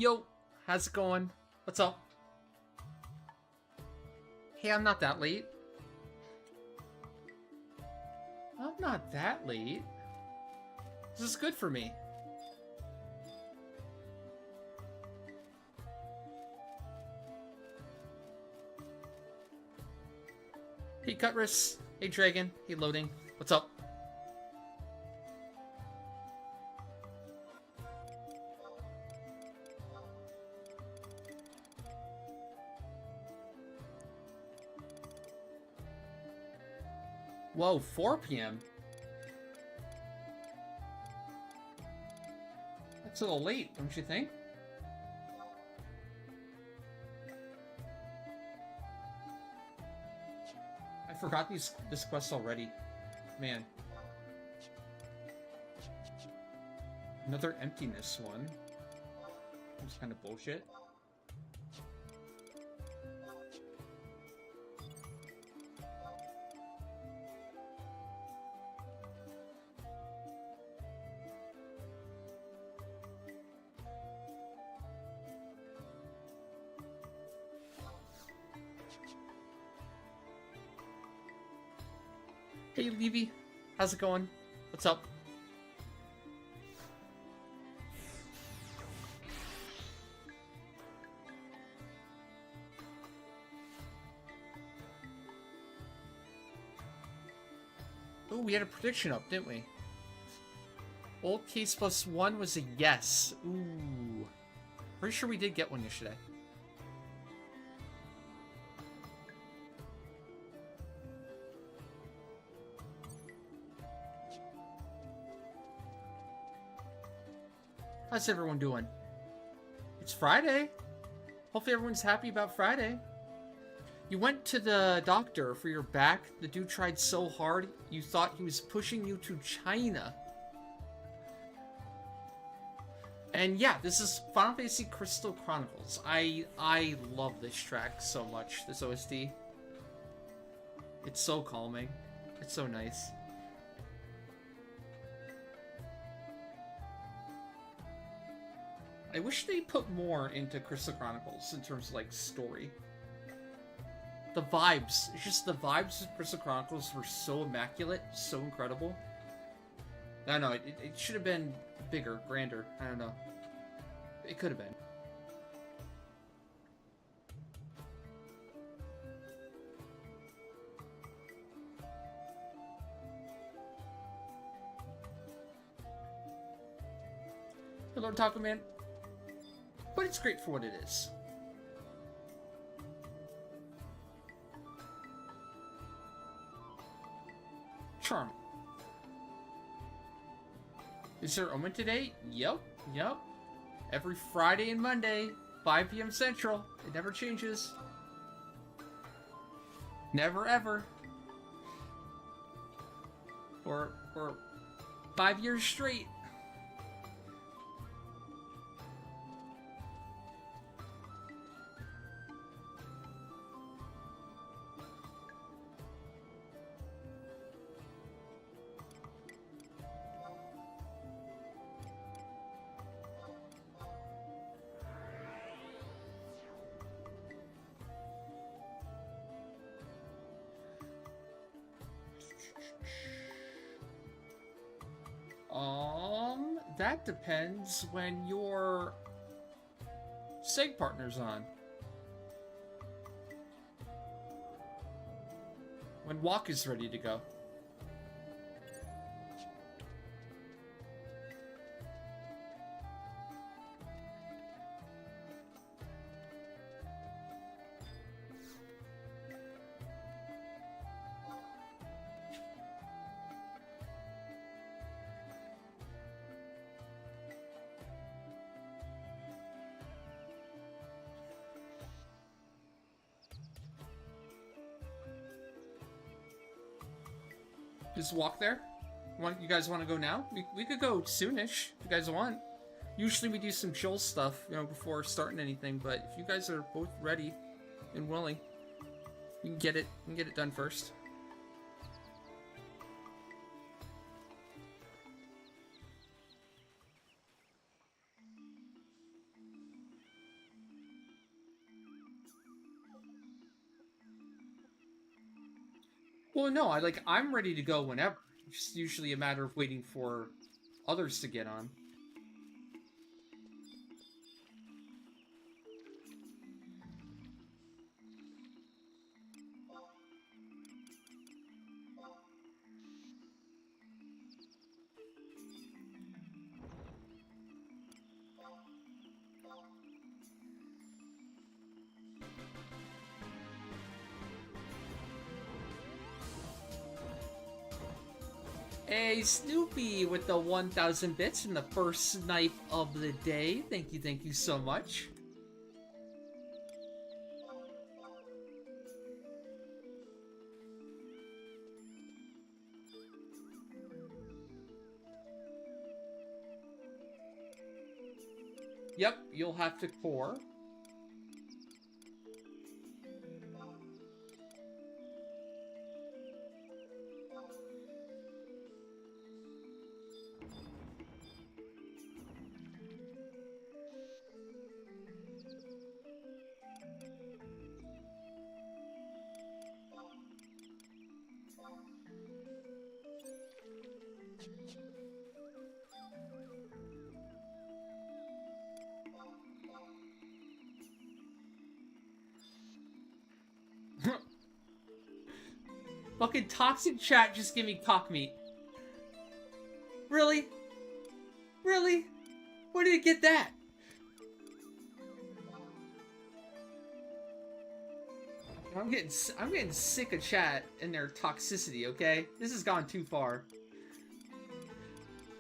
Yo, how's it going? What's up? Hey, I'm not that late. I'm not that late. This is good for me. Hey, Cutris. Hey, Dragon. Hey, Loading. What's up? Whoa, 4 p.m. That's a little late, don't you think? I forgot this quest already. Man. Another emptiness one. It's kind of bullshit. Hey, Levy. How's it going? What's up? Oh, we had a prediction up, didn't we? Old case plus 1 was a yes. Ooh. Pretty sure we did get one yesterday. How's everyone doing? It's Friday. Hopefully everyone's happy about Friday. You went to the doctor for your back. The dude tried so hard, you thought he was pushing you to China. And yeah, this is Final Fantasy Crystal Chronicles. I love this track so much, this OST. It's so calming. It's so nice. I wish they put more into Crystal Chronicles in terms of, like, story. The vibes. It's just the vibes of Crystal Chronicles were so immaculate, so incredible. I don't know, it should have been bigger, grander. I don't know. It could have been. Hello, Taco Man. But it's great for what it is. Charming. Is there Omen today? Yep. Every Friday and Monday, 5 p.m. Central. It never changes. Never ever. For 5 years straight. That depends when your SEG partner's on. When Walk is ready to go. Just walk there? You guys want to go now? We could go soonish, if you guys want. Usually we do some chill stuff, you know, before starting anything, but if you guys are both ready and willing, you can get it done first. Well, no, I'm ready to go whenever. It's usually a matter of waiting for others to get on. Hey, Snoopy with the 1,000 bits and the first snipe of the day. Thank you so much. Yep, you'll have to core. Fucking toxic chat just give me cock meat. Really? Really? Where did you get that? I'm getting sick of chat and their toxicity, okay? This has gone too far.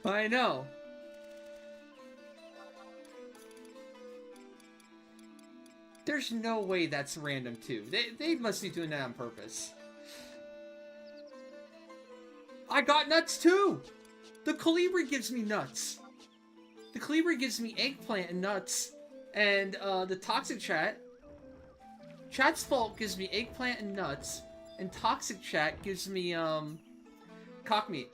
I know. There's no way that's random too. They must be doing that on purpose. I got nuts too! The Calibri gives me nuts. The Calibri gives me eggplant and nuts. And the toxic Chat's fault gives me eggplant and nuts. And toxic chat gives me cock meat.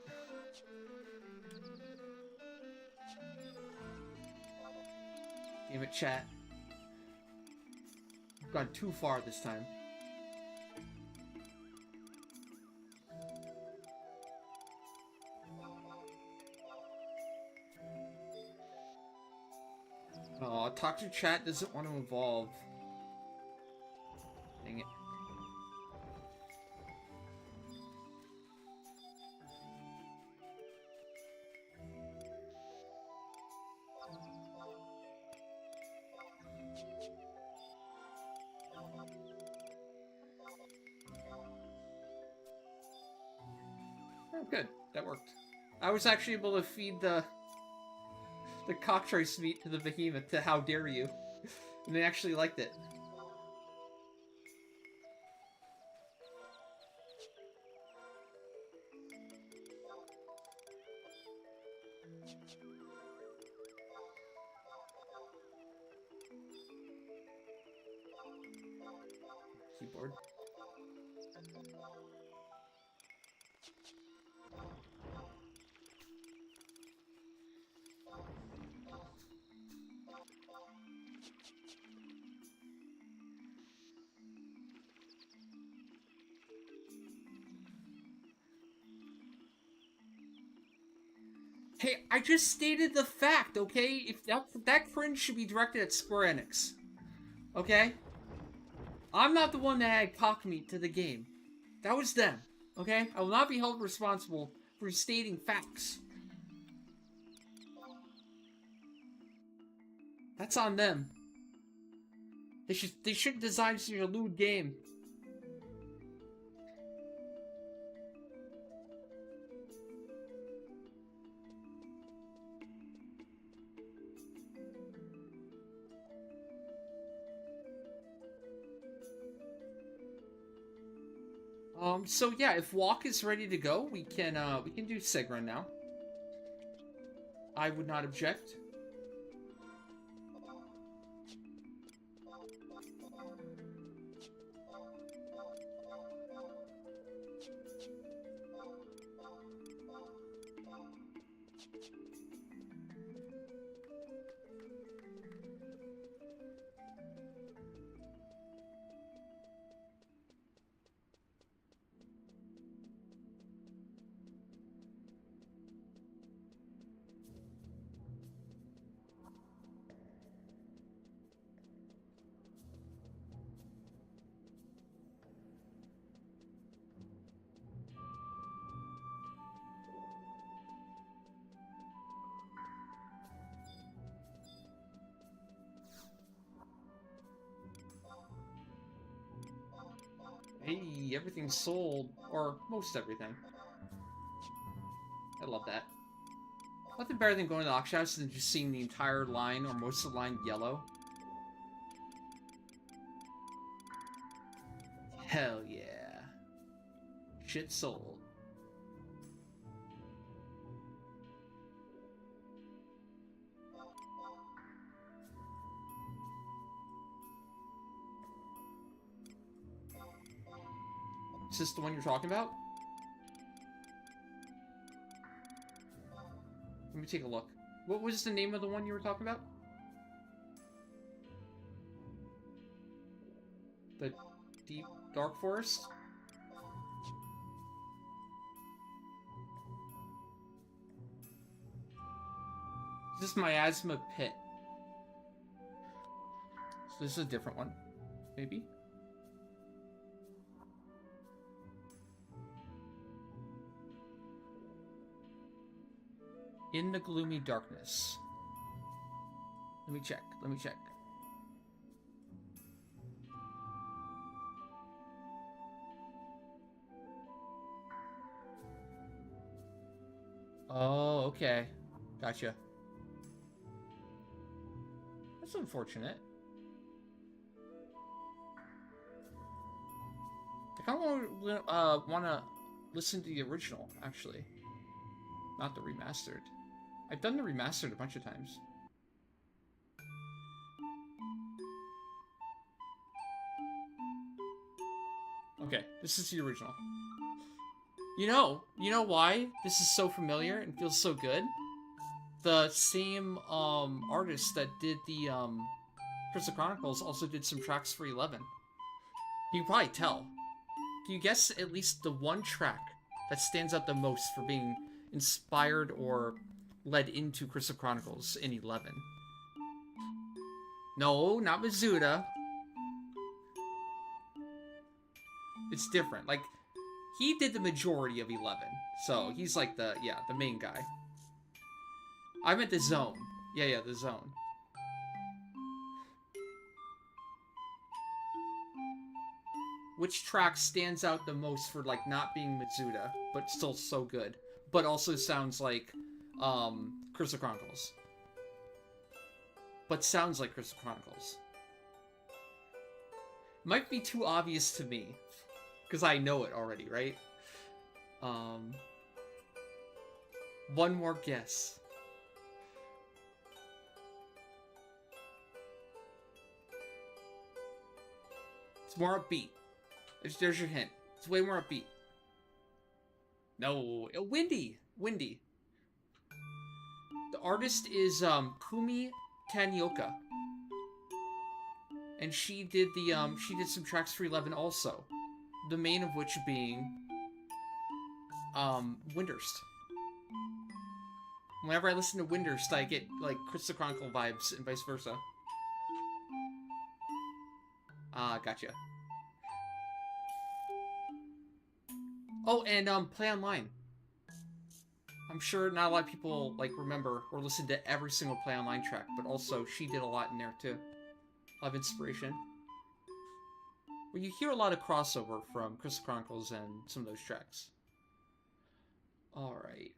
Damn it, chat. I've gone too far this time. Oh, toxic chat doesn't want to evolve. Dang it. Oh, good. That worked. I was actually able to feed the cocktrace meat to the behemoth to how dare you. And they actually liked it. Keyboard. Hey, I just stated the fact, okay? If that cringe should be directed at Square Enix. Okay? I'm not the one that had cock meat to the game. That was them. Okay? I will not be held responsible for stating facts. That's on them. They should design such a lewd game. So yeah, if Walk is ready to go, we can do Segrun now. I would not object. easy. Everything's sold. Or most everything. I love that. Nothing better than going to the auction house and just seeing the entire line, or most of the line, yellow. Hell yeah. Shit sold. Is this the one you're talking about? Let me take a look. What was the name of the one you were talking about? The Deep Dark Forest? This is Miasma Pit. So this is a different one. Maybe? In the gloomy darkness. Let me check. Let me check. Oh, okay. Gotcha. That's unfortunate. I kind of want to listen to the original, actually. Not the remastered. I've done the remastered a bunch of times. Okay, this is the original. You know why this is so familiar and feels so good? The same artist that did the Crystal Chronicles also did some tracks for 11. You can probably tell. Can you guess at least the one track that stands out the most for being inspired or led into Crystal Chronicles in 11? No, not Mizuta. It's different. Like, he did the majority of 11. So, he's like the main guy. I meant the Zone. Yeah, the Zone. Which track stands out the most for, like, not being Mizuta, but still so good? But also sounds like, Crystal Chronicles. But sounds like Crystal Chronicles. Might be too obvious to me. Because I know it already, right? One more guess. It's more upbeat. There's your hint. It's way more upbeat. No, Windy. The artist is Kumi Tanioka, and she did some tracks for 11 also. The main of which being Windurst. Whenever I listen to Windurst, I get like Crystal Chronicle vibes and vice versa. Gotcha. Oh, and Play Online. I'm sure not a lot of people like remember or listen to every single Play Online track, but also she did a lot in there too. A lot of inspiration. Well, you hear a lot of crossover from Crystal Chronicles and some of those tracks. Alright,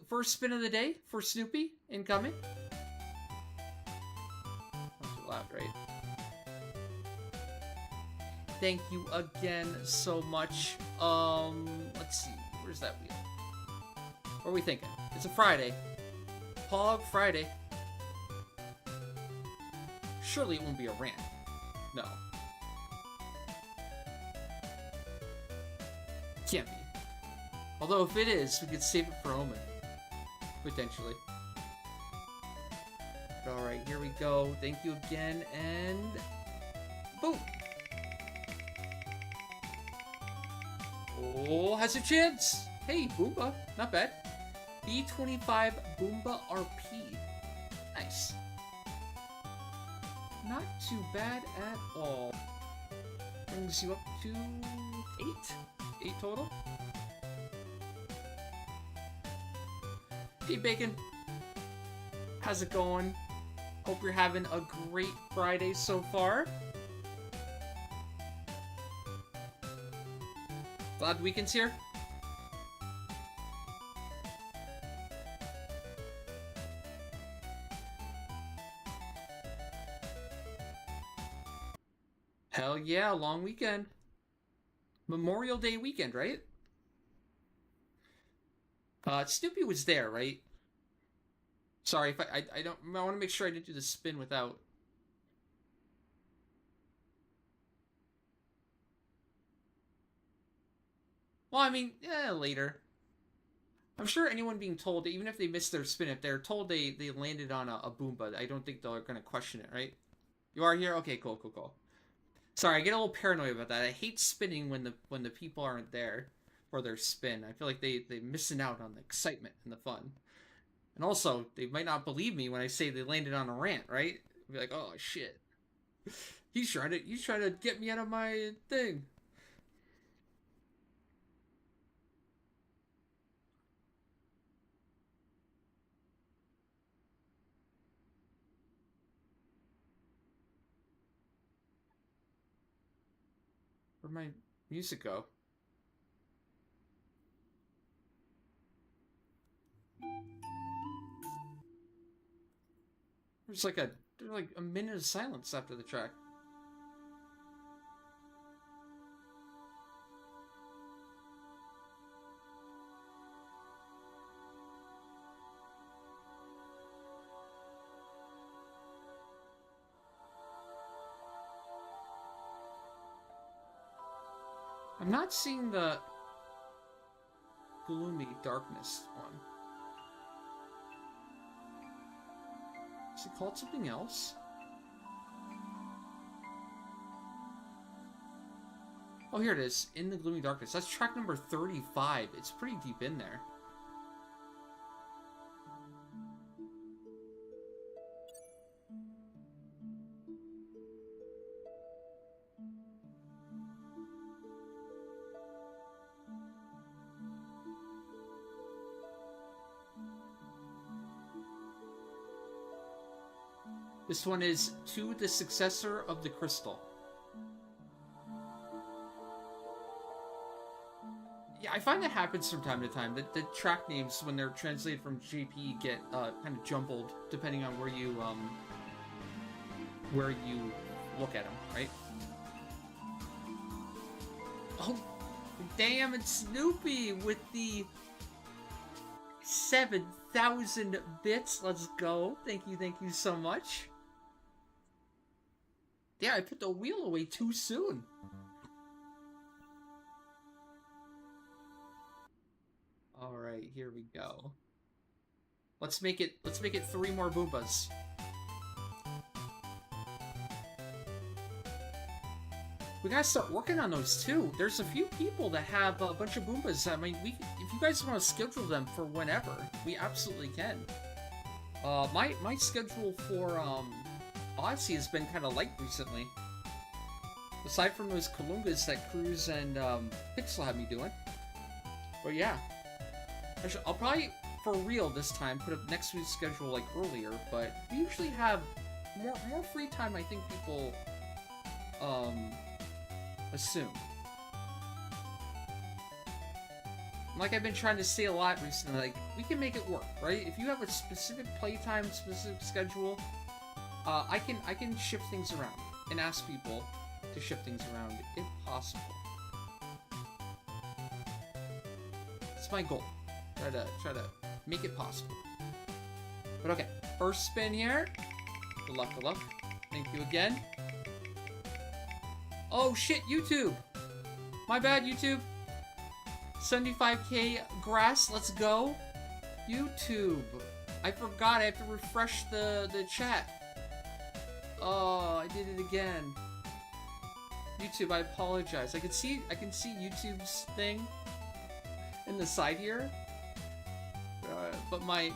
first spin of the day for Snoopy, incoming. Not too loud, right? Thank you again so much. Let's see, where's that wheel? What are we thinking? It's a Friday. Pog Friday. Surely it won't be a rant. No. Can't be. Although if it is, we could save it for Omen. Potentially. Alright, here we go. Thank you again, and... boom! Oh, has a chance! Hey, Boomba. Not bad. B25 Boomba RP. Nice. Not too bad at all. Brings you up to 8? 8 total? Hey, Bacon. How's it going? Hope you're having a great Friday so far. Glad the weekend's here. Hell yeah, long weekend. Memorial Day weekend, right? Snoopy was there, right? Sorry if I don't. I want to make sure I didn't do the spin without. Well, I mean, yeah, later. I'm sure anyone being told, even if they missed their spin, if they're told they landed on a Boomba, I don't think they're gonna question it, right? You are here? Okay, cool, cool, cool. Sorry, I get a little paranoid about that. I hate spinning when the people aren't there for their spin. I feel like they're missing out on the excitement and the fun. And also, they might not believe me when I say they landed on a rant, right? Be like, oh shit. He's trying to get me out of my thing. Where'd my music go? There's like a minute of silence after the track. I'm not seeing the gloomy darkness one. Is it called something else? Oh, here it is. In the Gloomy Darkness. That's track number 35. It's pretty deep in there. This one is To the Successor of the Crystal. Yeah, I find that happens from time to time. That the track names, when they're translated from JP, get kind of jumbled depending on where you look at them, right? Oh, damn! It's Snoopy with the 7,000 bits. Let's go! Thank you so much. Yeah, I put the wheel away too soon. All right, here we go. Let's make it 3 more Boombas. We gotta start working on those too. There's a few people that have a bunch of Boombas. I mean, if you guys want to schedule them for whenever, we absolutely can. My schedule for Odyssey has been kind of light recently. Aside from those Kalungas that Cruz and Pixel have me doing. But yeah. Actually, I'll probably, for real this time, put up next week's schedule like earlier, but we usually have more free time, I think people assume. Like I've been trying to say a lot recently, like, we can make it work, right? If you have a specific playtime, specific schedule, I can shift things around and ask people to shift things around if possible. It's my goal. Try to make it possible. But okay, first spin here. Good luck, good luck. Thank you again. Oh shit, YouTube! My bad, YouTube. 75k grass, let's go. YouTube. I forgot I have to refresh the chat. Oh, I did it again. YouTube, I apologize. I can see YouTube's thing in the side here. But my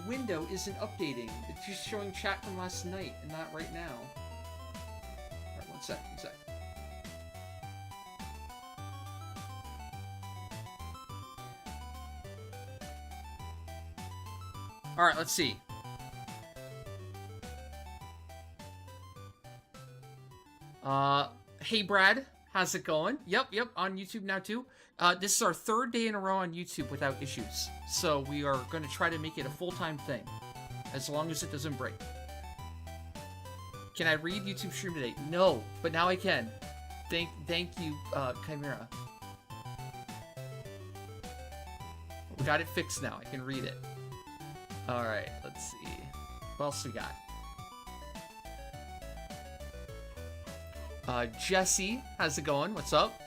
window isn't updating. It's just showing chat from last night and not right now. Alright, one sec. Alright, let's see. Hey Brad, how's it going? Yep, on YouTube now too. This is our 3rd day in a row on YouTube without issues. So we are going to try to make it a full-time thing, as long as it doesn't break. Can I read YouTube stream today? No, but now I can. Thank you, Chimera. We got it fixed now. I can read it. Alright, let's see. What else we got? Jesse, how's it going? What's up?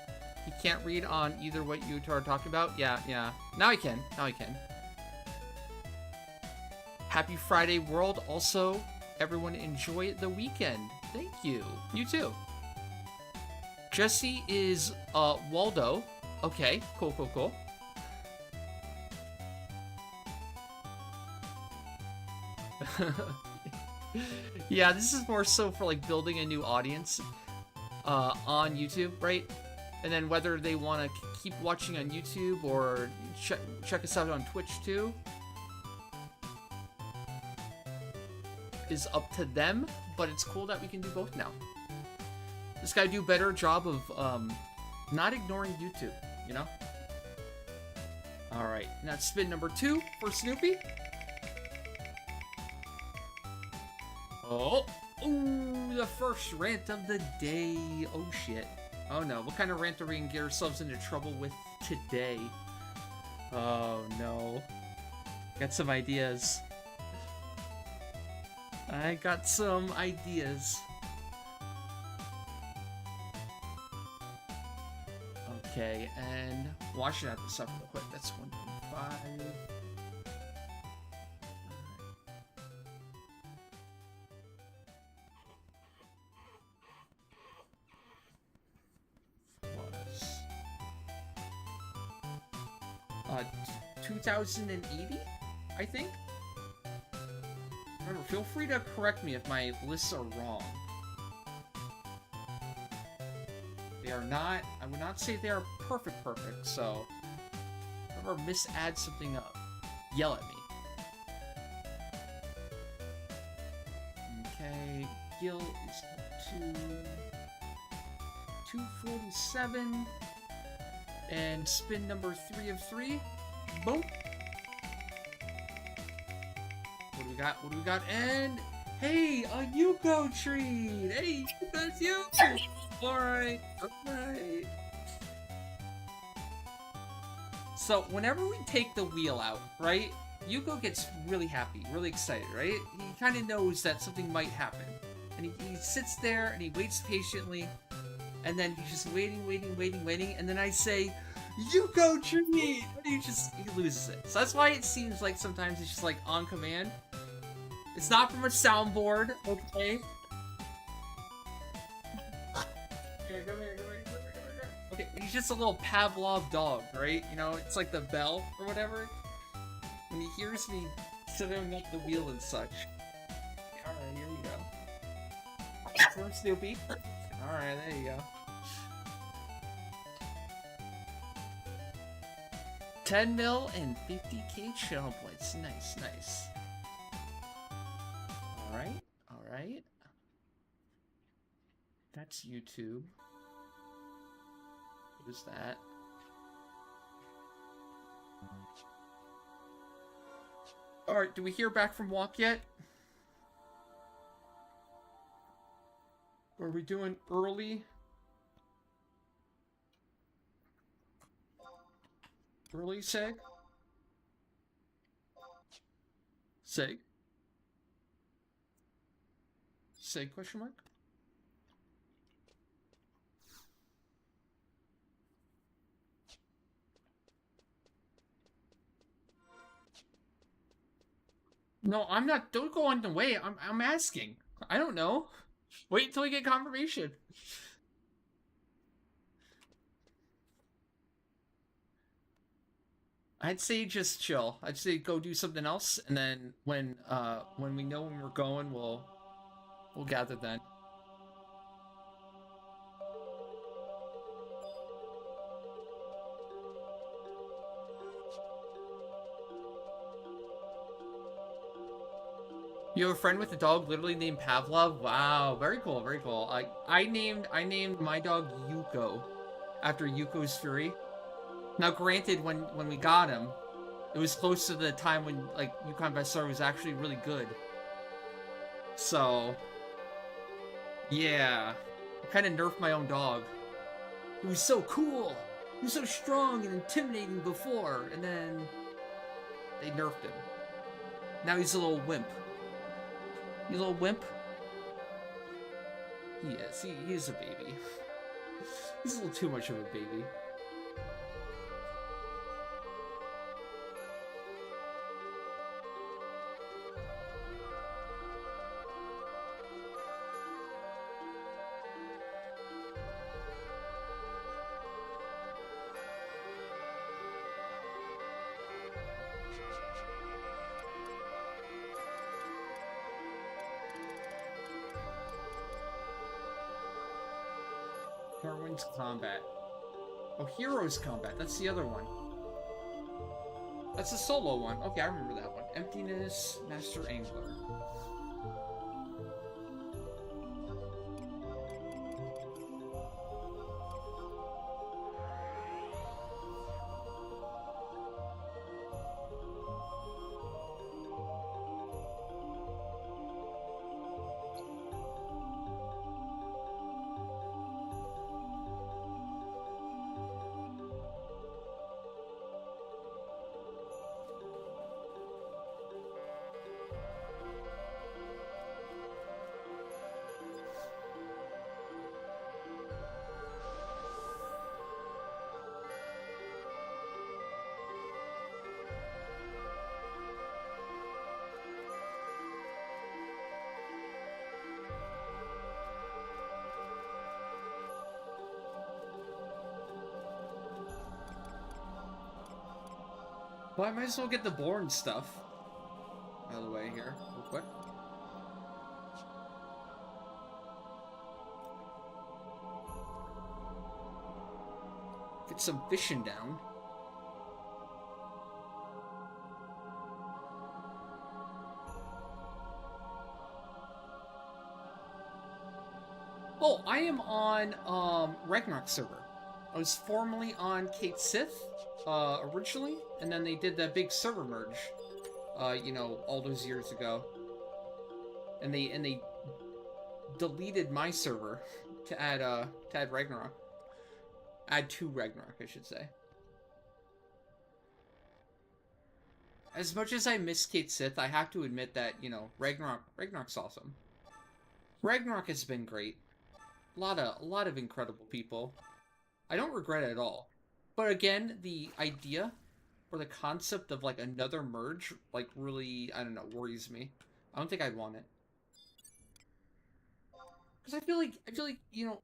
You can't read on either what you two are talking about? Yeah. Now I can. Happy Friday, world. Also, everyone enjoy the weekend. Thank you. You too. Jesse is, Waldo. Okay, cool. Yeah, this is more so for, like, building a new audience. On YouTube, right? And then whether they want to keep watching on YouTube or check us out on Twitch too is up to them, but it's cool that we can do both now. This guy do a better job of not ignoring YouTube, you know? Alright, and that's spin number 2 for Snoopy. Oh! Ooh, the first rant of the day. Oh shit. Oh no, what kind of rant are we gonna get ourselves into trouble with today? Oh no. Got some ideas. I got some ideas. Okay, and washing out this up real quick. That's 1.5. Plus 2080, I think. Remember, feel free to correct me if my lists are wrong. They are not, I would not say they are perfect, so if I ever misadd something up, yell at me. Okay, Gil is 247, and spin number 3 of 3, boom. What do we got? And hey, a Yuko treat! Hey, that's you! Alright. So, whenever we take the wheel out, right, Yuko gets really happy, really excited, right? He kind of knows that something might happen. And he sits there and he waits patiently, and then he's just waiting, and then I say, Yuko treat! And he loses it. So that's why it seems like sometimes it's just like on command. It's not from a soundboard, okay? Here, come here. Okay, he's just a little Pavlov dog, right? You know, it's like the bell or whatever. When he hears me setting up the wheel and such. Alright, here we go. From Snoopy. Alright, there you go. 10 mil and 50k channel points. Nice. Alright. That's YouTube. What is that? Alright, do we hear back from Walk yet? Are we doing early? Early Seg? Seg? Seg question mark? No, I'm not. Don't go on the way. I'm asking. I don't know. Wait until we get confirmation. I'd say just chill. I'd say go do something else, and then when we know when we're going, we'll gather then. You have a friend with a dog literally named Pavlov? Wow, very cool, very cool. I named my dog Yuko after Yuko's Fury. Now, granted, when we got him, it was close to the time when like Yukon Bestseller was actually really good. So, yeah, I kind of nerfed my own dog. He was so cool. He was so strong and intimidating before, and then they nerfed him. Now he's a little wimp. You little wimp? He is. He is a baby. He's a little too much of a baby. Darwin's Combat. Oh, Heroes Combat. That's the other one. That's the solo one. Okay, I remember that one. Emptiness, Master Angler. Well, I might as well get the Born stuff out of the way here, real quick. Get some fishing down. Oh, I am on Ragnarok server. I was formerly on Kate Sith originally, and then they did that big server merge, you know, all those years ago. And they deleted my server to add Ragnarok. Add to Ragnarok, I should say. As much as I miss Kate Sith, I have to admit that, you know, Ragnarok's awesome. Ragnarok has been great. A lot of incredible people. I don't regret it at all. But again, the idea or the concept of like another merge, like really, I don't know, worries me. I don't think I'd want it. Because I feel like, you know,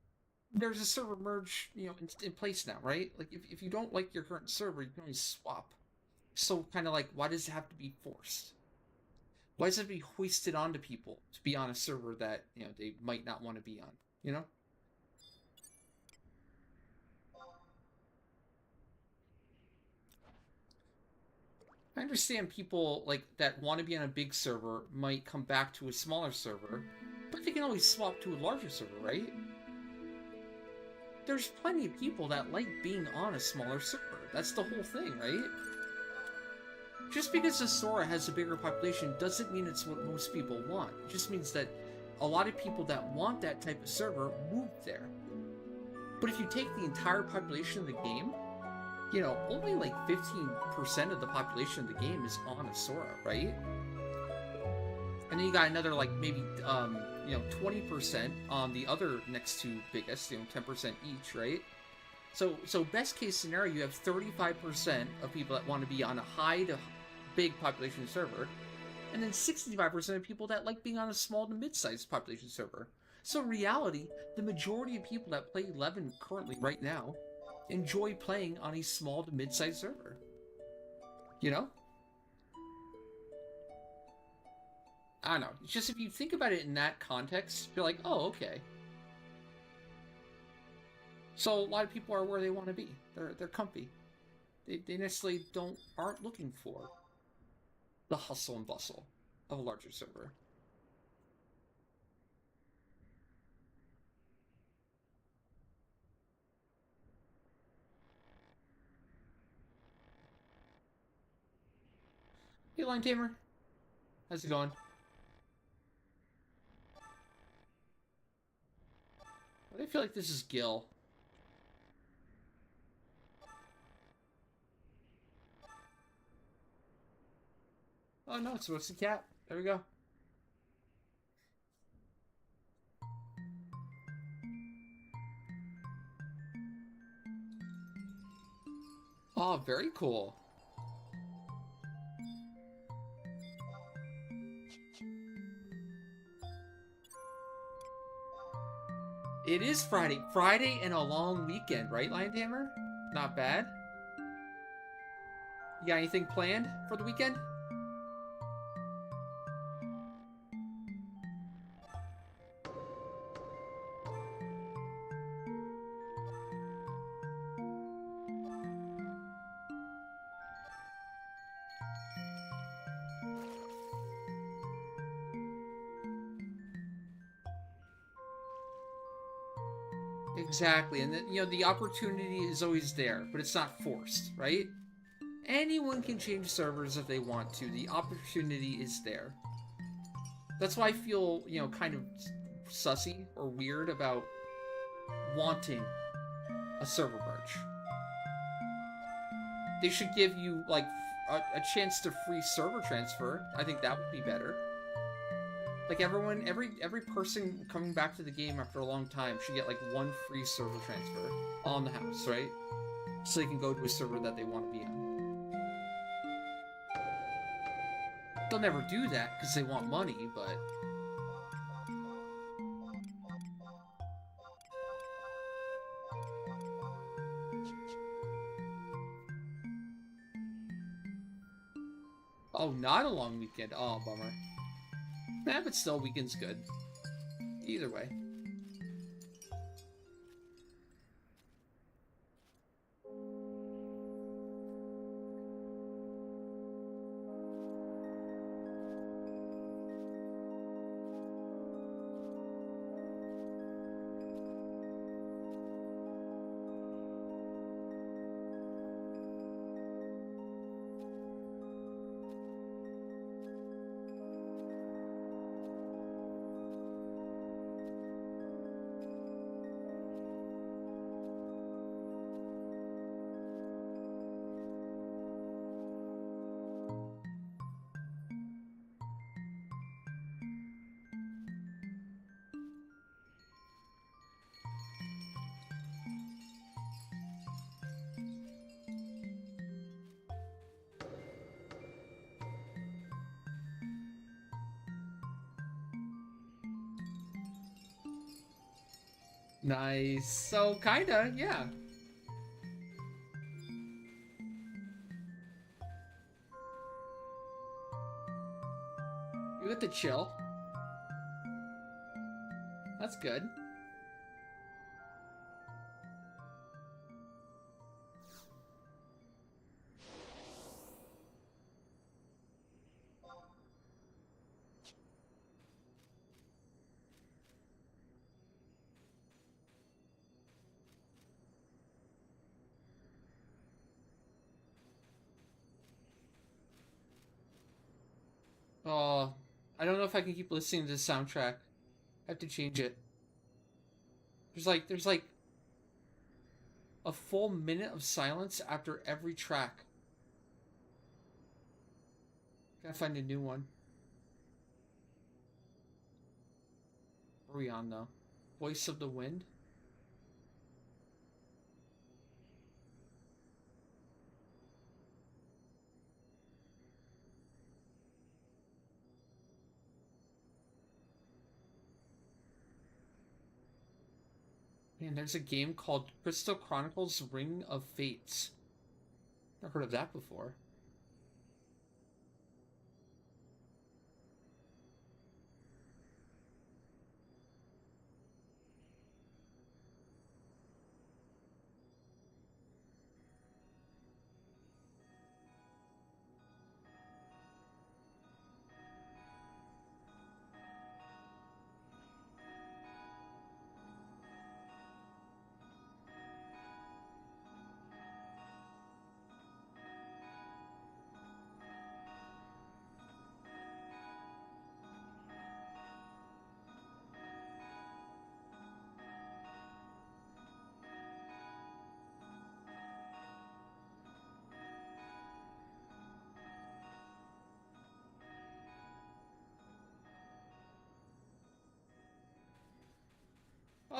there's a server merge, you know, in place now, right? Like if you don't like your current server, you can always swap. So kind of like, why does it have to be forced? Why does it have to be hoisted onto people to be on a server that, you know, they might not want to be on, you know? I understand people like that want to be on a big server might come back to a smaller server, but they can always swap to a larger server, right? There's plenty of people that like being on a smaller server. That's the whole thing, right? Just because the Sora has a bigger population doesn't mean it's what most people want. It just means that a lot of people that want that type of server move there. But if you take the entire population of the game, you know, only like 15% of the population of the game is on a Sora, right? And then you got another like maybe, you know, 20% on the other next two biggest, you know, 10% each, right? So best case scenario, you have 35% of people that want to be on a high to big population server, and then 65% of people that like being on a small to mid-sized population server. So in reality, the majority of people that play 11 currently right now enjoy playing on a small to mid-sized server. You know? I don't know. It's just if you think about it in that context, you're like, oh, okay. So a lot of people are where they want to be. They're comfy. They necessarily aren't looking for the hustle and bustle of a larger server. Hey, Line Tamer. How's it going? Why do I feel like this is Gil? Oh no, it's Roasted Cat. There we go. Oh, very cool. It is Friday. Friday and a long weekend, right, Lion Tamer? Not bad. You got anything planned for the weekend? Exactly, and you know, the opportunity is always there, but it's not forced, right? Anyone can change servers if they want to. The opportunity is there. That's why I feel, you know, kind of sussy or weird about wanting a server merge. They should give you, like, a chance to free server transfer. I think that would be better. Like, everyone, every person coming back to the game after a long time should get, like, one free server transfer on the house, right? So they can go to a server that they want to be on. They'll never do that because they want money, but... Oh, not a long weekend. Oh, bummer. Nah, but still, weekend's good. Either way. Nice. So, kinda, yeah. You get to chill. That's good. Oh, I don't know if I can keep listening to the soundtrack. I have to change it. There's like a full minute of silence after every track. Gotta find a new one. Where are we on though? Voice of the Wind? Man, there's a game called Crystal Chronicles Ring of Fates. Never heard of that before.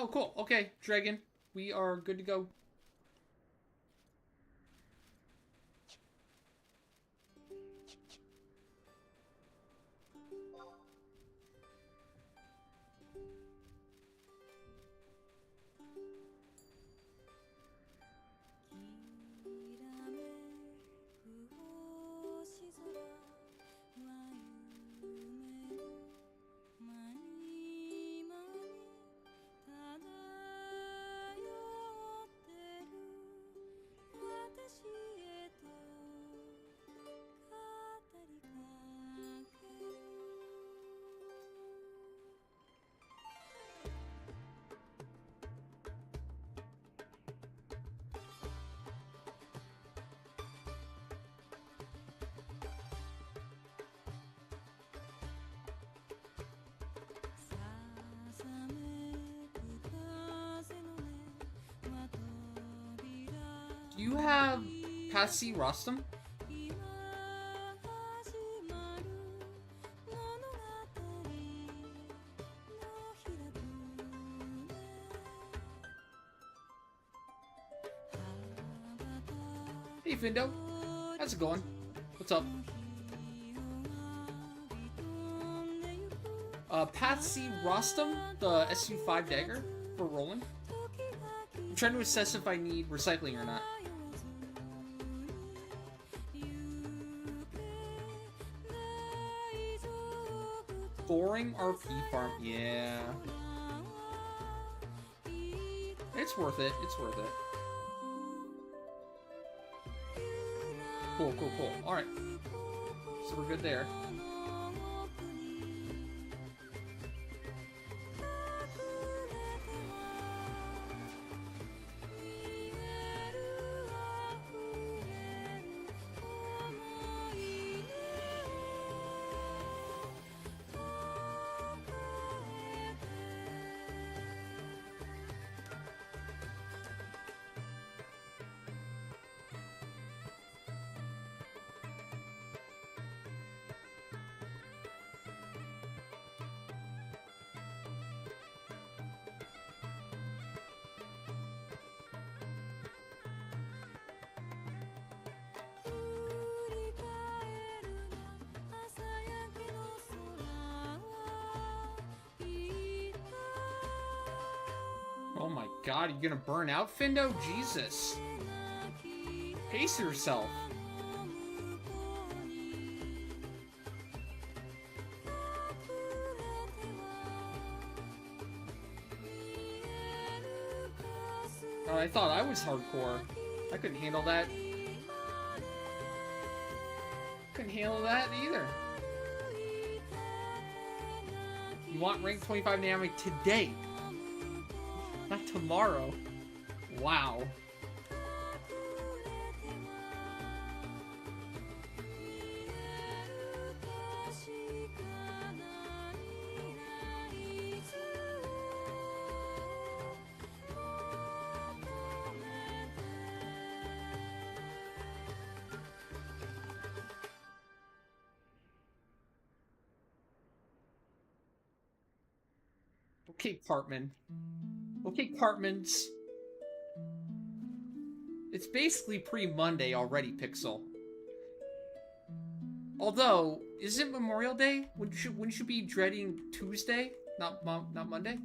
Oh, cool. Okay, Dragon. We are good to go. Do you have Patsy Rostam? Hey Findo, how's it going? What's up? Patsy Rostam, the SU5 dagger for rolling. I'm trying to assess if I need recycling or not. Boring RP farm, yeah. It's worth it, it's worth it. Cool, cool, cool. Alright. So we're good there. Oh my god, you're gonna burn out, Findo? Jesus. Pace yourself. Oh, I thought I was hardcore. I couldn't handle that. Couldn't handle that either. You want rank 25 Naomi today? Not tomorrow. Wow. Okay, Cartman. Okay, Cartmans. It's basically pre-Monday already, Pixel. Although, isn't Memorial Day? Wouldn't you be dreading Tuesday, not Monday?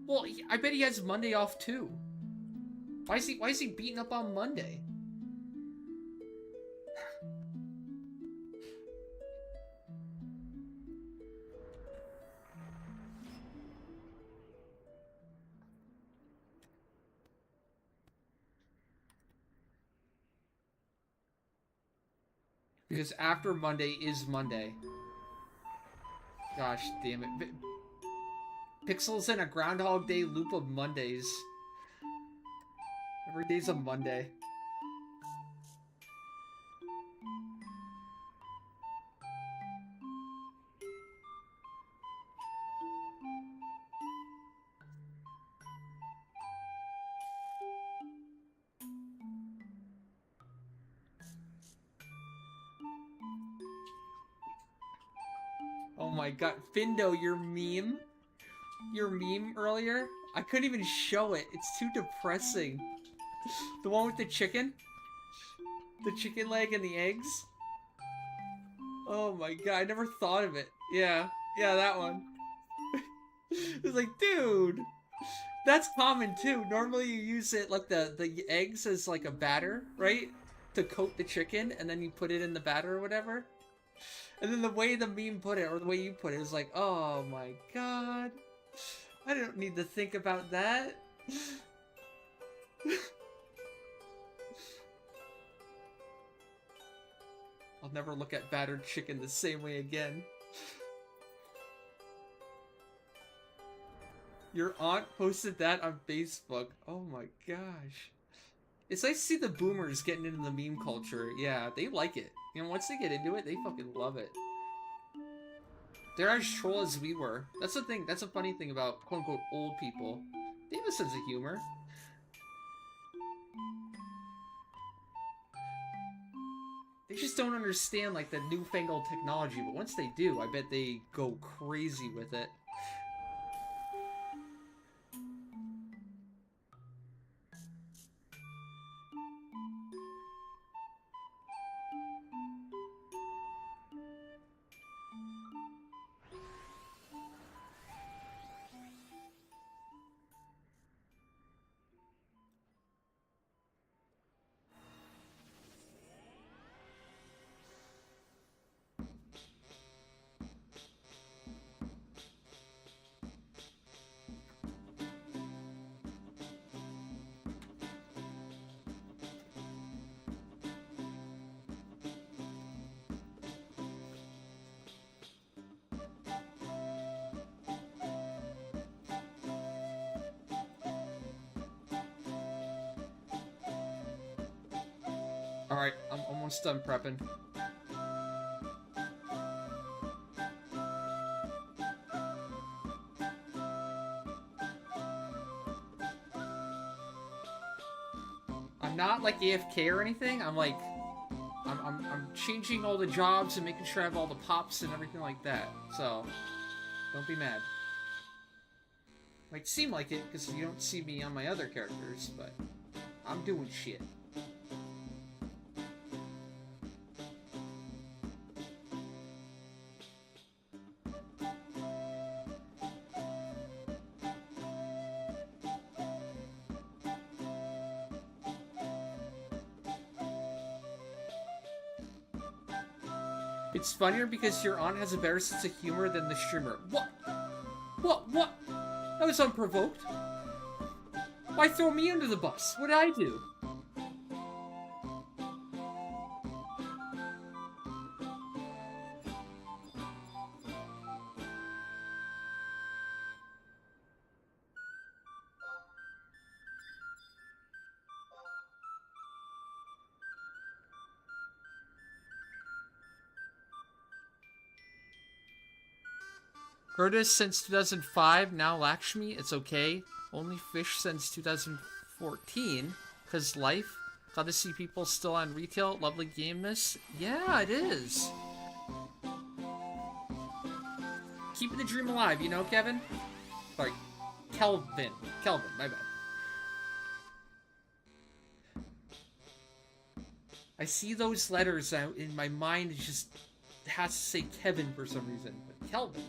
Well, I bet he has Monday off too. Why is he beating up on Monday? Because after Monday is Monday. Gosh damn it. Pixel's in a Groundhog Day loop of Mondays. Every day's a Monday. my god. Findo, your meme? Your meme earlier? I couldn't even show it. It's too depressing. The one with the chicken? The chicken leg and the eggs? Oh my god, I never thought of it. Yeah, that one. It's like, dude, that's common too. Normally you use it like the eggs as like a batter, right? To coat the chicken, and then you put it in the batter or whatever. And then the way the meme put it, or the way you put it, is like, oh my god. I don't need to think about that. I'll never look at battered chicken the same way again. Your aunt posted that on Facebook. Oh my gosh. It's nice to see the boomers getting into the meme culture. Yeah, they like it. You know, once they get into it, they fucking love it. They're as troll as we were. That's the thing. That's a funny thing about quote-unquote old people. They have a sense of humor. They just don't understand, like, the newfangled technology. But once they do, I bet they go crazy with it. Alright, I'm almost done prepping. I'm not like AFK or anything. I'm like, I'm changing all the jobs and making sure I have all the pops and everything like that. So, don't be mad. Might seem like it because you don't see me on my other characters, but I'm doing shit. It's funnier because your aunt has a better sense of humor than the streamer. What? What? That was unprovoked. Why throw me under the bus? What did I do? Curtis since 2005, now Lakshmi, it's okay. Only fish since 2014, cause life. Glad to see people still on retail. Lovely game, miss. Yeah, it is. Keeping the dream alive, you know, Kevin? Sorry, Kelvin, my bad. I see those letters out in my mind, it just has to say Kevin for some reason, but Kelvin.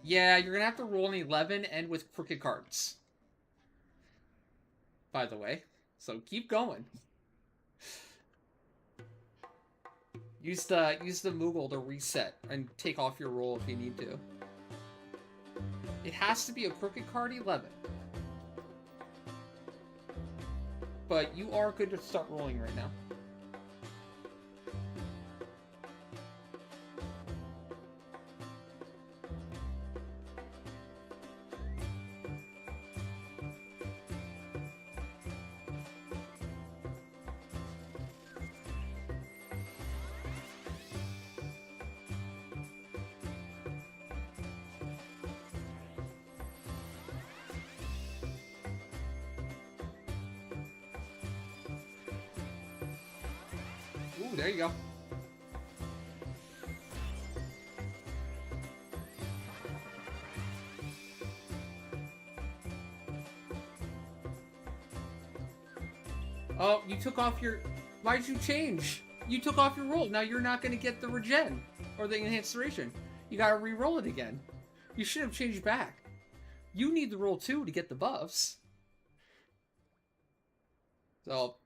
Yeah, you're gonna have to roll an 11 and with crooked cards. By the way. So keep going. Use the Moogle to reset and take off your roll if you need to. It has to be a crooked card 11. But you are good to start rolling right now. Ooh, there you go. Oh, you took off your... Why'd you change? You took off your roll. Now you're not going to get the regen. Or the enhanced duration. You gotta re-roll it again. You should have changed back. You need the roll too to get the buffs. So...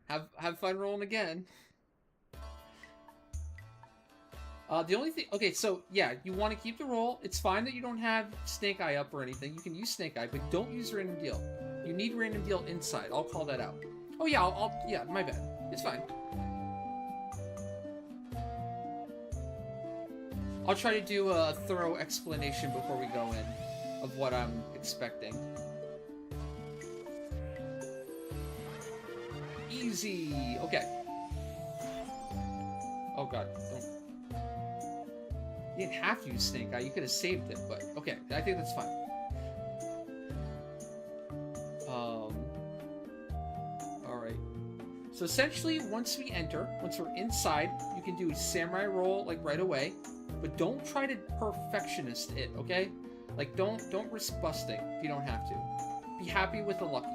Have fun rolling again. The only thing... Okay, so, yeah, you want to keep the roll. It's fine that you don't have Snake Eye up or anything. You can use Snake Eye, but don't use Random Deal. You need Random Deal inside. I'll call that out. Oh, yeah, yeah, my bad. It's fine. I'll try to do a thorough explanation before we go in of what I'm expecting. Easy. Okay. Oh, God. Don't. You didn't have to use Snake Eye. You could have saved it, but okay. I think that's fine. Alright. So essentially, once we enter, once we're inside, you can do a samurai roll, like, right away. But don't try to perfectionist it, okay? Like, don't risk busting if you don't have to. Be happy with the lucky.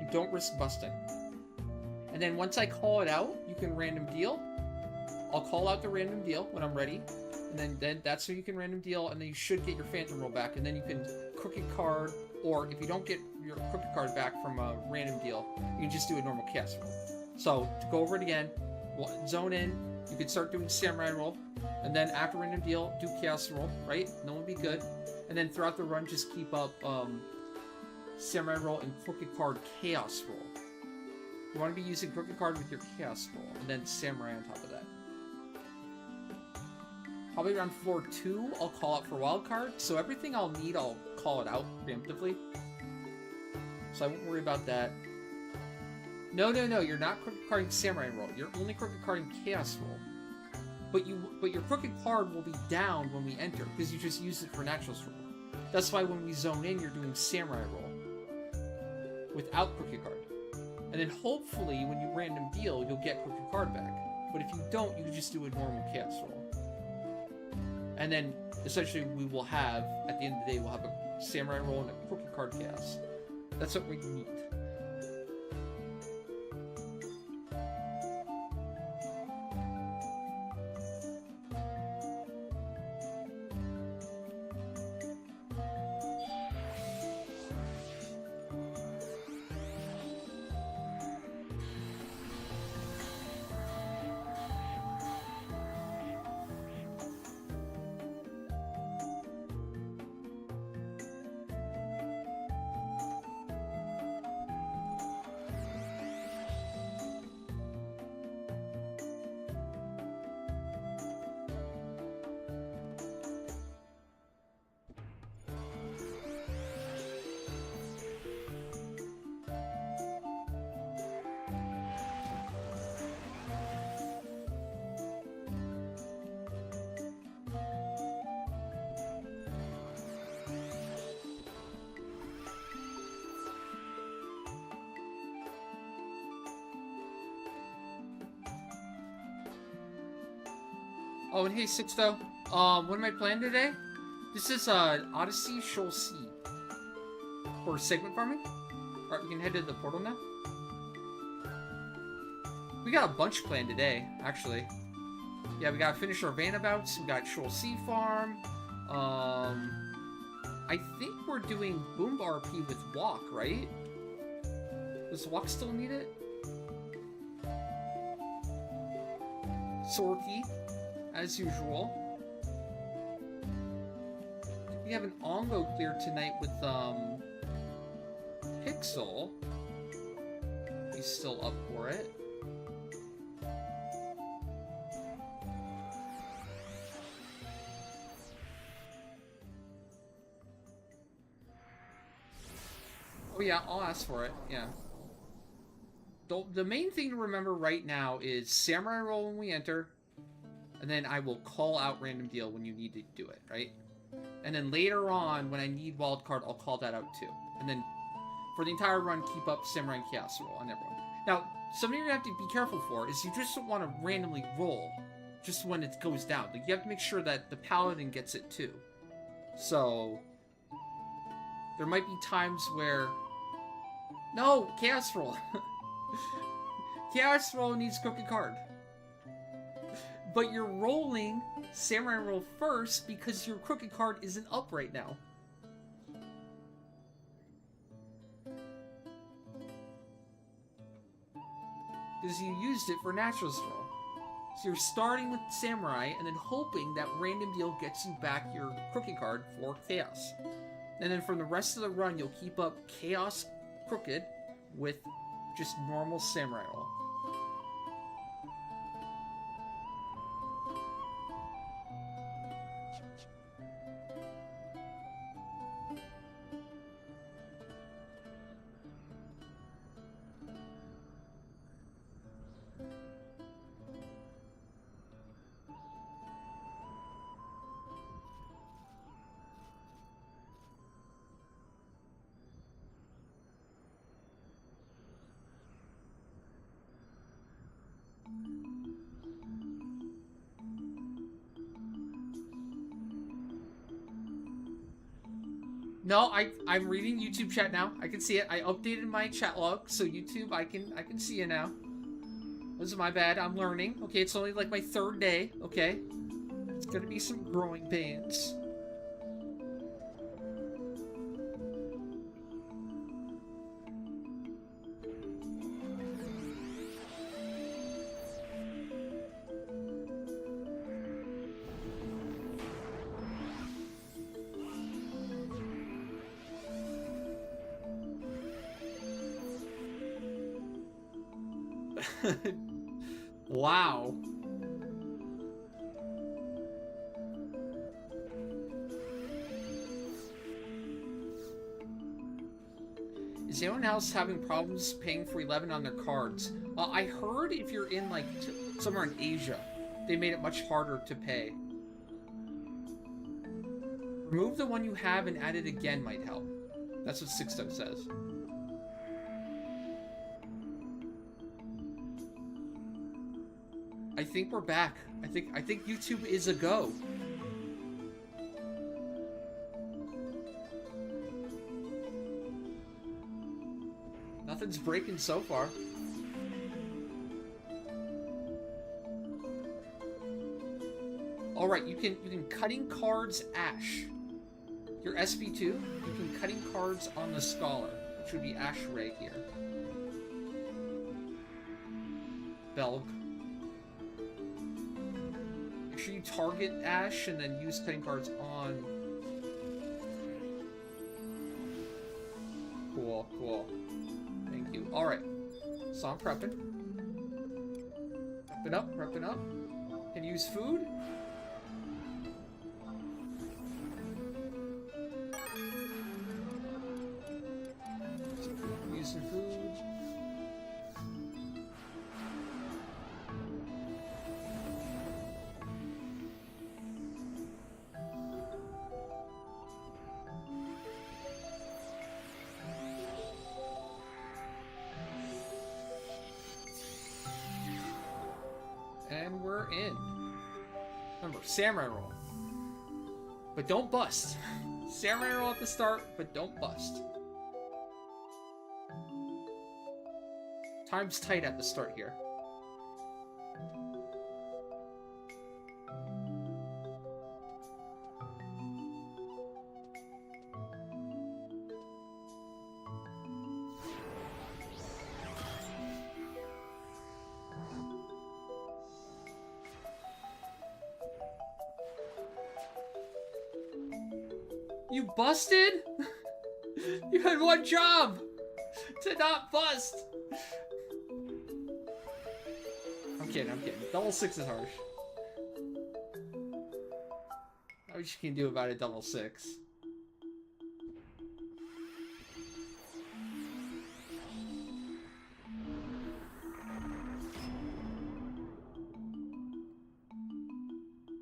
You don't risk busting. And then once I call it out, you can random deal. I'll call out the random deal when I'm ready. And then that's when you can random deal, and then you should get your phantom roll back. And then you can crooked card, or if you don't get your crooked card back from a random deal, you can just do a normal cast roll. So, to go over it again, zone in, you can start doing samurai roll. And then after random deal, do chaos roll, right? No one will be good. And then throughout the run, just keep up samurai roll and crooked card chaos roll. You want to be using crooked card with your chaos roll, and then samurai on top of that. Probably around floor 2, I'll call out for wild card. So everything I'll need, I'll call it out preemptively. So I won't worry about that. No, you're not crooked carding samurai roll. You're only crooked carding chaos roll. But your crooked card will be down when we enter, because you just use it for naturals roll. That's why when we zone in, you're doing samurai roll without crooked card. And then hopefully, when you random deal, you'll get crooked card back. But if you don't, you can just do a normal chaos roll. And then, essentially, we will have, at the end of the day, we'll have a samurai roll and a crooked card chaos. That's what we need. Oh, and hey, Sixto, what am I playing today? This is, Odyssey, Sheol C. For segment farming. Alright, we can head to the portal now. We got a bunch planned today, actually. Yeah, we gotta finish our Vana'bouts, we got Sheol C farm. I think we're doing Boom RP with Walk, right? Does Walk still need it? Sortie, as usual. We have an Ongo clear tonight with, Pixel. He's still up for it. Oh yeah, I'll ask for it, yeah. The main thing to remember right now is Samurai roll when we enter, and then I will call out random deal when you need to do it, right? And then later on, when I need wildcard, I'll call that out too. And then for the entire run, keep up Samurai and Chaos roll on everyone. Now, something you're gonna have to be careful for is you just don't want to randomly roll just when it goes down. Like, you have to make sure that the paladin gets it too. So there might be times where... No! Chaos roll! Chaos roll needs crooked card. But you're rolling Samurai roll first because your crooked card isn't up right now. Because you used it for Naturalist roll. So you're starting with Samurai and then hoping that random deal gets you back your crooked card for Chaos. And then from the rest of the run, you'll keep up Chaos crooked with just normal Samurai roll. No, I'm reading YouTube chat now. I can see it. I updated my chat log, so YouTube, I can see it now. This is my bad. I'm learning. Okay, it's only like my 3rd day. Okay, it's gonna be some growing pains. Wow. Is anyone else having problems paying for 11 on their cards? I heard if you're in, like, somewhere in Asia, they made it much harder to pay. Remove the one you have and add it again might help. That's what Sixto says. I think we're back. I think YouTube is a go. Nothing's breaking so far. All right, you can cutting cards Ash. Your SP2, you can cutting cards on the Scholar, which would be Ash Ray here. Belg. Make sure you target Ash and then use cutting cards on. Cool, cool. Thank you. Alright. So I'm prepping. Prepping up, prepping up. Can you use food? Use some food. And we're in. Remember, Samurai roll. But don't bust. Samurai roll at the start, but don't bust. Time's tight at the start here. You busted? You had one job! To not bust! I'm kidding, I'm kidding. Double 6 is harsh. Not much you can do about a double 6.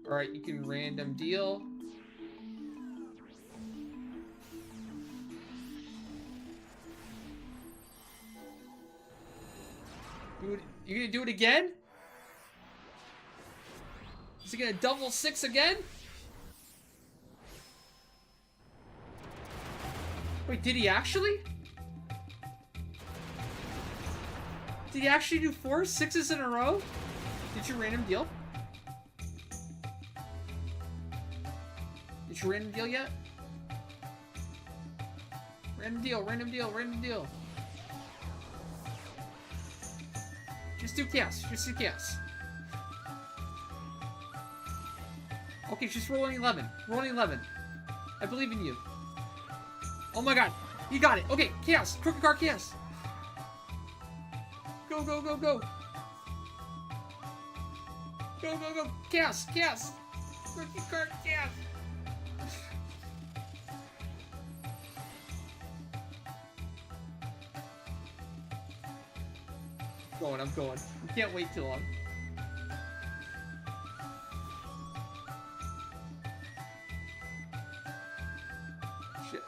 Alright, you can random deal. You gonna do it again? Is he gonna double 6 again? Wait, did he actually? Did he actually do 4 6s in a row? Did you random deal? Did you random deal yet? Random deal, random deal, random deal. Just do chaos, just do chaos. Okay, just roll an 11. Roll an 11. I believe in you. Oh my god, you got it. Okay, chaos, crooked card chaos. Go, go, go, go. Go, go, go. Chaos, chaos. Crooked card chaos. I'm going. I can't wait too long. Shit.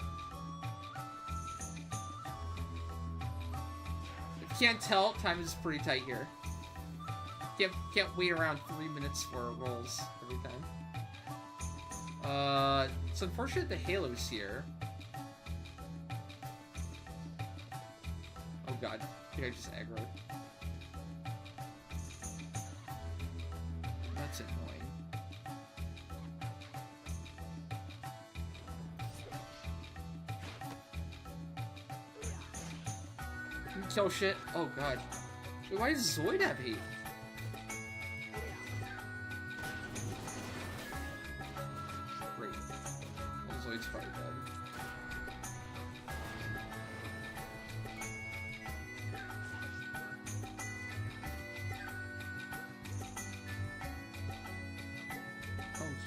If you can't tell, time is pretty tight here. Can't wait around 3 minutes for rolls every time. It's unfortunate the Halo's here. Oh god, I think I just aggroed. That's annoying. You kill shit. Oh god. Wait, why does Zoid have hate? Great. Well, Zoid's probably dead.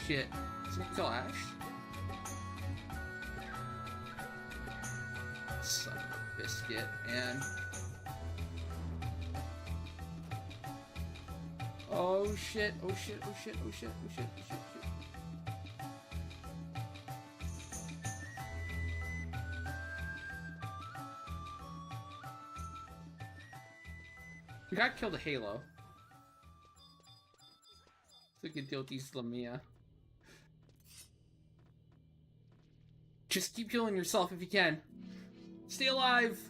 Shit. Is he gonna kill Ash? Son of a biscuit, man. Oh shit, oh shit, oh shit, oh shit, oh shit, oh shit, oh shit. We gotta kill the Halo. So we can deal with these Lamia. Just keep healing yourself if you can. Stay alive!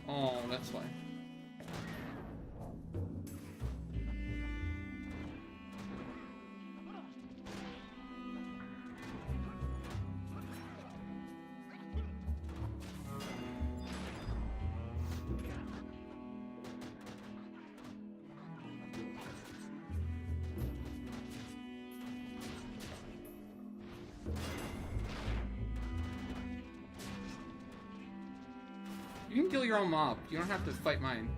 Oh, that's why. You can kill your own mob. You don't have to fight mine.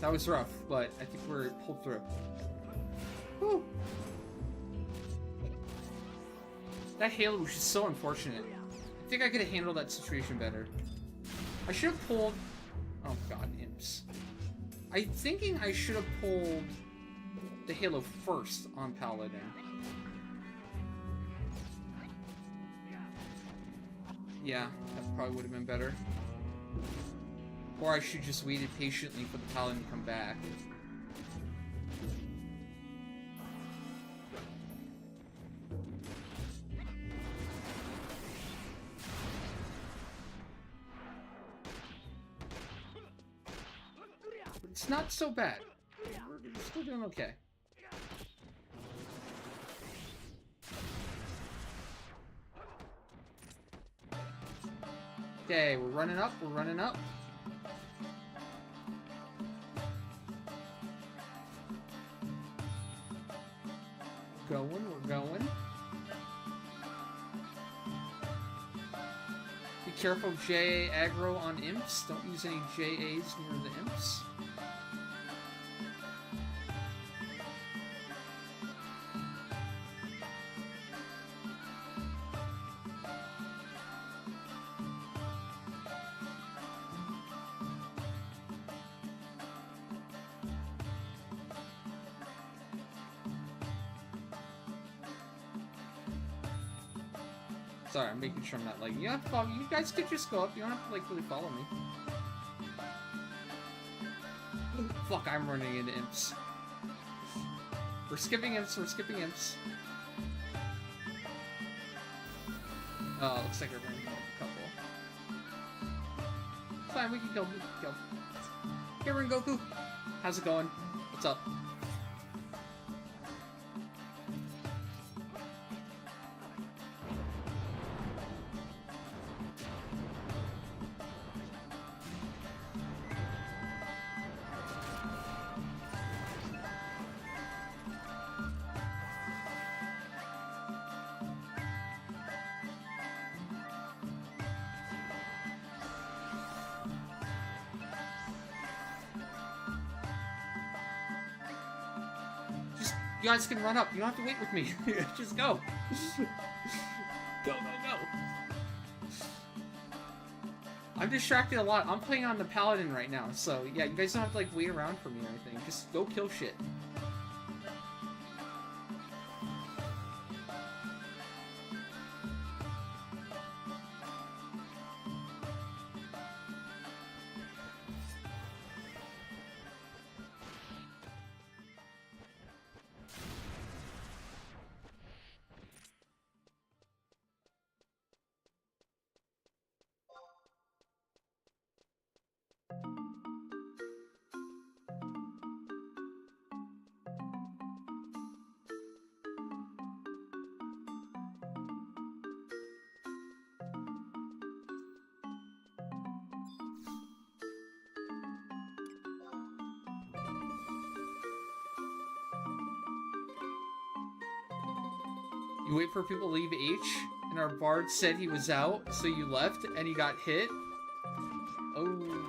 That was rough, but I think we're pulled through. Woo. That Halo was just so unfortunate. I think I could have handled that situation better. I should have pulled... Oh god, imps. I'm thinking I should have pulled the Halo first on Paladin. Yeah, that probably would have been better. Or I should just waited patiently for the Paladin to come back. It's not so bad. We're still doing okay. Okay, we're running up, we're running up. We're going. Be careful of JA aggro on imps. Don't use any JAs near the imps. Sorry, I'm making sure I'm not like, you don't have to follow me. You guys could just go up. You don't have to like really follow me. Fuck, I'm running into imps. We're skipping imps, we're skipping imps. Oh, looks like we're running a couple. Fine, we can kill. Here, Rengoku. How's it going? What's up? You guys can run up. You don't have to wait with me. Just go. Go. I'm distracted a lot. I'm playing on the Paladin right now, so yeah, you guys don't have to like wait around for me or anything. Just go kill shit. You wait for people to leave H, and our bard said he was out, so you left, and he got hit. Oh.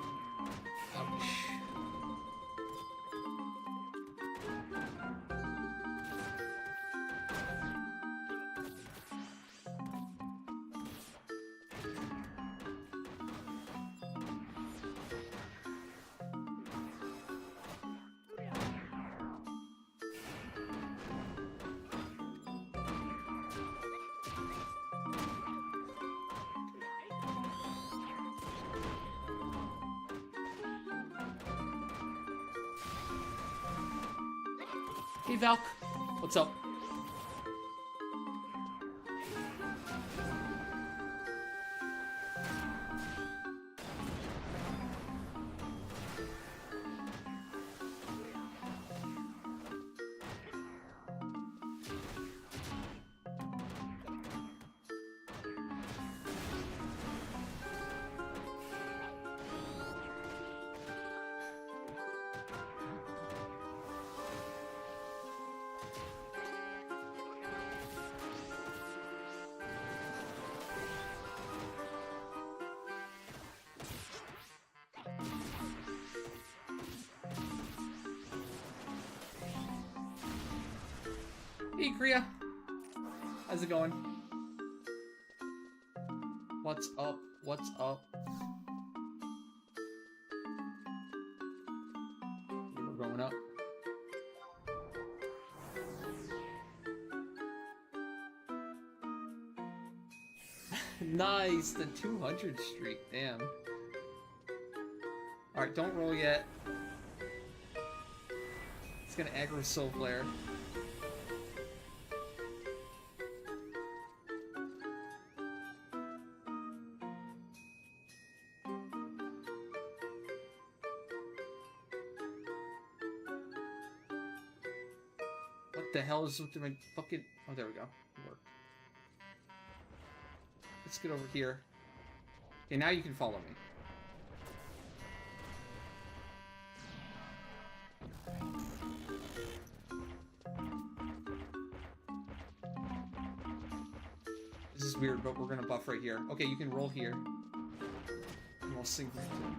Ouch. Hey Valk, what's up? Hey, Kriya. How's it going? What's up? What's up? We're going up. Nice, the 200 streak. Damn. Alright, don't roll yet. It's gonna aggro Soul Flare. What the hell is with my fucking... Oh, there we go. It worked. Let's get over here. Okay, now you can follow me. This is weird, but we're gonna buff right here. Okay, you can roll here. And we'll sync right too.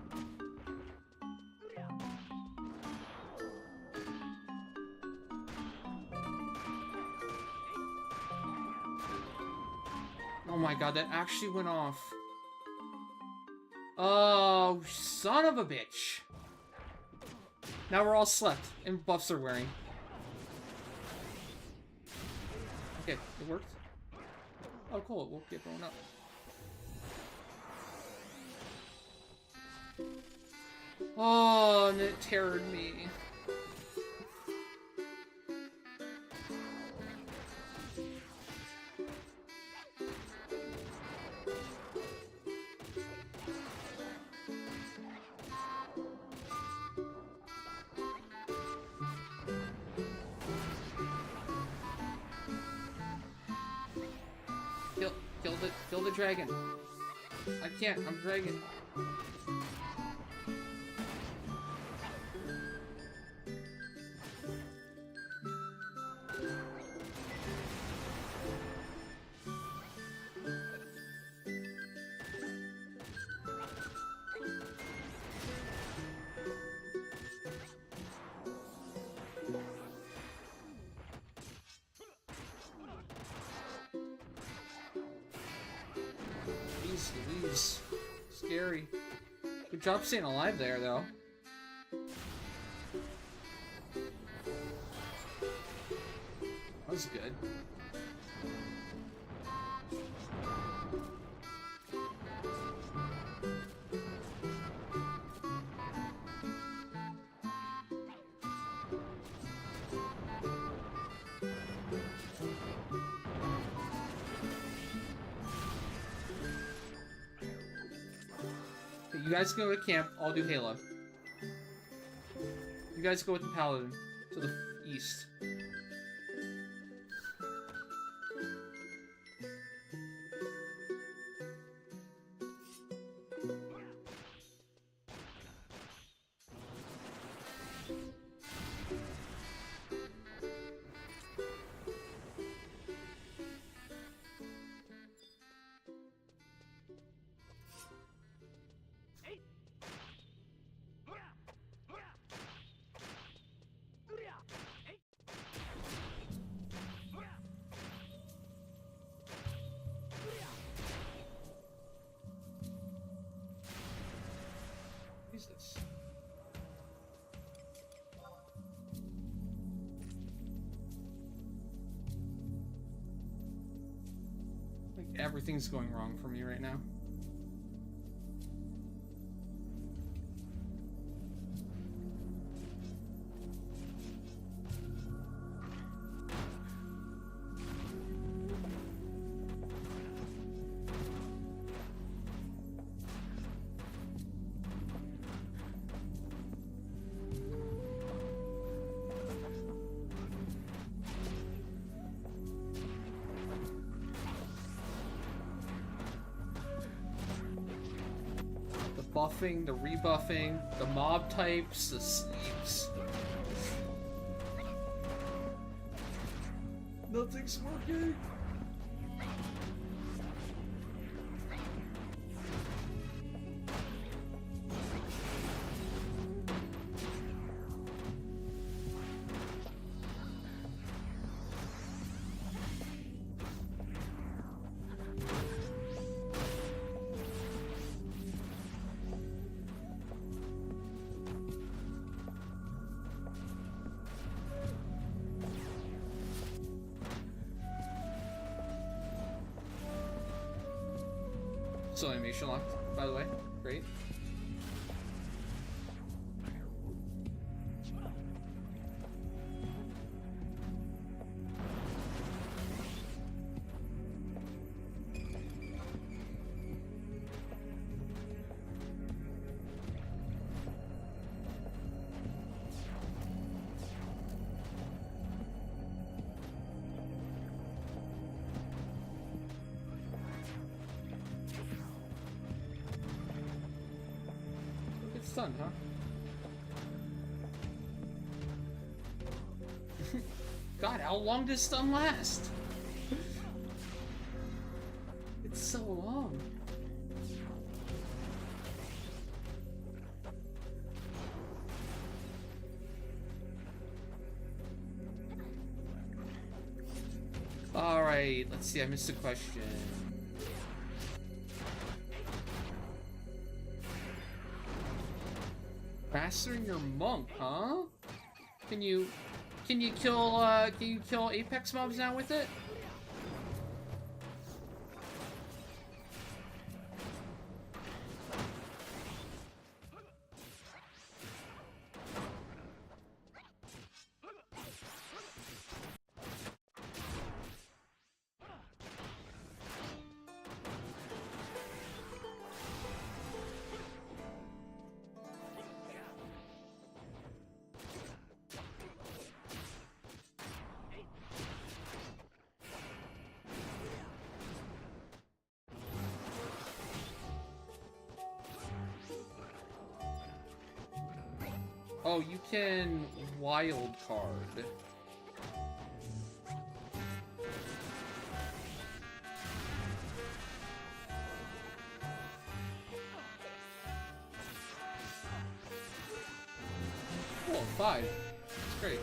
Oh my god, that actually went off. Oh, son of a bitch. Now we're all slept, and buffs are wearing. Okay, it worked. Oh, cool, it won't get blown up. Oh, and it terrored me. Kill the dragon. I can't, I'm dragon. Louise. Scary. Good job staying alive there, though. That was good. You guys go to camp, I'll do Halo. You guys go with the Paladin to the east. This? Like everything's going wrong for me right now. Buffing, the rebuffing, the mob types, the sleeves. Nothing's working. So animation locked, by the way. Great. Stunned, huh? God, how long does stun last? It's so long. Alright, let's see, I missed a question. Mastering your monk, huh? Can you kill Apex mobs now with it? Oh, you can wild card. Cool, 5. That's great.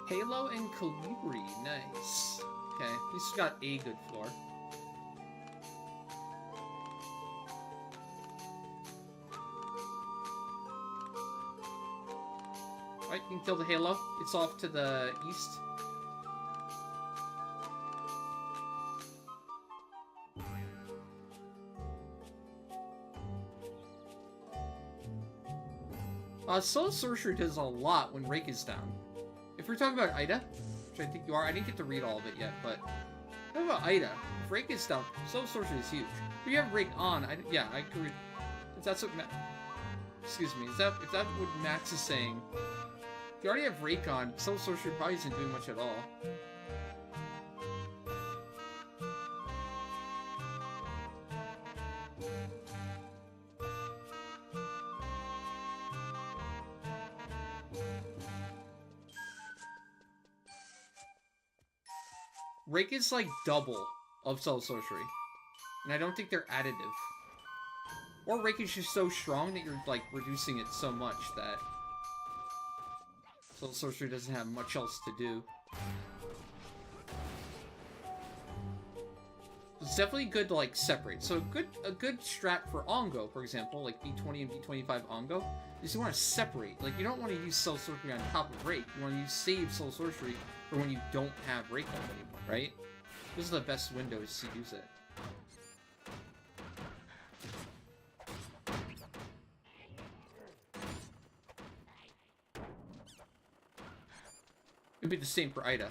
Halo and Calibri, nice. Okay, at least got a good floor. Alright, you can kill the Halo. It's off to the east. Soul Sorcery does a lot when Rake is down. If we're talking about Ida, which I think you are, I didn't get to read all of it yet, but talking about Ida, if Rake is down, Soul Sorcery is huge. If you have Rake on, yeah, I could. If that's what excuse me, if that's what Max is saying, if you already have Rake on, Soul Sorcery probably isn't doing much at all. Rake is like double of Soul Sorcery, and I don't think they're additive. Or Rake is just so strong that you're like reducing it so much that Soul Sorcery doesn't have much else to do. It's definitely good to like separate. So a good strat for Ongo, for example, like B20 and B25 Ongo, is you want to separate. Like you don't want to use Soul Sorcery on top of Rake. You want to save Soul Sorcery for when you don't have Rake up anymore, right? Those are the best windows to use it. It'd be the same for Ida.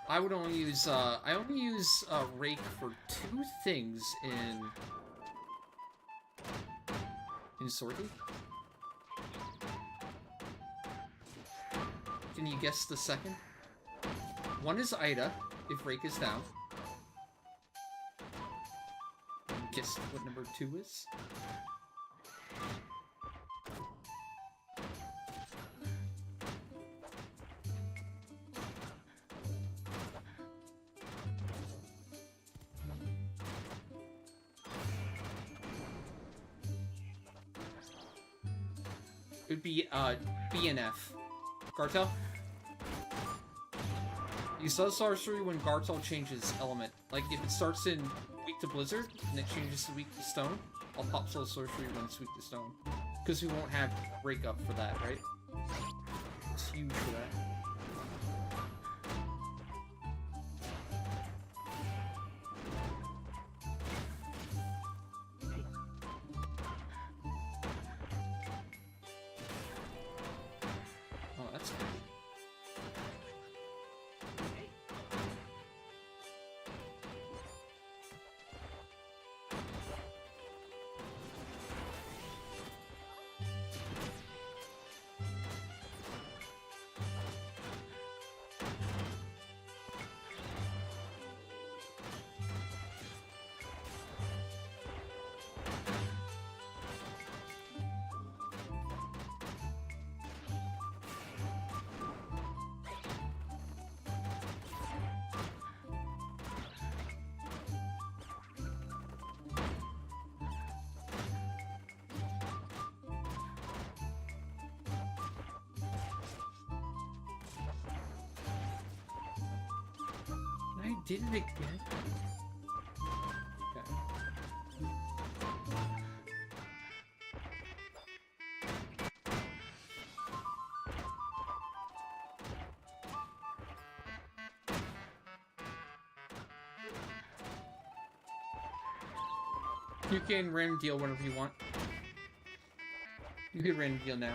I would only use, I only use, Rake for 2 things in Sortie. Can you guess the second? One is Ida, if Rake is down. guess what number 2 is. It would be, B and F. Gartel? You saw sorcery when Gartel changes element. Like, if it starts in weak to blizzard, and it changes to weak to stone, I'll pop soul sorcery when it's weak to stone. Because we won't have breakup for that, right? It's huge for that. Oh, that's good. I did it again? Okay. You can random deal whenever you want. You can random deal now.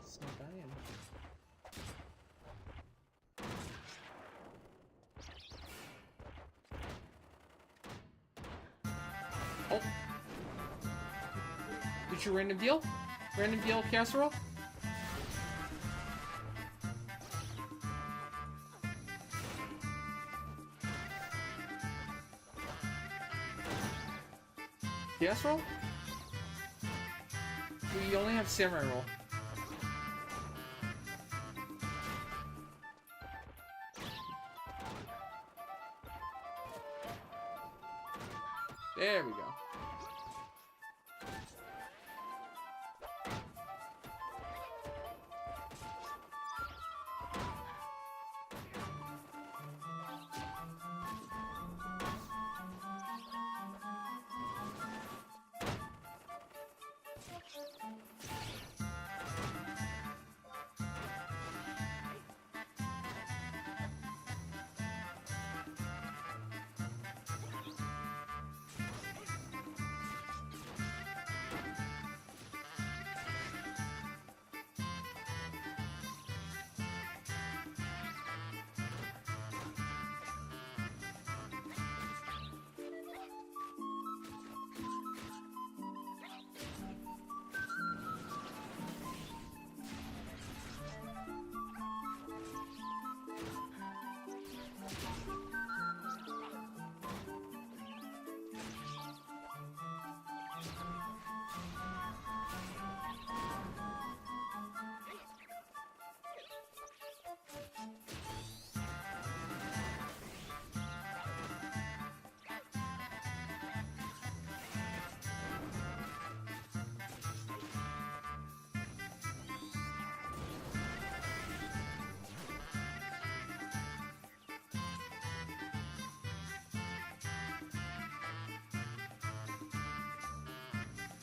It's not dying. Oh. Did you random deal? Random deal casserole? Casserole? We only have samurai roll. There we go.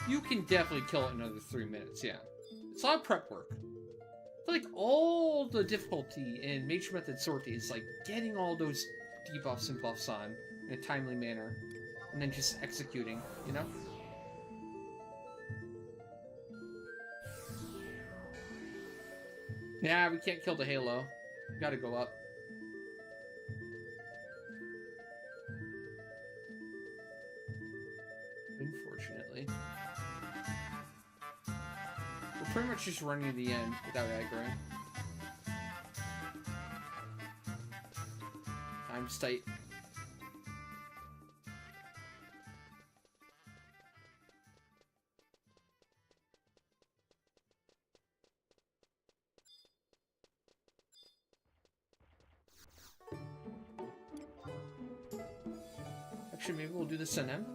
You can definitely kill it in another 3 minutes, yeah. It's a lot of prep work. I feel like all the difficulty in Mage Method Sortie is like getting all those debuffs and buffs on in a timely manner, and then just executing, you know? Nah, we can't kill the Halo. We gotta go up. Unfortunately. We're pretty much just running to the end without aggroing. Time's tight. Actually, maybe we'll do this on M.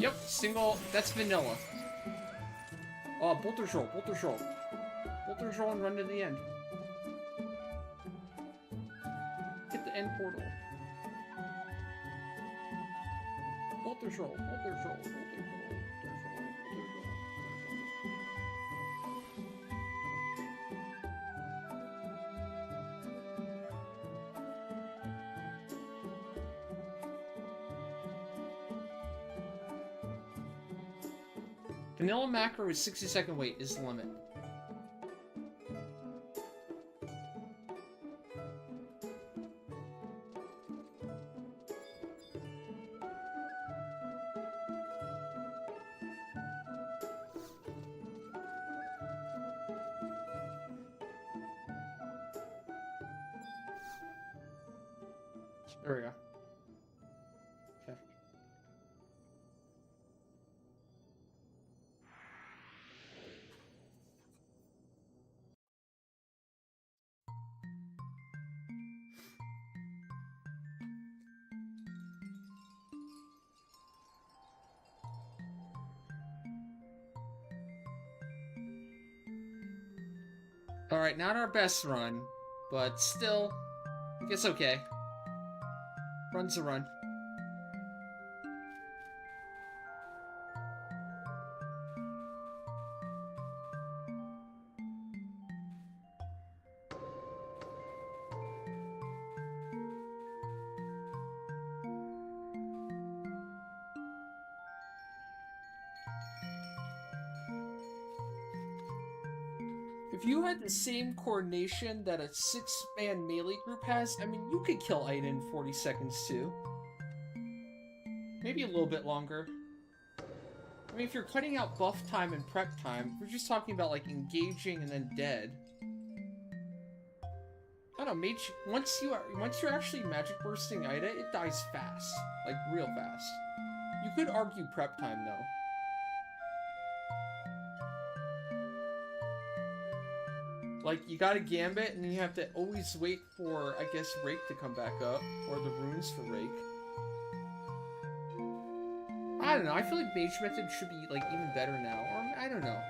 Yep, single, that's vanilla. Oh, Bolter's roll, Bolter's roll. Bolter's roll and run to the end. Hit the end portal. Bolter's roll, Bolter's roll, Bolter's roll, Bolter's roll, Bolter's roll. Vanilla macro is 60-second wait is the limit. There we go. Okay. Alright, not our best run, but still, I guess okay. Run's a run. If you had the same coordination that a 6-man melee group has, I mean, you could kill Ida in 40 seconds too. Maybe a little bit longer. I mean, if you're cutting out buff time and prep time, we're just talking about, like, engaging and then dead. I don't know, mage, once you're actually magic bursting Ida, it dies fast. Like, real fast. You could argue prep time, though. Like, you got a Gambit, and then you have to always wait for, I guess, Rake to come back up, or the runes for Rake. I don't know, I feel like Mage Method should be, like, even better now, or, I don't know.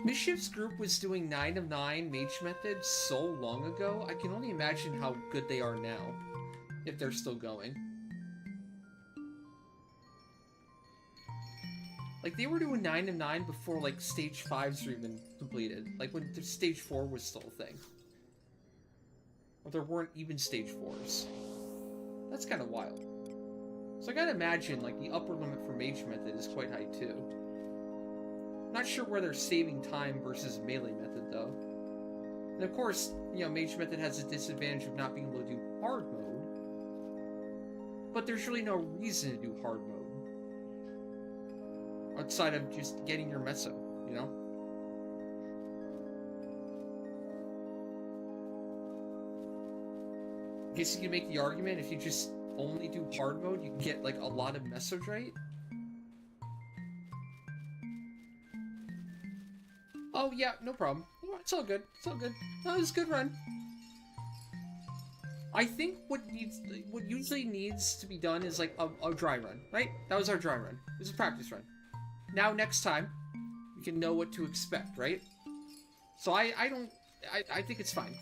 Mischief's group was doing 9 of 9 Mage Method so long ago, I can only imagine how good they are now, if they're still going. Like, they were doing 9 of 9 before, like, Stage 5s were even completed. Like, when Stage 4 was still a thing. Or there weren't even Stage 4s. That's kind of wild. So I gotta imagine, like, the upper limit for Mage Method is quite high, too. Not sure where they're saving time versus Melee Method, though. And of course, you know, Mage Method has the disadvantage of not being able to do Hard Mode. But there's really no reason to do Hard Mode. Outside of just getting your Meso, you know? I guess you can make the argument if you just only do hard mode, you can get like a lot of Mesos, right? Oh yeah, no problem. It's all good. It's all good. No, it's a good run. I think what usually needs to be done is like a dry run, right? That was our dry run. It was a practice run. Now next time, we can know what to expect, right? So I think it's fine.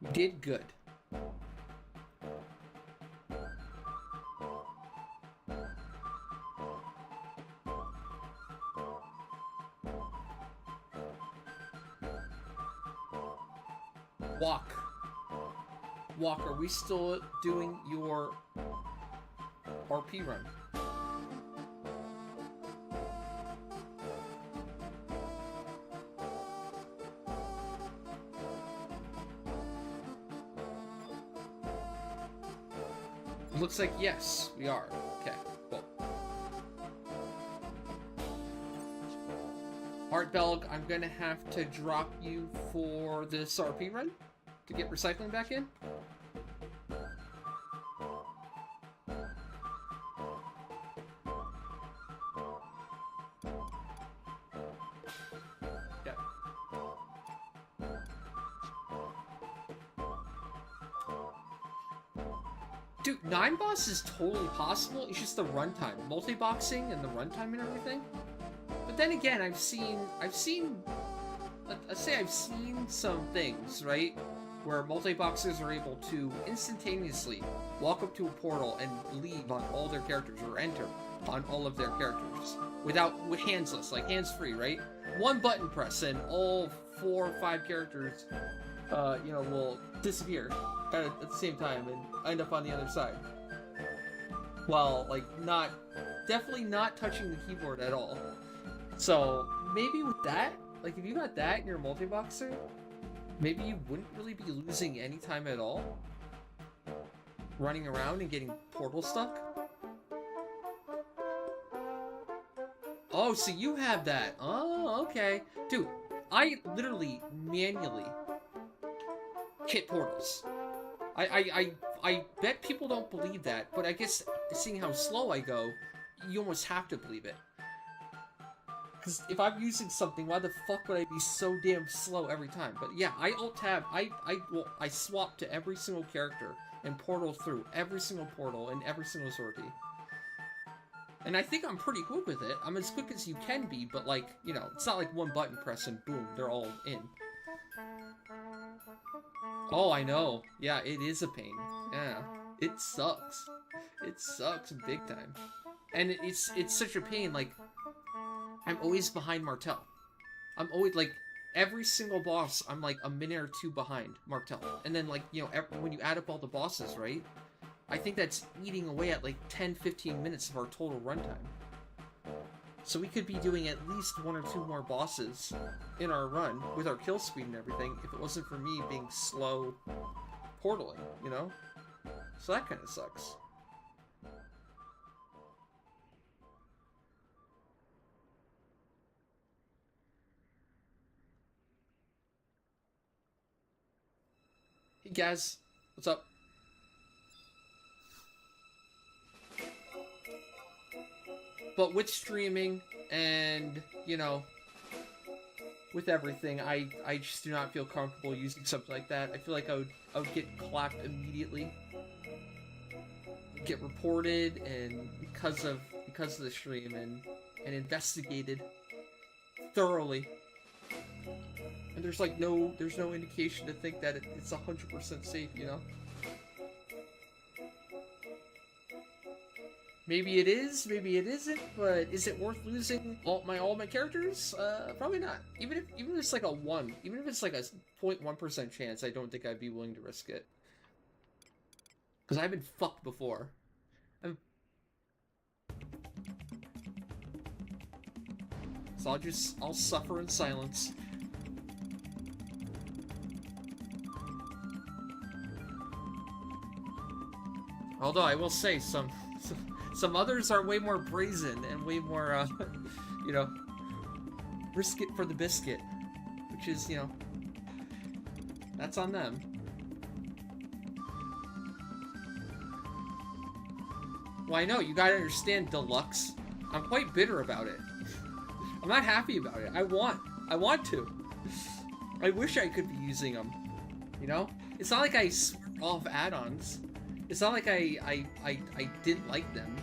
You did good. Walk. Walk, are we still doing your RP run? Looks like yes, we are. Okay, cool. Art Belg, I'm gonna have to drop you for this RP run to get recycling back in. Dude, 9 boss is totally possible. It's just the runtime, multiboxing and the runtime and everything. But then again, I've seen some things, right, where multiboxers are able to instantaneously walk up to a portal and leave on all their characters, or enter on all of their characters with handsless, like hands-free, right? One button press and all 4 or 5 characters, you know, will disappear at the same time and end up on the other side. While, like, definitely not touching the keyboard at all. So, maybe with that, like, if you got that in your multiboxer, maybe you wouldn't really be losing any time at all running around and getting portal stuck. Oh, so you have that. Oh, okay. Dude, I literally manually hit portals. I bet people don't believe that, but I guess seeing how slow I go, you almost have to believe it. Because if I'm using something, why the fuck would I be so damn slow every time? But yeah, I alt-tab, I swap to every single character and portal through every single portal and every single sortie. And I think I'm pretty quick with it. I'm as quick as you can be, but like, you know, it's not like one button press and boom, they're all in. Oh, I know. Yeah, it is a pain. Yeah, it sucks. It sucks big time. And it's such a pain, like, I'm always behind Martel. I'm always, like, every single boss, I'm like a minute or 2 behind Martel. And then, like, you know, when you add up all the bosses, right? I think that's eating away at, like, 10-15 minutes of our total runtime. So we could be doing at least 1 or 2 more bosses in our run with our kill speed and everything if it wasn't for me being slow portaling, you know? So that kind of sucks. Hey guys, what's up? But with streaming and, you know, with everything, I just do not feel comfortable using something like that. I feel like I would get clapped immediately, get reported, and because of the stream, and and investigated thoroughly. And there's like no indication to think that it's 100% safe, you know? Maybe it is, maybe it isn't, but is it worth losing all my characters? Probably not. Even if it's like a 1, even if it's like a 0.1% chance, I don't think I'd be willing to risk it. Because I've been fucked before. So I'll suffer in silence. Although I will say some others are way more brazen and way more, you know, risk it for the biscuit, which is, you know, that's on them. Well, I know, you gotta understand, Deluxe. I'm quite bitter about it. I'm not happy about it. I want to. I wish I could be using them, you know? It's not like I swear off add-ons. It's not like I didn't like them.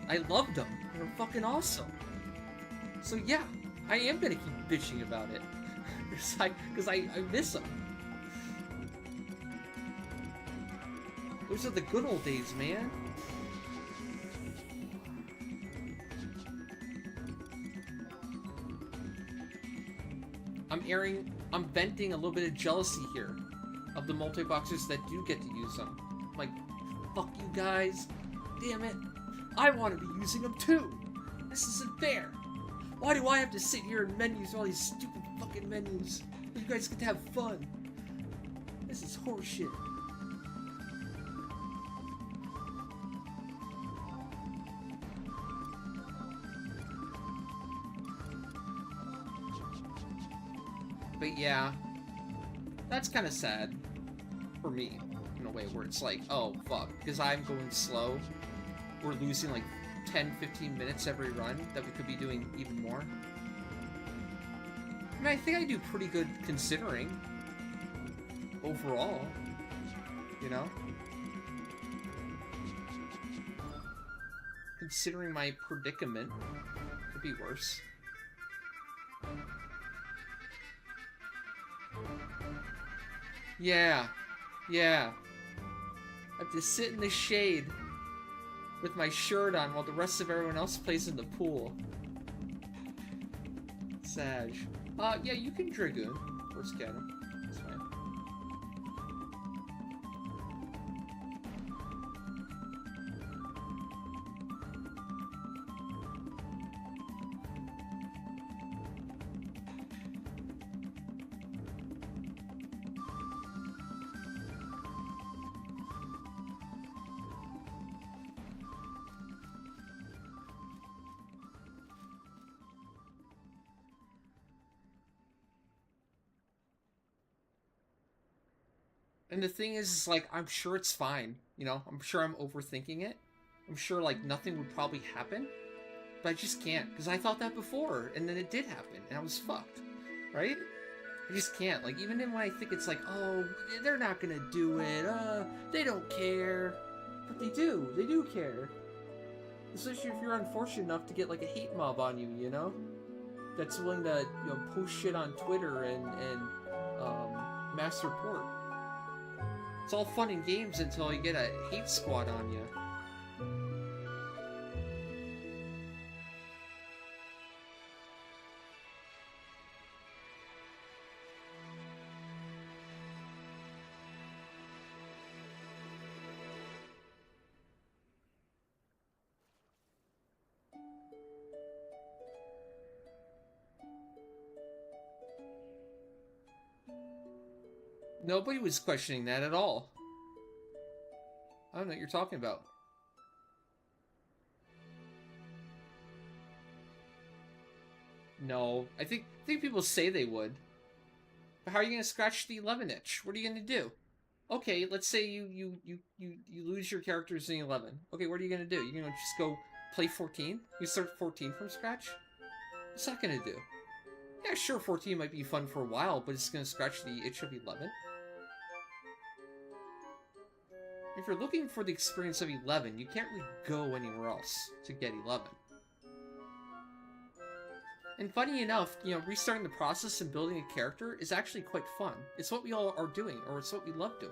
I loved them. They were fucking awesome. So yeah, I am gonna keep bitching about it. Because I miss them. Those are the good old days, man. I'm venting a little bit of jealousy here of the multi-boxers that do get to use them. I'm like, fuck you guys. Damn it. I want to be using them too. This isn't fair. Why do I have to sit here and menus all these stupid fucking menus? You guys get to have fun. This is horseshit. But yeah, that's kind of sad for me, in a way, where it's like, oh, fuck, because I'm going slow, we're losing like 10-15 minutes every run that we could be doing even more. I mean, I think I do pretty good considering, overall, you know? Considering my predicament, could be worse. Yeah. I have to sit in the shade with my shirt on while the rest of everyone else plays in the pool. Sag. Yeah, you can Dragoon. Or scan him. That's fine. And the thing is, like, I'm sure it's fine, you know? I'm sure I'm overthinking it. I'm sure, like, nothing would probably happen. But I just can't, because I thought that before, and then it did happen, and I was fucked. Right? I just can't. Like, even when I think it's like, oh, they're not gonna do it, they don't care. But they do. They do care. Especially if you're unfortunate enough to get, like, a hate mob on you, you know? That's willing to, you know, post shit on Twitter and mass report. It's all fun and games until you get a hate squad on you. Nobody was questioning that at all. I don't know what you're talking about. No, I think people say they would. But how are you gonna scratch the 11 itch? What are you gonna do? Okay, let's say you lose your characters in 11. Okay, what are you gonna do? You're gonna just go play 14? You start 14 from scratch? What's that gonna do? Yeah, sure, 14 might be fun for a while, but it's gonna scratch the itch of 11. If you're looking for the experience of 11, you can't really go anywhere else to get 11. And funny enough, you know, restarting the process and building a character is actually quite fun. It's what we all are doing, or it's what we love doing.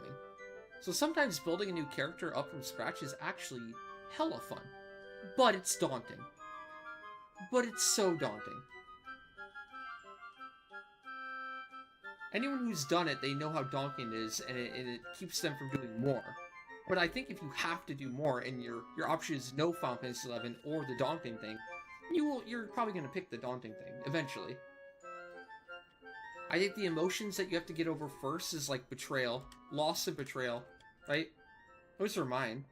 So sometimes building a new character up from scratch is actually hella fun. But it's daunting. But it's so daunting. Anyone who's done it, they know how daunting it is, and it keeps them from doing more. But I think if you have to do more, and your option is no Final Fantasy XI or the daunting thing, you're probably going to pick the daunting thing, eventually. I think the emotions that you have to get over first is like betrayal. Loss and betrayal, right? Those are mine.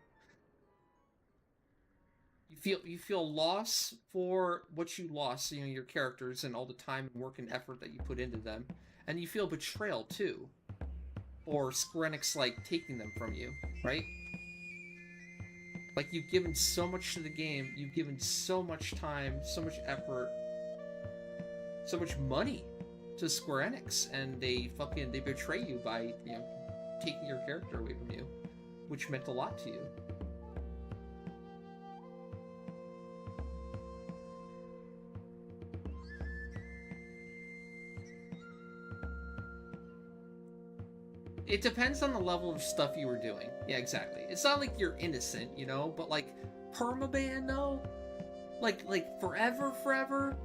You feel loss for what you lost, you know, your characters and all the time and work and effort that you put into them. And you feel betrayal, too. Or Square Enix, like, taking them from you, right? Like, you've given so much to the game, you've given so much time, so much effort, so much money to Square Enix, and they betray you by, you know, taking your character away from you, which meant a lot to you. It depends on the level of stuff you were doing. Yeah, exactly. It's not like you're innocent, you know, but like permaban though? Like forever?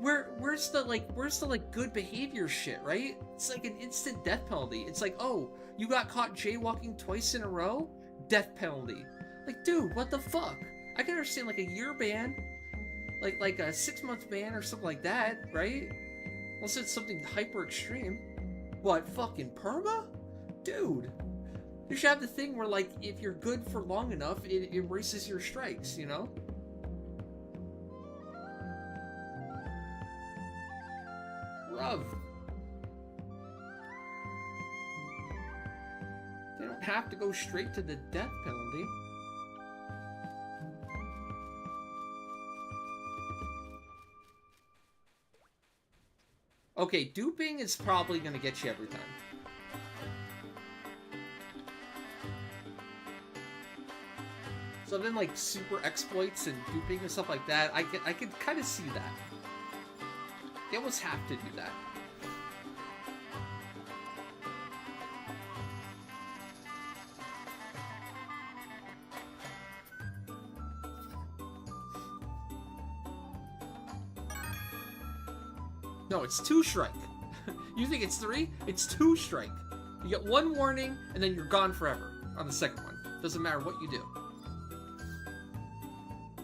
Where's the good behavior shit, right? It's like an instant death penalty. It's like, oh, you got caught jaywalking twice in a row? Death penalty. Like, dude, what the fuck? I can understand like a year ban, like a 6-month ban or something like that, right? Unless it's something hyper extreme. What, fucking perma? Dude. You should have the thing where, like, if you're good for long enough, it erases your strikes, you know? Bruv. They don't have to go straight to the death penalty. Okay, duping is probably going to get you every time. So then, like, super exploits and duping and stuff like that, I could kind of see that. They almost have to do that. No, it's 2 strike. You think it's 3? It's 2 strike. You get 1 warning, and then you're gone forever on the second one. Doesn't matter what you do.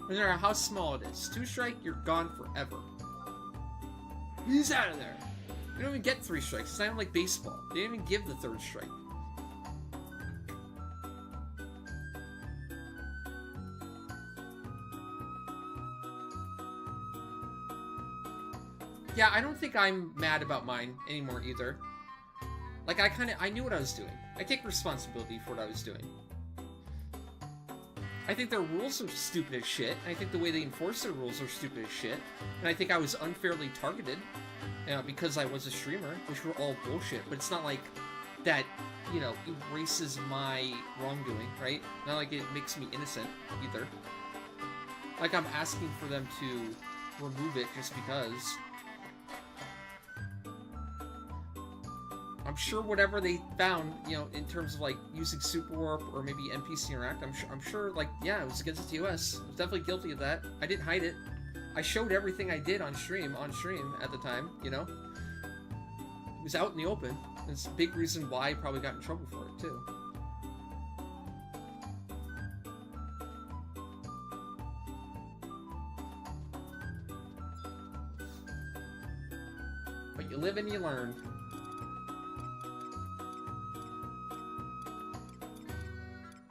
No matter how small it is. 2 strike, you're gone forever. He's out of there. You don't even get 3 strikes. It's not even like baseball. They didn't even give the 3rd strike. Yeah, I don't think I'm mad about mine anymore either. Like, I knew what I was doing. I take responsibility for what I was doing. I think their rules are stupid as shit, and I think the way they enforce their rules are stupid as shit, and I think I was unfairly targeted, because I was a streamer, which were all bullshit, but it's not like that, you know, erases my wrongdoing, right? Not like it makes me innocent, either. Like, I'm asking for them to remove it just because. I'm sure whatever they found, you know, in terms of like using Super Warp or maybe NPC Interact, I'm sure, like, yeah, it was against the TOS. I was definitely guilty of that. I didn't hide it. I showed everything I did on stream at the time, you know? It was out in the open. It's a big reason why I probably got in trouble for it, too. But you live and you learn.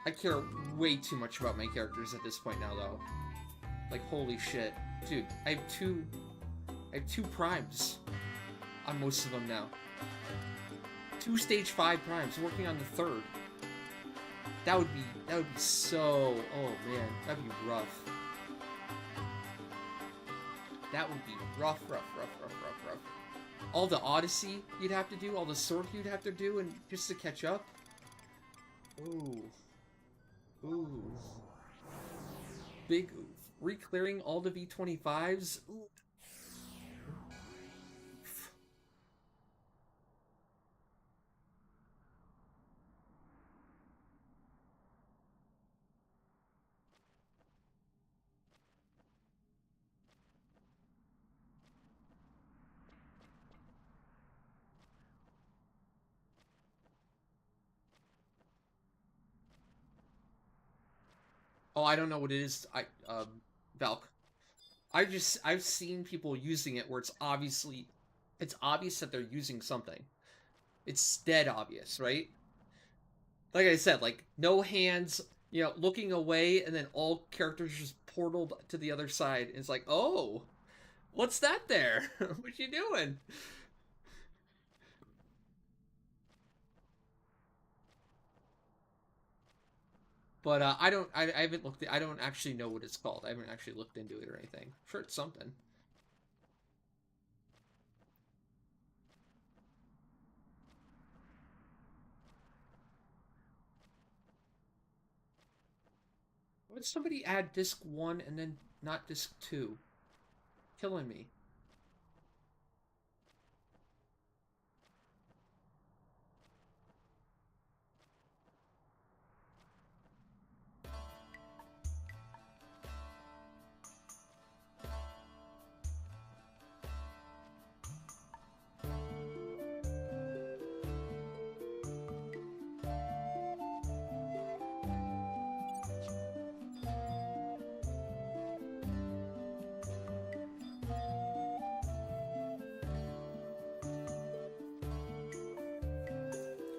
I care way too much about my characters at this point now, though. Like, holy shit. Dude, I have two primes on most of them now. 2 stage 5 primes, working on the 3rd. That would be so, oh man, that'd be rough. That would be rough. All the Odyssey you'd have to do, all the Sortie you'd have to do, and just to catch up. Ooh. Big re-clearing all the V25s. Ooh. Oh, I don't know what it is. Valk. I've seen people using it where it's obvious that they're using something. It's dead obvious, right? Like I said, like no hands, looking away, and then all characters just portaled to the other side. And it's like, oh, what's that there? What you doing? But I haven't looked. I don't actually know what it's called. I haven't actually looked into it or anything. I'm sure it's something. Would somebody add disc 1 and then not disc 2? Killing me.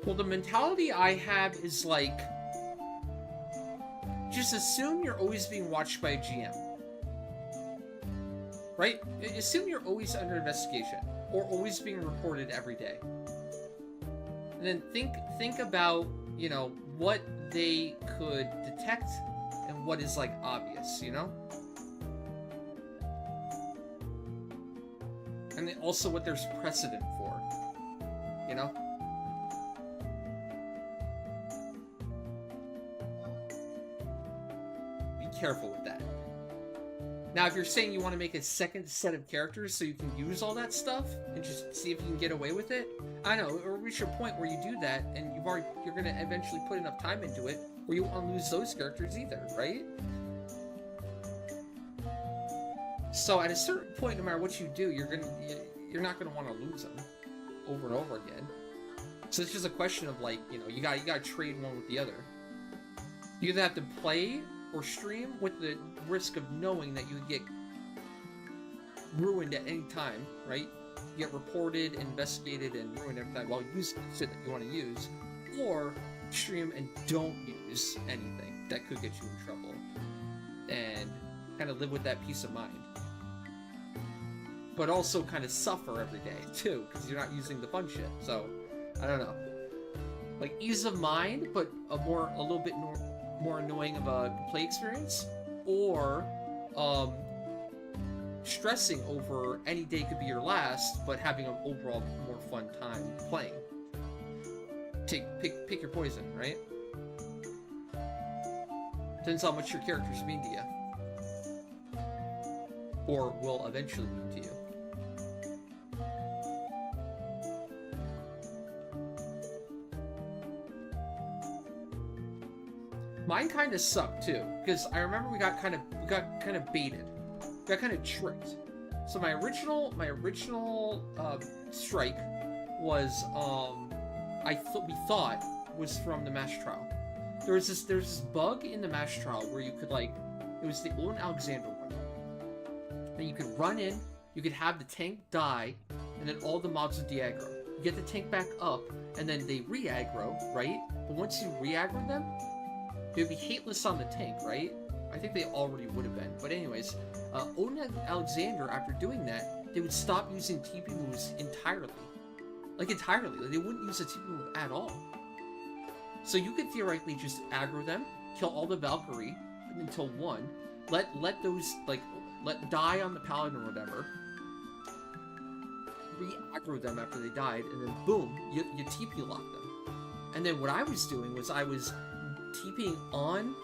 Well, the mentality I have is like, just assume you're always being watched by a GM. Right? Assume you're always under investigation, or always being reported every day. And then think about, what they could detect and what is, like, obvious, And then also what there's precedent for, Careful with that. Now, if you're saying you want to make a second set of characters so you can use all that stuff and just see if you can get away with it, I know, or reach a point where you do that and you're going to eventually put enough time into it where you won't lose those characters either, right? So at a certain point, no matter what you do, you're not going to want to lose them over and over again. So it's just a question of, like, you got to trade one with the other. You either have to play or stream with the risk of knowing that you could get ruined at any time, right? You get reported, investigated, and ruined every time while using the shit that you want to use, or stream and don't use anything that could get you in trouble, and kind of live with that peace of mind. But also kind of suffer every day, too, because you're not using the fun shit, so, I don't know. Like, ease of mind, but a little bit more annoying of a play experience, or stressing over any day could be your last, but having an overall more fun time playing. Pick your poison, right? Depends how much your characters mean to you, or will eventually mean to you. Mine kind of sucked too, because I remember we got kind of baited, got kind of tricked. So my original strike was we thought was from the mass trial. There's this bug in the mass trial where you could, like, it was the Owen Alexander one, and you could run in, you could have the tank die, and then all the mobs would de-aggro. You get the tank back up, and then they re-aggro, right? But once you re-aggro them, they would be hateless on the tank, right? I think they already would have been. But anyways, Omen Alexander, after doing that, they would stop using TP moves entirely. Like, entirely. Like, they wouldn't use a TP move at all. So you could theoretically just aggro them, kill all the Valkyrie until one, let those, like, let die on the Paladin or whatever, re-aggro them after they died, and then boom, you TP lock them. And then what I was doing was I was TPing on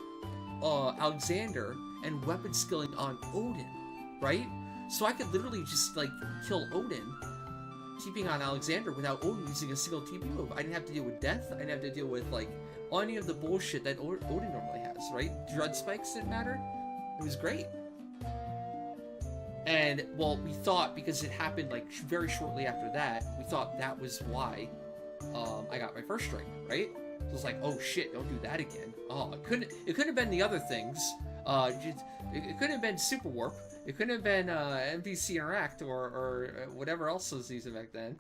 Alexander and weapon skilling on Odin, right? So I could literally just, like, kill Odin, TPing on Alexander without Odin using a single TP move. I didn't have to deal with death. I didn't have to deal with, like, any of the bullshit that Odin normally has, right? Dread spikes didn't matter. It was great. And, well, we thought, because it happened, like, very shortly after that, we thought that was why I got my first strike, right? So it's like, oh shit, don't do that again. Oh, it couldn't have been the other things. It couldn't have been Super Warp. It couldn't have been NPC Interact or whatever else was using back then.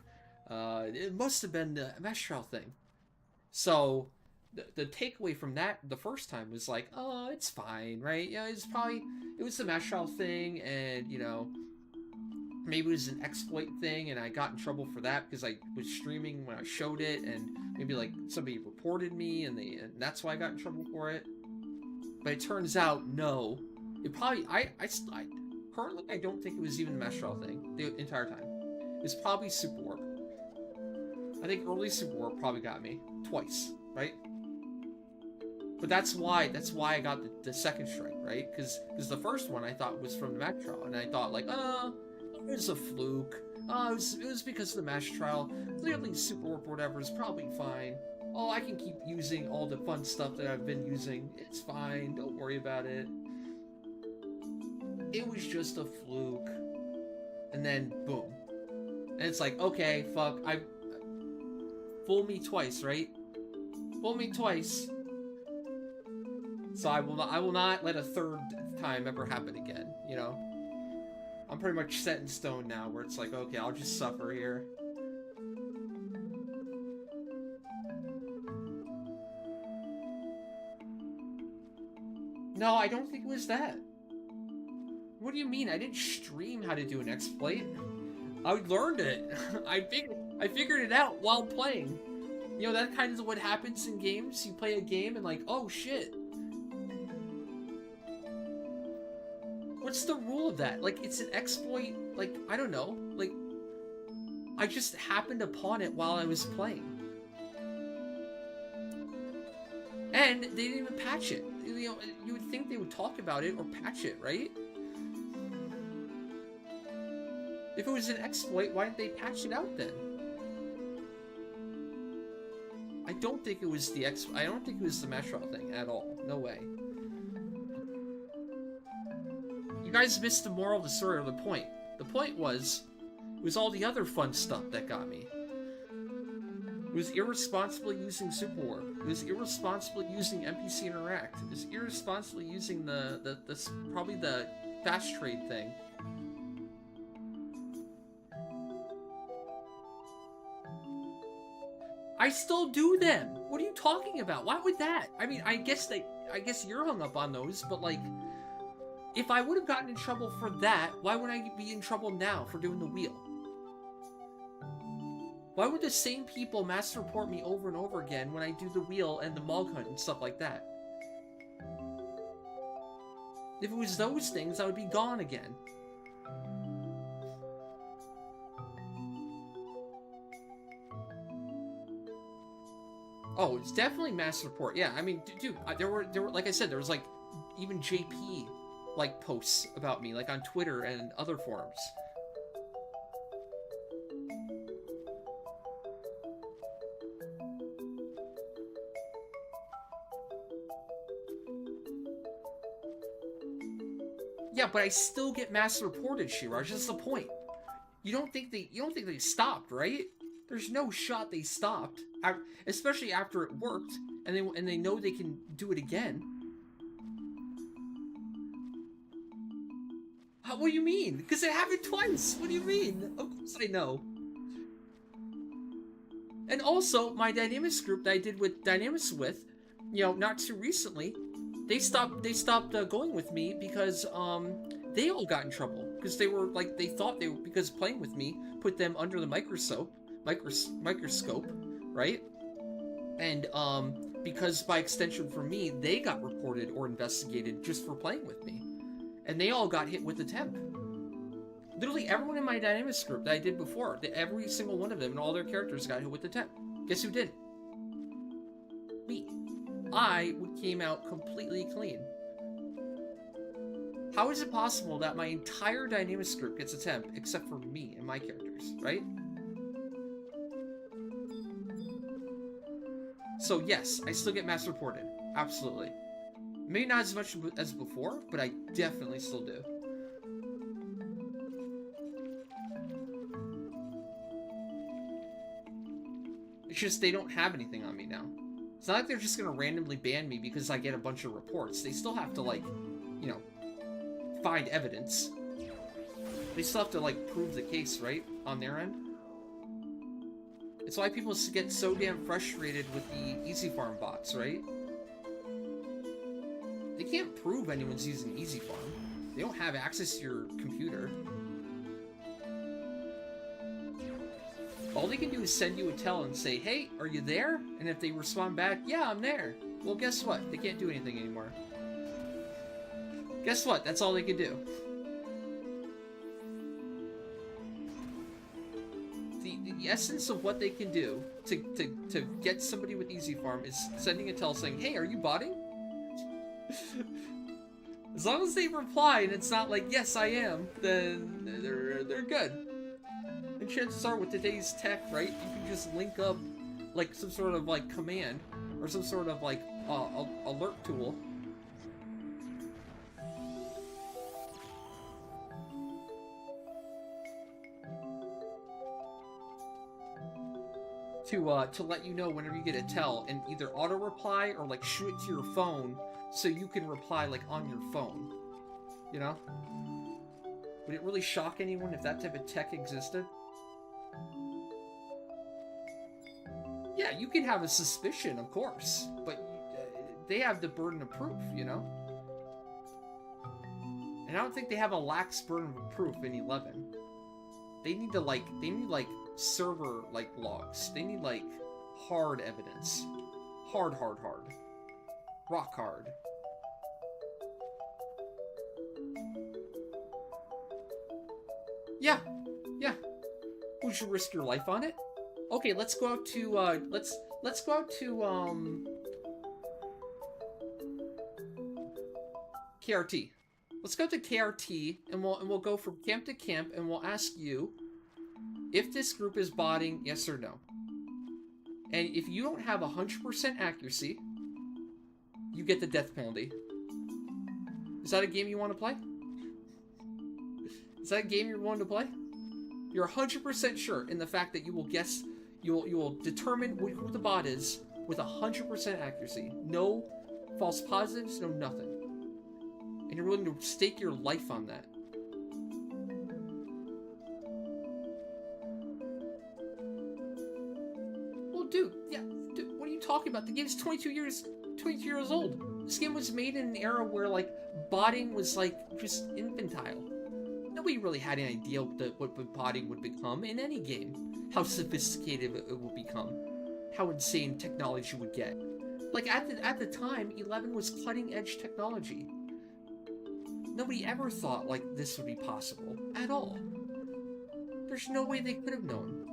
It must have been the mesh trial thing. So the takeaway from that the first time was like, oh, it's fine, right? Yeah, it was the mesh trial thing, and you know, maybe it was an exploit thing, and I got in trouble for that because I was streaming when I showed it, and maybe like somebody reported me, and that's why I got in trouble for it. But it turns out, no. It probably, currently, I don't think it was even the mesh trial thing the entire time. It was probably Super Warp. I think early Super Warp probably got me twice, right? But that's why I got the second strike, right? Because the first one I thought was from the mesh trial, and I thought like, it was a fluke. It was because of the mesh trial. Clearly, Super Warp or whatever is probably fine. Oh, I can keep using all the fun stuff that I've been using. It's fine. Don't worry about it. It was just a fluke. And then, boom. And it's like, okay, fuck. Fool me twice, right? Fool me twice. So I will not let a third time ever happen again, you know? I'm pretty much set in stone now, where it's like, okay, I'll just suffer here. No, I don't think it was that. What do you mean? I didn't stream how to do an exploit. I learned it. I figured it out while playing. You know, that kind of what happens in games. You play a game and like, oh shit. What's the rule of that? Like, it's an exploit, like, I don't know. Like, I just happened upon it while I was playing. And they didn't even patch it. You know, you would think they would talk about it or patch it, right? If it was an exploit, why didn't they patch it out then? I don't think it was the I don't think it was the mesh trial thing at all. No way. You guys missed the moral of the story or the point. The point was, it was all the other fun stuff that got me. It was irresponsibly using Super Warp. It was irresponsibly using NPC Interact. It was irresponsibly using probably the fast trade thing. I still do them. What are you talking about? Why would that? I mean, I guess you're hung up on those, but like, if I would have gotten in trouble for that, why would I be in trouble now for doing the wheel? Why would the same people master report me over and over again when I do the wheel and the mog hunt and stuff like that? If it was those things, I would be gone again. Oh, it's definitely master report. Yeah, I mean, dude, there were like I said, there was like even JP like posts about me, like on Twitter and other forums. Yeah, but I still get mass reported, Shiraj. That's the point. You don't think they stopped, right? There's no shot they stopped, especially after it worked, and they know they can do it again. What do you mean? Because it happened twice. What do you mean? Of course I know. And also, my Dynamics group that I did with Dynamics with, you know, not too recently, they stopped going with me because they all got in trouble because they were like they thought they were, because playing with me put them under the microscope, right? And because by extension for me, they got reported or investigated just for playing with me. And they all got hit with the temp. Literally everyone in my Dynamics group that I did before, every single one of them and all their characters got hit with the temp. Guess who didn't? Me. I came out completely clean. How is it possible that my entire Dynamics group gets a temp except for me and my characters, right? So yes, I still get mass reported. Absolutely. Maybe not as much as before, but I definitely still do. It's just they don't have anything on me now. It's not like they're just gonna randomly ban me because I get a bunch of reports. They still have to, like, you know, find evidence. They still have to, like, prove the case, right? On their end. It's why people get so damn frustrated with the Easy Farm bots, right? They can't prove anyone's using Easy Farm. They don't have access to your computer. All they can do is send you a tell and say, hey, are you there? And if they respond back, yeah, I'm there. Well, guess what? They can't do anything anymore. Guess what? That's all they can do. The essence of what they can do to get somebody with Easy Farm is sending a tell saying, hey, are you botting? As long as they reply and it's not like, yes, I am, then they're good. And chances are, with today's tech, right, you can just link up, like, some sort of, like, command, or some sort of, like, alert tool. To let you know whenever you get a tell, and either auto-reply or, like, shoot it to your phone so you can reply, like, on your phone. You know? Would it really shock anyone if that type of tech existed? Yeah, you can have a suspicion, of course, but they have the burden of proof, you know? And I don't think they have a lax burden of proof in 11. They need to, like, server, like, logs. They need, like, hard evidence. Hard. Rock hard. Yeah. Would you risk your life on it? Okay, let's go out to, let's go out to, KRT. Let's go to KRT, and we'll go from camp to camp, and we'll ask you if this group is botting, yes or no. And if you don't have 100% accuracy, you get the death penalty. Is that a game you want to play? Is that a game you're willing to play? You're 100% sure in the fact that you will guess, you will determine who the bot is with 100% accuracy. No false positives, no nothing. And you're willing to stake your life on that. Well, dude, what are you talking about? The game's 22 years old. This game was made in an era where, like, botting was, like, just infantile. Nobody really had any idea what botting would become in any game. How sophisticated it would become. How insane technology would get. Like, at the time, 11 was cutting-edge technology. Nobody ever thought, like, this would be possible. At all. There's no way they could have known.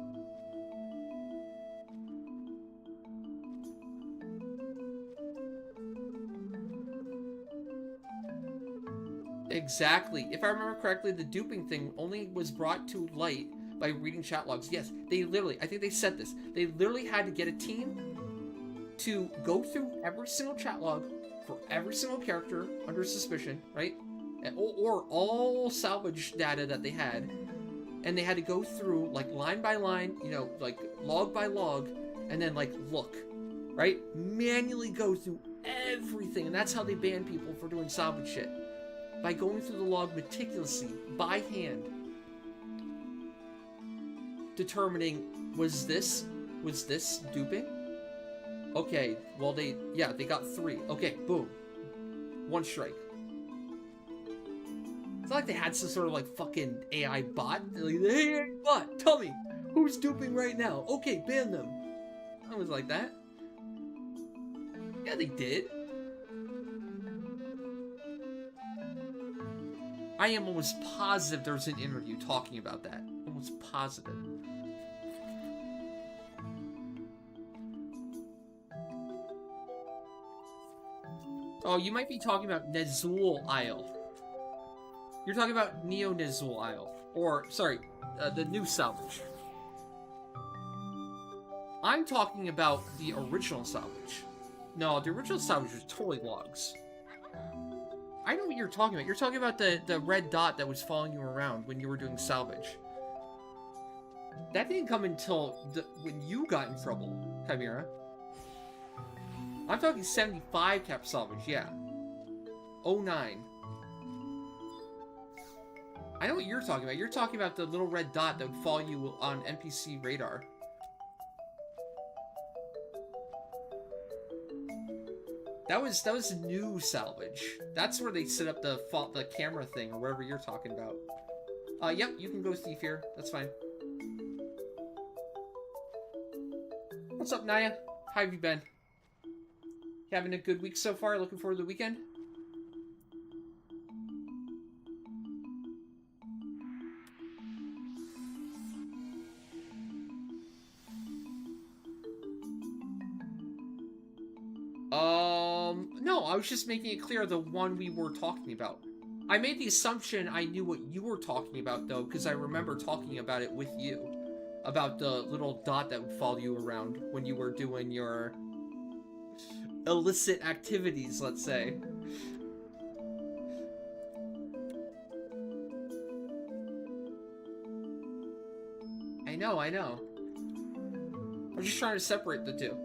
Exactly. If I remember correctly, the duping thing only was brought to light by reading chat logs. Yes, they literally, I think they said this, they literally had to get a team to go through every single chat log for every single character under suspicion, right? Or all salvage data that they had. And they had to go through, like, line by line, you know, like, log by log, and then, like, look, right? Manually go through everything. And that's how they ban people for doing salvage shit. By going through the log meticulously, by hand, determining, was this duping? Okay, well they got 3. Okay, boom. 1 strike. It's not like they had some sort of, like, fucking AI bot. They're like, hey, AI bot, tell me, who's duping right now? Okay, ban them. I was like that. Yeah, they did. I am almost positive there's an interview talking about that. Almost positive. Oh, you might be talking about Nezul Isle. You're talking about Neo Nezul Isle. Or, sorry, the new salvage. I'm talking about the original salvage. No, the original salvage was totally logs. I know what you're talking about. You're talking about the red dot that was following you around when you were doing salvage. That didn't come until when you got in trouble, Chimera. I'm talking 75 cap salvage, yeah. 09. I know what you're talking about. You're talking about the little red dot that would follow you on NPC radar. That was new salvage. That's where they set up the camera thing or whatever you're talking about. Yep, you can go thief here. That's fine. What's up, Naya? How have you been? You having a good week so far? Looking forward to the weekend? No, I was just making it clear the one we were talking about. I made the assumption I knew what you were talking about, though, because I remember talking about it with you. About the little dot that would follow you around when you were doing your illicit activities, let's say. I know. I'm just trying to separate the two.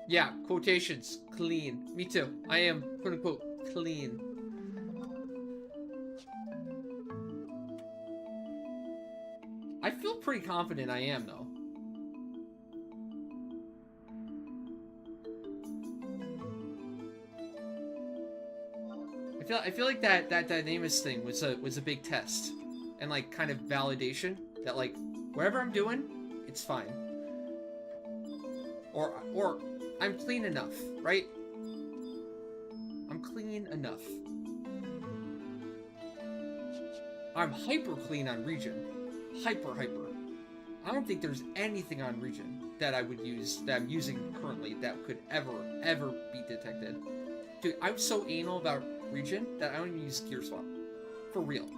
Yeah, quotations. Clean. Me too. I am, quote unquote, clean. I feel pretty confident I am, though. I feel like that Dynamis thing was a big test. And like kind of validation that like whatever I'm doing, it's fine. Or I'm clean enough, right? I'm clean enough. I'm hyper clean on region. Hyper. I don't think there's anything on region that I would use, that I'm using currently, that could ever be detected. Dude, I'm so anal about region that I don't even use gear swap. For real.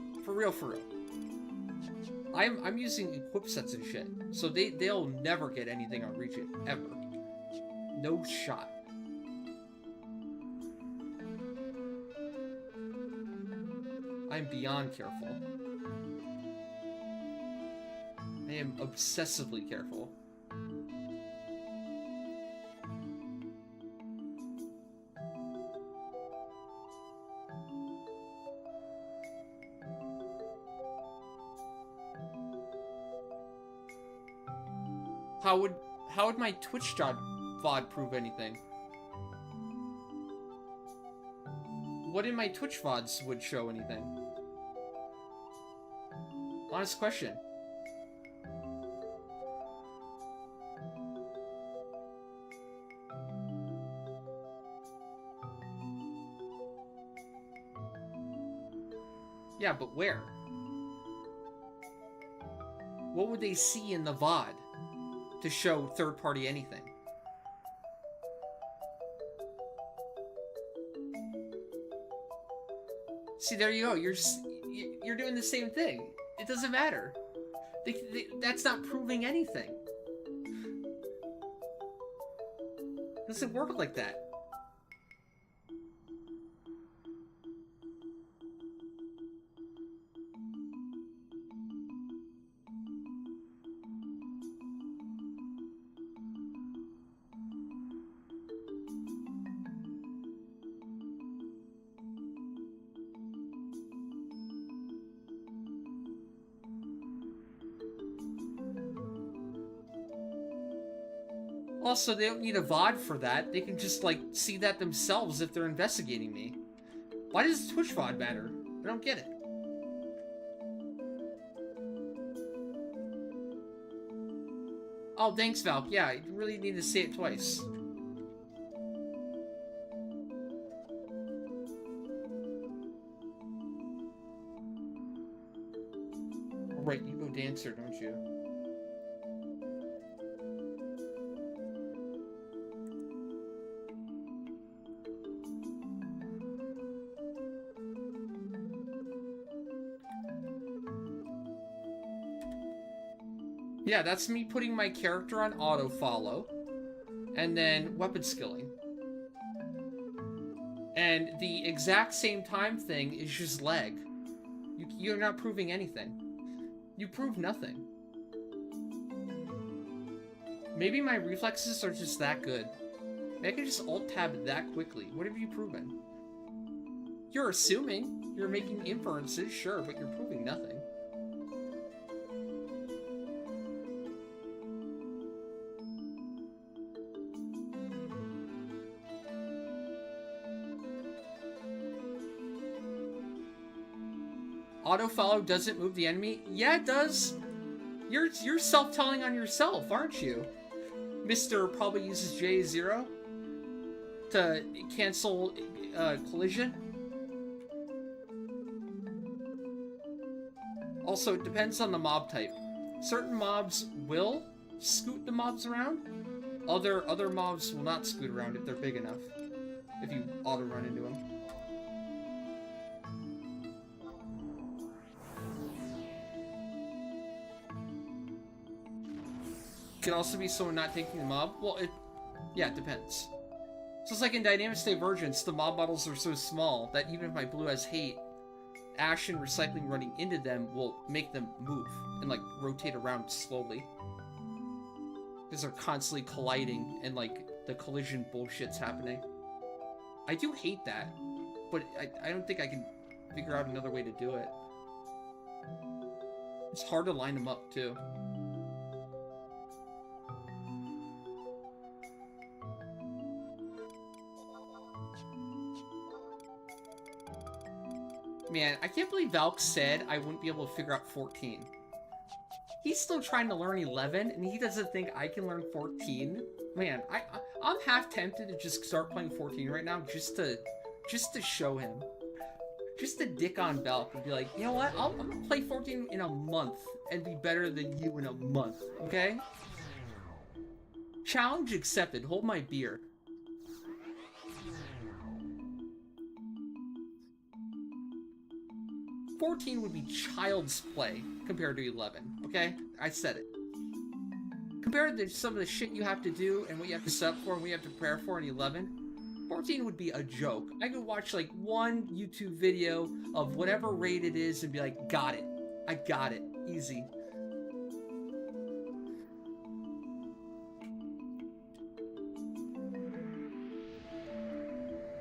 I'm using equip sets and shit. So they'll never get anything on region, ever. No shot. I'm beyond careful. I am obsessively careful. How would my Twitch VOD prove anything? What in my Twitch VODs would show anything? Honest question. Yeah, but where? What would they see in the VOD to show third-party anything? See, there you go. You're doing the same thing. It doesn't matter. That's not proving anything. It doesn't work like that. Also, they don't need a VOD for that. They can just, like, see that themselves if they're investigating me. Why does Twitch VOD matter? I don't get it. Oh, thanks, Valk. Yeah, you really need to say it twice. Right, you go dancer, don't you? Yeah, that's me putting my character on auto-follow. and then weapon skilling. And the exact same time thing is just lag. You're not proving anything. You prove nothing. Maybe my reflexes are just that good. Maybe I can just alt-tab that quickly. What have you proven? You're assuming. You're making inferences, sure, but you're proving nothing. Auto-follow doesn't move the enemy? Yeah, it does. You're self-telling on yourself, aren't you? Mr. probably uses J0 to cancel collision. Also, it depends on the mob type. Certain mobs will scoot the mobs around. Other mobs will not scoot around if they're big enough. If you auto-run into them. Could also be someone not taking the mob. Well, yeah, it depends. So it's like in Dynamic Divergence, the mob models are so small that even if my blue has hate, Ash and Recycling running into them will make them move and like rotate around slowly. Because they're constantly colliding and like the collision bullshit's happening. I do hate that, but I don't think I can figure out another way to do it. It's hard to line them up too. Man, I can't believe Valk said I wouldn't be able to figure out 14. He's still trying to learn 11, and he doesn't think I can learn 14. Man, I'm half tempted to just start playing 14 right now, just to show him. Just to dick on Valk and be like, you know what? I'm gonna play 14 in a month and be better than you in a month, okay? Challenge accepted. Hold my beer. $14 would be child's play compared to 11, okay? I said it. Compared to some of the shit you have to do and what you have to set up for and what you have to prepare for in 11, 14 would be a joke. I could watch like one YouTube video of whatever raid it is and be like, got it. I got it. Easy.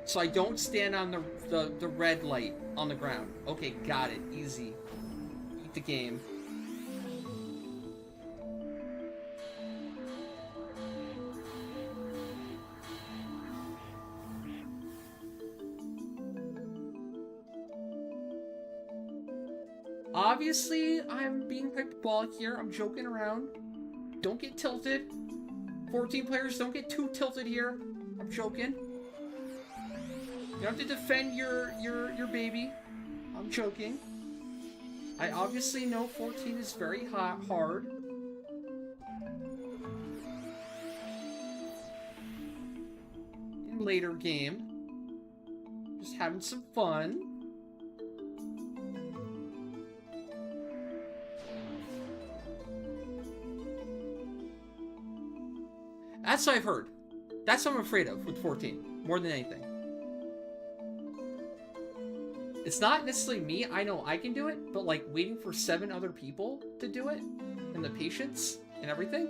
So I don't stand on the red light on the ground. Okay, got it. Easy. Eat the game. Obviously, I'm being hyperbolic here. I'm joking around. Don't get tilted. 14 players, don't get too tilted here. I'm joking. You don't have to defend your baby. I'm joking. I obviously know 14 is very hard. In later game. Just having some fun. That's what I've heard. That's what I'm afraid of with 14. More than anything. It's not necessarily me. I know I can do it, but like waiting for 7 other people to do it, and the patience and everything,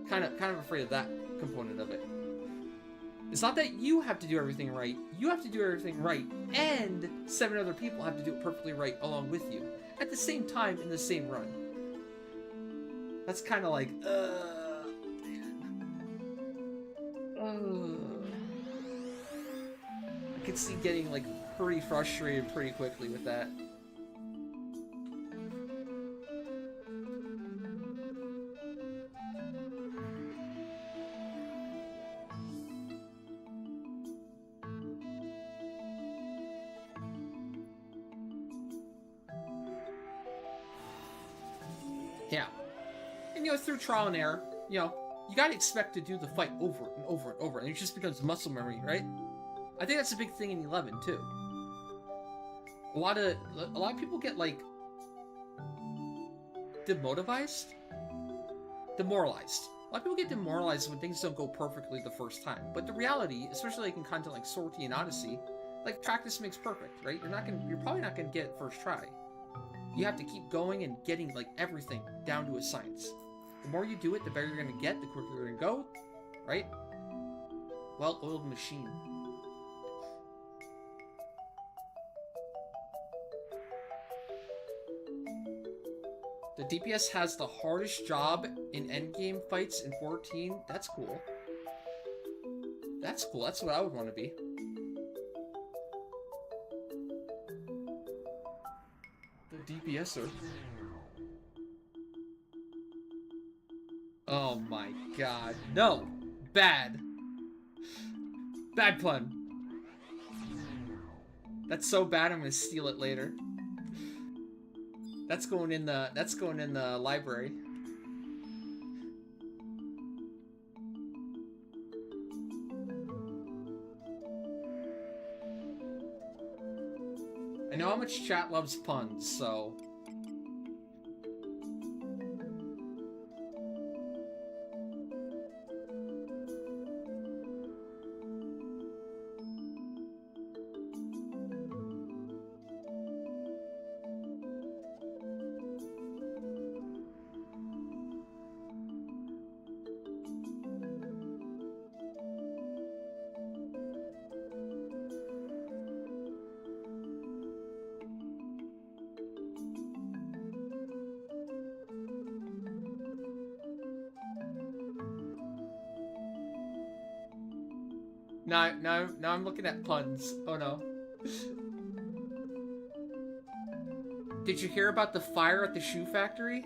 kind of afraid of that component of it. It's not that you have to do everything right. You have to do everything right, and 7 other people have to do it perfectly right along with you at the same time in the same run. That's kind of like, I could see getting like pretty frustrated pretty quickly with that. Yeah. And through trial and error, you gotta expect to do the fight over and over and over, and it just becomes muscle memory, right? I think that's a big thing in 11 too. A lot of people get like demoralized. lot of people get demoralized when things don't go perfectly the first time. But the reality, especially like in content like Sortie and Odyssey, like practice makes perfect, right? You're probably not gonna get it first try. You have to keep going and getting like everything down to a science. The more you do it, the better you're gonna get, the quicker you're gonna go, right? Well-oiled machine. The DPS has the hardest job in endgame fights in 14. That's cool. That's cool. That's what I would want to be. The DPSer. Oh my god. No! Bad. Bad pun. That's so bad I'm gonna steal it later. That's going in the library. I know how much chat loves puns, so... Now I'm looking at puns. Oh no. Did you hear about the fire at the shoe factory?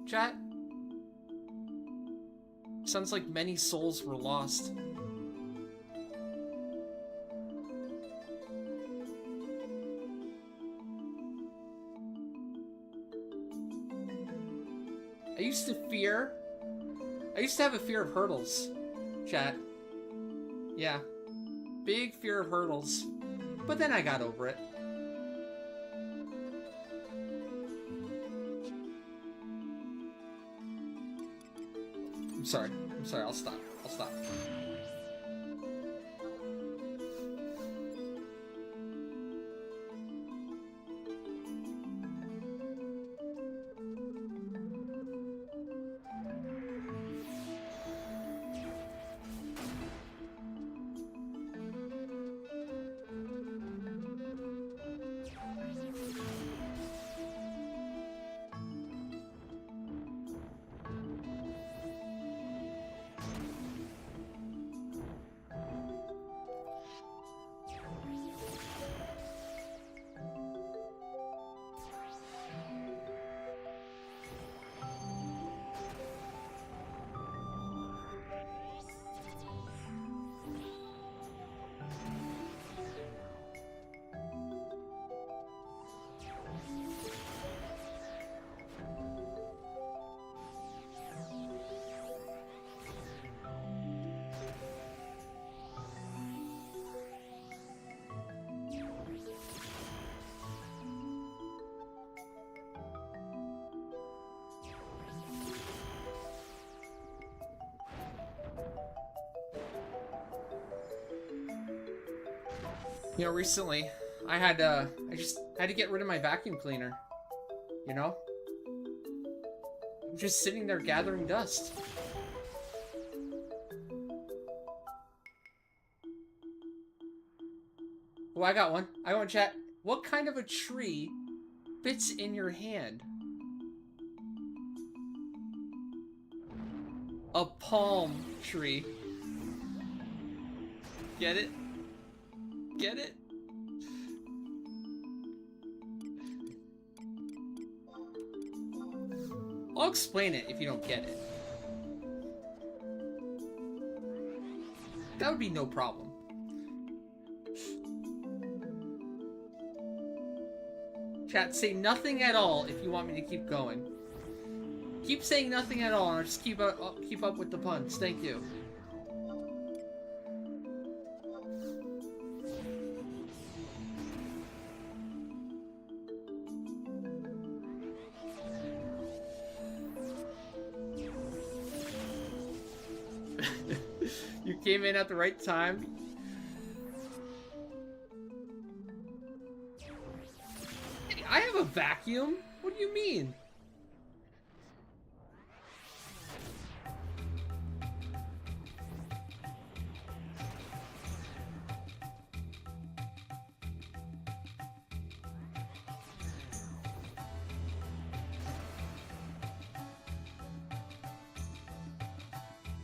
Chat? Sounds like many souls were lost. I used to have a fear of hurdles, chat. Yeah. Big fear of hurdles. But then I got over it. I'm sorry, I'll stop. You know, recently, I just had to get rid of my vacuum cleaner. You know? I'm just sitting there gathering dust. Oh, I got one. Chat. What kind of a tree fits in your hand? A palm tree. Get it? Get it? I'll explain it if you don't get it. That would be no problem. Chat, say nothing at all if you want me to keep going. Keep saying nothing at all and I'll just keep up with the puns. Thank you. Came in at the right time. Hey, I have a vacuum. What do you mean?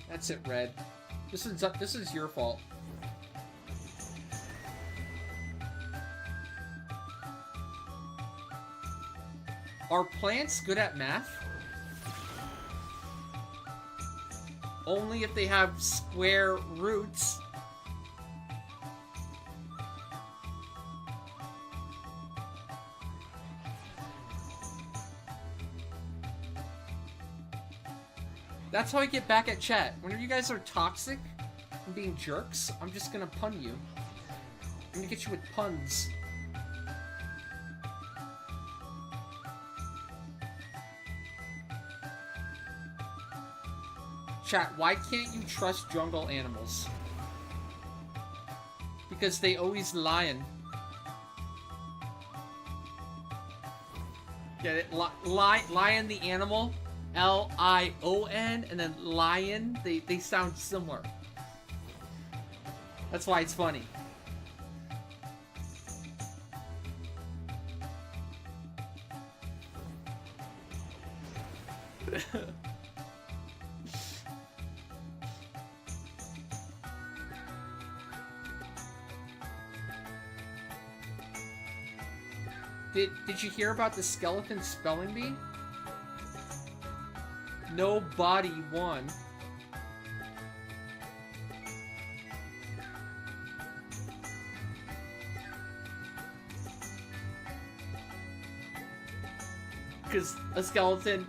That's it, Red. This is your fault. Are plants good at math? Only if they have square roots. That's how I get back at chat. Whenever you guys are toxic and being jerks, I'm just gonna pun you. I'm gonna get you with puns. Chat, why can't you trust jungle animals? Because they always lying. Get it? Lion the animal? L-I-O-N, and then lion, they sound similar. That's why it's funny. Did you hear about the skeleton spelling bee? Nobody won. Because a skeleton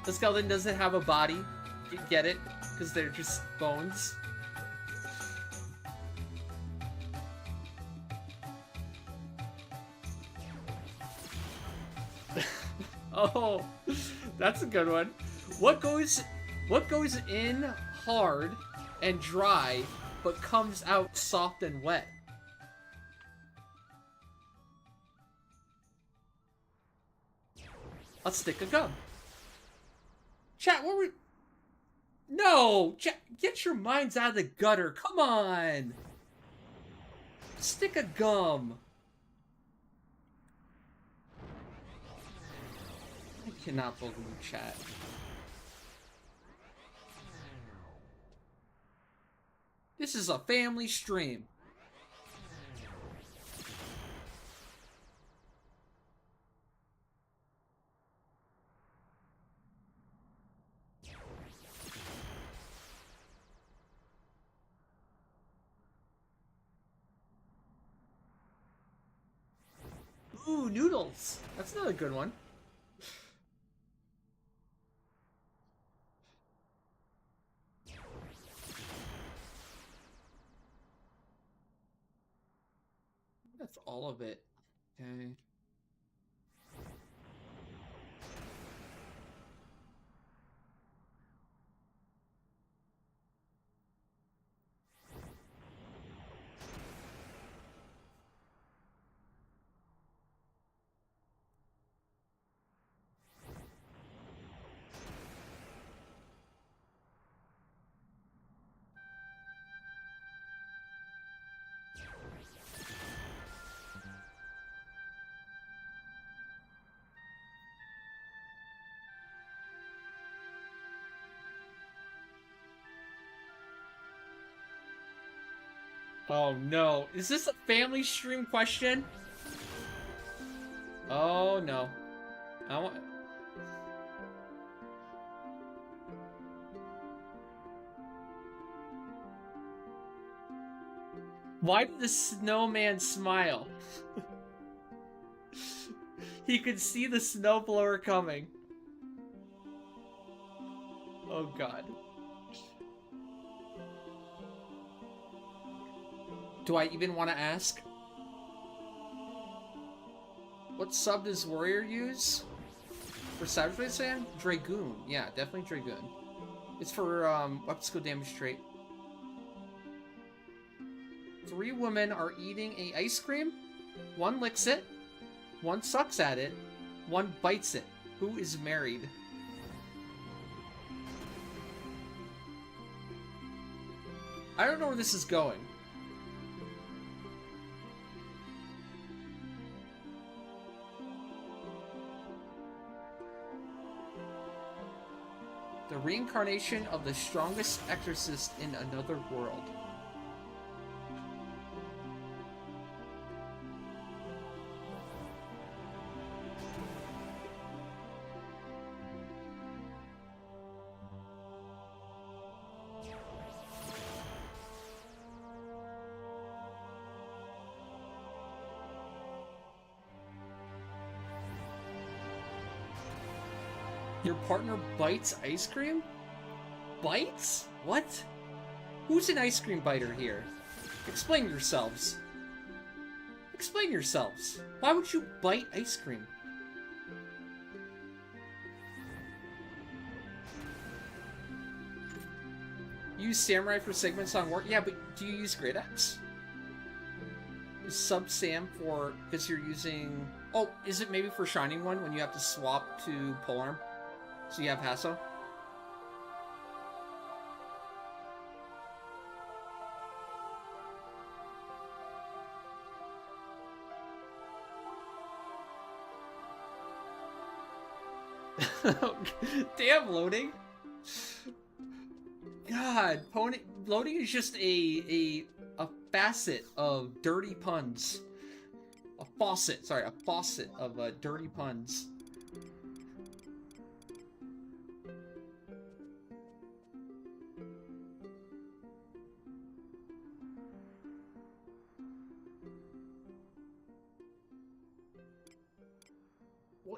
doesn't have a body. You get it? Because they're just bones. Oh, that's a good one. What goes in hard and dry, but comes out soft and wet? A stick of gum. Chat, what were... No! Chat, get your minds out of the gutter. Come on! Stick of gum. I cannot believe chat. This is a family stream. Ooh, noodles. That's another good one. That's all of it. Okay. Oh no. Is this a family stream question? Oh no. I want... Why did the snowman smile? He could see the snowblower coming. Oh god. Do I even want to ask? What sub does Warrior use? For Cyberface Sand? Dragoon. Yeah, definitely Dragoon. It's for weapon skill damage trait. 3 women are eating a ice cream. 1 licks it. 1 sucks at it. 1 bites it. Who is married? I don't know where this is going. The reincarnation of the strongest exorcist in another world. Your partner bites ice cream? Bites? What? Who's an ice cream biter here? Explain yourselves. Explain yourselves. Why would you bite ice cream? Use Samurai for segments on work? Yeah, but do you use Great Axe? Is Sub Sam for... because you're using... Oh, is it maybe for Shining One when you have to swap to Polearm? So you have Hasso? Damn, loading. God, loading is just a facet of dirty puns. A faucet of dirty puns.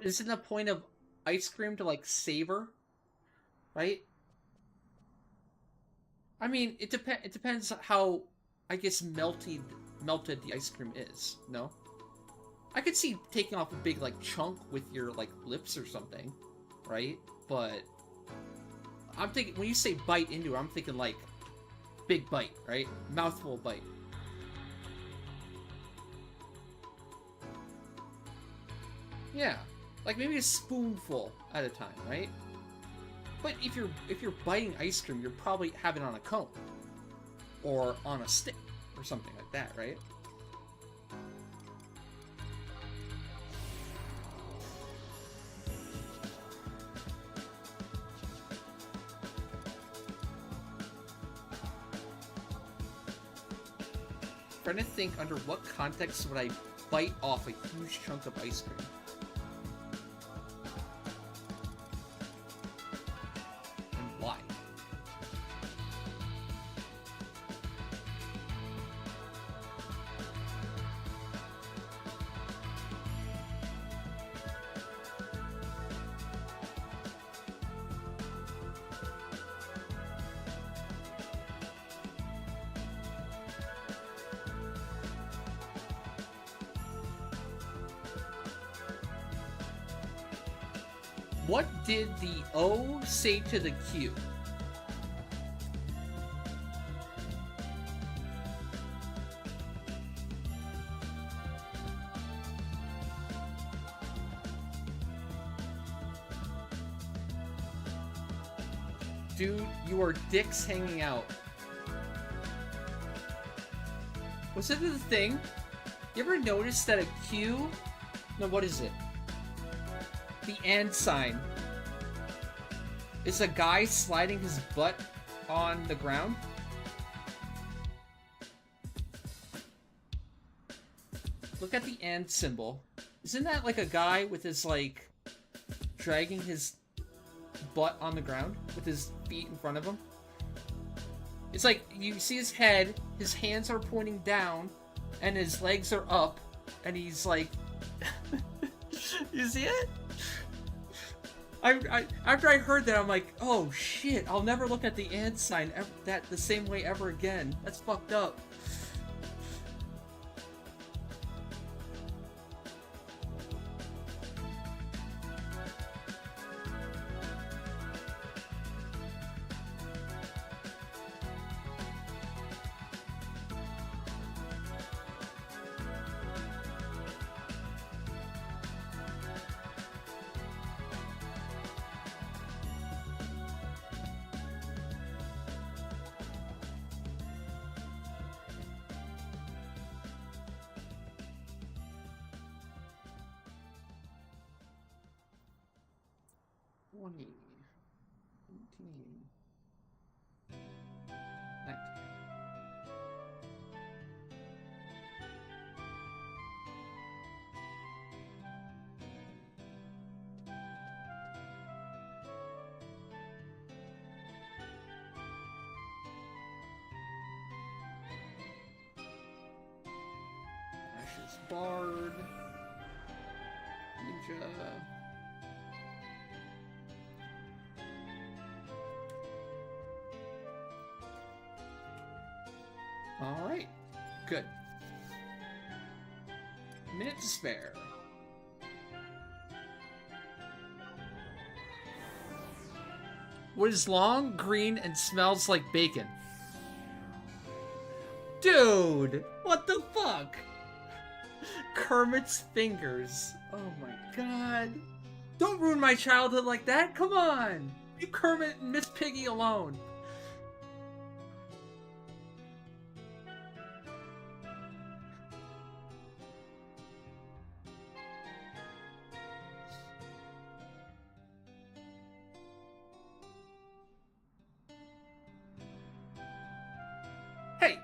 Isn't the point of ice cream to, like, savor? Right? I mean, it depends how, I guess, melted the ice cream is, no? I could see taking off a big, like, chunk with your, like, lips or something, right? But I'm thinking, when you say bite into it, I'm thinking, like, big bite, right? Mouthful bite. Yeah. Like, maybe a spoonful at a time, right? But if you're biting ice cream, you're probably having it on a cone. Or on a stick. Or something like that, right? I'm trying to think under what context would I bite off a huge chunk of ice cream. What did the O say to the Q? Dude, your dick's hanging out. Was it the thing? You ever notice that a Q... No, what is it? The and sign is a guy sliding his butt on the ground. Look at the and symbol. Isn't that like a guy with his, like, dragging his butt on the ground with his feet in front of him? It's like you see his head, his hands are pointing down, and his legs are up, and he's like... You see it? After I heard that, I'm like, oh shit, I'll never look at the and sign the same way ever again. That's fucked up. 20, 18, 19. Ashes Bard. Ninja. Alright. Good. Minute to spare. What is long, green, and smells like bacon? Dude! What the fuck? Kermit's fingers. Oh my god. Don't ruin my childhood like that, come on! Leave Kermit and Miss Piggy alone.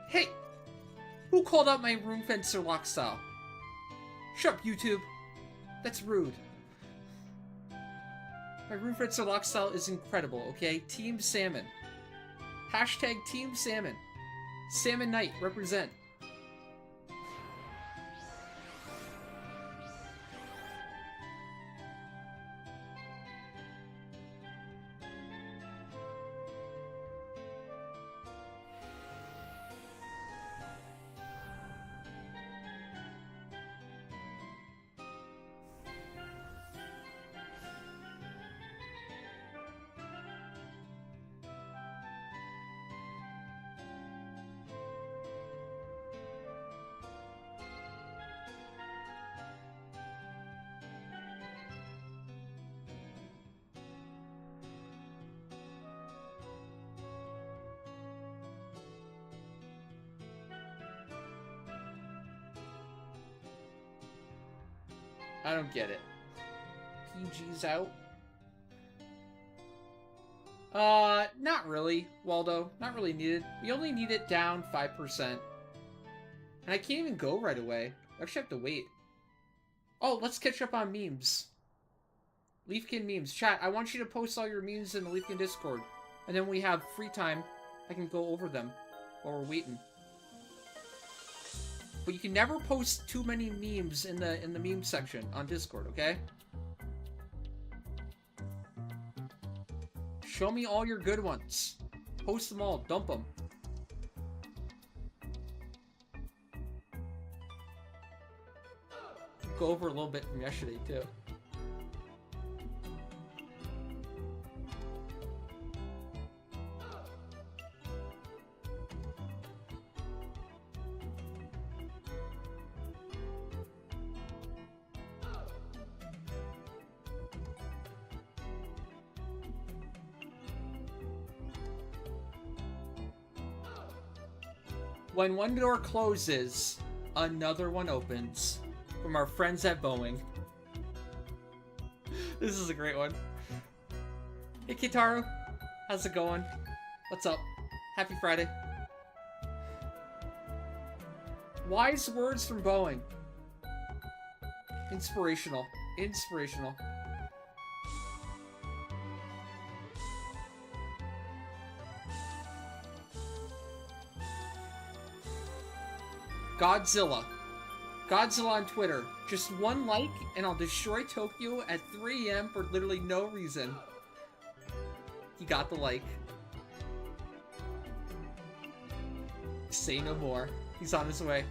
Hey! Who called out my room fencer lock style? Shut up, YouTube. That's rude. My room fencer lock style is incredible, okay? Team Salmon. Hashtag Team Salmon. Salmon Knight, represent. I don't get it. PG's out? Not really, Waldo. Not really needed. We only need it down 5%. And I can't even go right away. I actually have to wait. Oh, let's catch up on memes. Leafkin memes. Chat, I want you to post all your memes in the Leafkin Discord. And then when we have free time, I can go over them while we're waiting. But you can never post too many memes in the meme section on Discord, okay? Show me all your good ones. Post them all. Dump them. Go over a little bit from yesterday, too. When one door closes, another one opens. From our friends at Boeing. This is a great one. Hey Kitaru, how's it going? What's up? Happy Friday. Wise words from Boeing. Inspirational. Inspirational. Godzilla. Godzilla on Twitter. Just one like, and I'll destroy Tokyo at 3 AM for literally no reason. He got the like. Say no more. He's on his way.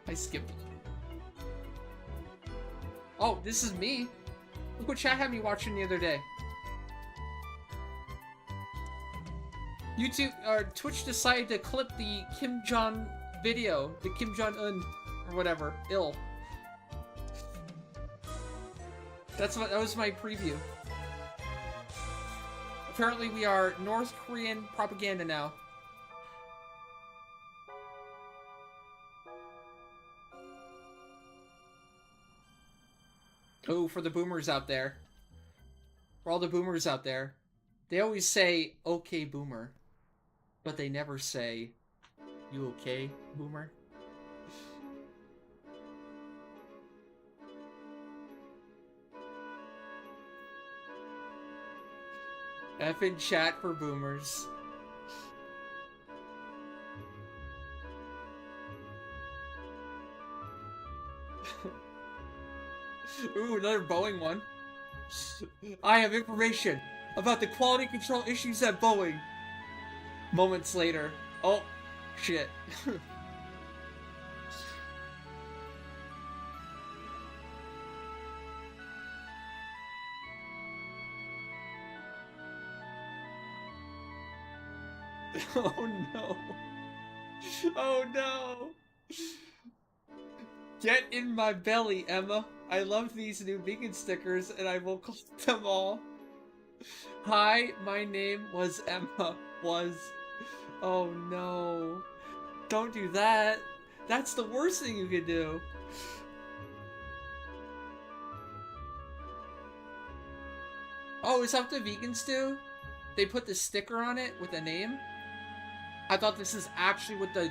I skipped it. Oh, this is me. Look what chat had me watching the other day. YouTube, or Twitch decided to clip the Kim Jong video, the Kim Jong-un, or whatever, That was my preview. Apparently we are North Korean propaganda now. Oh, for the boomers out there. For all the boomers out there. They always say, okay, boomer. But they never say, you okay, boomer? F in chat for boomers. Ooh, another Boeing one. I have information about the quality control issues at Boeing. Moments later. Oh, shit. Oh no. Oh no. Get in my belly, Emma. I love these new vegan stickers and I will collect them all. Hi, my name was Emma. Oh no. Don't do that. That's the worst thing you could do. Oh, is that what the vegans do? They put the sticker on it with a name? I thought this is actually what the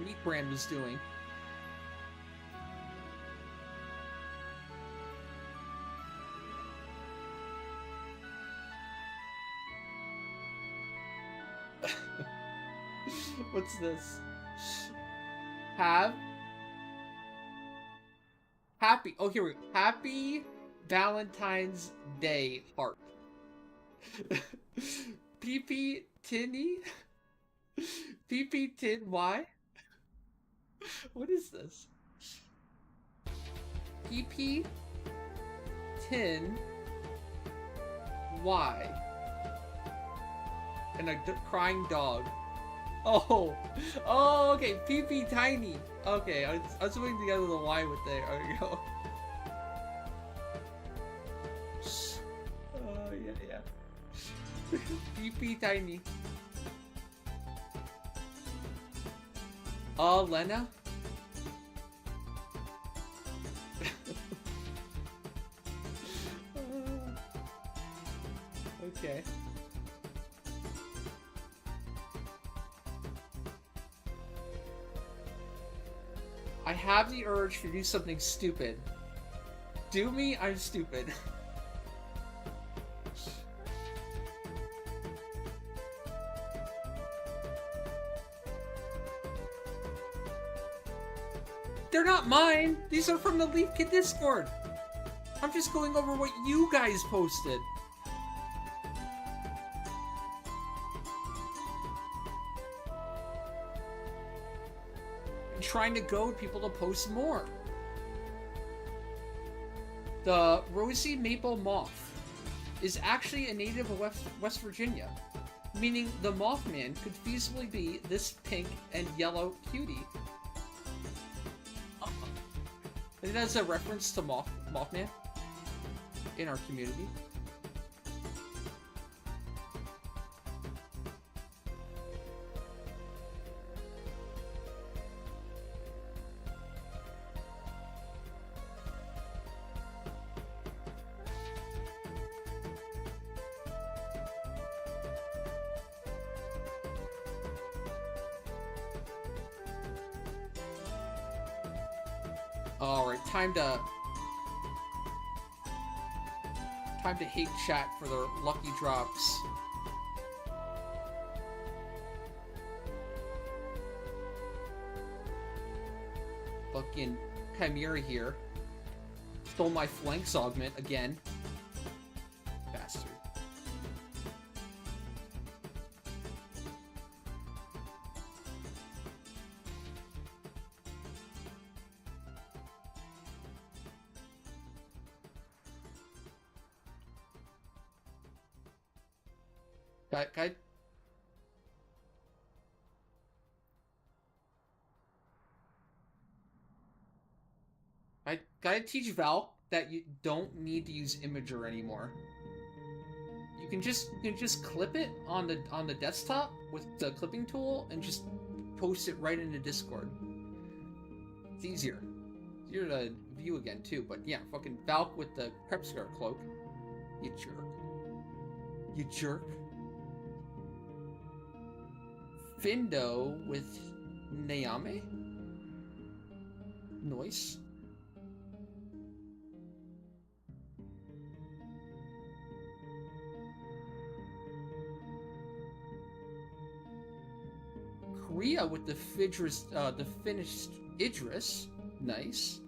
meat brand was doing. What's this? Happy. Oh, here we go. Happy Valentine's Day heart. PP Tinny? PP Tin Y? What is this? PP Tin Y. And a crying dog. Oh, okay. PP Tiny. Okay, I was putting together the Y with there. There we go. Oh yeah. PP Tiny. Lena. Okay. I have the urge to do something stupid. Do me, I'm stupid. They're not mine! These are from the Leaf Kid Discord! I'm just going over what you guys posted. Trying to goad people to post more. The rosy maple moth is actually a native of West Virginia, meaning the Mothman could feasibly be this pink and yellow cutie. I think that's a reference to Mothman in our community. Alright, time to hate chat for their lucky drops. Fucking Chimera here. Stole my flanks augment again. Bastard. I gotta teach Val that you don't need to use Imager anymore. You can just clip it on the desktop with the clipping tool and just post it right into Discord. It's easier. You're to view again too, but yeah, fucking Valk with the Prep Scar cloak. You jerk. You jerk. Findo with Nayame? Noise. Korea with the the finished Idris. Nice.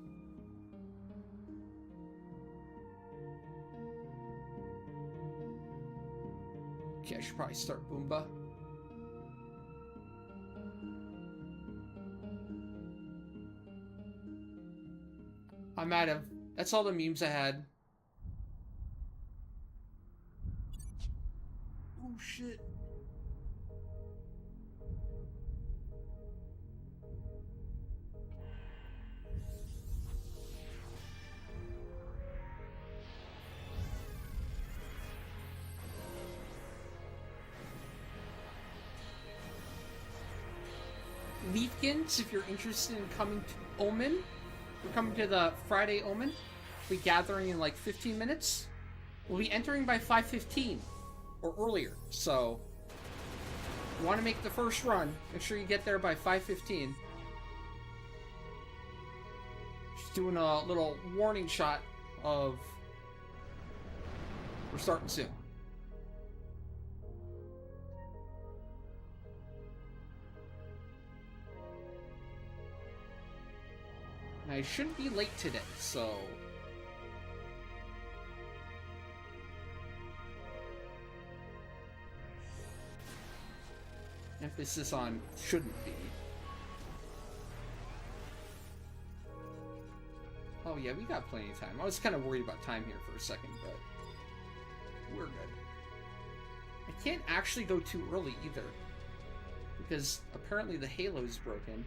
Okay, I should probably start Boomba. I'm out of... That's all the memes I had. Oh, shit. Leafkins, if you're interested in coming to Omen, we're coming to the Friday Omen. We're gathering in like 15 minutes. We'll be entering by 5:15 or earlier. So, if you want to make the first run, make sure you get there by 5:15. Just doing a little warning shot of we're starting soon. I shouldn't be late today, so... Emphasis on shouldn't be. Oh yeah, we got plenty of time. I was kind of worried about time here for a second, but... we're good. I can't actually go too early either, because apparently the halo's broken.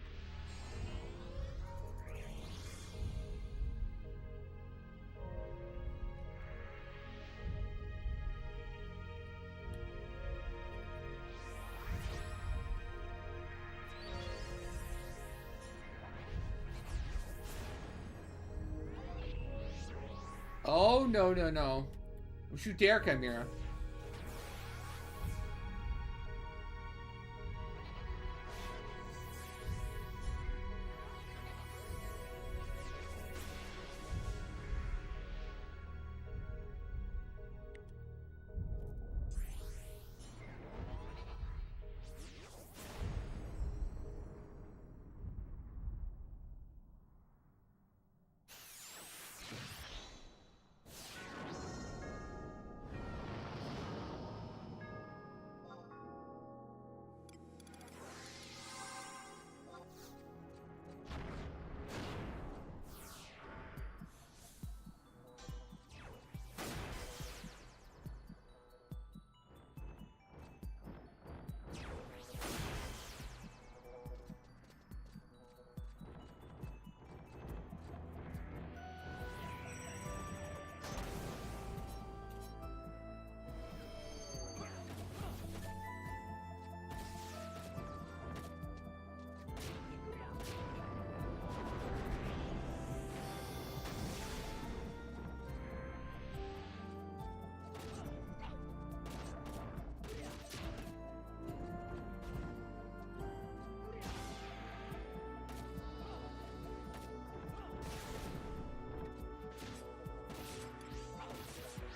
Oh, no, no, no. Don't you dare, Chimera.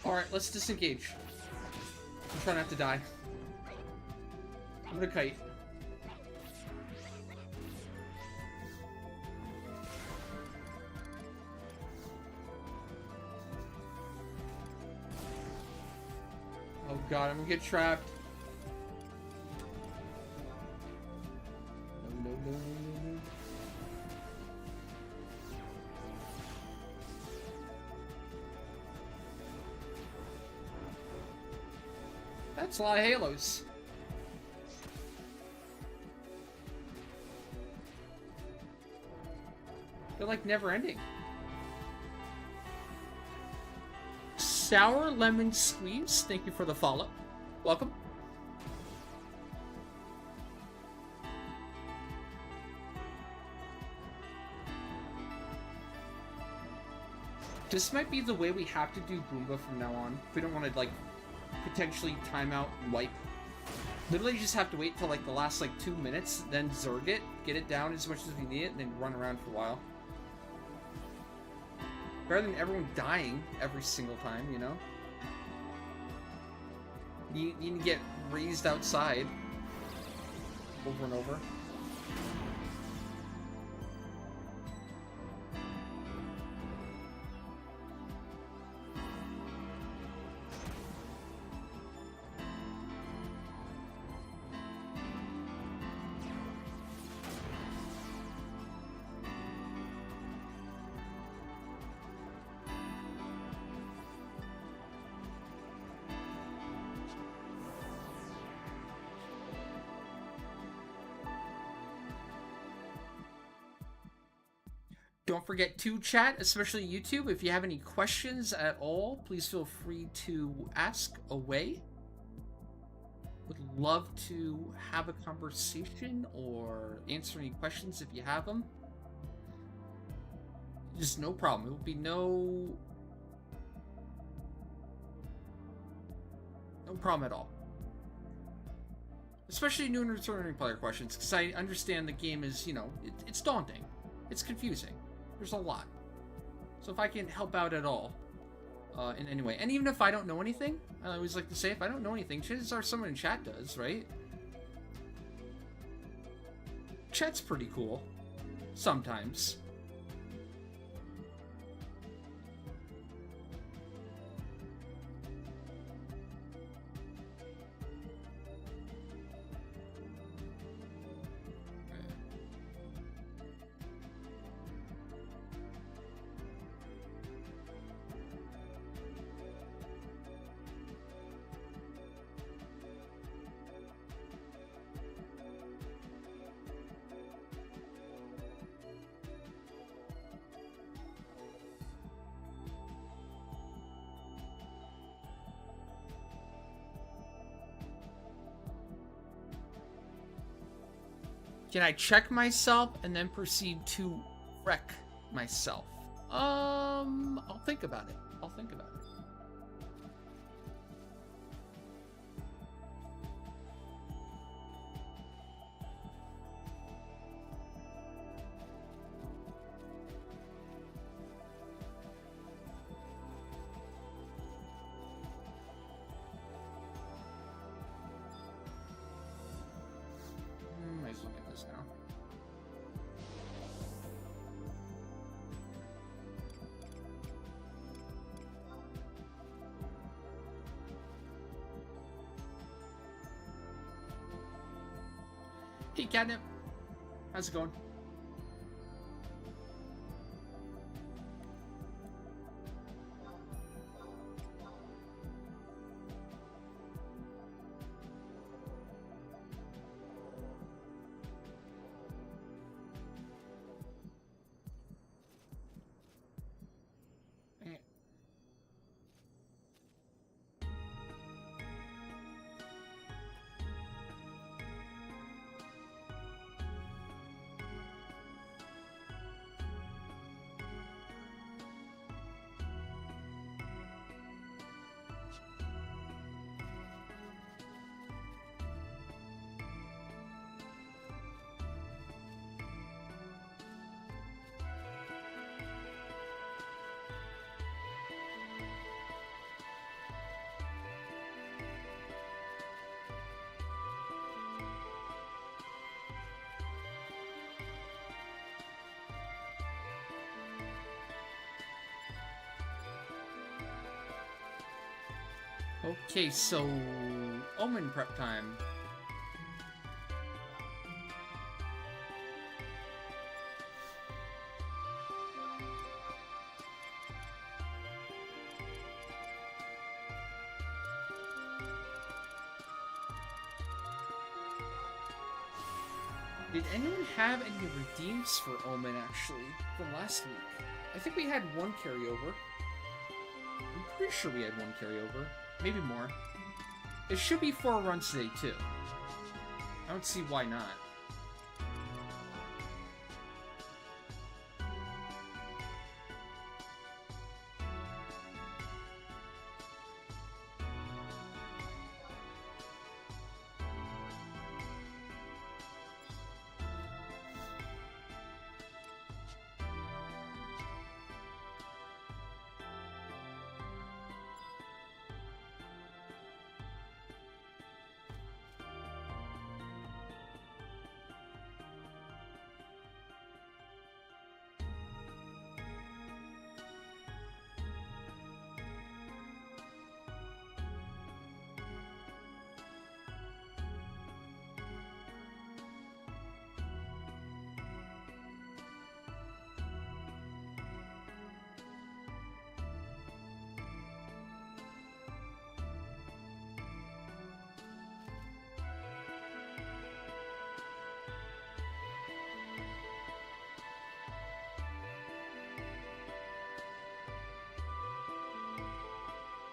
Alright, let's disengage. I'm trying not to die. I'm gonna kite. Oh god, I'm gonna get trapped. No, no, no, no, no, no. That's a lot of halos. They're like never ending. Sour Lemon Squeeze, thank you for the follow. Welcome. This might be the way we have to do Boomba from now on. If we don't want to, like, potentially time out and wipe. Literally just have to wait till, like, the last, like, 2 minutes, then Zerg it, get it down as much as we need it, and then run around for a while. Rather than everyone dying every single time, you know? You need to get raised outside over and over. Don't forget to chat, especially YouTube. If you have any questions at all, please feel free to ask away. Would love to have a conversation or answer any questions if you have them. Just no problem. It will be no problem at all. Especially new and returning player questions, because I understand the game is, you know, it's daunting. It's confusing. There's a lot. So if I can help out at all, in any way, and even if I don't know anything, I always like to say, if I don't know anything, chances are someone in chat does, right? Chat's pretty cool. Sometimes. Can I check myself and then proceed to wreck myself? I'll think about it. I'll think about it. Might as well get this now. Hey, Catnip. How's it going? Okay, so Omen prep time. Did anyone have any redeems for Omen, actually, from last week? I think we had one carryover. I'm pretty sure we had one carryover. Maybe more. It should be 4 runs today, too. I don't see why not.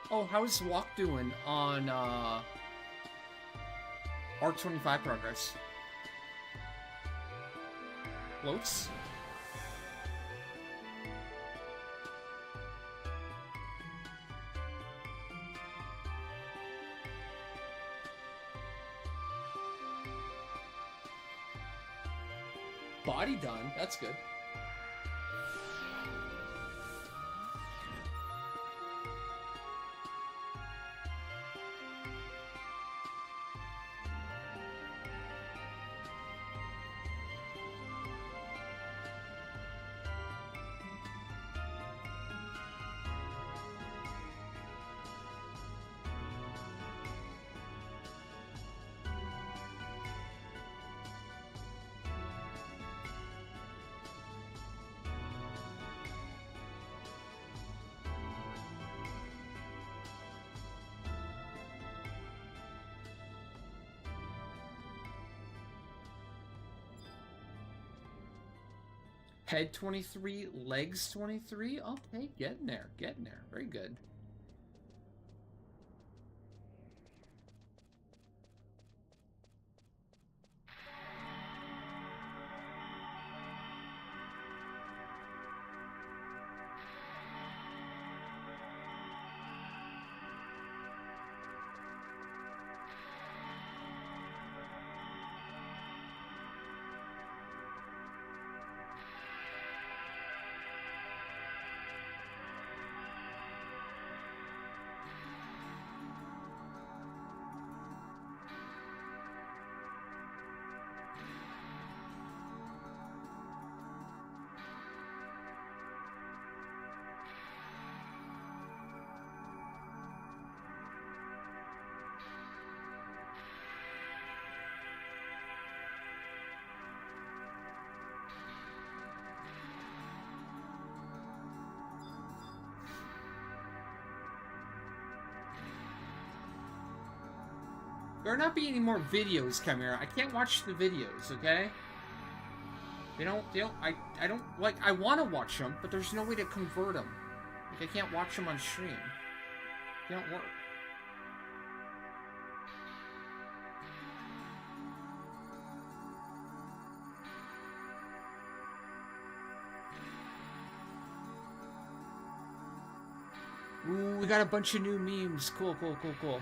Oh, how is Walk doing on R25 progress? Floats? Body done. That's good. Head 23, legs 23. Okay, getting there, getting there. Very good. There are not be any more videos, Chimera. I can't watch the videos, okay? I don't, like, I want to watch them, but there's no way to convert them. Like, I can't watch them on stream. They don't work. Ooh, we got a bunch of new memes. Cool, cool, cool, cool.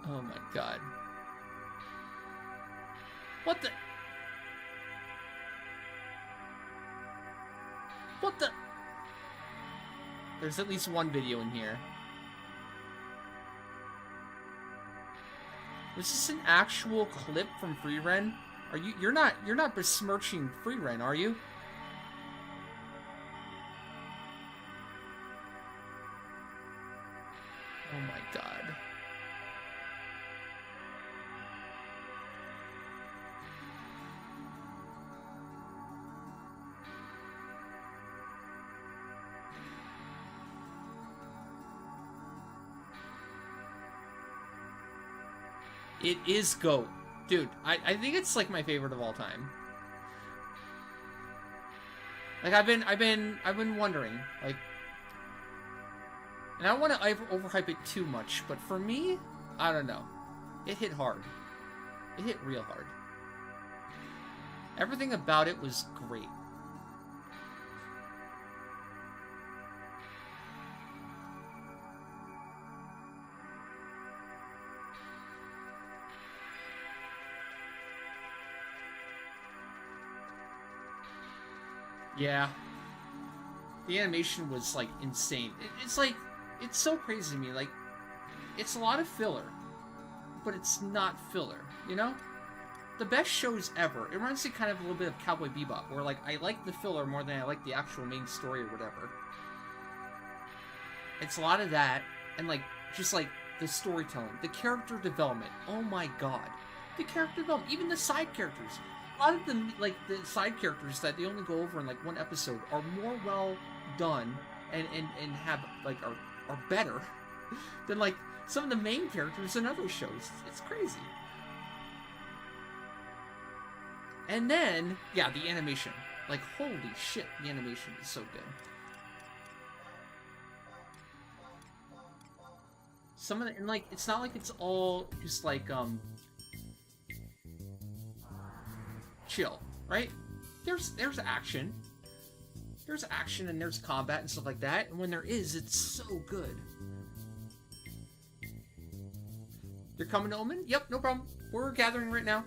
Oh my god. What the? What the? There's at least one video in here. Was this an actual clip from Frieren? Are you? You're not besmirching Frieren, are you? Oh my god. It is GOAT. Dude, I think it's like my favorite of all time. Like I've been wondering, like, and I don't want to overhype it too much, but for me, I don't know. It hit hard. It hit real hard. Everything about it was great. Yeah. The animation was, like, insane. It's like, it's so crazy to me. Like, it's a lot of filler, but it's not filler, you know? The best shows ever. It reminds me kind of a little bit of Cowboy Bebop, where, like, I like the filler more than I like the actual main story or whatever. It's a lot of that, and, like, just, like, the storytelling, the character development. Oh my god. The character development, even the side characters. A lot of the, like, the side characters that they only go over in, like, one episode are more well done and have, like, are better than, like, some of the main characters in other shows. It's crazy. And then, yeah, the animation. Like, holy shit, the animation is so good. Some of the, and like, it's not like it's all just like, chill, right? There's action. There's action and there's combat and stuff like that, and when there is, it's so good. You're coming to Omen? Yep, no problem. We're gathering right now.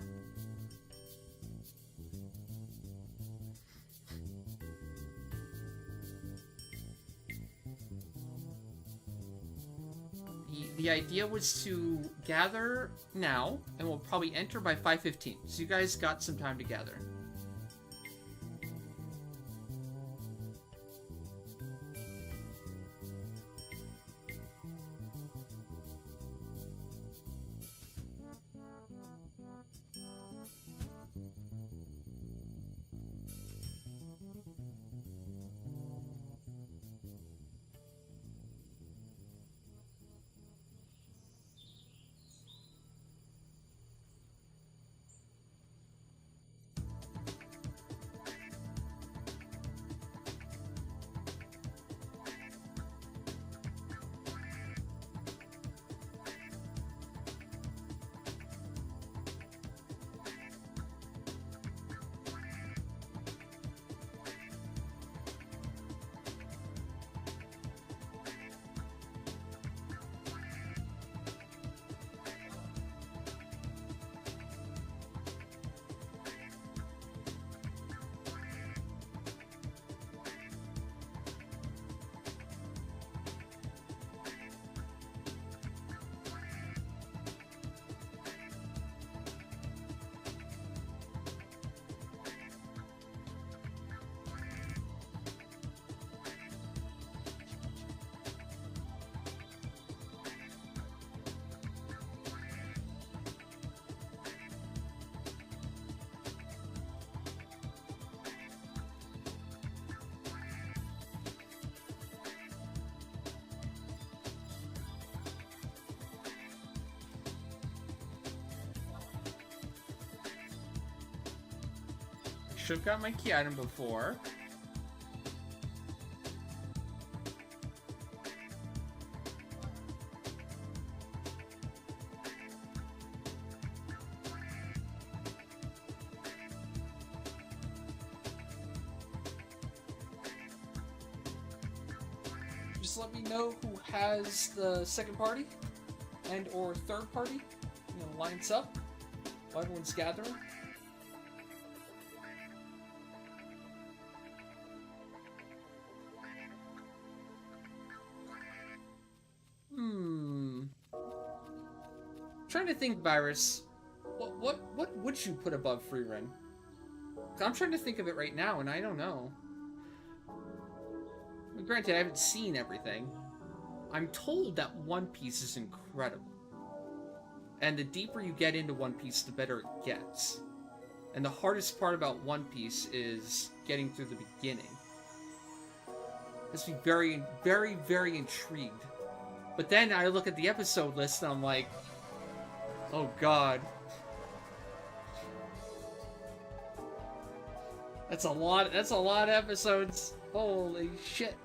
The idea was to gather now, and we'll probably enter by 5:15. So you guys got some time to gather. Should have got my key item before. Just let me know who has the second party and or third party. Lines up while everyone's gathering. Trying to think, Virus. What would you put above Frieren? I'm trying to think of it right now, and I don't know. Granted, I haven't seen everything. I'm told that One Piece is incredible. And the deeper you get into One Piece, the better it gets. And the hardest part about One Piece is getting through the beginning. Let's be very, very, very intrigued. But then I look at the episode list and I'm like, oh god. That's a lot of episodes. Holy shit.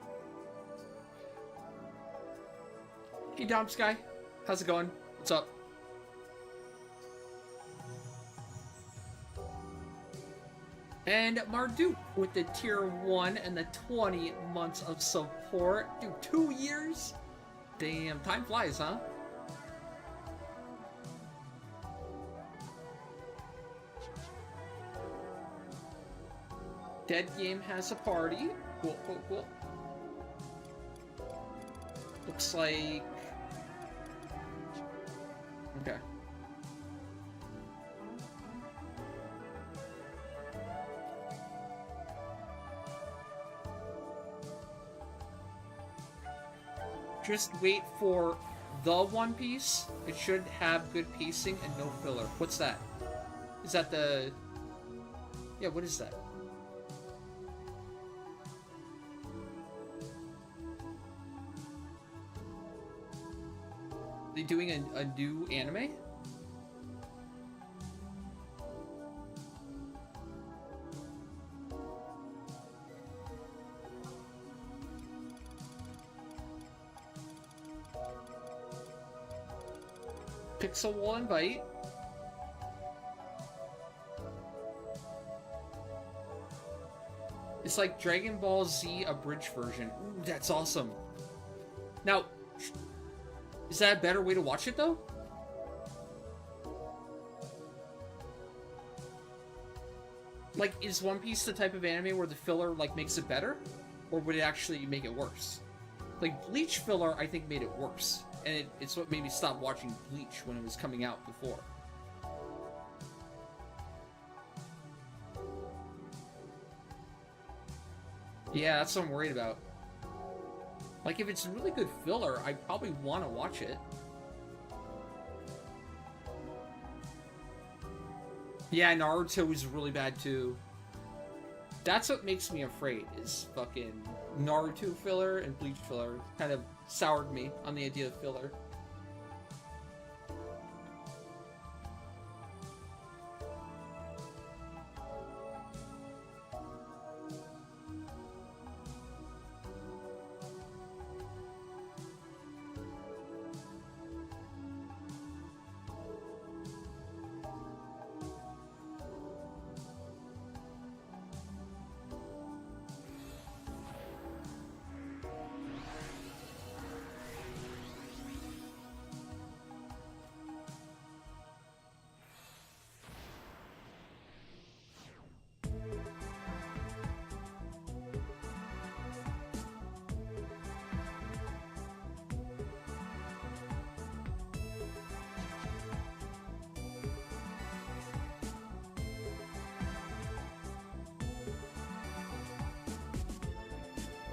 Hey Dom Sky, how's it going? What's up? And Marduk with the tier 1 and the 20 months of support. Dude, 2 years? Damn, time flies, huh? Dead Game has a party. Cool, cool, cool. Looks like... Okay. Just wait for the One Piece. It should have good pacing and no filler. What's that? Is that the... Yeah, what is that? Are they doing a new anime? Pixel will invite. It's like Dragon Ball Z abridged version. Ooh, that's awesome. Now, is that a better way to watch it, though? Like, is One Piece the type of anime where the filler, like, makes it better? Or would it actually make it worse? Like, Bleach filler, I think, made it worse. And it's what made me stop watching Bleach when it was coming out before. Yeah, that's what I'm worried about. Like, if it's really good filler, I probably want to watch it. Yeah, Naruto is really bad too. That's what makes me afraid, is fucking Naruto filler and Bleach filler. Kind of soured me on the idea of filler.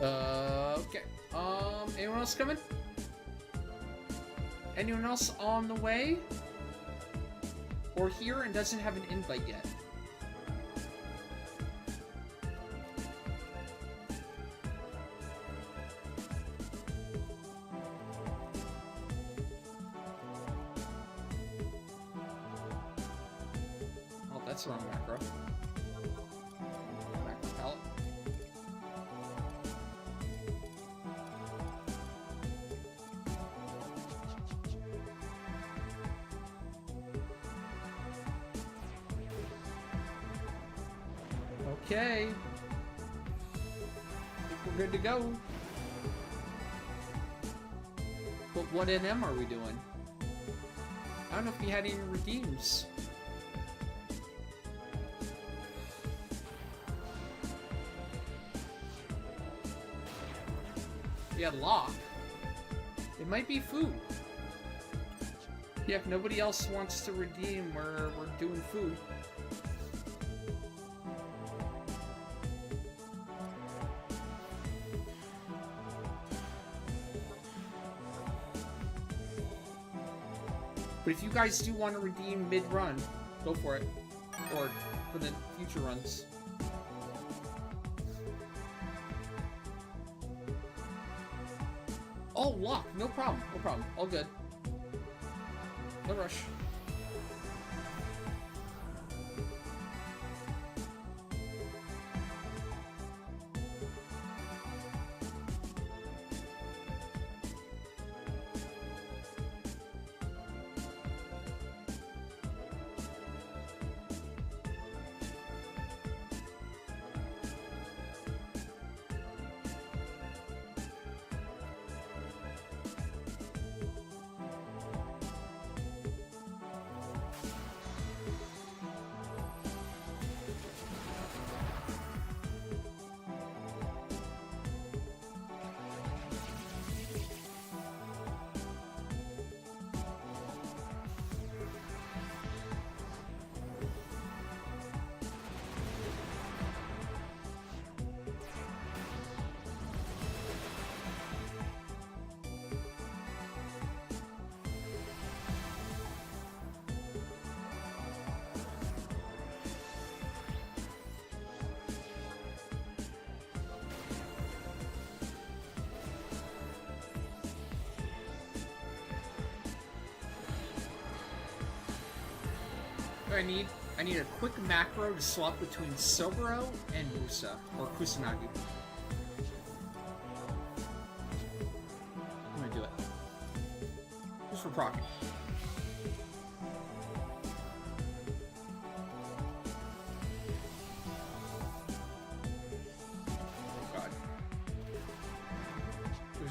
Okay. Anyone else coming? Anyone else on the way? Or here and doesn't have an invite yet? Oh, that's the wrong macro. Macro palette. Okay. I think we're good to go. But what NM are we doing? I don't know if we had any redeems. We had lock. It might be food. Yeah, if nobody else wants to redeem, we're doing food. But if you guys do want to redeem mid-run, go for it. Or for the future runs. Oh, lock. No problem. No problem. All good. No rush. I need a quick macro to swap between Soboro and Musa, or Kusanagi. I'm gonna do it. Just for proccing.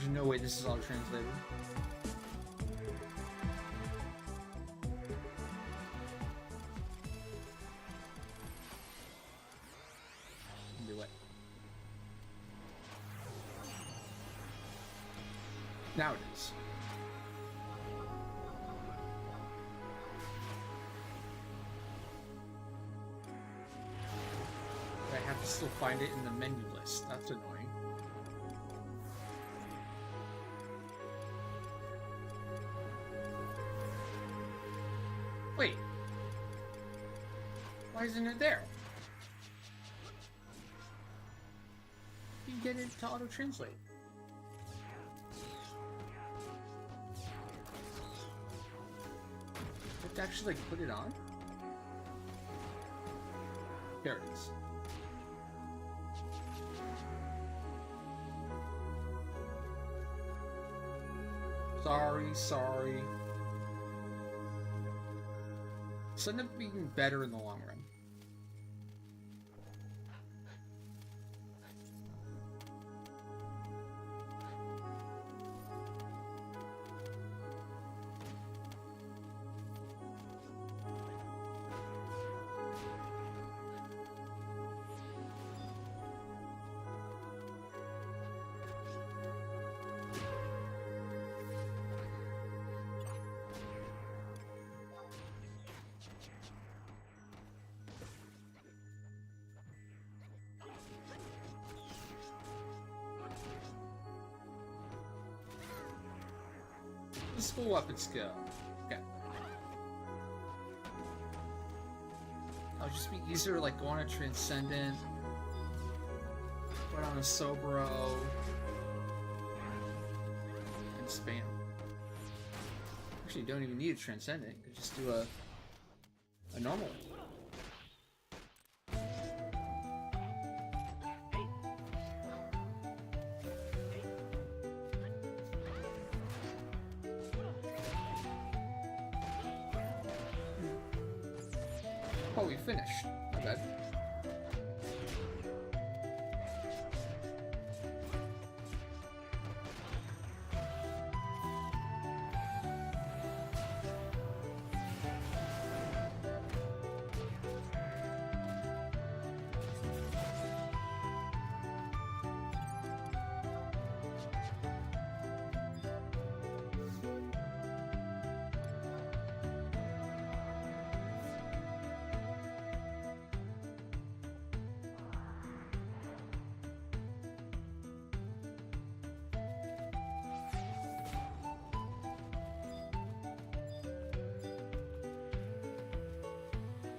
There's no way this is auto-translated. Do it. Now it is. I have to still find it in the menu list. That's annoying. Wait. Why isn't it there? You can get it to auto-translate. You have to actually, like, put it on? There it is. Sorry. This ended up being better in the long run. This full weapon skill. Okay. It'll just be easier to like go on a Transcendent, put on a Sobro, and spam. Actually, you don't even need a Transcendent. You could just do a normal one. Oh, we finished. Not bad.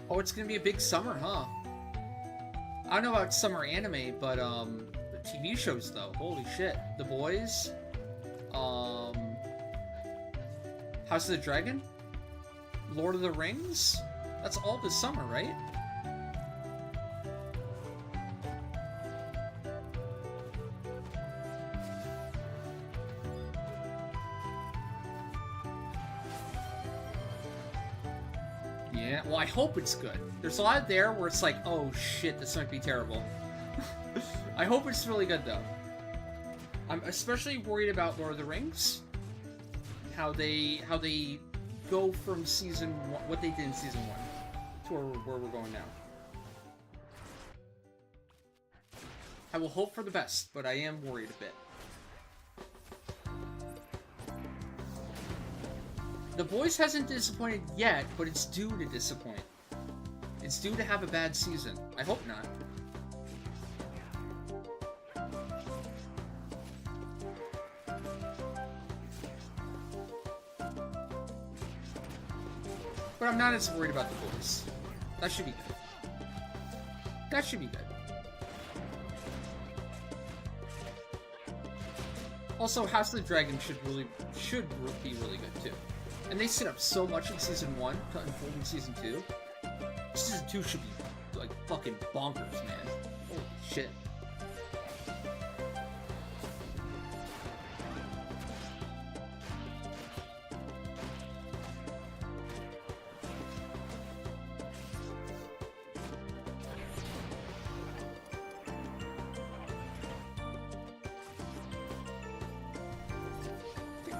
Oh, it's gonna be a big summer, huh? I don't know about summer anime, but the TV shows though. Holy shit. The Boys, House of the Dragon, Lord of the Rings. That's all this summer, right? Yeah, well, I hope it's good. There's a lot there where it's like, oh shit, this might be terrible. I hope it's really good, though. I'm especially worried about Lord of the Rings. How they go from season one, what they did in season 1, to where we're going now. I will hope for the best, but I am worried a bit. The Boys hasn't disappointed yet, but it's due to disappoint. It's due to have a bad season. I hope not. But I'm not as worried about The Boys. That should be good. That should be good. Also, House of the Dragon should be really good too. And they set up so much in Season 1 to unfold in Season 2. Season 2 should be, like, fucking bonkers, man. Holy shit.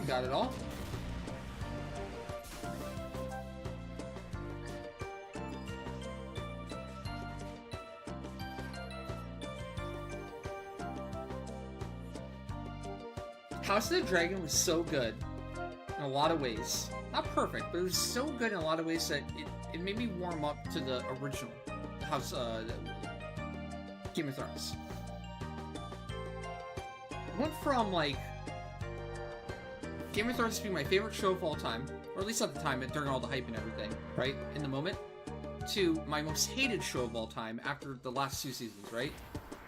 Got it all. House of the Dragon was so good in a lot of ways. Not perfect, but it was so good in a lot of ways that it made me warm up to the original House, Game of Thrones. It went from, like, Game of Thrones being my favorite show of all time, or at least at the time, during all the hype and everything, right, in the moment, to my most hated show of all time after the last 2 seasons, right?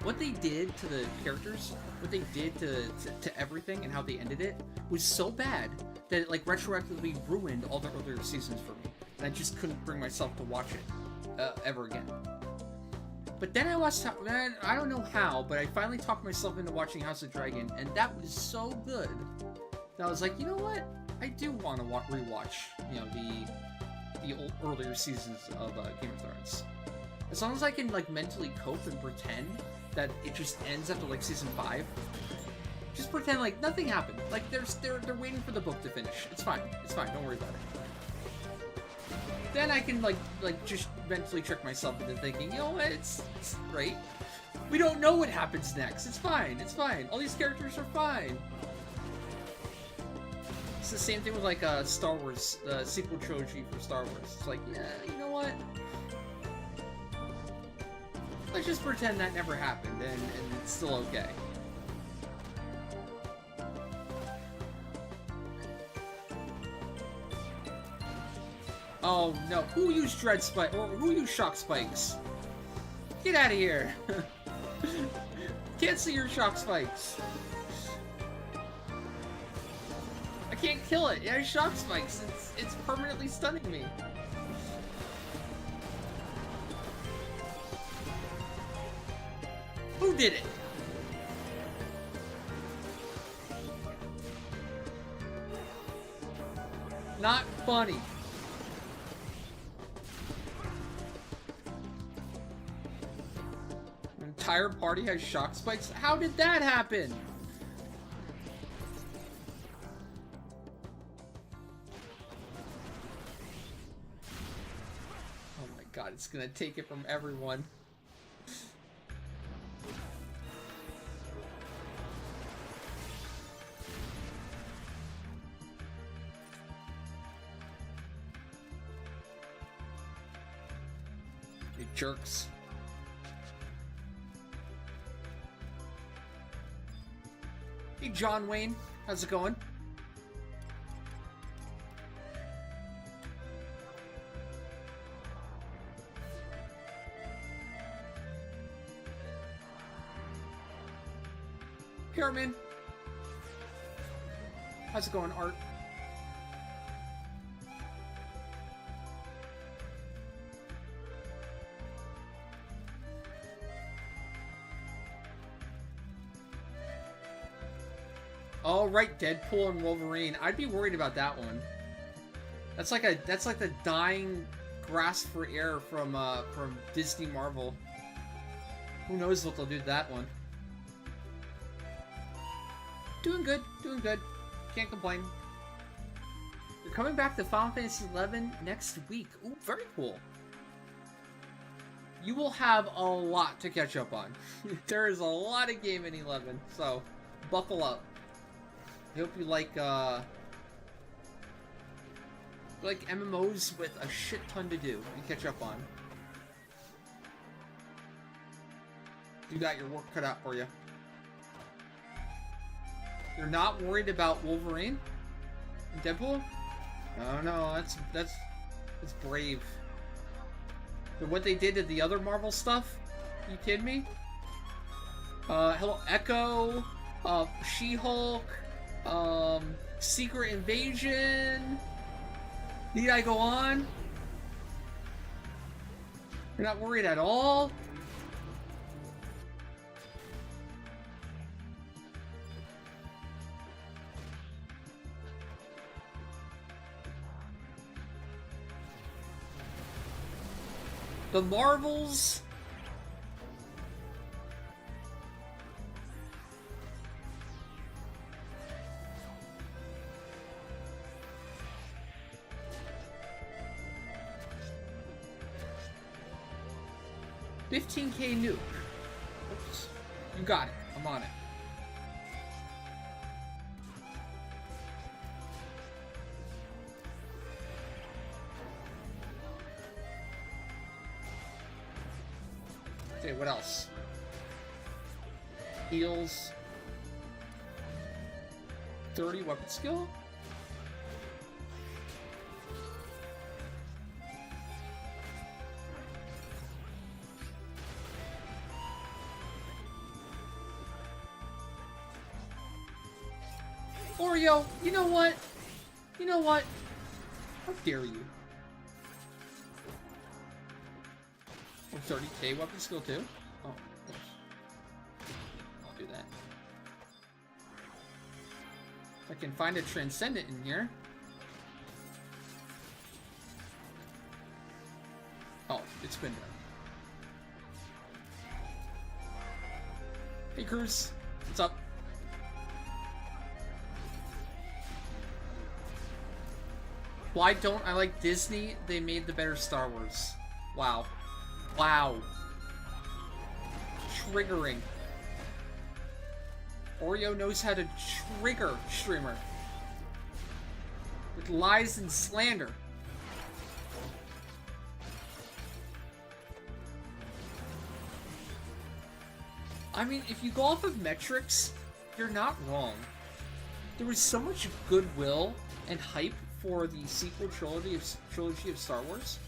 What they did to the characters, what they did to everything, and how they ended it was so bad that it, like, retroactively ruined all the earlier seasons for me. And I just couldn't bring myself to watch it ever again. But then I watched, I don't know how, but I finally talked myself into watching House of Dragon, and that was so good that I was like, you know what? I do want to rewatch, you know, the old, earlier seasons of Game of Thrones. As long as I can, like, mentally cope and pretend that it just ends after, like, season 5. Just pretend like nothing happened. Like, they're waiting for the book to finish. It's fine. It's fine. Don't worry about it. Then I can, like just mentally trick myself into thinking, you know what? It's great. We don't know what happens next. It's fine. It's fine. All these characters are fine. It's the same thing with, like, Star Wars, the sequel trilogy for Star Wars. It's like, yeah, you know what? Let's just pretend that never happened, and it's still okay. Oh no, who used dread spike, or who used shock spikes? Get out of here! Can't see your shock spikes. I can't kill it, it has shock spikes, it's permanently stunning me. Who did it? Not funny. An entire party has shock spikes? How did that happen? Oh my god, it's gonna take it from everyone. Jerks. Hey, John Wayne. How's it going? Pyramid. How's it going, Art? Oh, right, Deadpool and Wolverine. I'd be worried about that one. That's like the dying grasp for air from Disney Marvel. Who knows what they'll do to that one. Doing good, doing good. Can't complain. You're coming back to Final Fantasy XI next week. Ooh, very cool. You will have a lot to catch up on. There is a lot of game in 11, so buckle up. I hope you like MMOs with a shit ton to do and catch up on. You got your work cut out for you. You're not worried about Wolverine and Deadpool? Oh no, that's brave. But what they did to the other Marvel stuff? You kidding me? Hello, Echo, She-Hulk, Secret Invasion. Need I go on? You're not worried at all? The Marvels? 15k nuke. Oops. You got it. I'm on it. Okay, what else? Heals. 30 weapon skill? Oreo, you know what? You know what? How dare you? Oh, 30k weapon skill too? Oh, I'll do that. If I can find a Transcendent in here. Oh, it's been done. Hey, Cruz. What's up? Why don't I like Disney? They made the better Star Wars. Wow. Wow. Triggering. Oreo knows how to trigger streamer. With lies and slander. I mean, if you go off of metrics, you're not wrong. There was so much goodwill and hype for the sequel trilogy of Star Wars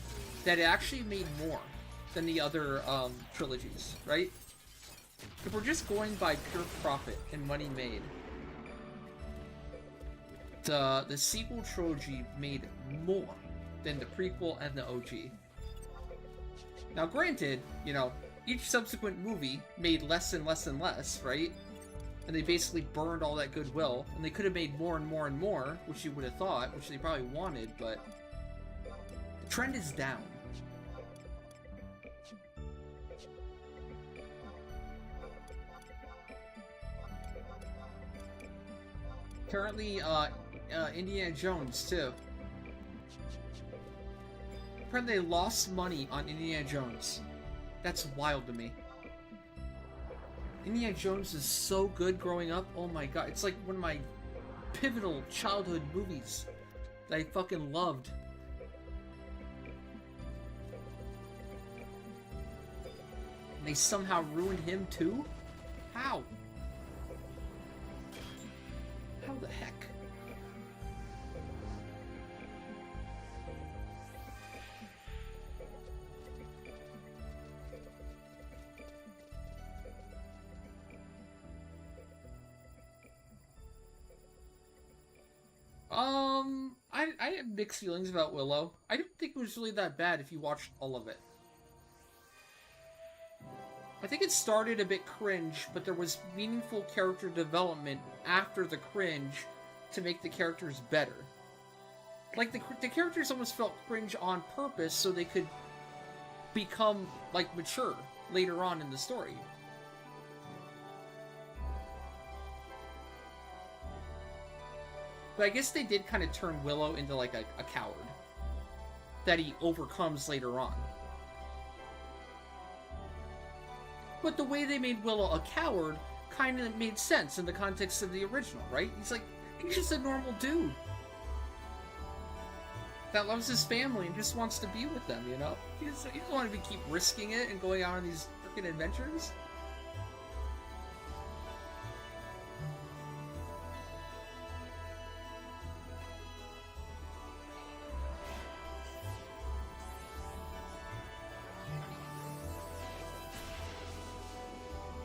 that it actually made more than the other trilogies, right? If we're just going by pure profit and money made, the sequel trilogy made more than the prequel and the OG. Now granted, you know, each subsequent movie made less and less and less, right? And they basically burned all that goodwill, and they could have made more and more and more, which you would have thought, which they probably wanted, but the trend is down. Currently, Indiana Jones, too. Apparently they lost money on Indiana Jones. That's wild to me. Indiana Jones is so good growing up. Oh my god, it's like one of my pivotal childhood movies that I fucking loved. And they somehow ruined him too? How? How the heck? I have mixed feelings about Willow. I don't think it was really that bad if you watched all of it. I think it started a bit cringe, but there was meaningful character development after the cringe to make the characters better. Like, the characters almost felt cringe on purpose so they could become, like, mature later on in the story. But I guess they did kind of turn Willow into, like, a coward that he overcomes later on. But the way they made Willow a coward kind of made sense in the context of the original, right? He's just a normal dude that loves his family and just wants to be with them, you know? He doesn't want to keep risking it and going out on these freaking adventures.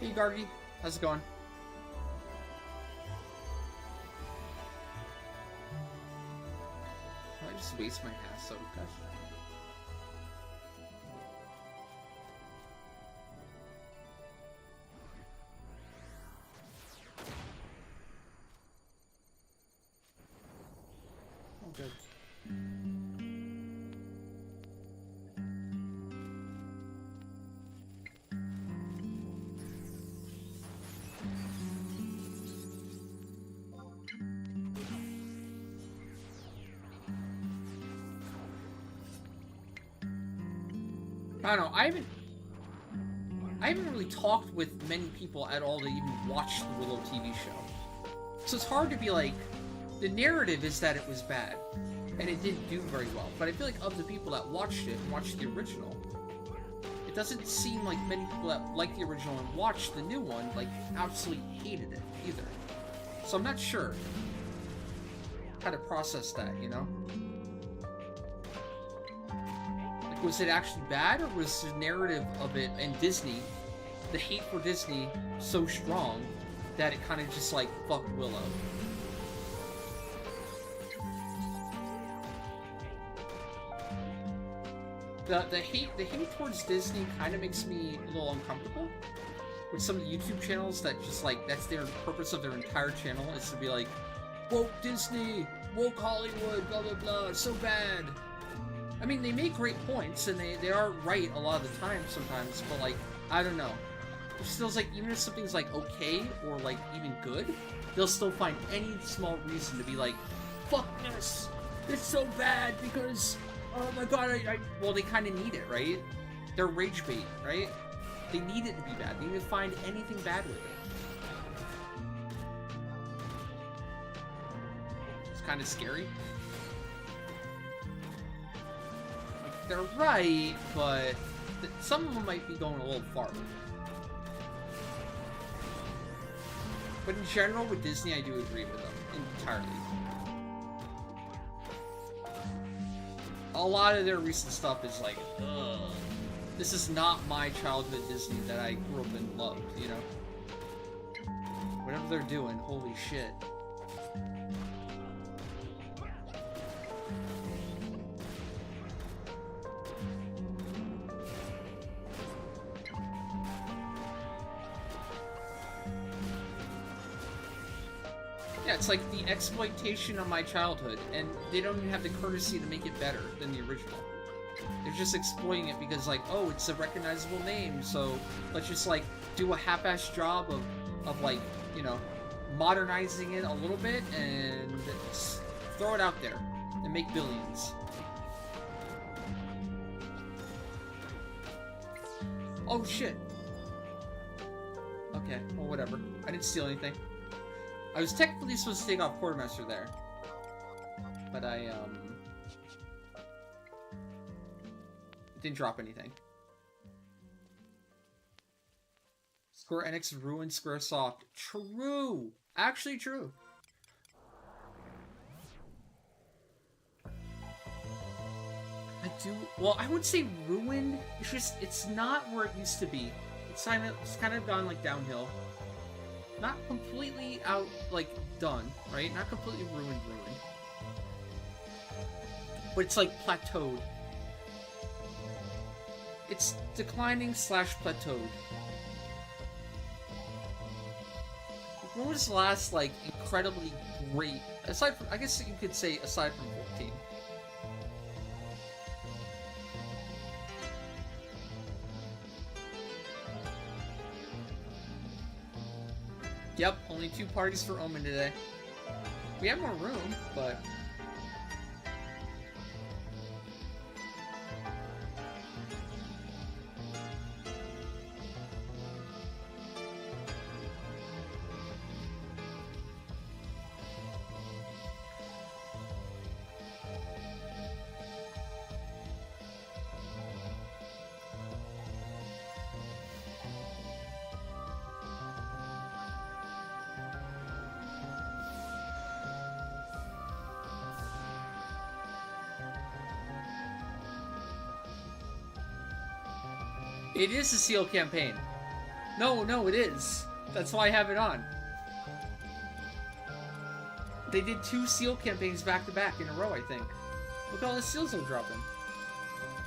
Hey, Gargi. How's it going? I just waste my ass so gosh. Oh, good. I don't know, I haven't... I haven't really talked with many people at all to even watch the Willow TV show. So it's hard to be like, the narrative is that it was bad, and it didn't do very well. But I feel like of the people that watched it and watched the original, it doesn't seem like many people that liked the original and watched the new one, like, absolutely hated it either. So I'm not sure how to process that, you know? Like, was it actually bad, or was the narrative of it and Disney, the hate for Disney, so strong that it kind of just, like, fucked Willow? The hate towards Disney kind of makes me a little uncomfortable with some of the YouTube channels that just, like, that's their purpose of their entire channel, is to be like, woke Disney, woke Hollywood, blah blah blah, it's so bad. I mean, they make great points, and they are right a lot of the time sometimes, but, like, I don't know. It just feels like even if something's, like, okay, or, like, even good, they'll still find any small reason to be like, fuck this, it's so bad because, oh my god, well, they kind of need it, right? They're rage bait, right? They need it to be bad. They need to find anything bad with it. It's kind of scary. Like, they're right, but some of them might be going a little farther. But in general, with Disney, I do agree with them entirely. A lot of their recent stuff is like, ugh. This is not my childhood Disney that I grew up and loved, you know? Whatever they're doing, holy shit. Yeah, it's like the exploitation of my childhood, and they don't even have the courtesy to make it better than the original. They're just exploiting it because, like, oh, it's a recognizable name, so let's just, like, do a half-assed job of, like, you know, modernizing it a little bit and throw it out there and make billions. Oh, shit. Okay, well, whatever. I didn't steal anything. I was technically supposed to take off Quartermaster there, but I didn't drop anything. Square Enix ruined Squaresoft. True! Actually true. Well, I would say ruined. It's just, it's not where it used to be. It's kind of gone, like, downhill. Not completely out, like, done, right? Not completely ruined. But it's, like, plateaued. It's declining / plateaued. When was the last, like, incredibly great, aside from, I guess you could say, aside from 14? Yep, only 2 parties for Omen today. We have more room, but... It is a seal campaign. No, it is. That's why I have it on. They did 2 seal campaigns back to back in a row, I think. Look at all the seals they're dropping.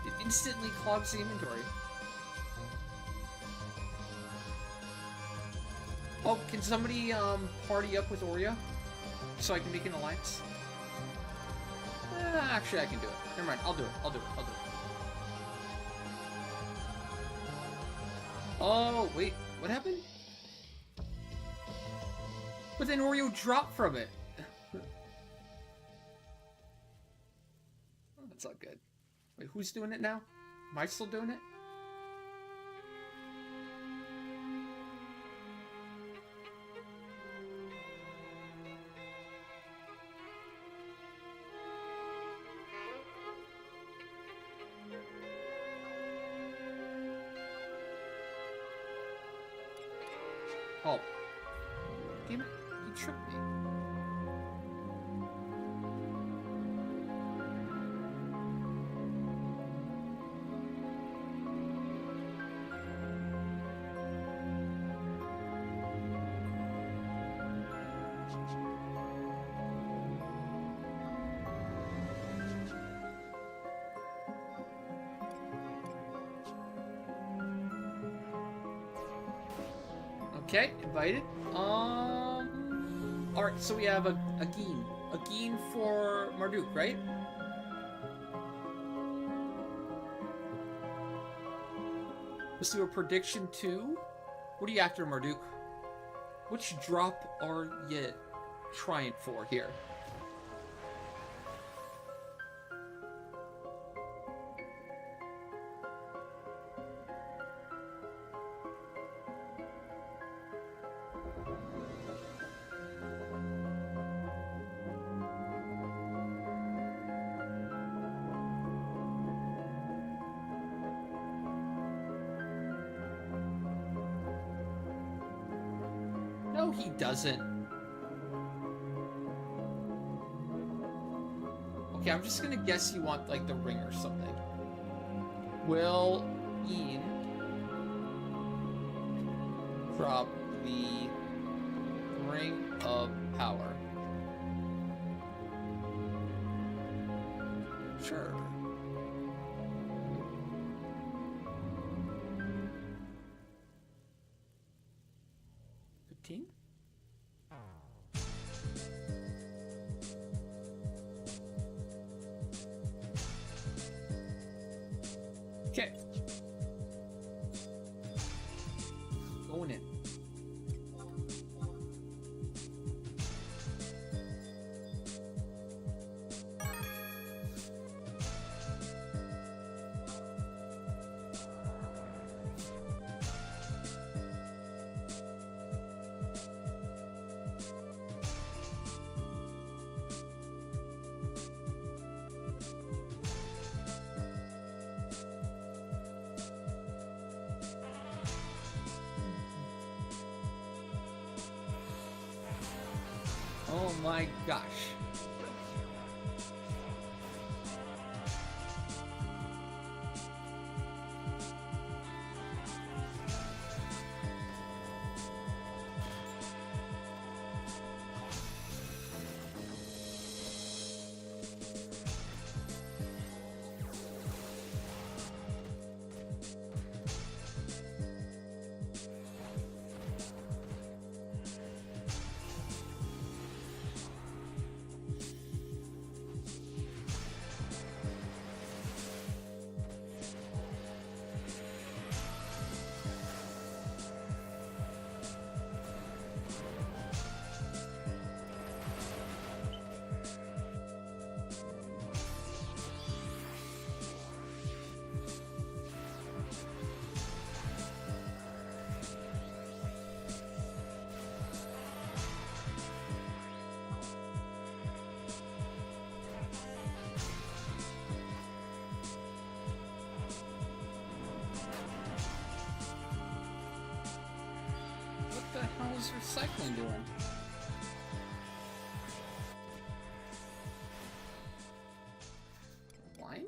It instantly clogs the inventory. Oh, can somebody party up with Oreo so I can make an alliance? Actually, I can do it. Never mind. I'll do it. Oh, wait. What happened? But then Oreo dropped from it. Oh, that's not good. Wait, who's doing it now? Am I still doing it? Oh. Damn it. You tricked me. Okay, invited. Alright, so we have a Geen. A Geen for Marduk, right? Let's do a prediction too. What are you after, Marduk? Which drop are you trying for here? No, he doesn't. Okay, I'm just gonna guess you want, like, the ring or something. Will Ian drop the Ring of Power? Sure. Okay. Going in. Oh my gosh. What the hell is recycling doing? Blind?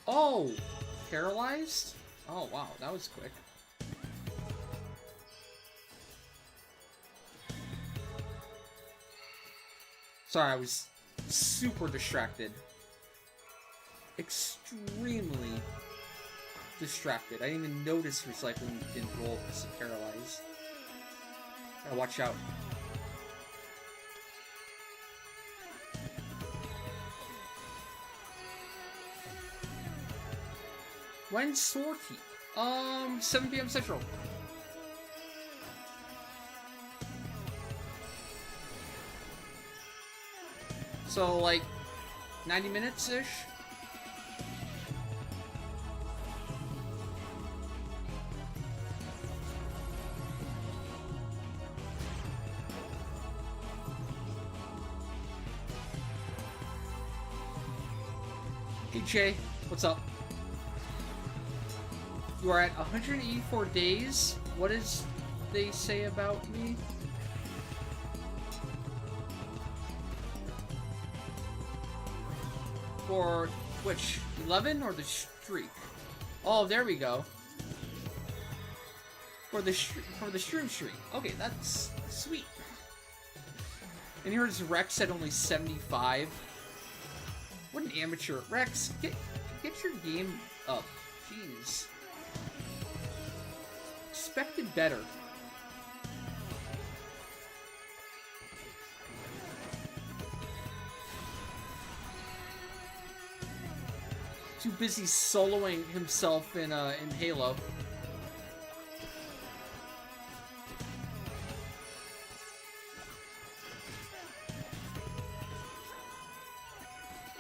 Oh! Paralyzed? Oh wow, that was quick. Sorry, I was super distracted. Extremely distracted. I didn't even notice recycling didn't roll because of paralyzed. Gotta watch out. When's Sortie? 7 p.m. Central. So, like, 90 minutes-ish? Hey Jay, what's up? You are at 184 days. What does they say about me? For which? 11 or the streak? Oh, there we go. For the stream streak. Okay, that's sweet. And here's Rex at only 75. What an amateur. Rex, get your game up. Jeez. Expected better. Too busy soloing himself in Halo.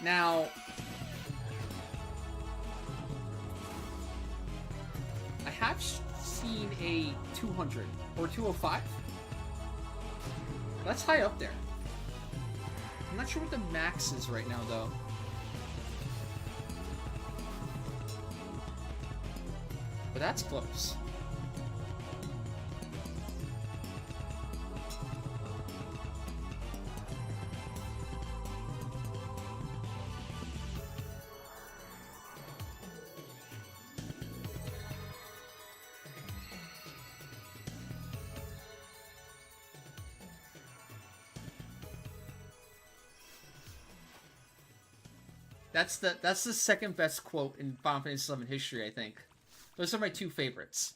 Now, I have seen a 200 or 205. That's high up there. I'm not sure what the max is right now, though. But that's close. That's the second best quote in Final Fantasy XI history, I think. Those are my two favorites.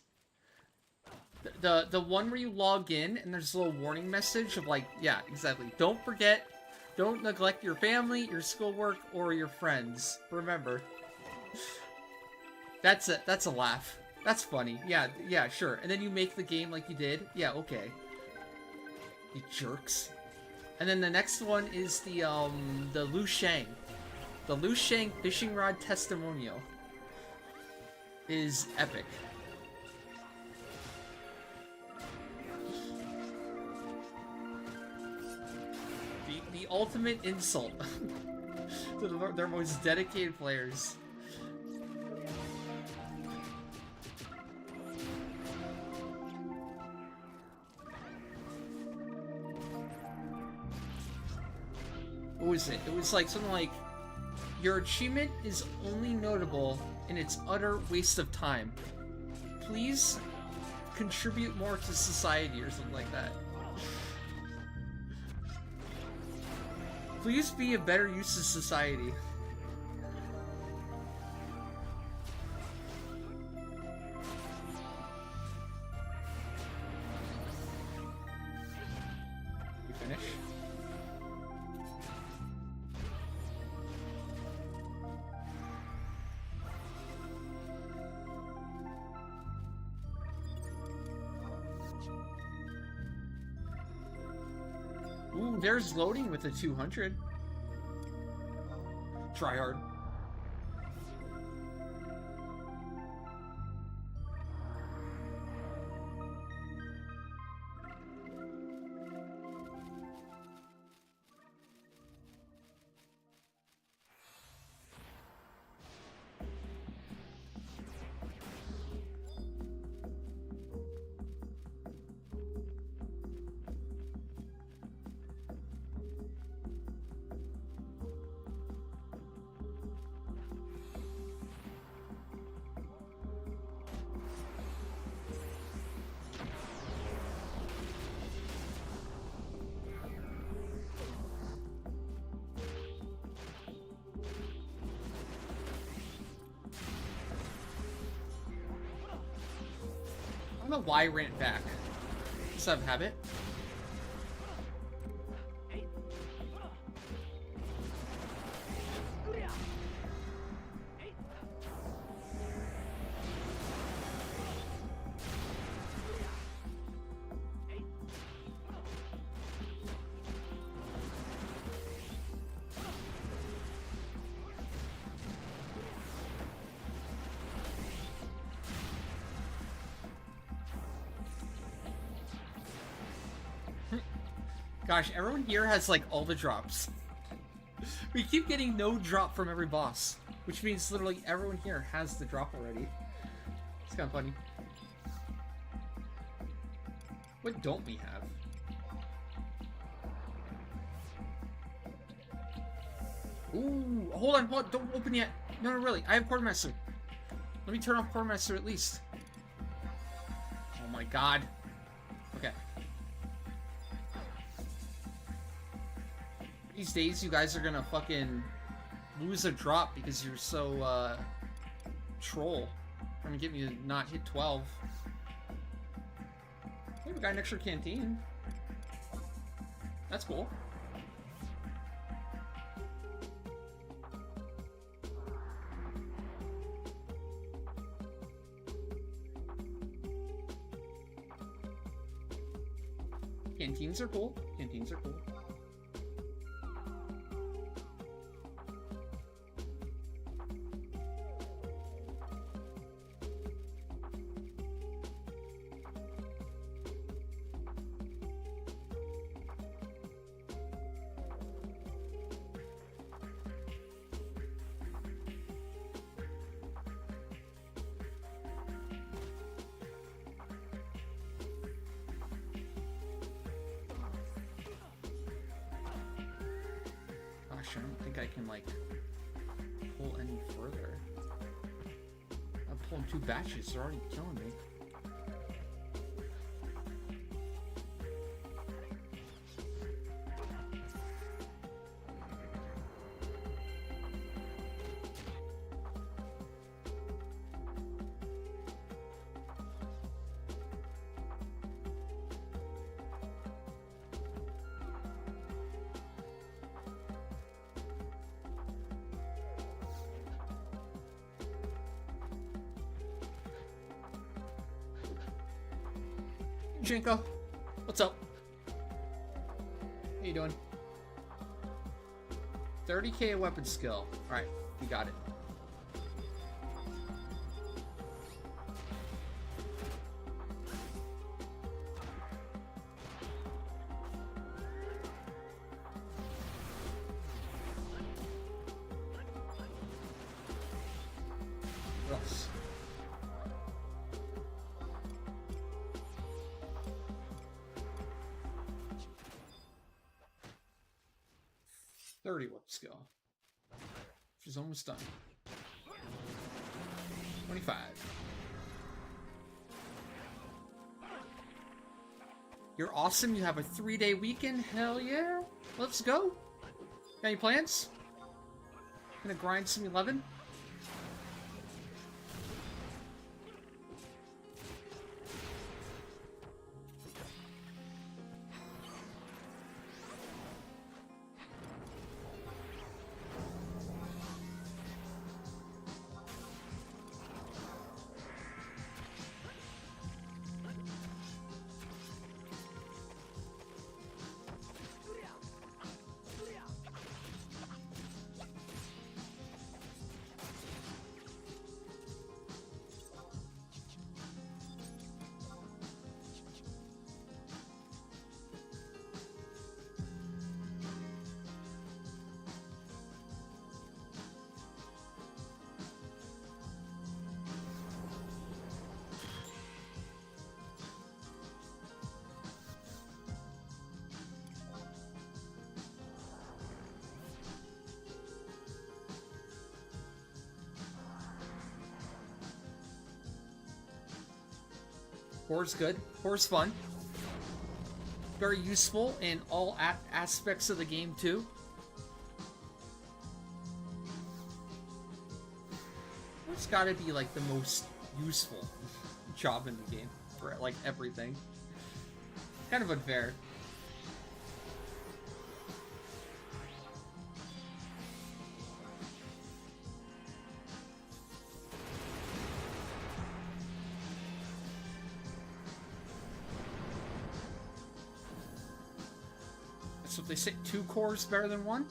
The one where you log in and there's a little warning message of like, yeah, exactly. Don't forget, don't neglect your family, your schoolwork, or your friends. Remember. That's a laugh. That's funny. Yeah, sure. And then you make the game like you did. Yeah, okay. You jerks. And then the next one is the Liu Shang. The Liu Shang fishing rod testimonial is epic. The ultimate insult to their most dedicated players. What was it? It was like something like, your achievement is only notable in its utter waste of time. Please contribute more to society or something like that. Please be a better use of society. You finish? Ooh, there's loading with a 200. Try hard. I don't know why I ran it back. Just out of habit. Gosh, everyone here has like all the drops. We keep getting no drop from every boss. Which means literally everyone here has the drop already. It's kind of funny. What don't we have? Ooh, hold on, don't open yet. No, really, I have Quartermaster. Let me turn off Quartermaster at least. Oh my god. Okay. These days, you guys are gonna fucking lose a drop because you're so, troll. Trying to get me to not hit 12. Hey, we got an extra canteen. That's cool. Canteens are cool. Canteens are cool. I don't think I can, like, pull any further. I'm pulling 2 batches. They're already killing me. Jinko, what's up? How you doing? 30k weapon skill. Alright, we got it. What else? 30 weapon skill. Which is almost done. 25. You're awesome. You have a 3-day weekend. Hell yeah. Let's go. Got any plans? Gonna grind some 11? Core's good. Core's fun. Very useful in all aspects of the game, too. It's gotta be, like, the most useful job in the game for, like, everything. Kind of unfair. So they say 2 cores better than 1?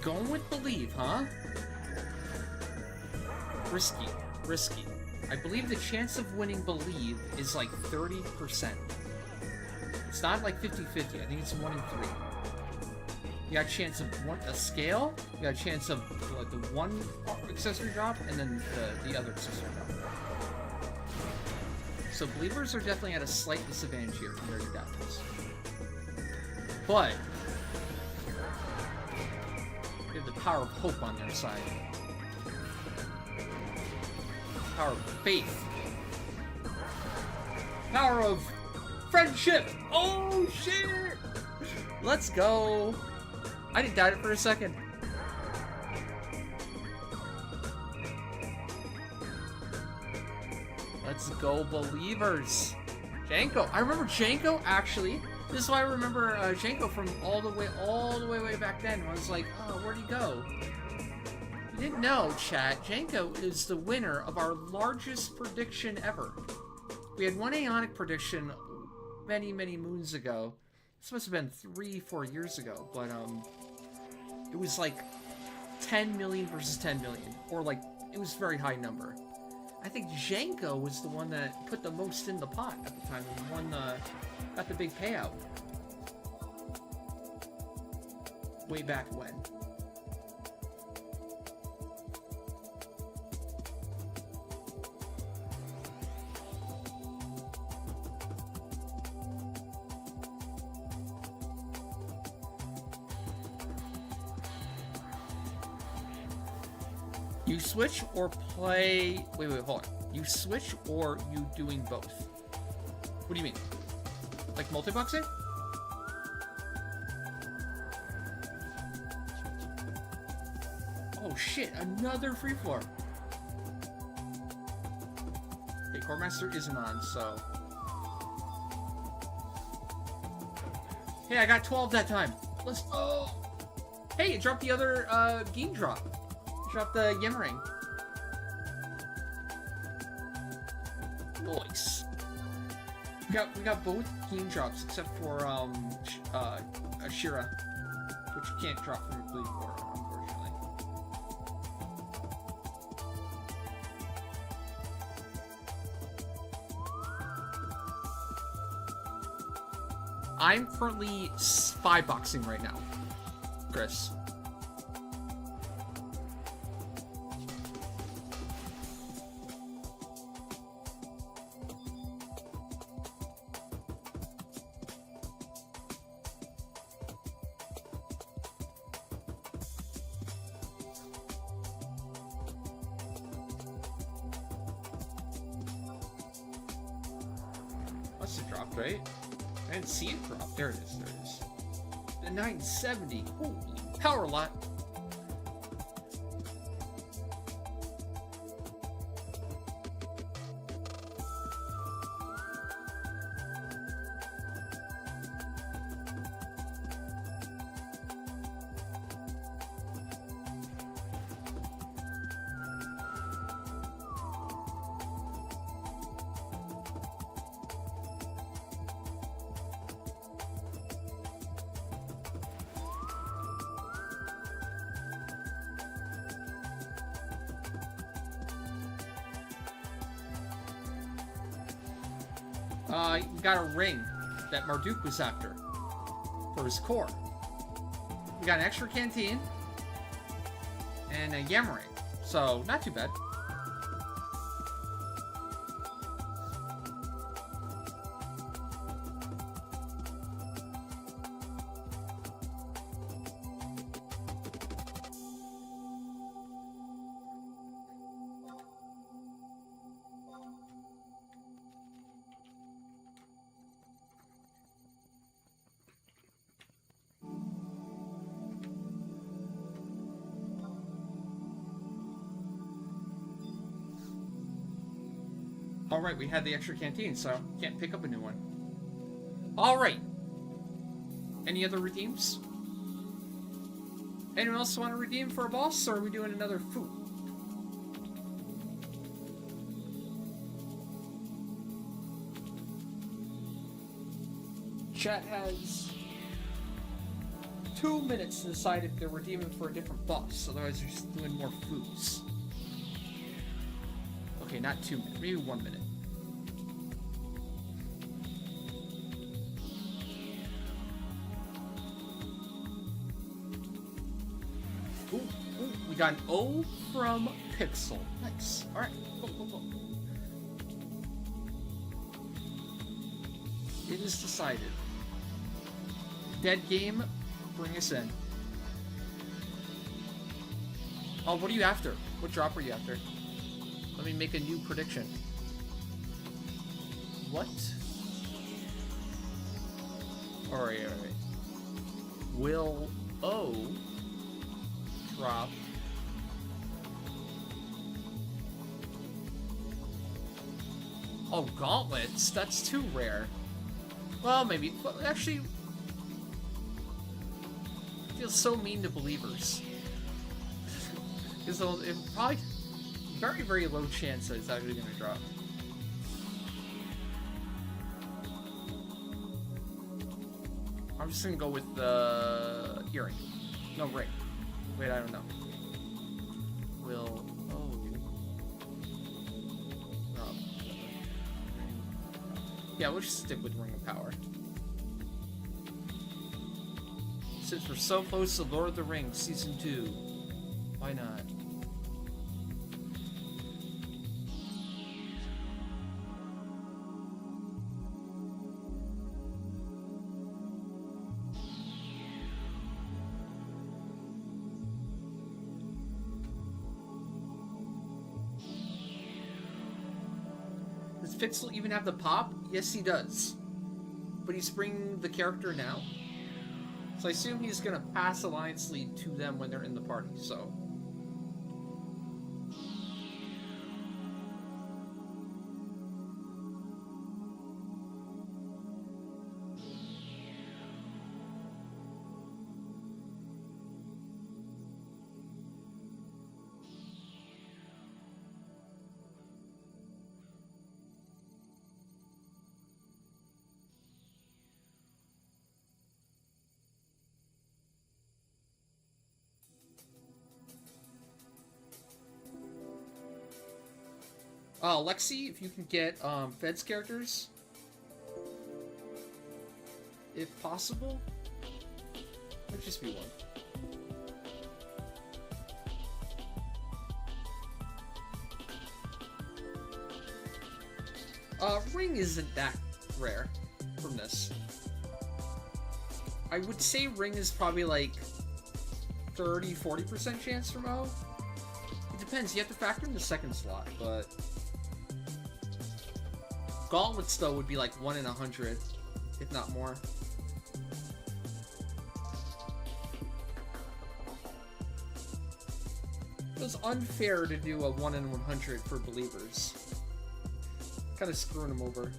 Going with believe, huh? Risky. Risky. I believe the chance of winning believe is like 30%. It's not like 50-50. I think it's 1 in 3. You got a chance of a scale, you got a chance of the one accessory drop, and then the other accessory drop. So believers are definitely at a slight disadvantage here compared to doubters. But they have the power of hope on their side. Power of faith. Power of friendship! Oh shit! Let's go! I didn't doubt it for a second. Let's go, believers. Janko. I remember Janko, actually. This is why I remember Janko from all the way back then. I was like, oh, where'd he go? You didn't know, chat. Janko is the winner of our largest prediction ever. We had one Aeonic prediction many, many moons ago. This must have been 3-4 years ago, but it was like 10 million versus 10 million, or like it was a very high number. I think Janko was the one that put the most in the pot at the time and won got the big payout. Way back when. You switch or play... Wait, hold on. You switch or you doing both? What do you mean? Like multiboxing? Oh shit, another free floor. Okay, Core Master isn't on, so... Hey, I got 12 that time. Let's go! Hey, it dropped the other game drop. Drop the Yimmering. Nice. We got both game drops except for Ashira, which you can't drop from Bleed for, unfortunately. I'm currently 5-boxing right now, Chris. Must have dropped, right? I didn't see it drop. There it is. There it is. The 970. Holy power lot. You got a ring that Marduk was after for his core. We got an extra canteen and a Yammering, so not too bad. Alright, we had the extra canteen, so can't pick up a new one. Alright. Any other redeems? Anyone else want to redeem for a boss, or are we doing another food? Chat has 2 minutes to decide if they're redeeming for a different boss. Otherwise, they're just doing more foods. Okay, not 2 minutes. Maybe 1 minute. Ooh, we got an O from Pixel. Nice. Alright, cool. It is decided. Dead game, bring us in. Oh, what are you after? What drop are you after? Let me make a new prediction. What? Alright. Will O drop gauntlets? That's too rare. Well, maybe. Well, actually, it feels so mean to believers. Because it probably very, very low chance that it's actually going to drop. I'm just going to go with the hearing. No, ring. Wait, I don't know. Will... Yeah, we'll just stick with Ring of Power. Since we're so close to Lord of the Rings Season 2, why not? Does Pixel even have the pop? Yes, he does. But he's bringing the character now. So I assume he's going to pass Alliance Lead to them when they're in the party, so... Lexi, if you can get Feds characters, if possible, let's just be one. Ring isn't that rare from this. I would say Ring is probably like 30-40% chance from O. It depends. You have to factor in the second slot, but Gauntlets though would be like 1 in 100, if not more. It was unfair to do a 1 in 100 for believers. Kind of screwing them over.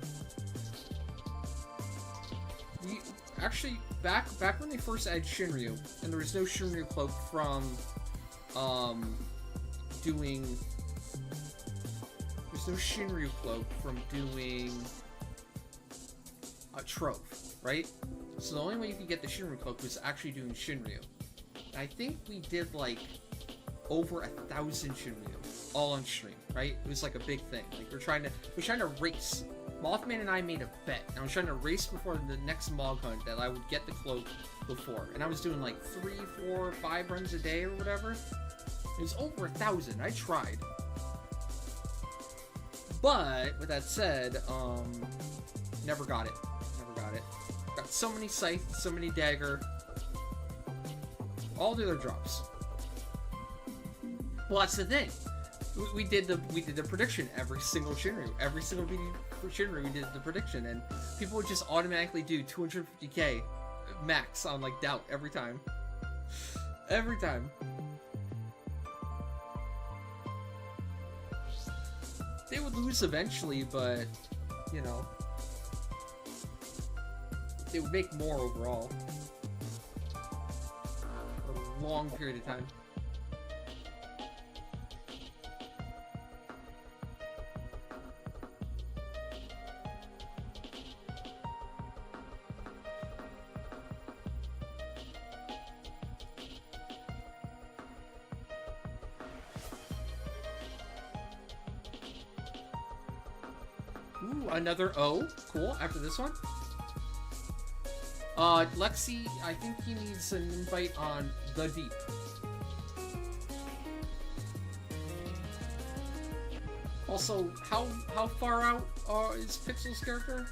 Actually, back when they first added Shinryu, and there was no Shinryu cloak from doing. There's no Shinryu cloak from doing a Trove, right? So the only way you could get the Shinryu cloak was actually doing Shinryu. And I think we did like over 1,000 Shinryu all on stream, right? It was like a big thing. Like we're trying to race. Mothman and I made a bet, and I was trying to race before the next Mog Hunt that I would get the cloak before. And I was doing like 3, 4, 5 runs a day or whatever. It was over 1,000. I tried. But, with that said, never got it. Got so many Scythe, so many Dagger. All the other drops. Well, that's the thing. We did the prediction every single Shinryu. Every single video for Shinryu we did the prediction, and people would just automatically do 250k max on like Doubt every time. Every time. They would lose eventually, but you know, they would make more overall. A long period of time. Ooh, another O. Cool, after this one. Lexi, I think he needs an invite on The Deep. Also, how far out is Pixel's character?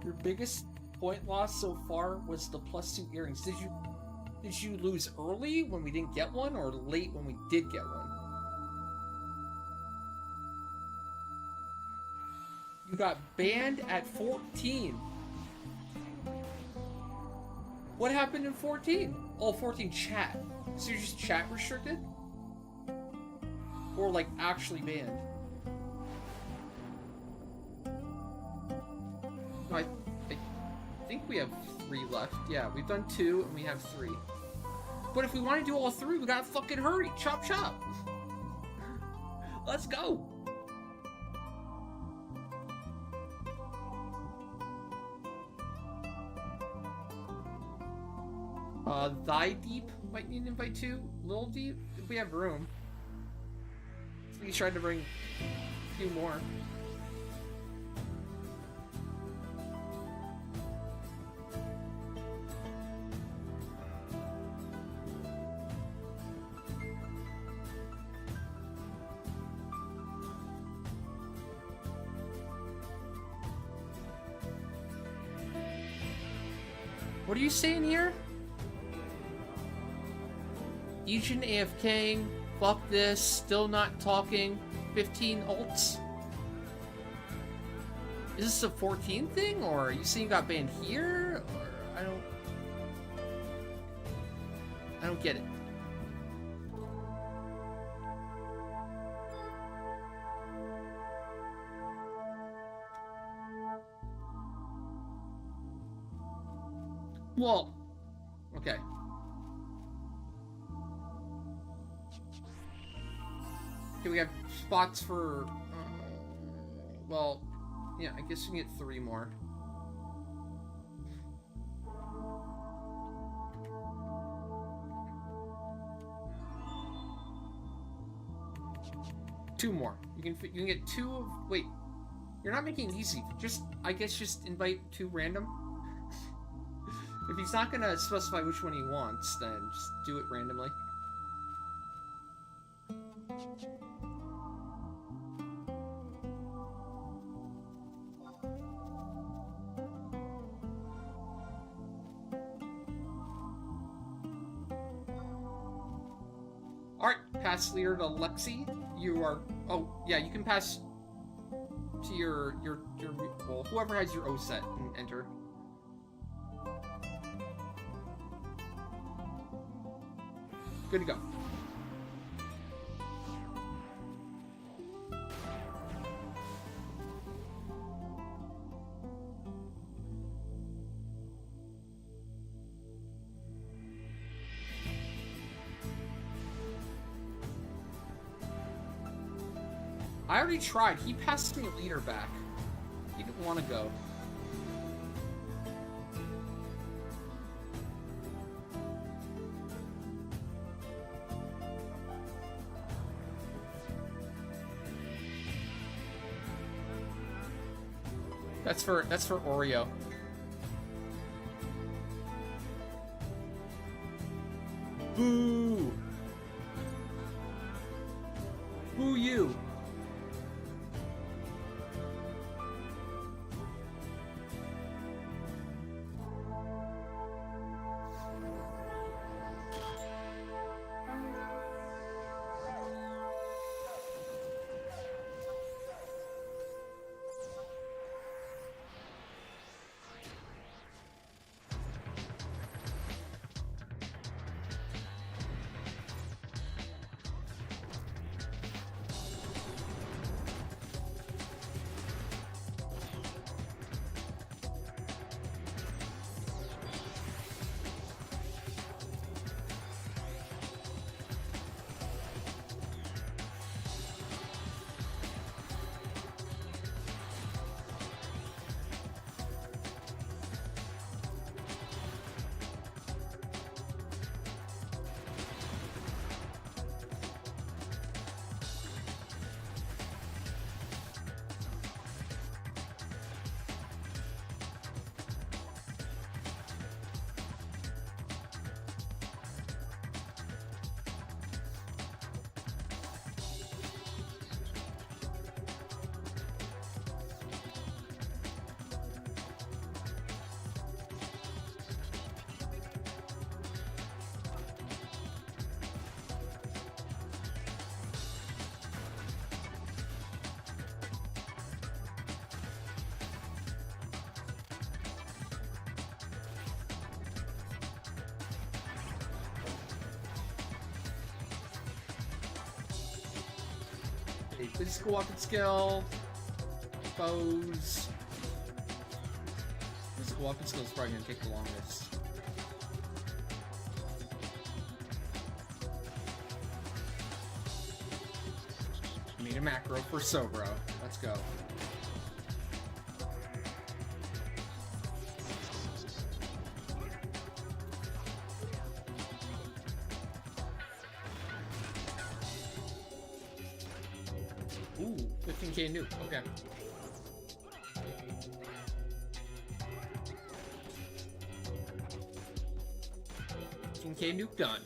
Your biggest point loss so far was the +2 earrings. Did you lose early when we didn't get one, or late when we did get one? You got banned at 14. What happened in 14? Oh, 14 chat. So you're just chat restricted? Or like actually banned? I think we have 3 left. Yeah, we've done 2 and we have 3. But if we want to do all 3, we gotta fucking hurry. Chop chop. Let's go. Thy Deep might need an invite too. Little Deep, if we have room. He's trying to bring a few more. What are you saying here? Ejin AFKing, fuck this, still not talking, 15 ults? Is this a 14 thing, or are you saying you got banned here? Or I don't get it. Well, okay. Okay, we have spots for, well, yeah, I guess we can get 3 more. Two more. You can get 2 of, wait, you're not making it easy. Just, I guess just invite 2 random. If he's not gonna specify which one he wants, then just do it randomly. Alright, pass leader to Lexi. You are, oh, yeah, you can pass to your well, whoever has your O set and enter. Good to go. I already tried. He passed me a leader back. He didn't want to go. That's for Oreo. Boo! Boo you! A physical weapon skill. Bows. Physical weapon skill is probably gonna take the longest. Made a macro for Sobro. Let's go. Ooh, 15k nuke. Okay. Nuke done.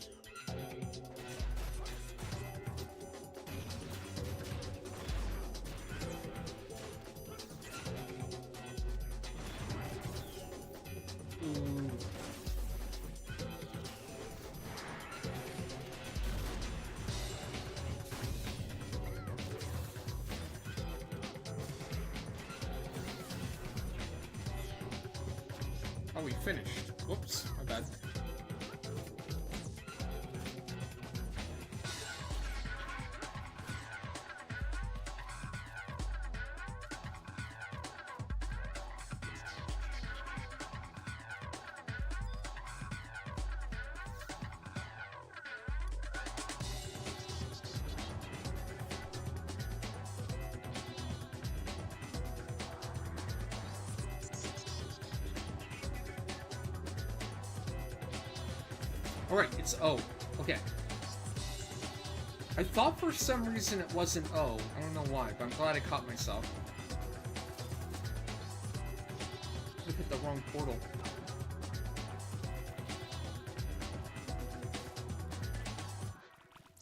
Ooh. Oh, we finished. Whoops, my bad. Alright, it's O. Okay. I thought for some reason it wasn't O. I don't know why, but I'm glad I caught myself. I hit the wrong portal.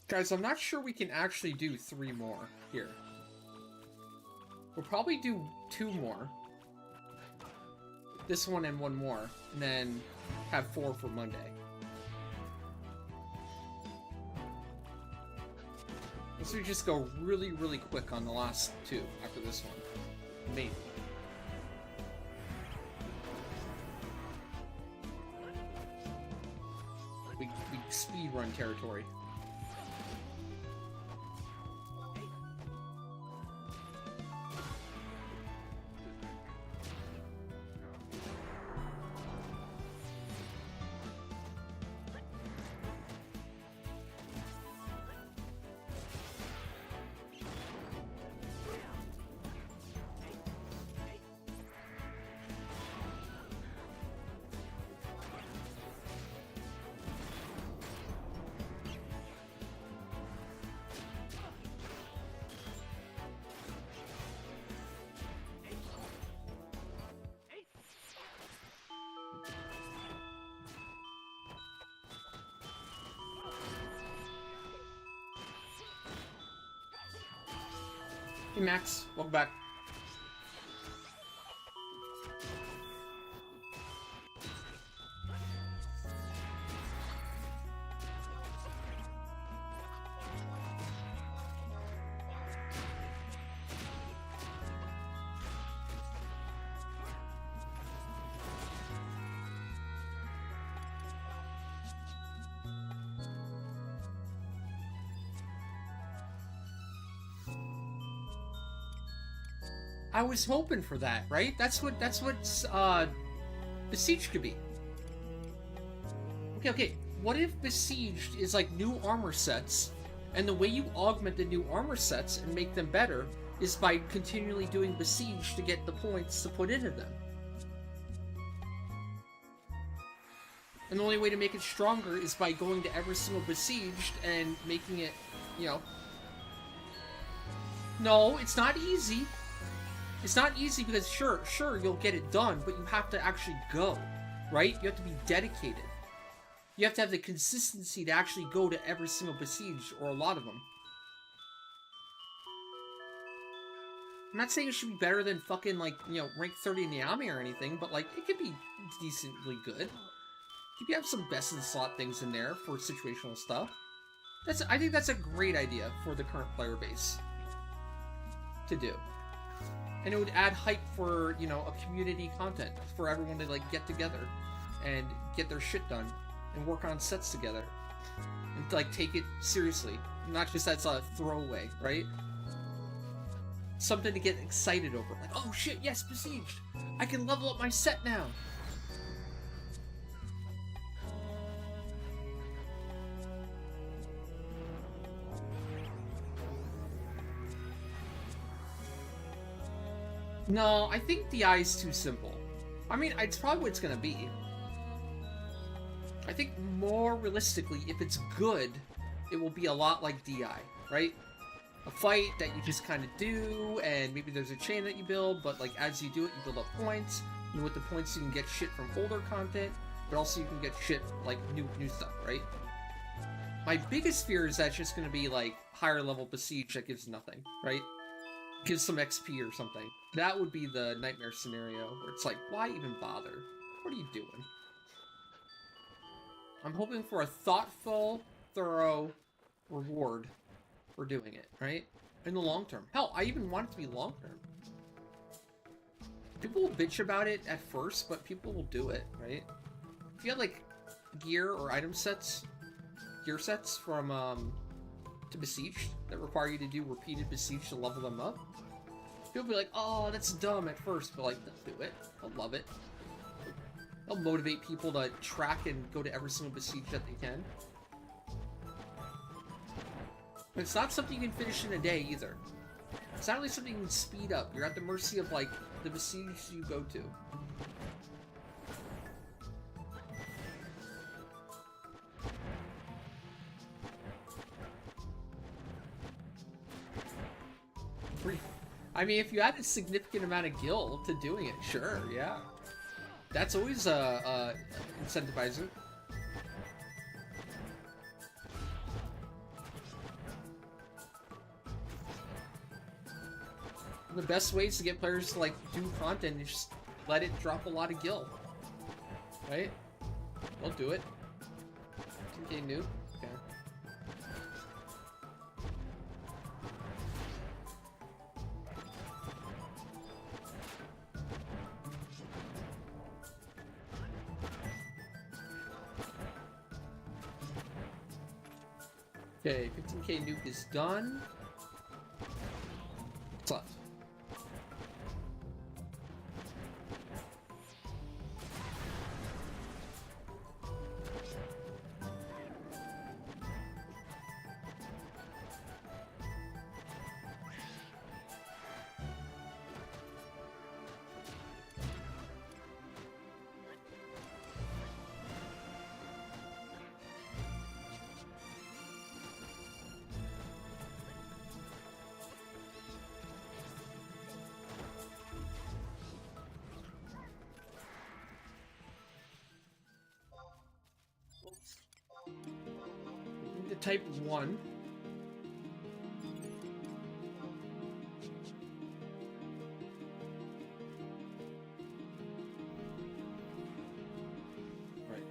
Guys, I'm not sure we can actually do 3 more here. We'll probably do 2 more. This one and 1 more. And then have 4 for Monday. Let's just go really, really quick on the last 2 after this one. Maybe. We speed run territory. Hey Max, welcome back. I was hoping for that, right? That's what Besieged could be. Okay. What if Besieged is like new armor sets, and the way you augment the new armor sets and make them better is by continually doing Besieged to get the points to put into them. And the only way to make it stronger is by going to every single Besieged and making it, you know... No, it's not easy. It's not easy because sure, you'll get it done, but you have to actually go, right? You have to be dedicated. You have to have the consistency to actually go to every single Besieged, or a lot of them. I'm not saying it should be better than fucking, like, you know, rank 30 in the army or anything, but, like, it could be decently good. You can have some best-in-slot things in there for situational stuff. I think that's a great idea for the current player base to do. And it would add hype for, you know, a community content for everyone to, like, get together and get their shit done and work on sets together and, like, take it seriously. Not just as a throwaway, right? something to get excited over. Like, oh shit, yes, besieged! I can level up my set now! No, I think DI is too simple. I mean, it's probably what it's gonna be. I think more realistically, if it's good, it will be a lot like DI, right? A fight that you just kind of do, and maybe there's a chain that you build, but like as you do it, you build up points, and with the points you can get shit from older content, but also you can get shit like new stuff, right? My biggest fear is that it's just gonna be like higher level besiege that gives nothing, right? Gives some XP or something. That would be the nightmare scenario where it's like, why even bother? What are you doing? I'm hoping for a thoughtful, thorough reward for doing it, right? In the long term. Hell, I even want it to be long term. People will bitch about it at first, but people will do it, right? If you had like gear or item sets, gear sets from to Besieged that require you to do repeated Besiege to level them up, people will be like, oh, that's dumb at first, but like, they'll do it. They'll love it. They'll motivate people to track and go to every single Besiege that they can. But it's not something you can finish in a day either. It's not really something you can speed up. You're at the mercy of like the Besiege you go to. I mean, if you add a significant amount of gil to doing it, sure, yeah. That's always a incentivizer. The best ways to get players to like do content is just let it drop a lot of gil. Right? They'll do it. Okay, new. Okay. Okay, 15k nuke is done. What's left? Type 1. Right.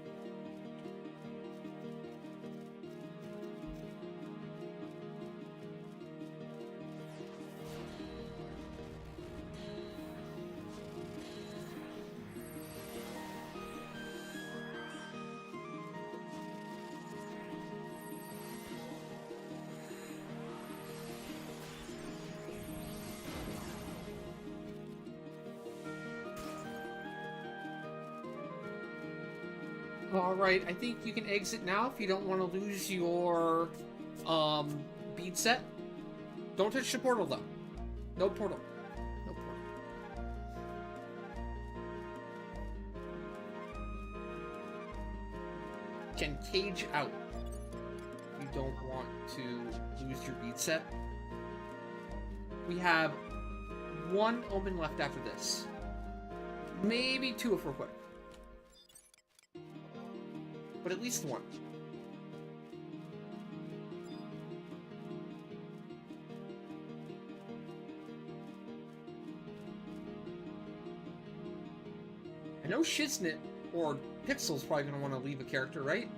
Alright, I think you can exit now if you don't want to lose your bead set. Don't touch the portal though. No portal. No portal. Can cage out. You don't want to lose your bead set. We have one Omen left after this. Maybe two if we're quick. But at least one. I know Shiznit or Pixel's probably going to want to leave a character, right?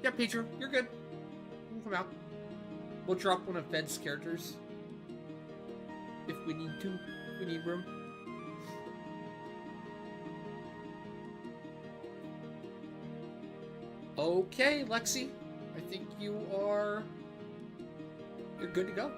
Yeah, Pedro, you're good. You can come out. We'll drop one of Fed's characters. If we need to. If we need room. Okay, Lexi. I think you are you're good to go.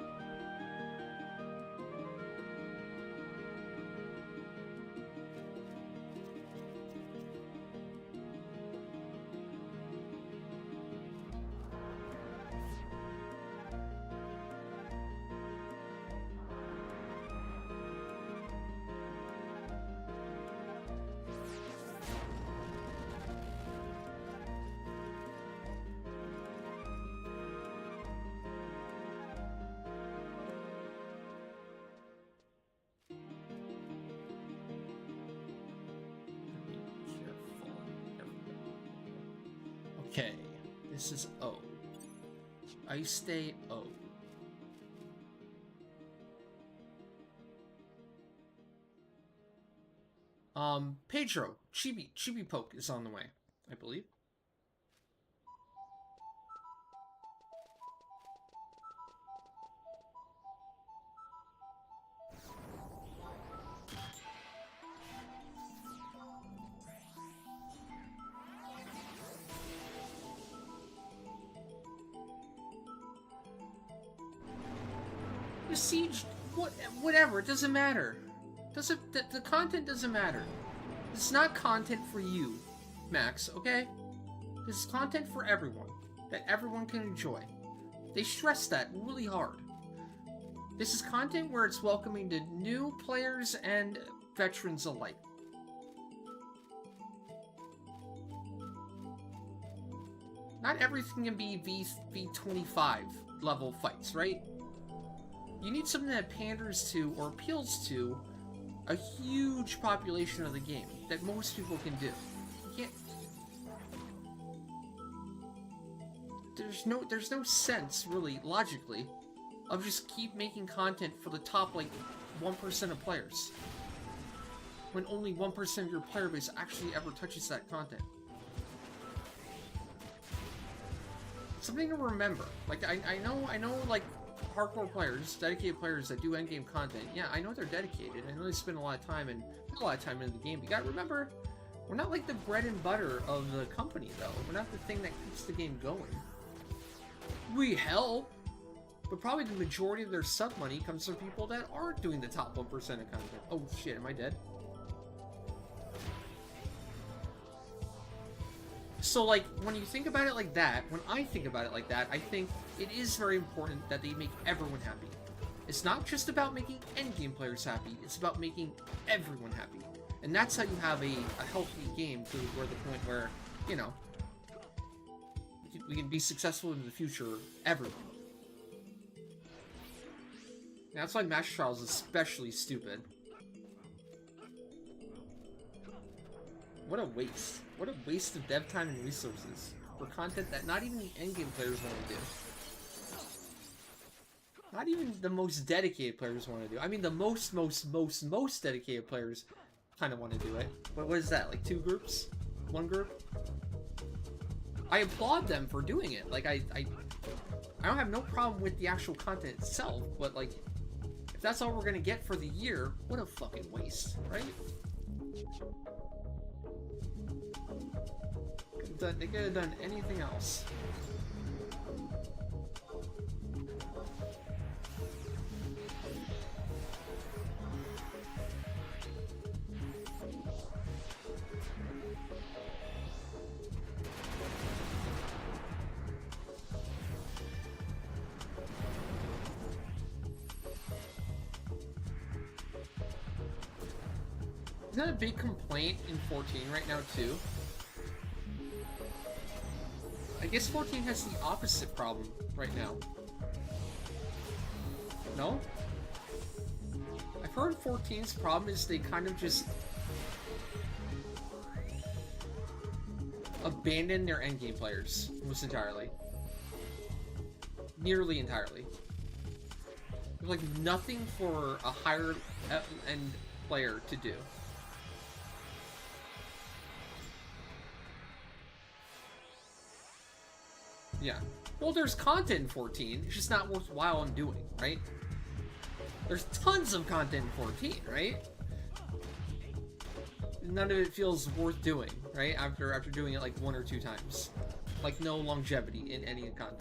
Okay, this is O. I stay O. Pedro, Chibi Poke is on the way, I believe. The siege, whatever, it doesn't matter. The content doesn't matter. It's not content for you, Max, okay? This is content for everyone, that everyone can enjoy. They stress that really hard. This is content where it's welcoming to new players and veterans alike. Not everything can be V25 level fights, right? You need something that panders to or appeals to a huge population of the game that most people can do. You can't. There's no sense, really, logically, of just keep making content for the top, like, 1% of players. When only 1% of your player base actually ever touches that content. Something to remember. Like, I know, like, hardcore players, dedicated players that do endgame content, yeah, I know they're dedicated. I know they spend a lot of time and put a lot of time into the game. But you gotta remember, we're not like the bread and butter of the company, though. We're not the thing that keeps the game going. We help, but probably the majority of their sub money comes from people that aren't doing the top 1% of content. Oh shit, am I dead? So, like, when you think about it like that, when I think about it like that, I think it is very important that they make everyone happy. It's not just about making endgame players happy, it's about making everyone happy. And that's how you have a healthy game to where the point where, you know, we can be successful in the future, everyone. And that's why Master Trials is especially stupid. What a waste. What a waste of dev time and resources for content that not even the endgame players want to do. Not even the most dedicated players want to do. I mean, the most dedicated players kind of want to do it. But what is that? Like 2 groups? 1 group? I applaud them for doing it. Like, I don't have no problem with the actual content itself, but like, if that's all we're gonna get for the year, what a fucking waste, right? They could have done anything else. Isn't that a big complaint in 14 right now, too? I guess 14 has the opposite problem right now. No? I've heard 14's problem is they kind of just abandon their endgame players almost entirely. Nearly entirely. There's like nothing for a higher end player to do. Yeah. Well, there's content in 14. It's just not worthwhile in doing, right? There's tons of content in 14, right? None of it feels worth doing, right? After doing it like 1 or 2 times. Like no longevity in any content.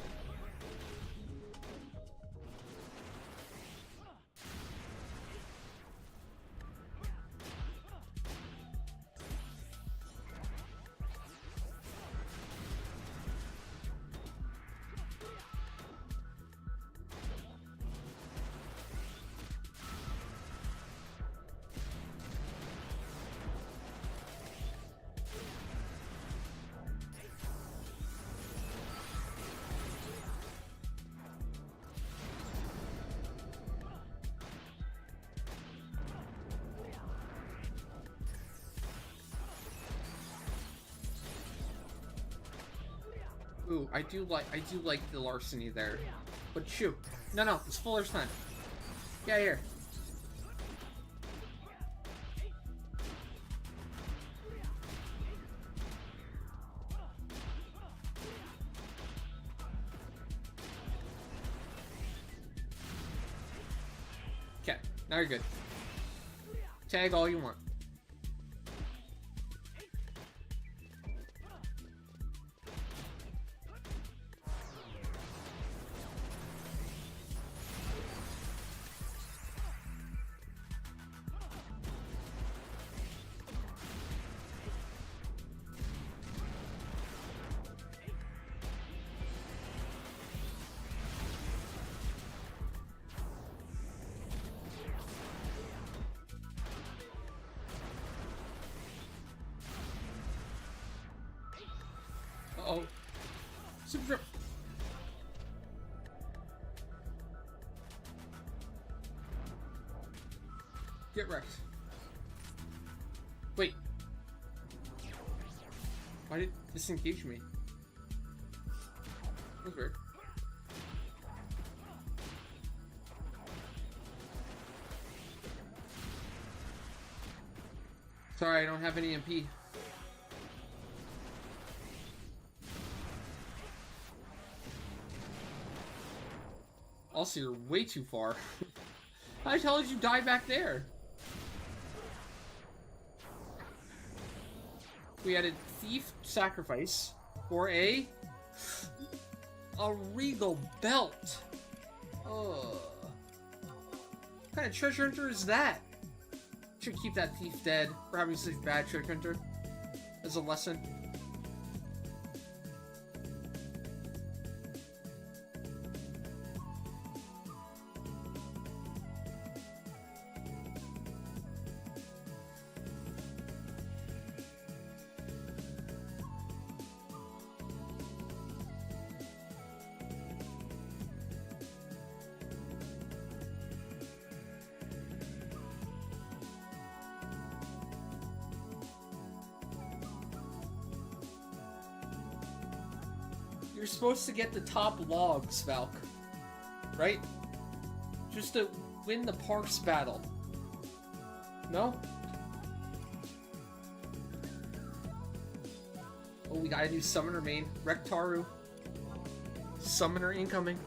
Ooh, I do like the larceny there. But shoot. No, it's Fuller's time. Get here. Okay, now you're good. Tag all you want. Uh-oh. Super trip. Get wrecked. Wait. Why did it disengage me? That was weird. Sorry, I don't have any MP. Also, you're way too far. How the hell did you die back there? We had a thief sacrifice for a regal belt. Ugh. What kind of treasure hunter is that? Should keep that thief dead for having such bad treasure hunter as a lesson. You're supposed to get the top logs, Valk. Right? Just to win the parks battle. No? Oh, we gotta do Summoner main. Rektaru. Summoner incoming.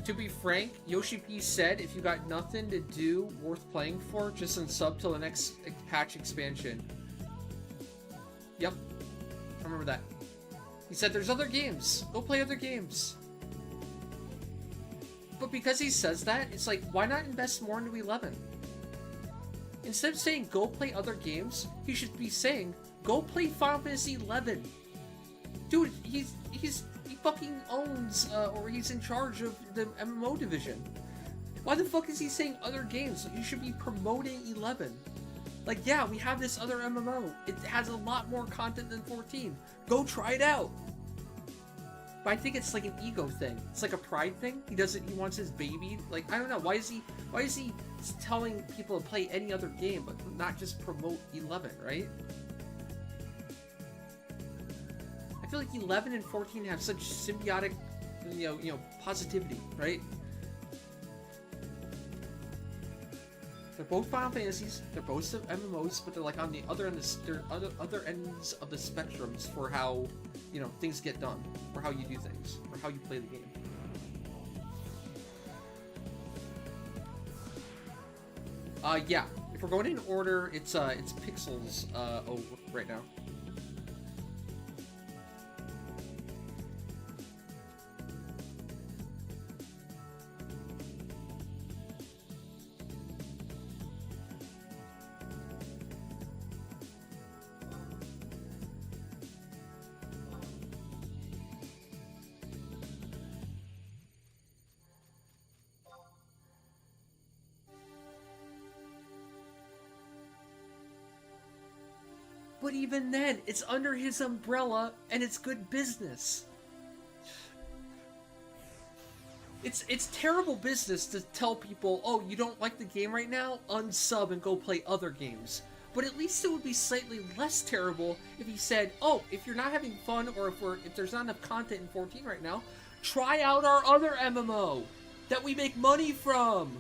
To be frank, Yoshi P said if you got nothing to do worth playing for, just unsub till the next patch expansion. Yep. I remember that. He said there's other games. Go play other games. But because he says that, it's like, why not invest more into 11? Instead of saying go play other games, he should be saying go play Final Fantasy 11. Dude, he fucking owns, or he's in charge of the MMO division. Why the fuck is he saying other games? You should be promoting 11. Like, yeah, we have this other MMO. It has a lot more content than 14. Go try it out. But I think it's like an ego thing. It's like a pride thing. He wants his baby. Like, I don't know. Why is he telling people to play any other game, but not just promote 11, right? I feel like 11 and 14 have such symbiotic, you know, positivity, right? They're both Final Fantasies, they're both MMOs, but they're like on the other ends of the spectrums for how, you know, things get done, or how you do things, or how you play the game. Yeah. If we're going in order, it's Pixels right now. But even then, it's under his umbrella, and it's good business. It's terrible business to tell people, oh, you don't like the game right now? Unsub and go play other games. But at least it would be slightly less terrible if he said, oh, if you're not having fun, or if there's not enough content in 14 right now, try out our other MMO that we make money from.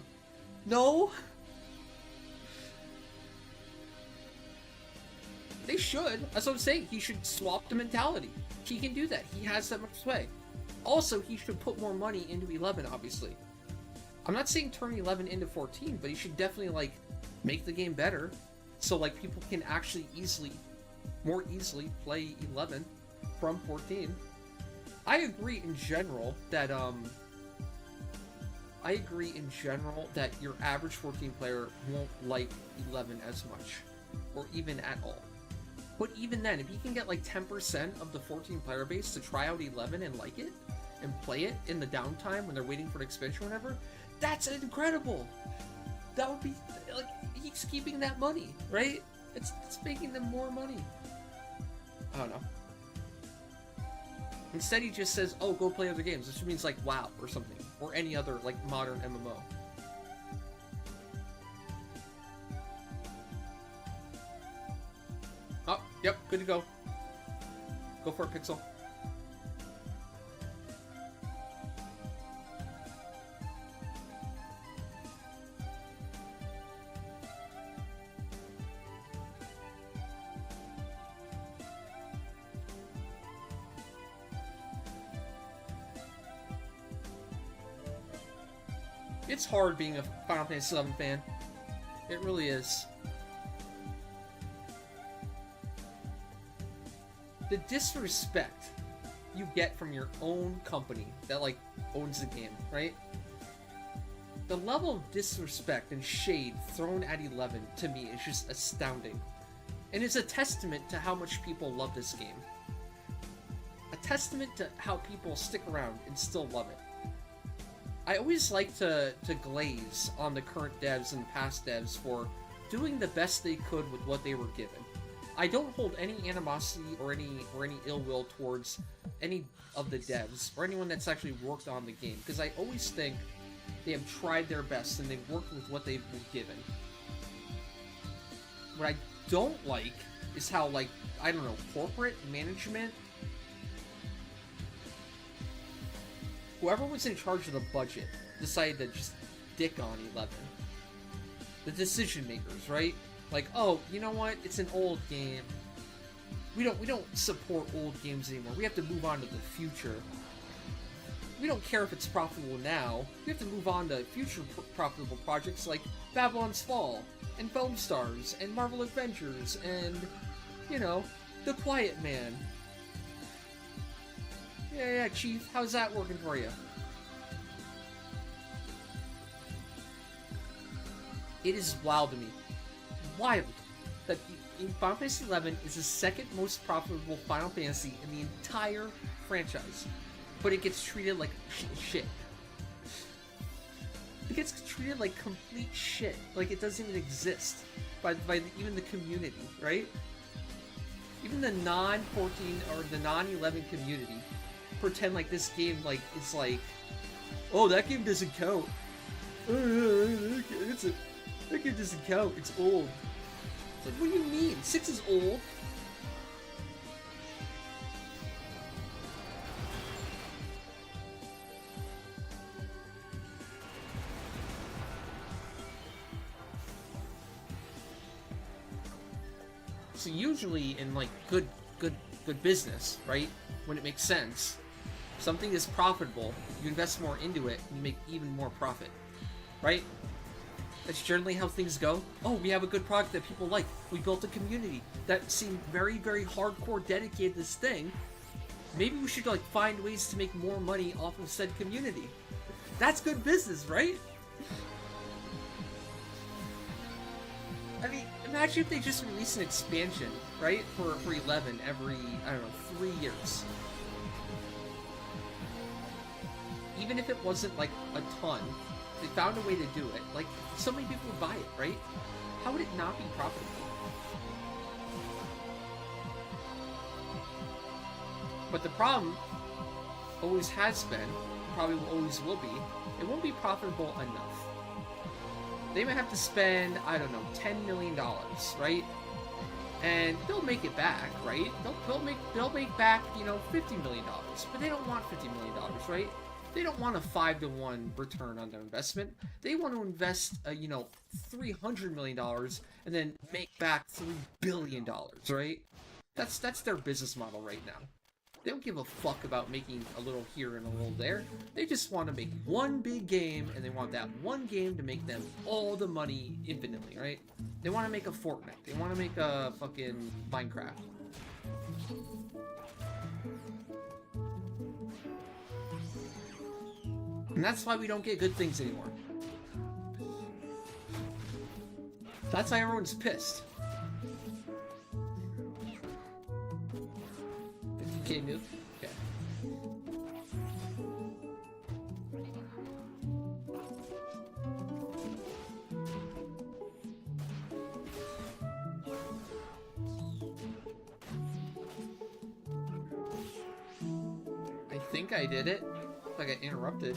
No? They should. That's what I'm saying. He should swap the mentality. He can do that. He has that much sway. Also, he should put more money into 11, obviously. I'm not saying turn 11 into 14, but he should definitely, like, make the game better. So, like, people can actually more easily play 11 from 14. I agree in general that your average 14 player won't like 11 as much, or even at all. But even then, if you can get like 10% of the 14 player base to try out 11 and like it, and play it in the downtime when they're waiting for an expansion or whatever, that's incredible! That would be, like, he's keeping that money, right? It's making them more money. I don't know. Instead, he just says, oh, go play other games. This means, like, WoW or something. Or any other, like, modern MMO. Oh, yep, good to go. Go for it, Pixel. It's hard being a Final Fantasy VII fan. It really is. The disrespect you get from your own company that, like, owns the game, right? The level of disrespect and shade thrown at 11, to me, is just astounding. And it's a testament to how much people love this game. A testament to how people stick around and still love it. I always like to glaze on the current devs and past devs for doing the best they could with what they were given. I don't hold any animosity or any ill will towards any of the devs or anyone that's actually worked on the game, because I always think they have tried their best and they've worked with what they've been given. What I don't like is how, like, I don't know, corporate management, whoever was in charge of the budget decided to just dick on 11. The decision makers, right? Like, oh, you know what? It's an old game. We don't support old games anymore. We have to move on to the future. We don't care if it's profitable now. We have to move on to future profitable projects like Babylon's Fall and Foam Stars and Marvel Adventures and, you know, The Quiet Man. Yeah, Chief, how's that working for you? It is wild to me. Wild that Final Fantasy XI is the second most profitable Final Fantasy in the entire franchise, but it gets treated like shit. It gets treated like complete shit, like it doesn't even exist by even the community, right? Even the non-14 or the non-11 community pretend like this game, like, it's like, oh, that game doesn't count. That game doesn't count. It's old. It's like, what do you mean? 6 is old. So usually in, like, good business, right? When it makes sense, something is profitable, you invest more into it, and you make even more profit, right? That's generally how things go. Oh, we have a good product that people like. We built a community that seemed very, very hardcore dedicated to this thing. Maybe we should, like, find ways to make more money off of said community. That's good business, right? I mean, imagine if they just released an expansion, right? For 11 every, I don't know, 3 years. Even if it wasn't, like, a ton, they found a way to do it. Like, so many people would buy it, right? How would it not be profitable? But the problem always has been, probably always will be, it won't be profitable enough. They might have to spend, I don't know, $10 million, right? and they'll make it back, right? They'll make back, you know, $50 million, but they don't want $50 million, right? They don't want a 5-to-1 return on their investment. They want to invest, you know, $300 million and then make back $3 billion, right? That's their business model right now. They don't give a fuck about making a little here and a little there. They just want to make one big game, and they want that one game to make them all the money infinitely, right? They want to make a Fortnite. They want to make a fucking Minecraft. And that's why we don't get good things anymore. That's why everyone's pissed. 50K nuke? Okay. I think I did it. I got interrupted.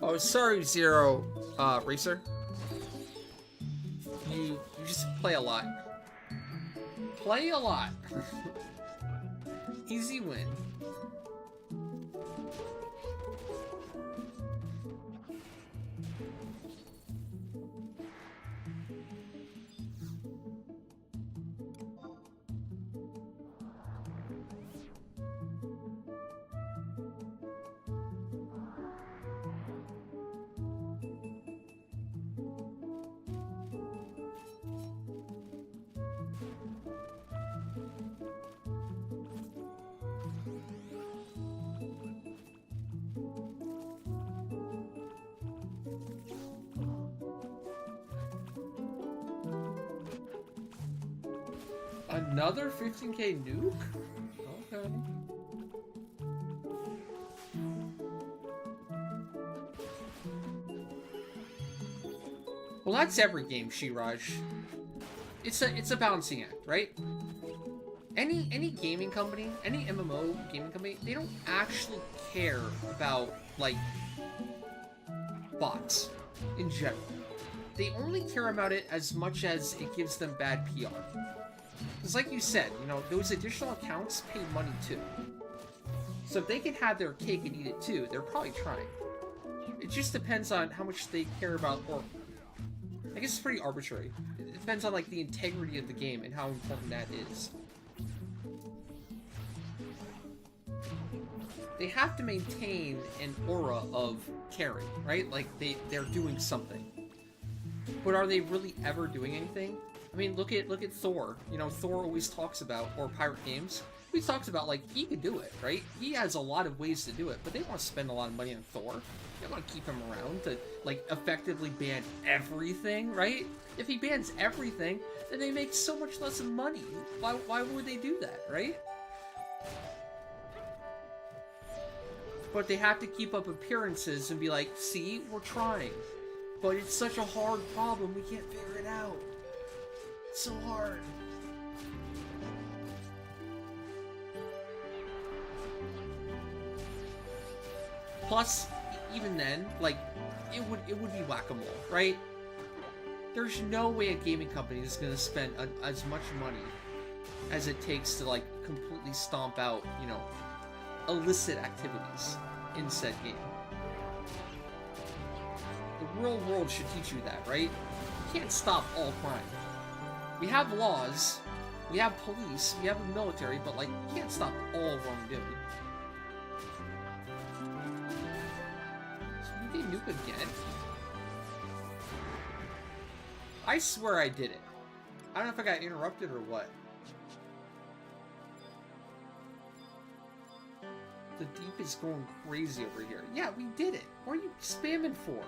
Oh, sorry, Zero, Racer. You just play a lot. Play a lot. Easy win. Another 15K nuke? Okay. Well, that's every game, Shiraj. It's a balancing act, right? Any gaming company, any MMO gaming company, they don't actually care about, like, bots in general. They only care about it as much as it gives them bad PR. Because like you said, you know, those additional accounts pay money too. So if they can have their cake and eat it too, they're probably trying. It just depends on how much they care about, or I guess it's pretty arbitrary. It depends on like the integrity of the game and how important that is. They have to maintain an aura of caring, right? Like they're doing something. But are they really ever doing anything? I mean, look at Thor. You know, Thor always talks about, or Pirate Games, he talks about, like, he can do it, right? He has a lot of ways to do it, but they want to spend a lot of money on Thor. They want to keep him around to, like, effectively ban everything, right? If he bans everything, then they make so much less money. Why would they do that, right? But they have to keep up appearances and be like, see, we're trying. But it's such a hard problem, we can't figure it out. It's so hard. Plus, even then, like, it would be whack-a-mole, right? There's no way a gaming company is going to spend as much money as it takes to, like, completely stomp out, you know, illicit activities in said game. The real world should teach you that, right? You can't stop all crime. We have laws, we have police, we have a military, but, like, you can't stop all wrongdoing. So we did nuke again? I swear I did it. I don't know if I got interrupted or what. The deep is going crazy over here. Yeah, we did it. What are you spamming for?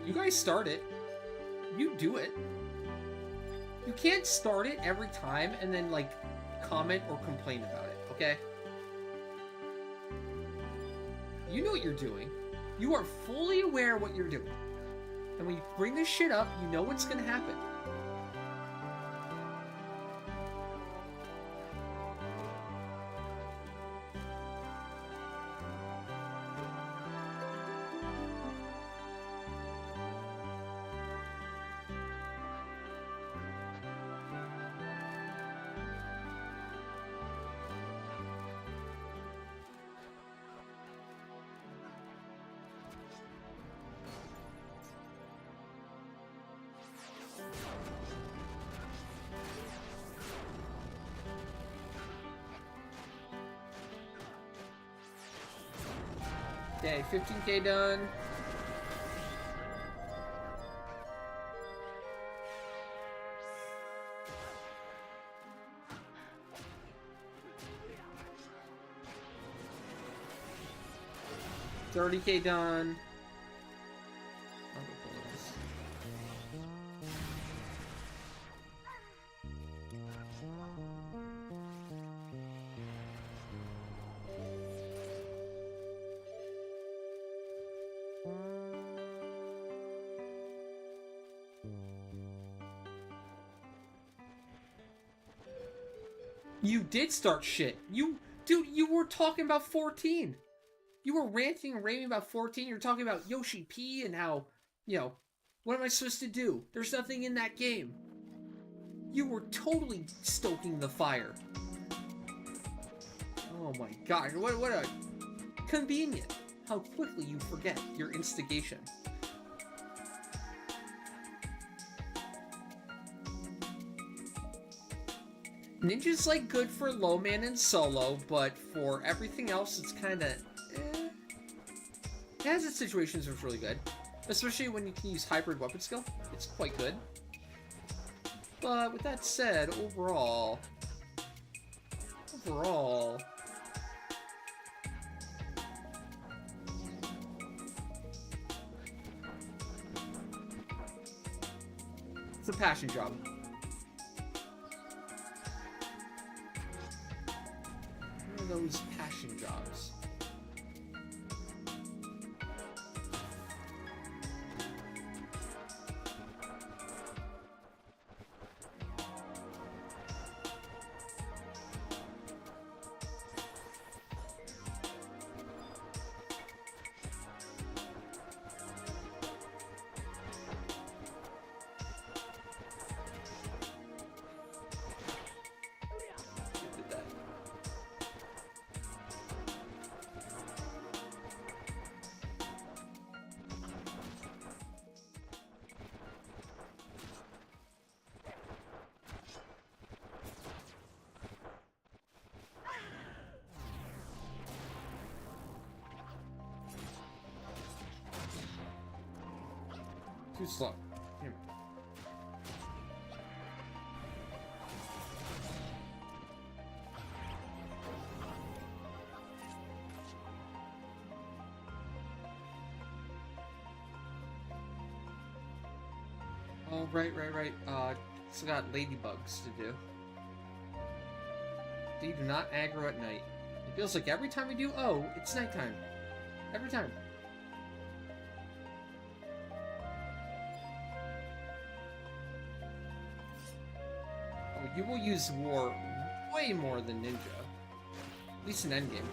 You guys start it. You do it. You can't start it every time and then, like, comment or complain about it, okay? You know what you're doing. You are fully aware of what you're doing. And when you bring this shit up, you know what's gonna happen. Okay, 15k done. $30k done. You did start shit. Dude, you were talking about 14. You were ranting and raving about 14. You're talking about Yoshi P and how, you know, what am I supposed to do? There's nothing in that game. You were totally stoking the fire. Oh my god, what a convenient how quickly you forget your instigation. Ninja's like good for low man and solo, but for everything else it's kinda It has its situations where it's really good. Especially when you can use hybrid weapon skill. It's quite good. But with that said, overall... It's a passion job. One of those passion jobs. Too slow. Here. Oh, right. Still got ladybugs to do. They do not aggro at night. It feels like every time we do O, it's nighttime. Every time. You will use war way more than ninja. At least in endgame.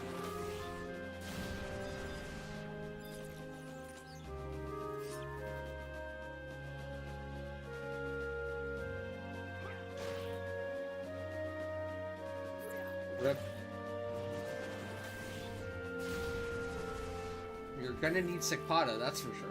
Rip. You're gonna need Sekpada, that's for sure.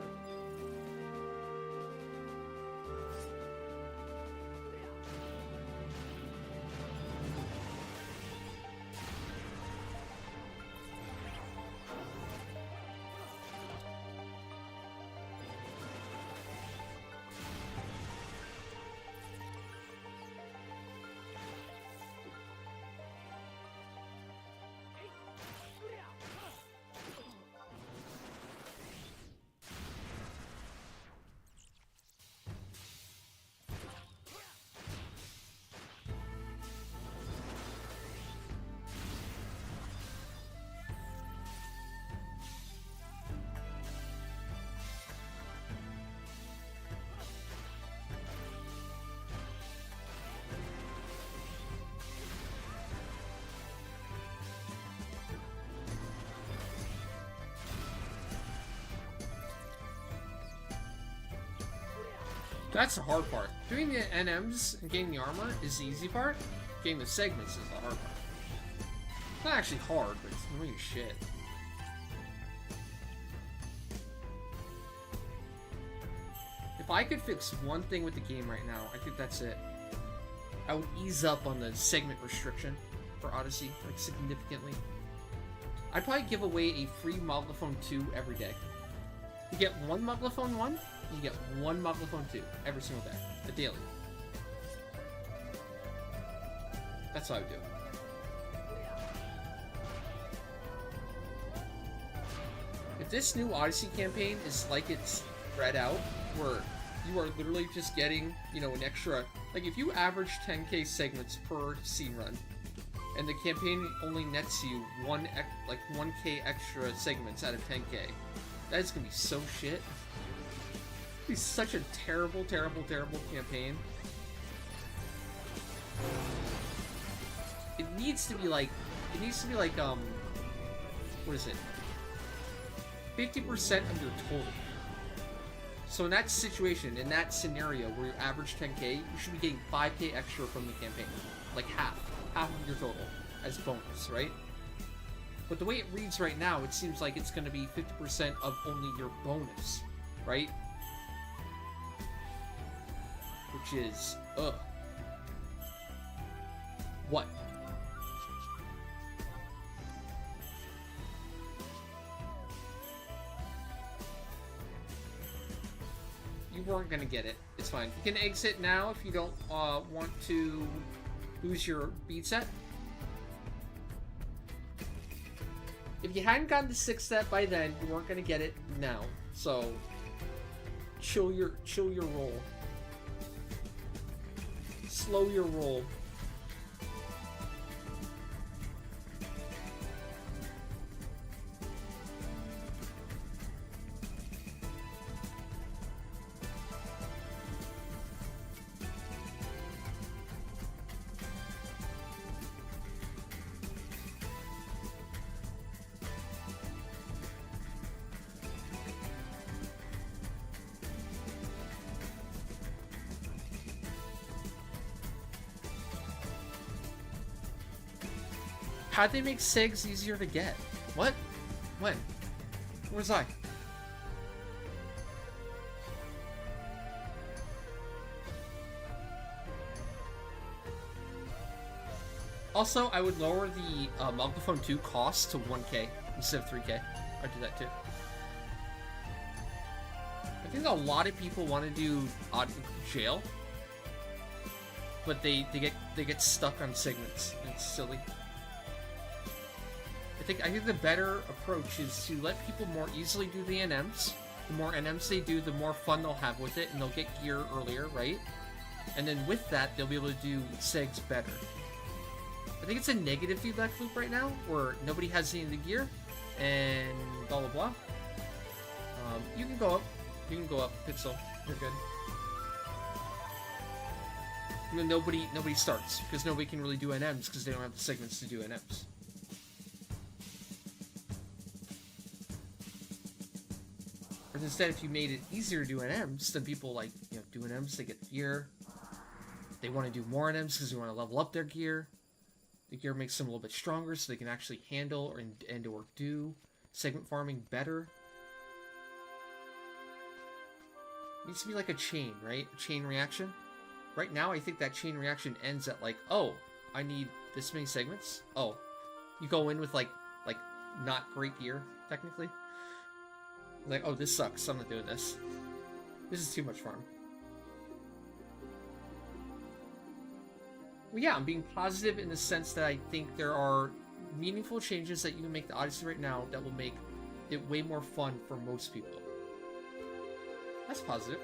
That's the hard part. Doing the NMs and getting the armor is the easy part. Getting the segments is the hard part. It's not actually hard, but it's annoying shit. If I could fix one thing with the game right now, I think that's it. I would ease up on the segment restriction for Odyssey, like, significantly. I'd probably give away a free Muglophone 2 every day. You get one Muglophone 1, you get one Muglophone 2 every single day. A daily. That's how I would do it. If this new Odyssey campaign is like it's spread out, where you are literally just getting, you know, an extra... Like, if you average 10k segments per scene run, and the campaign only nets you 1k extra segments out of 10k, that is gonna be so shit. It'd be such a terrible, terrible, terrible campaign. It needs to be like, what is it? 50% of your total. So in that situation, in that scenario where you average 10k, you should be getting 5k extra from the campaign. Like half of your total as bonus, right? But the way it reads right now, it seems like it's going to be 50% of only your bonus, right? Which is, ugh. What? You weren't gonna get it. It's fine. You can exit now if you don't want to lose your bead set. If you hadn't gotten the 6th set by then, you weren't gonna get it now. So chill your roll. Slow your roll. How'd they make SIGs easier to get? What? When? Where's I? Also, I would lower the Muglophone 2 cost to 1k instead of 3k. I'd do that too. I think a lot of people want to do jail, but they get stuck on segments. It's silly. I think the better approach is to let people more easily do the NMs. The more NMs they do, the more fun they'll have with it, and they'll get gear earlier, right? And then with that, they'll be able to do segs better. I think it's a negative feedback loop right now, where nobody has any of the gear, and blah blah blah. You can go up. You can go up, Pixel. You're good. And then nobody starts, because nobody can really do NMs, because they don't have the segments to do NMs. Instead, if you made it easier to do NMs, then people like, you know, do NMs, they get gear. They want to do more NMs because they want to level up their gear. The gear makes them a little bit stronger so they can actually handle or do segment farming better. It needs to be like a chain, right? A chain reaction. Right now, I think that chain reaction ends at like, oh, I need this many segments. Oh, you go in with like not great gear, technically. Like, oh, this sucks, so I'm not doing this. This is too much farm. Well, yeah, I'm being positive in the sense that I think there are meaningful changes that you can make to Odyssey right now that will make it way more fun for most people. That's positive.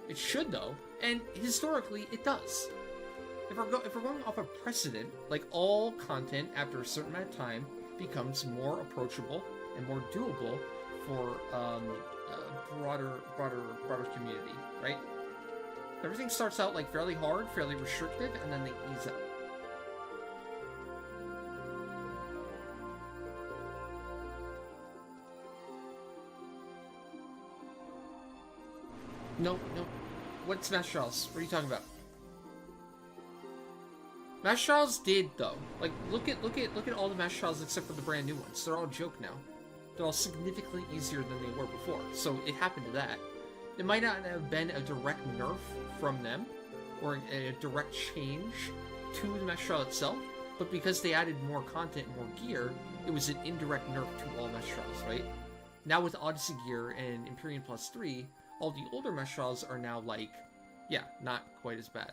It should, though, and historically, it does. If we're going off a precedent, like all content after a certain amount of time becomes more approachable and more doable for broader community, right? Everything starts out like fairly hard, fairly restrictive, and then they ease up. No, no. What's Master Trials? What are you talking about? Master Trials did though. Like, look at all the Master Trials except for the brand new ones. They're all a joke now. They're all significantly easier than they were before. So it happened to that. It might not have been a direct nerf from them, or a direct change to the Master Trial itself, but because they added more content, more gear, it was an indirect nerf to all Master Trials, right? Now with Odyssey gear and Empyrean Plus 3, all the older Master Trials are now like, yeah, not quite as bad.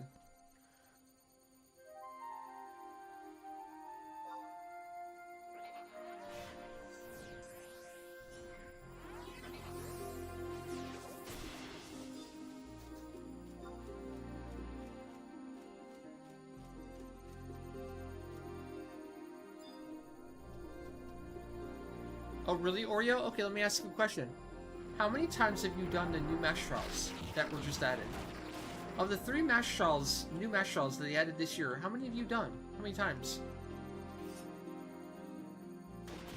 Oh, really, Oreo? Okay, let me ask you a question. How many times have you done the new Master Trials that were just added? Of the 3 Master Trials, new Master Trials that they added this year, how many have you done? How many times?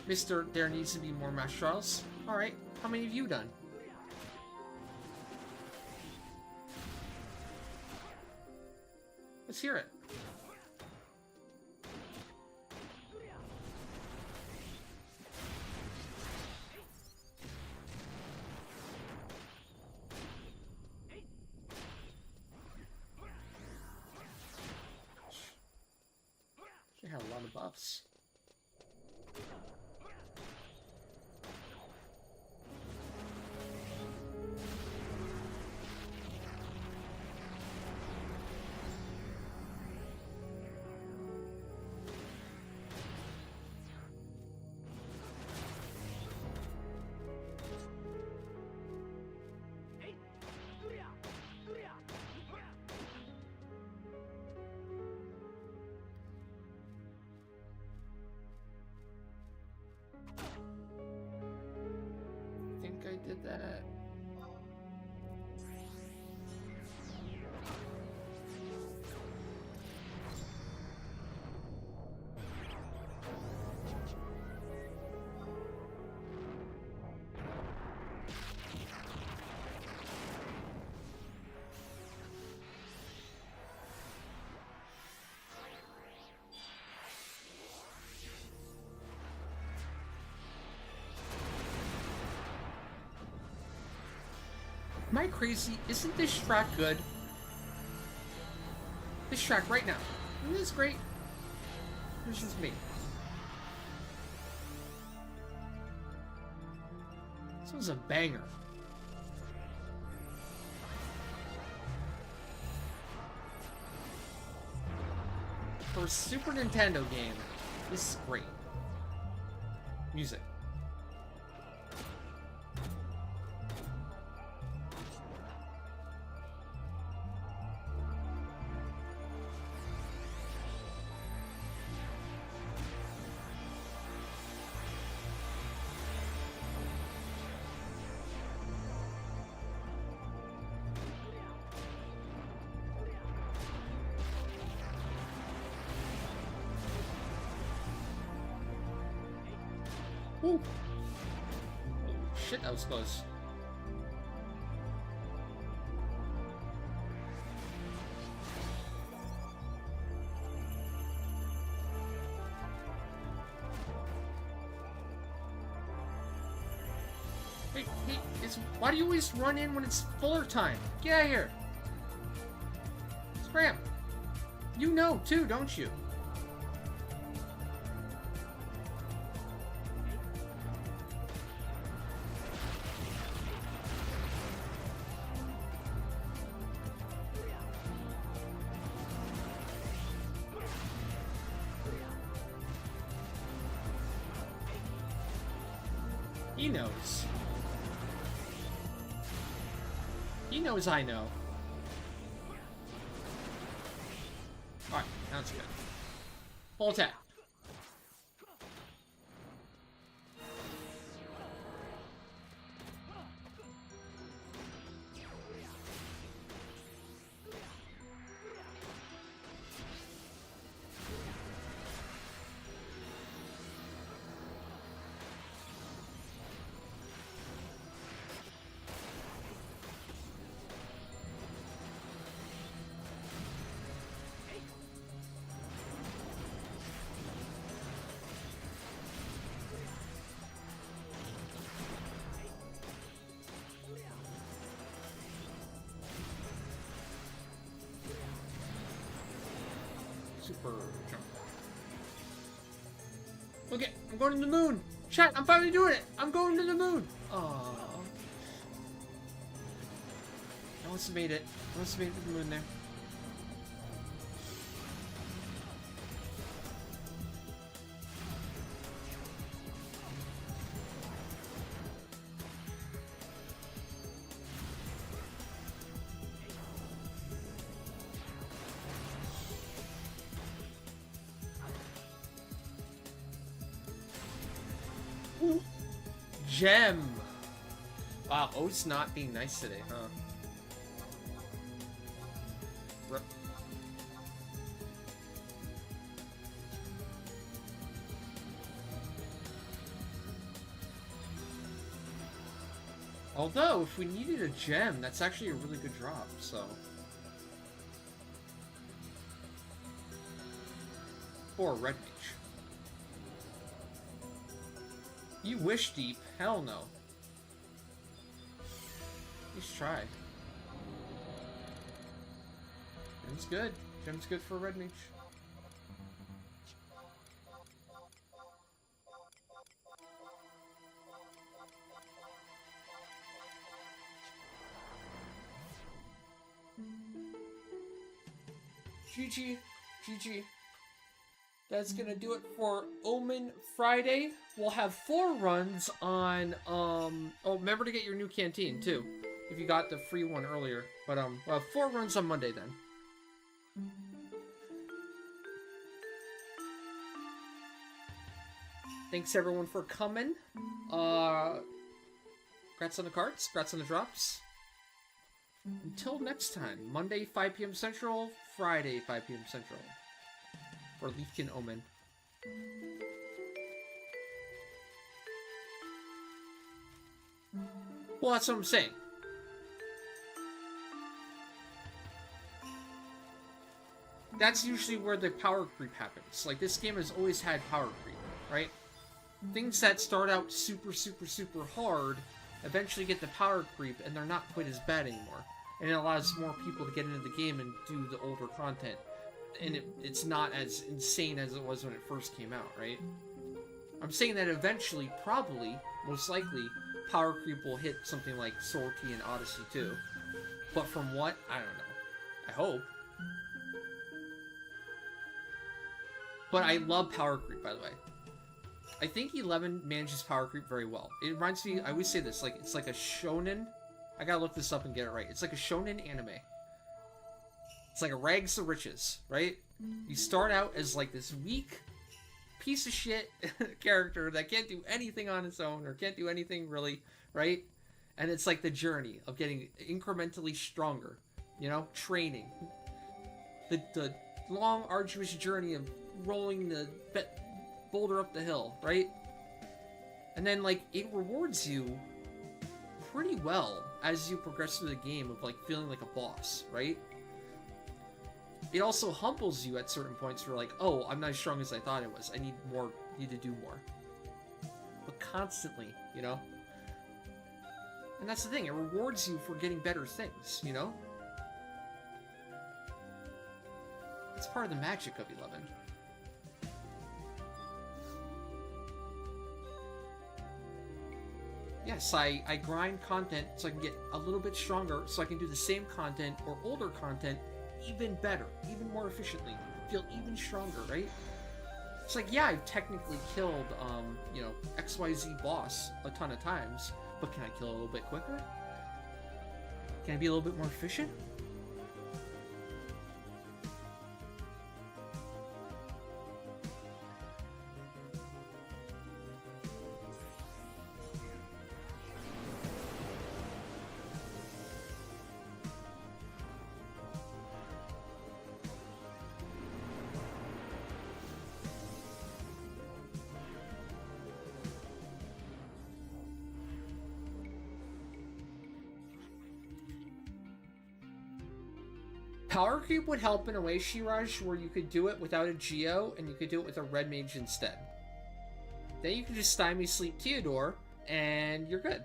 Mister, there needs to be more Master Trials. Alright, how many have you done? Let's hear it. She had a lot of buffs. I did that. Am I crazy? Isn't this track good? This track right now. Isn't this great? This is me. This was a banger. For a Super Nintendo game, this is great. Music. Woo. Shit, that was close. Hey, why do you always run in when it's fuller time? Get out of here. Scram. You know too, don't you? He knows. He knows I know. Alright, now it's good. Full attack. Super jump. Okay, I'm going to the moon. Chat, I'm finally doing it. I'm going to the moon. Oh. I almost made it. I almost made it to the moon there. Gem! Wow, O's not being nice today, huh? Rip. Although, if we needed a gem, that's actually a really good drop, so... Or a red mage. You wish deep? Hell no. Let's try. Gem's good. Gem's good for a red mage. GG. GG. That's gonna do it for Omen Friday. We'll have 4 runs on, oh, remember to get your new canteen, too. If you got the free one earlier. But, we'll have 4 runs on Monday, then. Thanks, everyone, for coming. Congrats on the cards. Congrats on the drops. Until next time. Monday, 5 p.m. Central. Friday, 5 p.m. Central. For Leafkin Omen. Well, that's what I'm saying. That's usually where the power creep happens. Like, this game has always had power creep, right? Things that start out super, super, super hard eventually get the power creep, and they're not quite as bad anymore. And it allows more people to get into the game and do the older content. And it's not as insane as it was when it first came out, right? I'm saying that eventually, probably, most likely, power creep will hit something like Sortie and Odyssey too. But from what? I don't know. I hope. But I love power creep, by the way. I think 11 manages power creep very well. It reminds me, I always say this, like it's like a shonen. I gotta look this up and get it right. It's like a shonen anime. It's like a rags to riches, right? You start out as like this weak piece of shit character that can't do anything on its own or can't do anything really, right? And it's like the journey of getting incrementally stronger, you know, training. The long, arduous journey of rolling the boulder up the hill, right? And then, like, it rewards you pretty well as you progress through the game of, like, feeling like a boss, right? It also humbles you at certain points where, like, oh, I'm not as strong as I thought it was. I need more, need to do more. But constantly, you know? And that's the thing, it rewards you for getting better things, you know? It's part of the magic of 11. Yes, I grind content so I can get a little bit stronger, so I can do the same content or older content even better, even more efficiently, feel even stronger, right? It's like, yeah, I've technically killed, you know, XYZ boss a ton of times, but can I kill it a little bit quicker? Can I be a little bit more efficient? Power creep would help in a way, Shiraj, where you could do it without a Geo, and you could do it with a red mage instead. Then you can just stymie sleep Theodore, and you're good.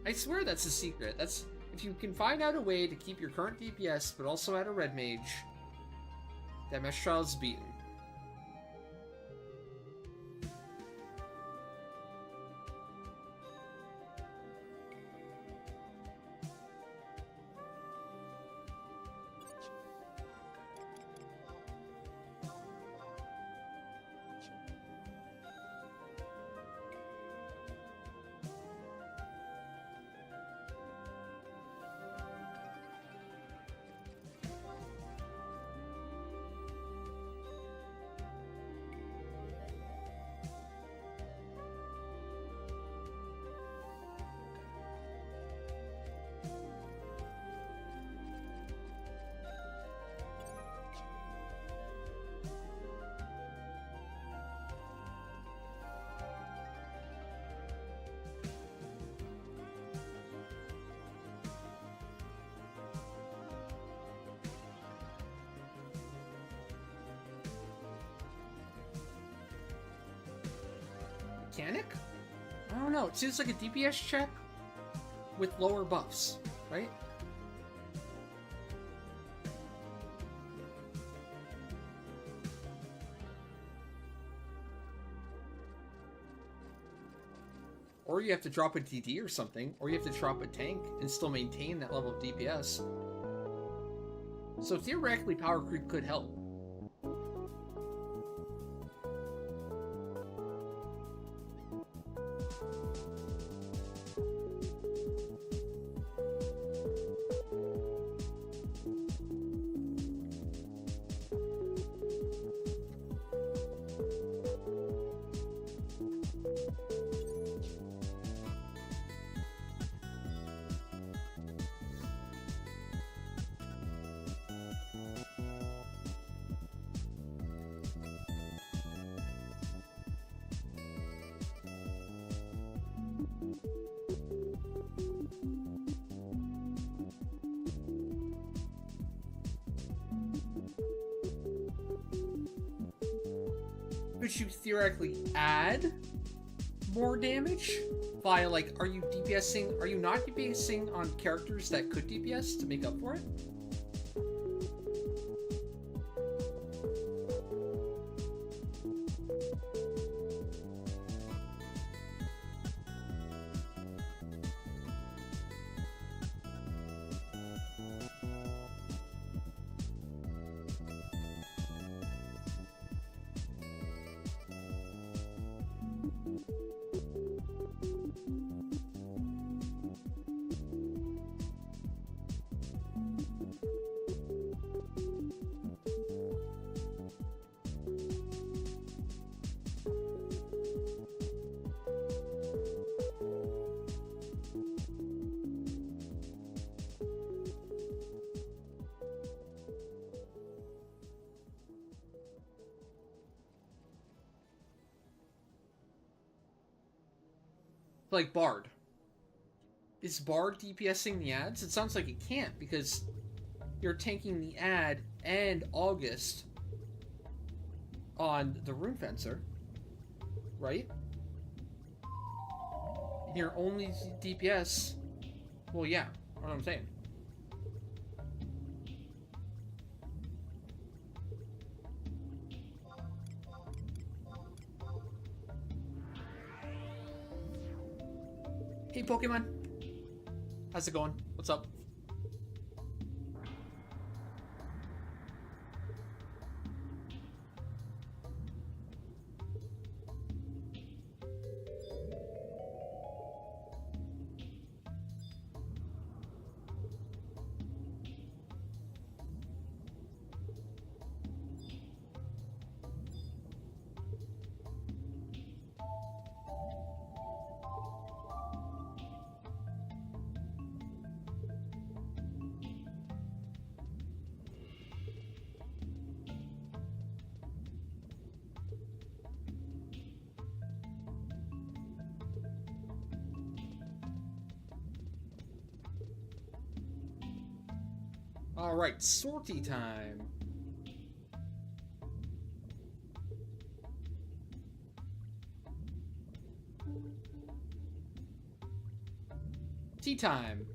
I swear that's the secret. That's if you can find out a way to keep your current DPS, but also add a red mage, That Mesh Trial's beaten. Mechanic? I don't know. It seems like a DPS check with lower buffs, right? Or you have to drop a DD or something, or you have to drop a tank and still maintain that level of DPS. So theoretically, power creep could help. Could you theoretically add more damage via, like, are you DPSing, are you not DPSing on characters that could DPS to make up for it? Like Bard. Is Bard DPSing the ads? It sounds like it can't, because you're tanking the ad and August on the Rune Fencer, right? And you're only DPS. Well, yeah, what I'm saying. Hey, Pokemon. How's it going? What's up? Alright, sortie time. Tea time.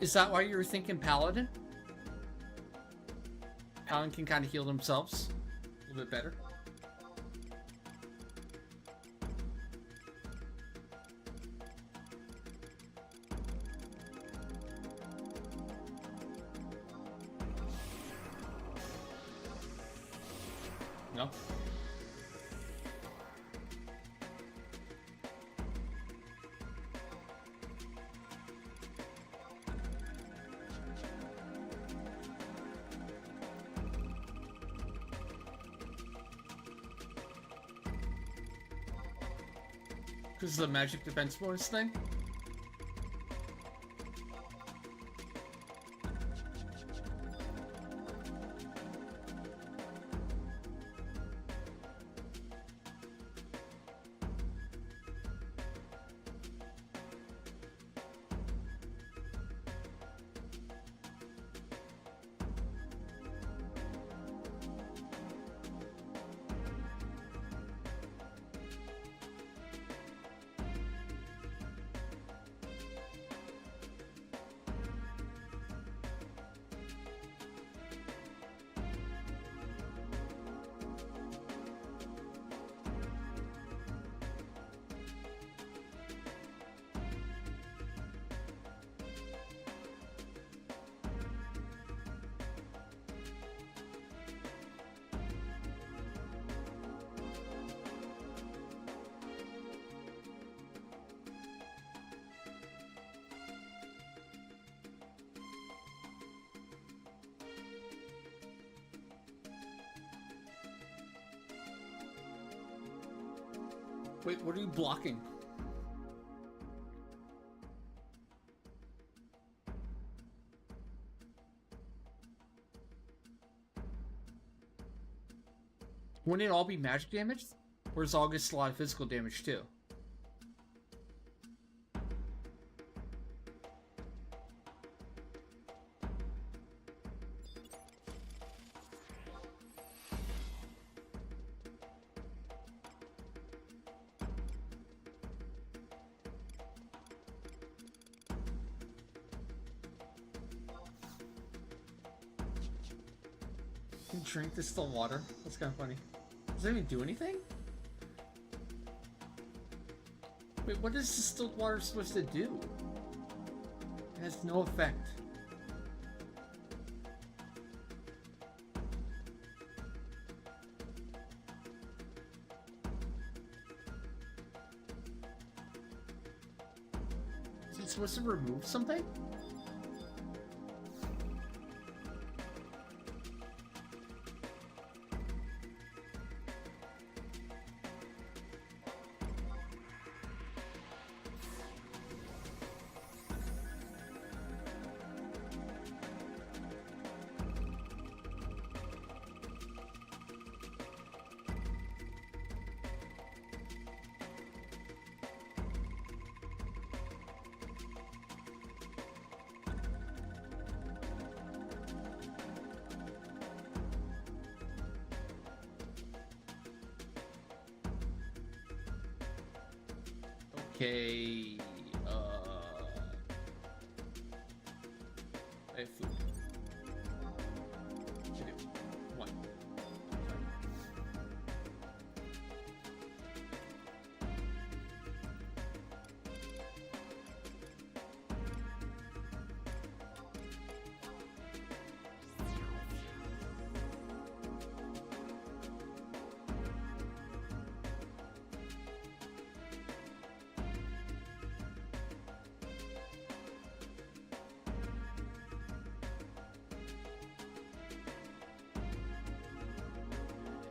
Is that why you were thinking Paladin? Paladin can kind of heal themselves a little bit better. No? Because of the magic defense bonus thing? Wait, what are you blocking? Wouldn't it all be magic damage? Or is August a lot of physical damage too? Drink distilled water. That's kind of funny. Does that even do anything? Wait, what is distilled water supposed to do? It has no effect. Is it supposed to remove something? Okay, I have food. Two, one.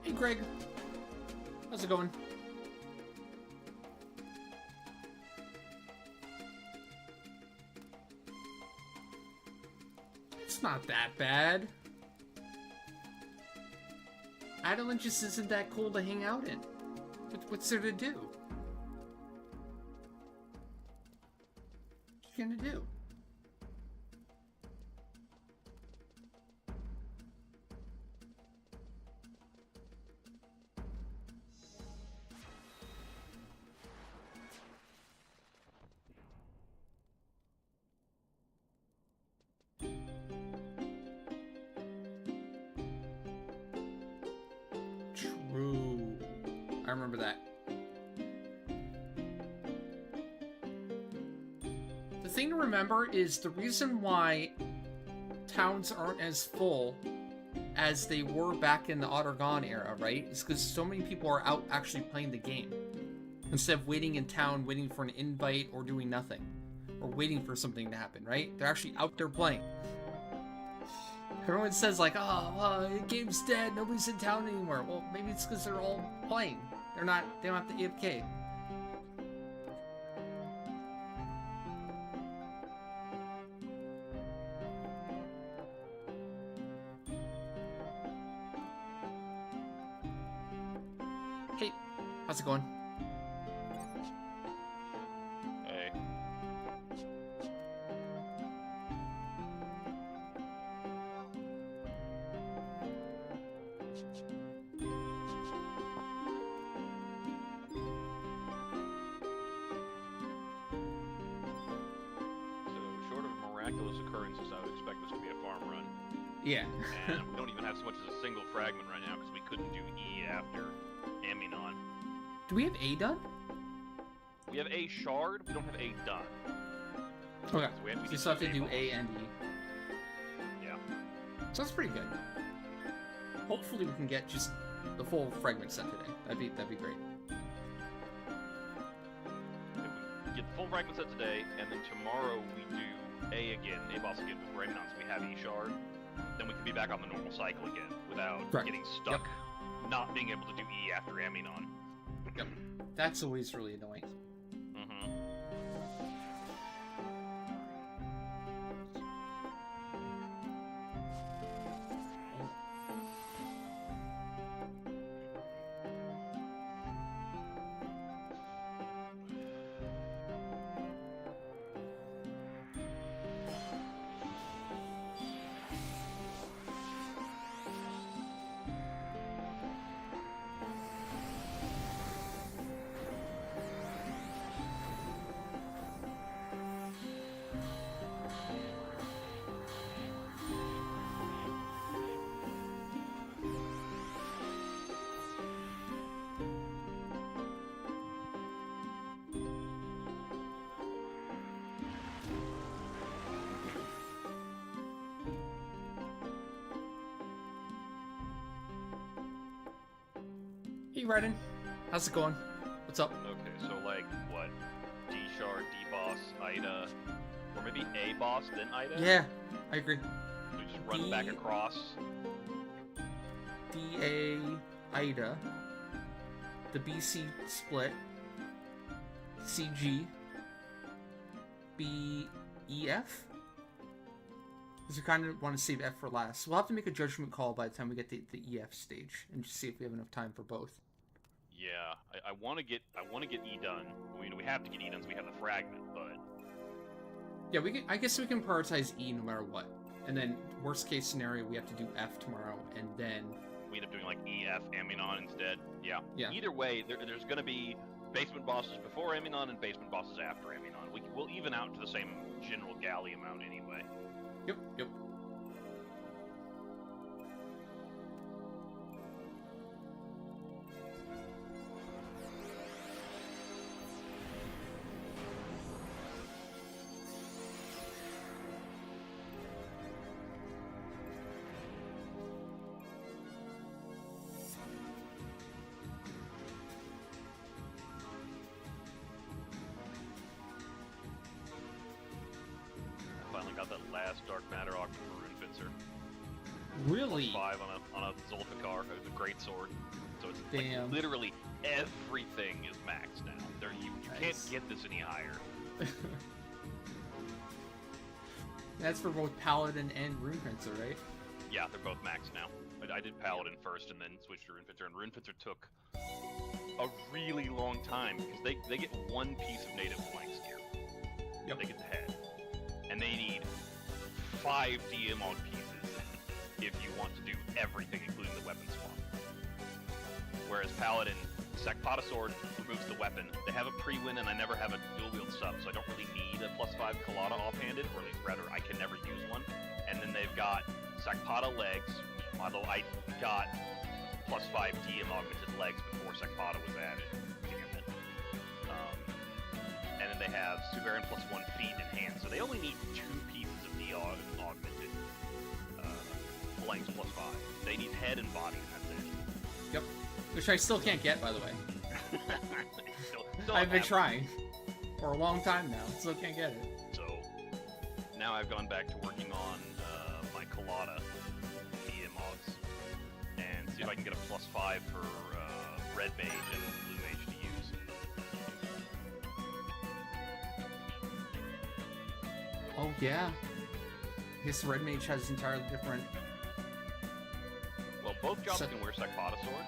Hey Greg, how's it going? It's not that bad. Ireland just isn't that cool to hang out in. What's there to do? What you gonna do? I remember that. The thing to remember is the reason why towns aren't as full as they were back in the Ottergon era, right? Is because so many people are out actually playing the game. Instead of waiting in town, waiting for an invite, or doing nothing. Or waiting for something to happen, right? They're actually out there playing. Everyone says like, oh, the game's dead, nobody's in town anymore. Well, maybe it's because they're all playing. They don't have to AFK. Hey, how's it going? Hey. So, short of miraculous occurrences, I would expect this to be a farm run. Yeah. And we don't even have so much as a single fragment right now because we couldn't do E after Aminon. Do we have A done? We have A shard, we don't have A done. Okay. So we still have to do boss. A and E. Yeah. So that's pretty good. Hopefully we can get just the full fragment set today. That'd be great. If we get the full fragment set today, and then tomorrow we do A again, A boss again before Aminon, so we have E shard, then we can be back on the normal cycle again without getting stuck, not being able to do E after Aminon. Yep. That's always really annoying. Mm-hmm. Hey, Ryden. How's it going? What's up? Okay, so like, what? D shard, D boss, Ida, or maybe A boss, then Ida? Yeah, I agree. We just run back across. DA, Ida, the BC split, CG, BEF? Because we kind of want to save F for last. We'll have to make a judgment call by the time we get the EF stage, and just see if we have enough time for both. Yeah, I want to get E done. I mean, we have to get E done so we have the fragment, but Yeah, I guess we can prioritize E no matter what. And then, worst case scenario, we have to do F tomorrow, and then we end up doing like EF Aminon instead. Yeah. Yeah. Either way, there's going to be basement bosses before Aminon and basement bosses after Aminon. We'll even out to the same general galley amount anyway. Yep. Finally got that last dark matter aug from Rune Fencer. Really? 5 on a Zulfikar, the great sword. So it's Damn. like literally everything is maxed now. You can't get this any higher. That's for both Paladin and Runefencer, right? Yeah, they're both maxed now. I did Paladin first and then switched to Runefencer, and Runefencer took a really long time because they get one piece of native flank gear. Yep. They get the head. And they need 5 DM-og pieces if you want to do everything, including the weapon swap. Whereas Paladin, Sakpata Sword removes the weapon. They have a pre-win, and I never have a dual-wield sub, so I don't really need a +5 Colada offhanded, or at least rather, I can never use one. And then they've got Sakpata legs, although I got plus 5 DM augmented legs before Sekpata was added. Damn it. And then they have Frieren plus 1 feet and hands, so they only need 2 pieces of D augmented legs plus 5. They need head and body, and that's it. Yep. Which I still can't get, by the way. still I've been trying for a long time now. Still can't get it. So now I've gone back to working on my Colada DM Augs and see if I can get a plus 5 for Red Mage and Blue Mage to use. Oh yeah. I guess Red Mage has entirely different. Well, both jobs can wear Sekpata Sword.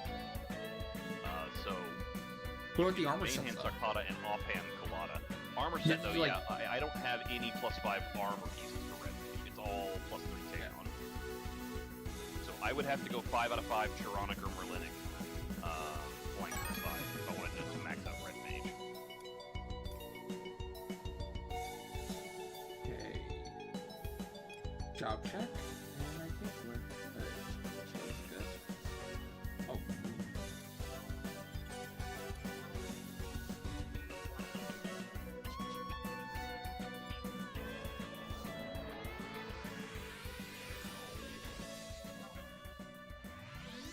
So What about the armor main set? hand Sekpata and offhand Colada. Armor set though, like... yeah, I don't have any plus 5 armor pieces for Red Mage. It's all plus 3 take on. So I would have to go 5 out of 5 Chironic or Merlinic. Flank plus 5 if I wanted to max out Red Mage. Okay. Job check. And I think we're good. So it's good. Oh.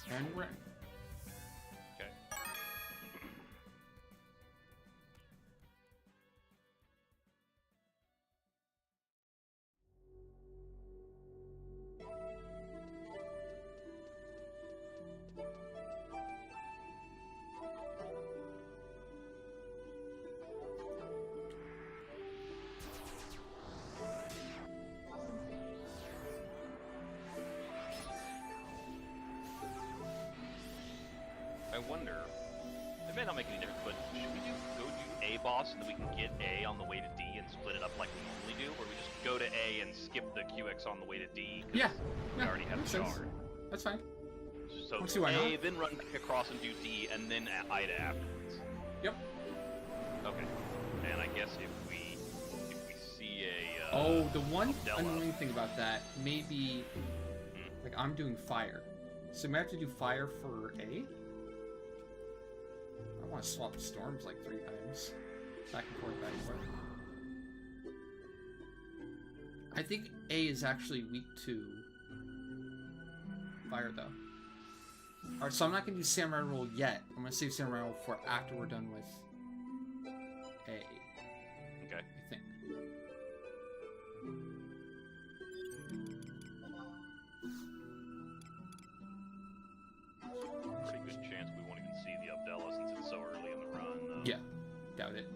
And we're in. Okay. I wonder, it may not make any difference, but should we go do A boss and then we can get A on the way to D and split it up like we normally do? Or we just go to A and skip the QX on the way to D? Yeah. We already have a shard. That's fine. So Let's see why A, not. then run back across and do D, and then Ida afterwards. Yep. Okay. And I guess if we see a Oh, the one Abdella. annoying thing about that may be, like, I'm doing fire. So I might have to do fire for A? I want to swap storms like 3 times. Back and forth, back and forth. I think A is actually weak to fire, though. Alright, so I'm not going to do Samurai Roll yet. I'm going to save Samurai Roll for after we're done with A. Okay. I think. Pretty good chance we won't even see the Abdella since it's so early in the run, though. Yeah, doubt it.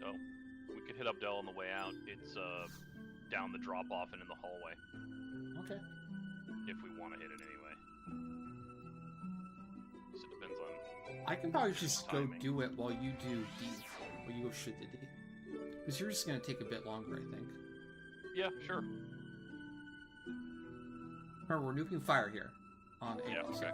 So, we could hit Abdel on the way out. It's down the drop off and in the hallway. Okay. If we want to hit it anyway. So it depends on. I can probably just go timing. do it while you do D. While you go shoot the D. Because you're just going to take a bit longer, I think. Yeah, sure. Remember, we're nuking fire here. On A. Yeah, also. okay.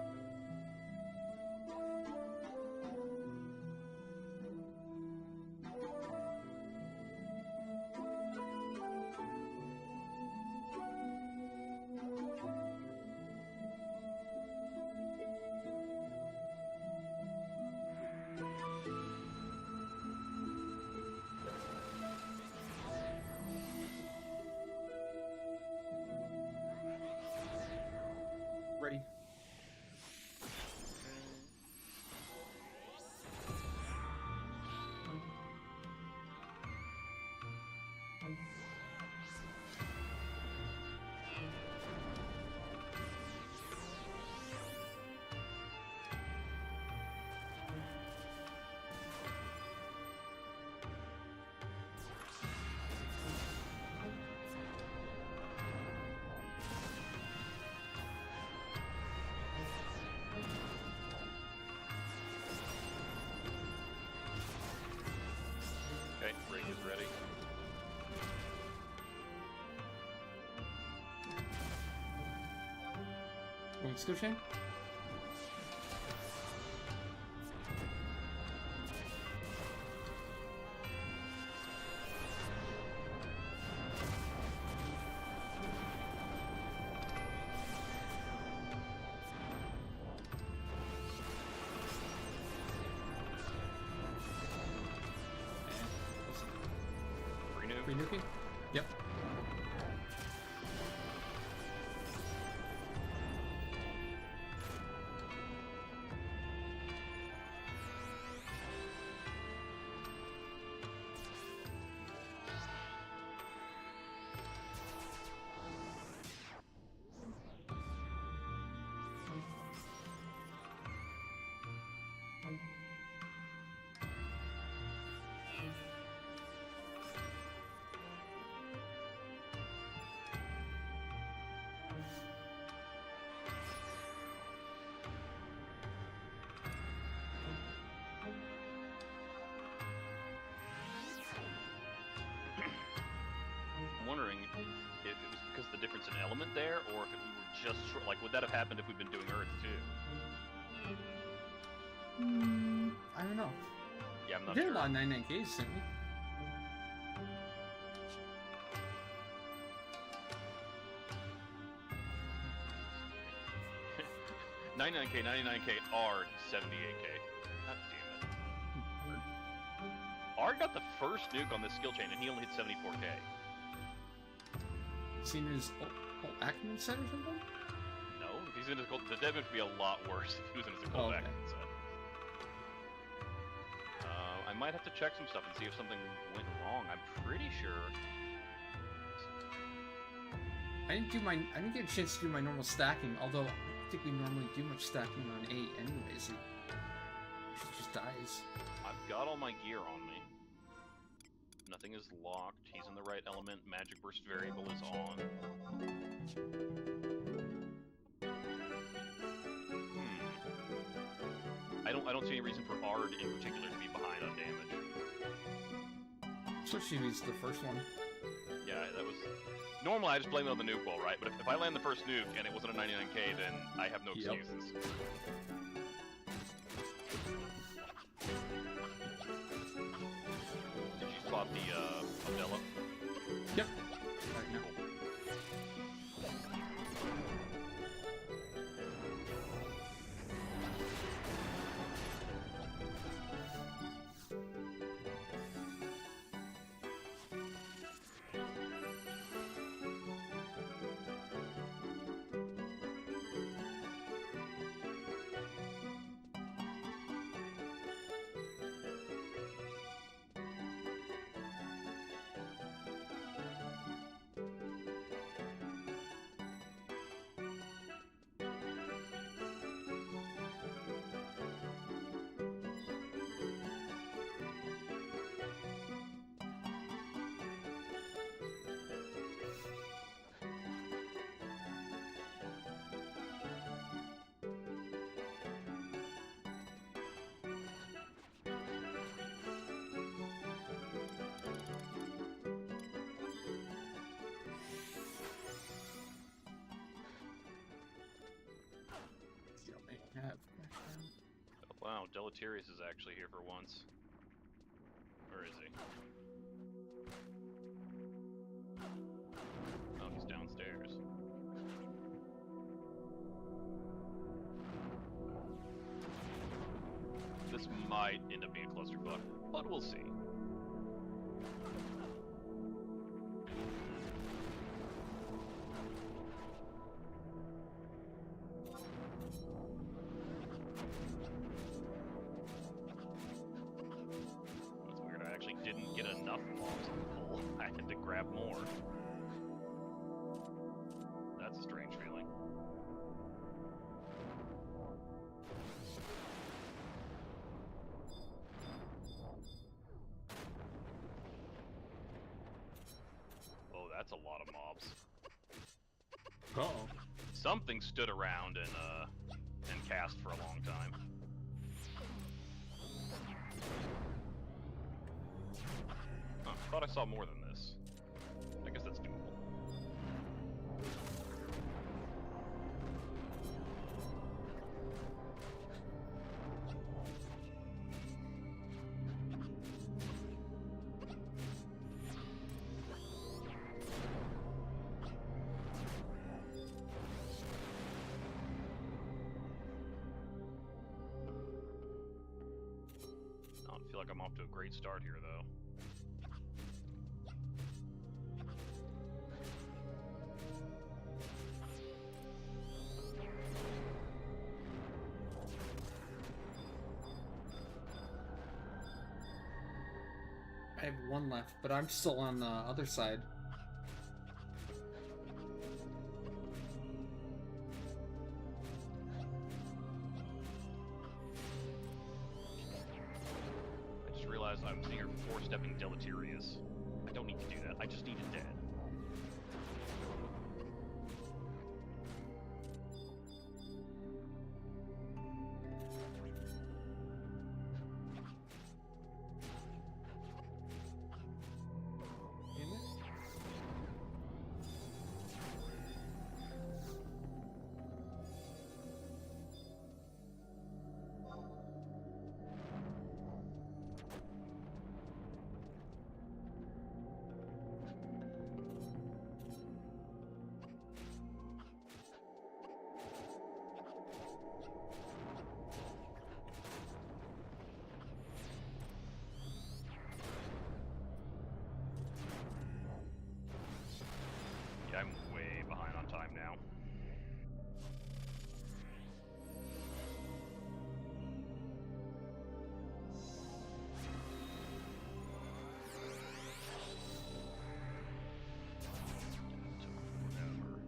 Going skill chain. Free nuking? Yep. Wondering if it was because of the difference in element there, or if we were just short. Like, would that have happened if we'd been doing Earth too? I don't know. Yeah, I'm not We did sure. a lot of 99Ks, didn't we? 99K, 99K, Ard, 78K. God damn it. Ard got the first nuke on this skill chain, and he only hit 74K. Seen his Acumen set or something? No, if he's in his gold, the damage would be a lot worse if he was in his gold okay. set. I might have to check some stuff and see if something went wrong. I'm pretty sure. I didn't get a chance to do my normal stacking, although I don't think we normally do much stacking on 8 anyways. It just dies. I've got all my gear on me. Nothing is locked. He's in the right element. Magic burst variable is on. I don't see any reason for Ard in particular to be behind on damage. Especially if he's the first one. Yeah, that was... Normally I just blame it on the nuke wall, right? But if I land the first nuke and it wasn't a 99K, then I have no excuses. Did you spot the, Modelo? Yep. Right now. Wow, Deleterious is actually here for once. Where is he? Oh, he's downstairs. This might end up being a clusterfuck, but we'll see. Didn't get enough mobs on the pull. I had to grab more. That's a strange feeling. Oh, that's a lot of mobs. Uh-oh. Something stood around and cast for a long time. Huh, thought I saw more than this. I guess that's doable. feel like I'm off to a great start here, though. I have one left, but I'm still on the other side. I just realized I'm sitting here four-stepping deleterious. I don't need to do that. I just need it dead. Yeah, I'm way behind on time now. Took forever.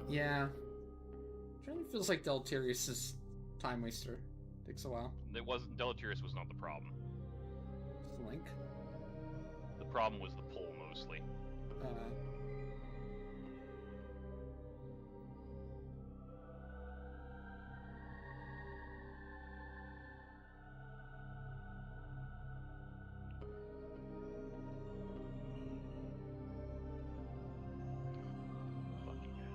Yeah. Certainly feels like Deleterious is time waster. Takes a while. It wasn't deleterious was not the problem. Link. The problem was the pull mostly. Fucking hell.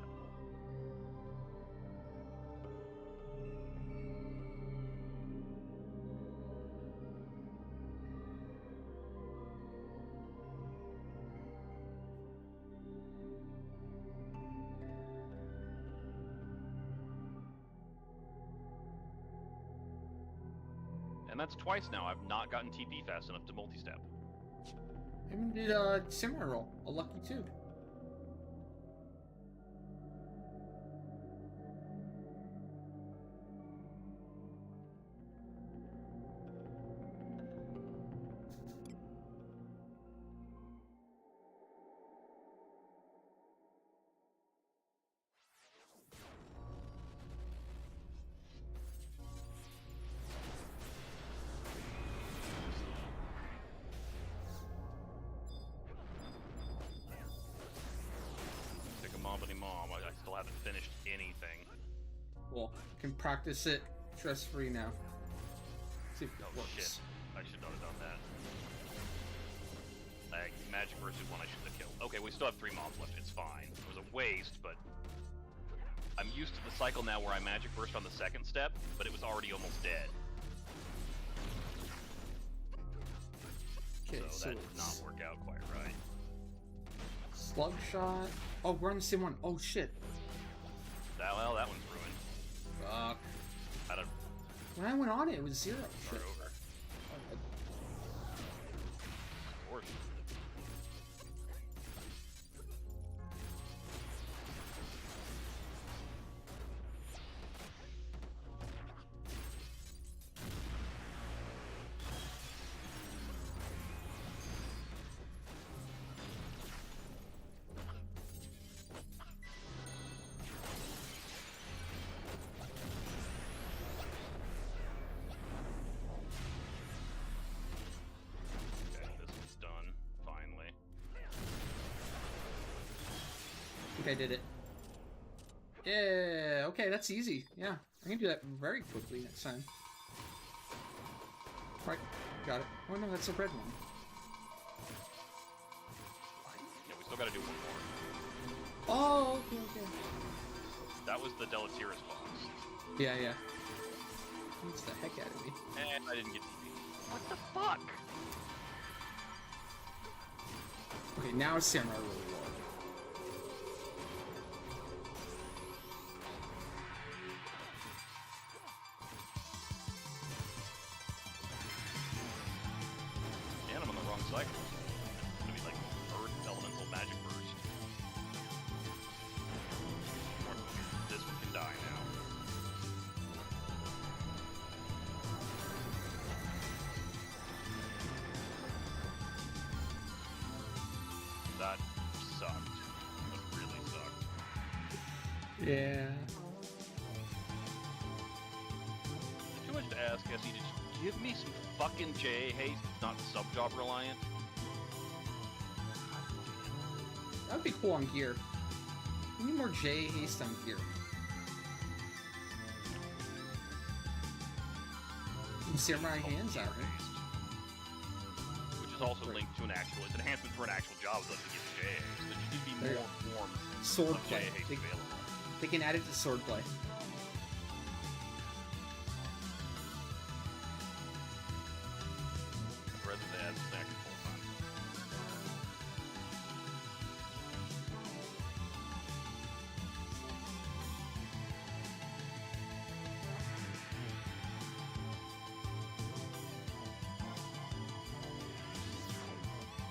And that's twice now I've not gotten TP fast enough to multi-step. I even did samurai roll, a lucky 2. Pick a mobbity mom. I still haven't finished anything. Well, can practice it stress-free now. See if it Oh works. shit. I should not have done that. Magic versus one I should have killed. Okay, we still have 3 mobs left. It's fine. It was a waste, but I'm used to the cycle now where I magic burst on the second step, but it was already almost dead. Okay, So that did not it's work out quite right. slug shot. Oh, we're on the same one. Oh shit. Well, that one's ruined. Fuck. I don't When I went on it, it was 0. start Shit. over. Of course. Okay, this one's done. Finally. I think I did it. Yeah, okay, that's easy. Yeah, I can do that very quickly next time. Right, got it. Oh no, that's a red one. Yeah, we still gotta do one more. Oh, okay, okay. That was the Deleterious boss. Yeah, yeah. Beats the heck out of me. And I didn't get TP. What the fuck? Okay, Okay, now it's Samurai really low. And I'm on the wrong cycle. It's gonna be like Earth Elemental Magic Burst. This one can die now. That sucked. That really sucked. Yeah. Too much to ask, Essie. Just give me some fucking JA haste, not sub-job reliant. That'd be cool on gear. We need more J haste on gear. And Samurai hands out here. Which is also linked to an actual, it's an enhancement for an actual job that doesn't give you JA haste. There should be There. more forms Sword of play. JA haste available. They can add it to swordplay. Rather than snack full time.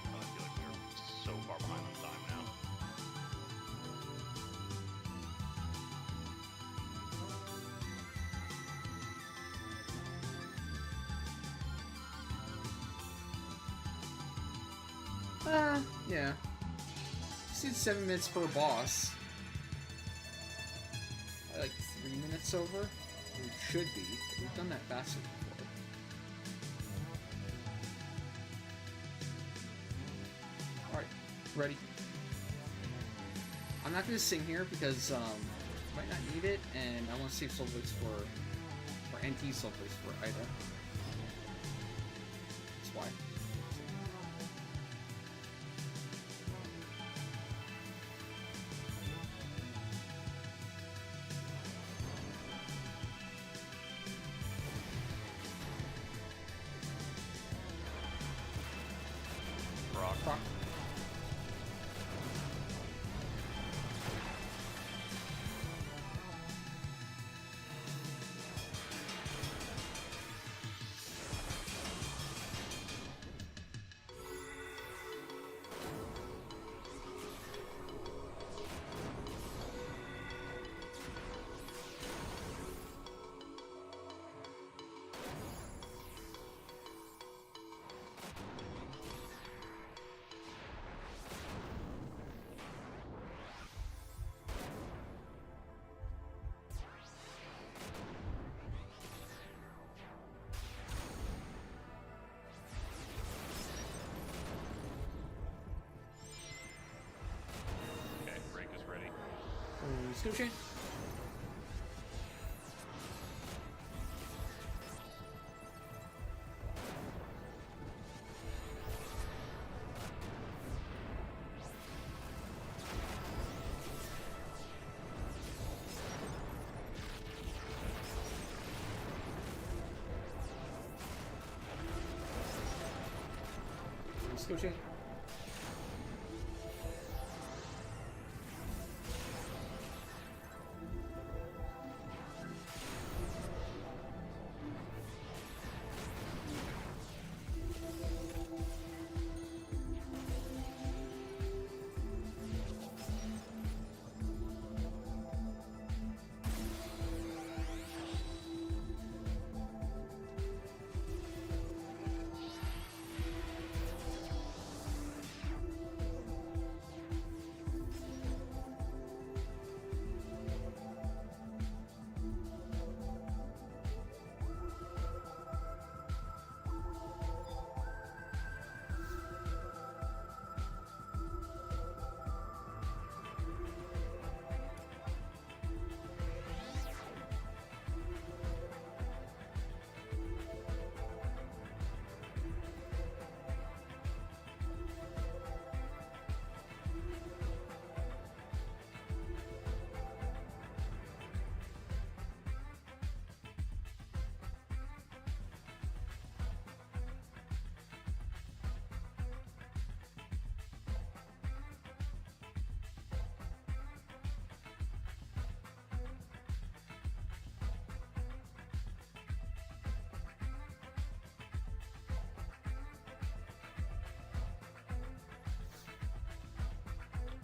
I feel like we're so far behind on time now. Yeah. Just need 7 minutes per boss. Like 3 minutes over? It should be. We've done that faster before. Alright, ready. I'm not gonna sing here because might not need it, and I want to save soul voice for NT soul voice for Ida. That's why. Rock. Proc. Okay, break is ready. Skill chain. Skill chain.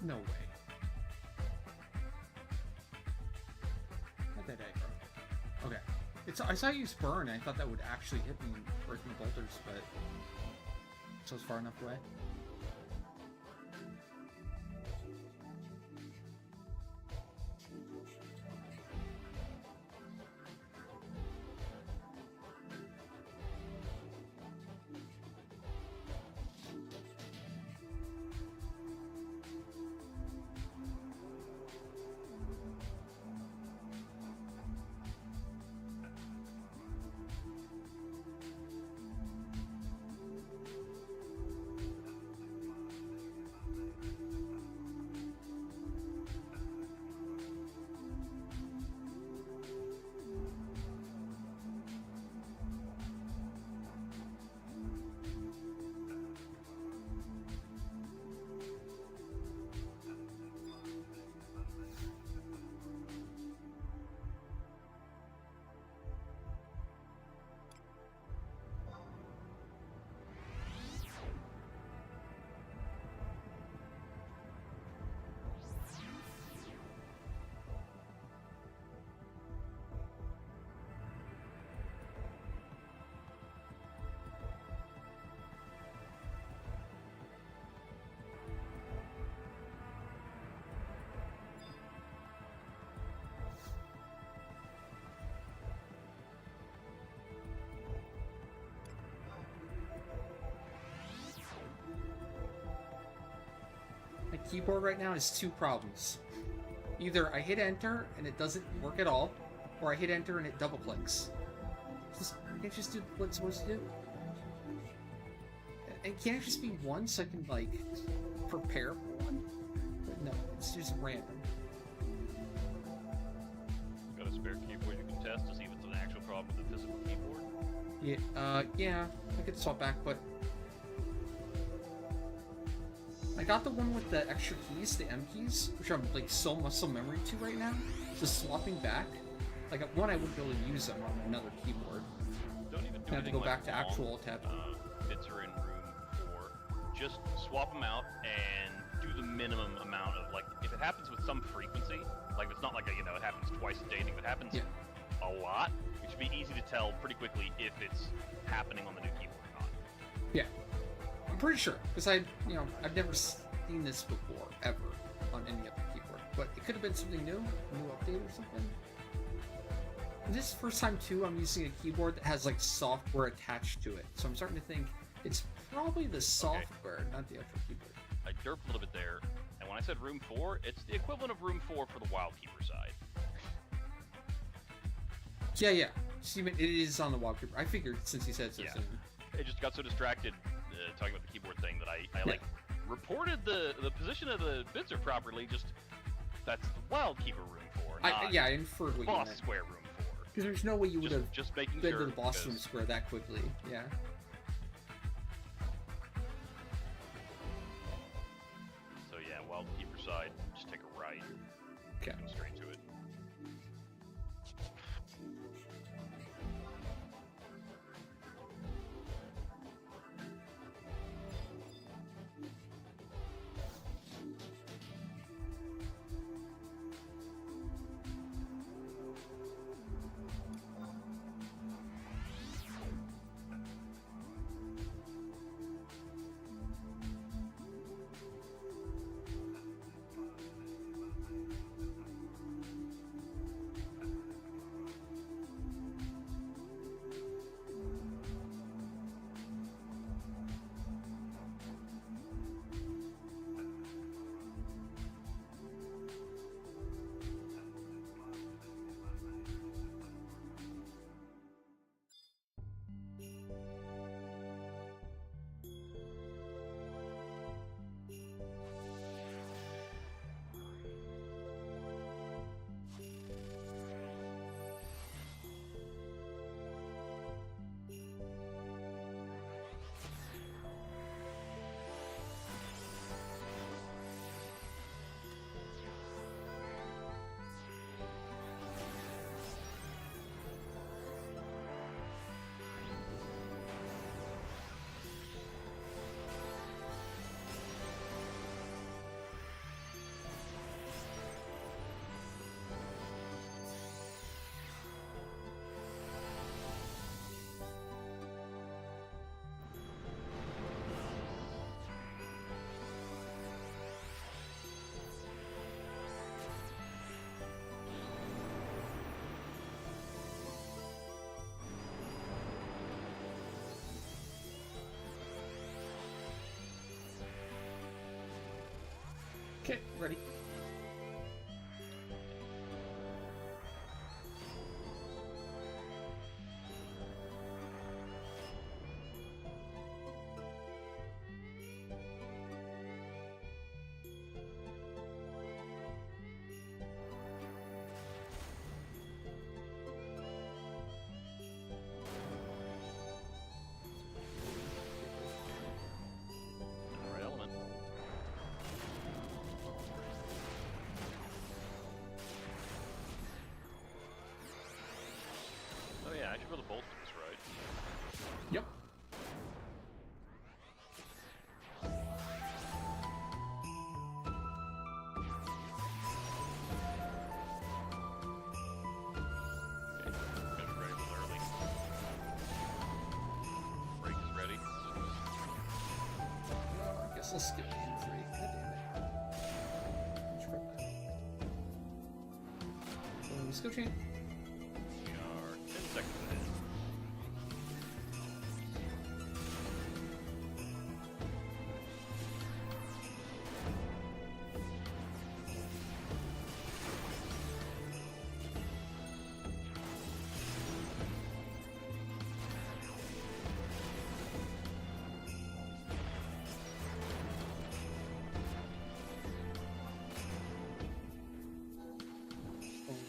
No way. Not that aggro. Okay. I saw you use burn, and I thought that would actually hit me breaking the boulders, but so it's far enough away. My keyboard right now has two problems. Either I hit enter and it doesn't work at all, or I hit enter and it double clicks. I can't just do what it's supposed to do. And can't it just be one so I can, like, prepare for one? But no, it's just random. Got a spare keyboard you can test to see if it's an actual problem with the physical keyboard? Yeah, I could swap back, but I got the one with the extra keys, the M keys, which I'm like so muscle memory to right now. Just swapping back, like one I wouldn't be able to use them on another keyboard. Don't even do I have to go anything back like to actual tab. Bits are in room 4. Just swap them out and do the minimum amount of, like, if it happens with some frequency, like it's not like a, it happens twice a day thing, if it happens a lot, it should be easy to tell pretty quickly if it's happening on the new keyboard or not. Yeah. I'm pretty sure, because I've never seen this before, ever, on any other keyboard. But it could have been something new, a new update or something. And this is the first time, too, I'm using a keyboard that has, like, software attached to it. So I'm starting to think it's probably the software, not the actual keyboard. I derped a little bit there, and when I said room 4, it's the equivalent of room 4 for the Wildkeeper side. Yeah. See, it is on the Wildkeeper. I figured since he said so. Yeah. I just got so distracted talking about the keyboard thing that I reported the position of the bits are properly, just that's the Wildkeeper room 4, not I inferred what you boss meant. square room 4. Because there's no way you would have just making been sure to the boss room because- square that quickly. Yeah. So yeah, Wildkeeper side, just take a right. Okay. Come straight to it. Okay, ready. Right element. Oh yeah, I should be able to bolster this, right? Yep. Okay, gotta be ready real early. Break is ready. I guess I'll skip game 3. God damn it. Screw that. Let's go chain. We are 10 seconds ahead.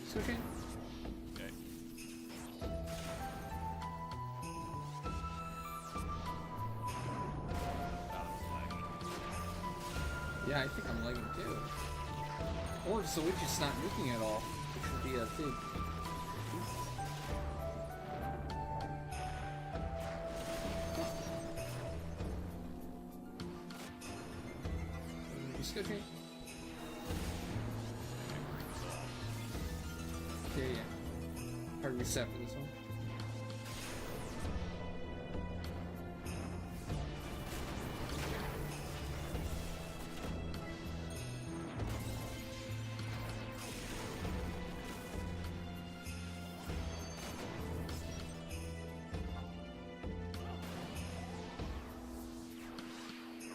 Let's go chain. Okay. Yeah, I think I'm lagging too. Or Zoichi's just not nuking at all, which would be a thing. Let's go chain. Yeah. Hard reset for this one.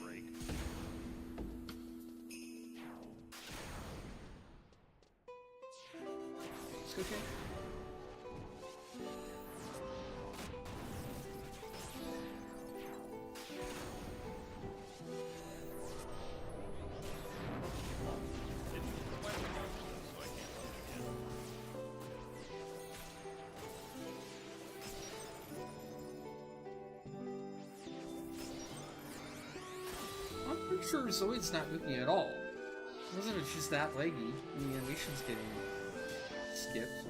Break. Let's go chain. I'm pretty sure Zoid's not nuking at all. Wasn't it just that laggy? The animation's getting skipped.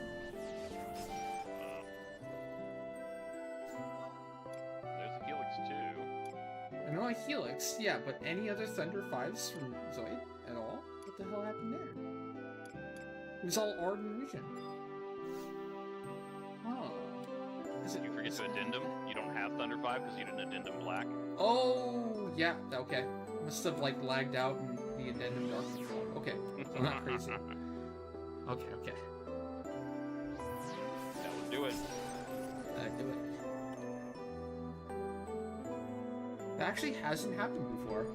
There's a Helix too. I know a Helix, yeah, but any other Thunder 5s from Zoid at all? What the hell happened there? It was all Arden region. Oh. Did you forget to addendum? You don't have Thunder 5 because you didn't addendum black. Oh, yeah, okay. Must have, like, lagged out and the addendum dark control. Okay, so I'm not crazy. Okay. That would do it. Do it. That actually hasn't happened before.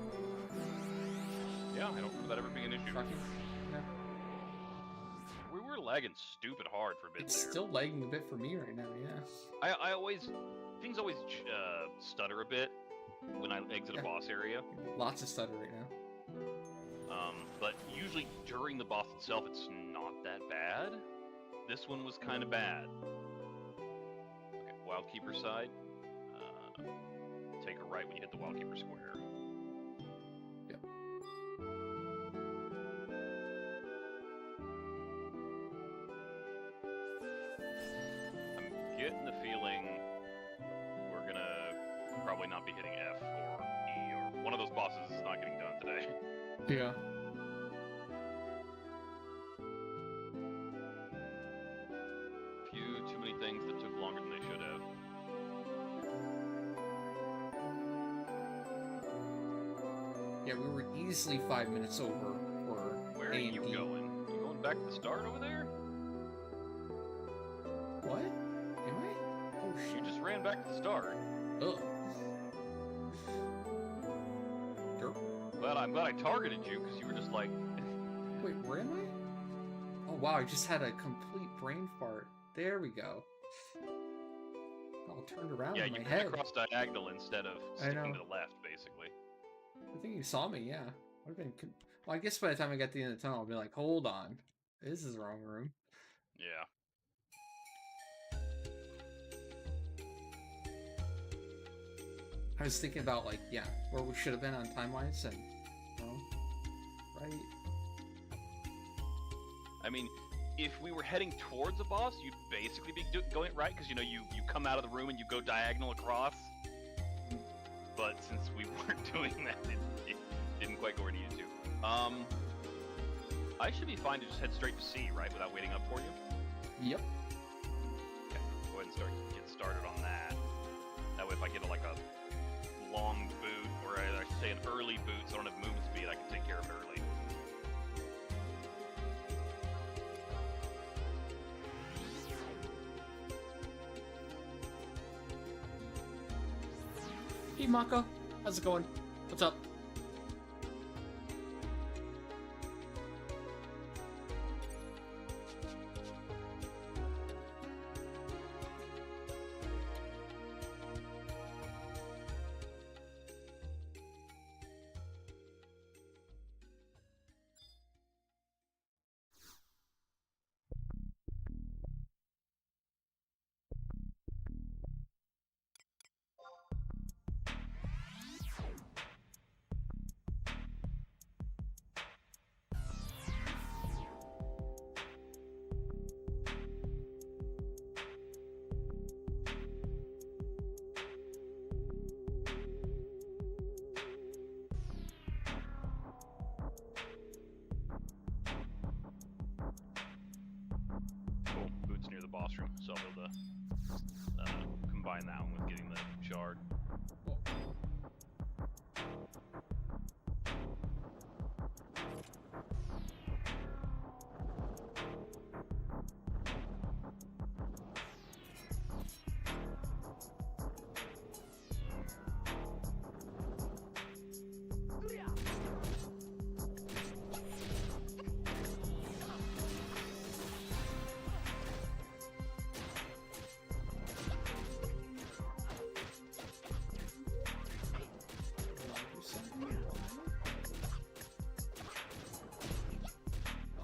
Yeah, I don't remember that ever being an issue. Shocking. Yeah. We were lagging stupid hard for a bit It's there. still lagging a bit for me right now, yes. I always... Things always stutter a bit when I exit a boss area. Lots of stutter right now. But usually during the boss itself, it's not that bad. This one was kind of bad. Okay, Wildkeeper side. Take a right when you hit the Wildkeeper square. Yep. I'm getting the feeling we're gonna probably not be hitting F or E, or one of those bosses is not getting done today. Yeah. Few too many things that took longer than they should have. Yeah, we were easily 5 minutes over for Where are A&D. you going? You going back to the start over there? What? Am I? Oh You shit. just ran back to the start. Ugh. Derp. Well, I'm glad I targeted you because you were just like. Wait, where am I? Oh wow, I just had a complete brain fart. There we go. All turned around Yeah, in you my went head. across diagonal instead of I sticking know. to the left, basically. I think you saw me, yeah. Would have been. Well, I guess by the time I got to the end of the tunnel, I'll be like, hold on, this is the wrong room. Yeah. I was thinking about like, yeah, where we should have been on time-wise, and no, right. I mean, if we were heading towards a boss, you'd basically be going it right, because you know you come out of the room and you go diagonal across. But since we weren't doing that, it didn't quite go where it needed to. I should be fine to just head straight to C, right, without waiting up for you. Yep. Okay, go ahead and get started on that. That way, if I get like a long boot, or I should say an early boot, so I don't have movement speed, I can take care of it early. Hey Mako, how's it going? What's up? Cool, boot's near the boss room, so I'll be able to combine that one with getting the shard.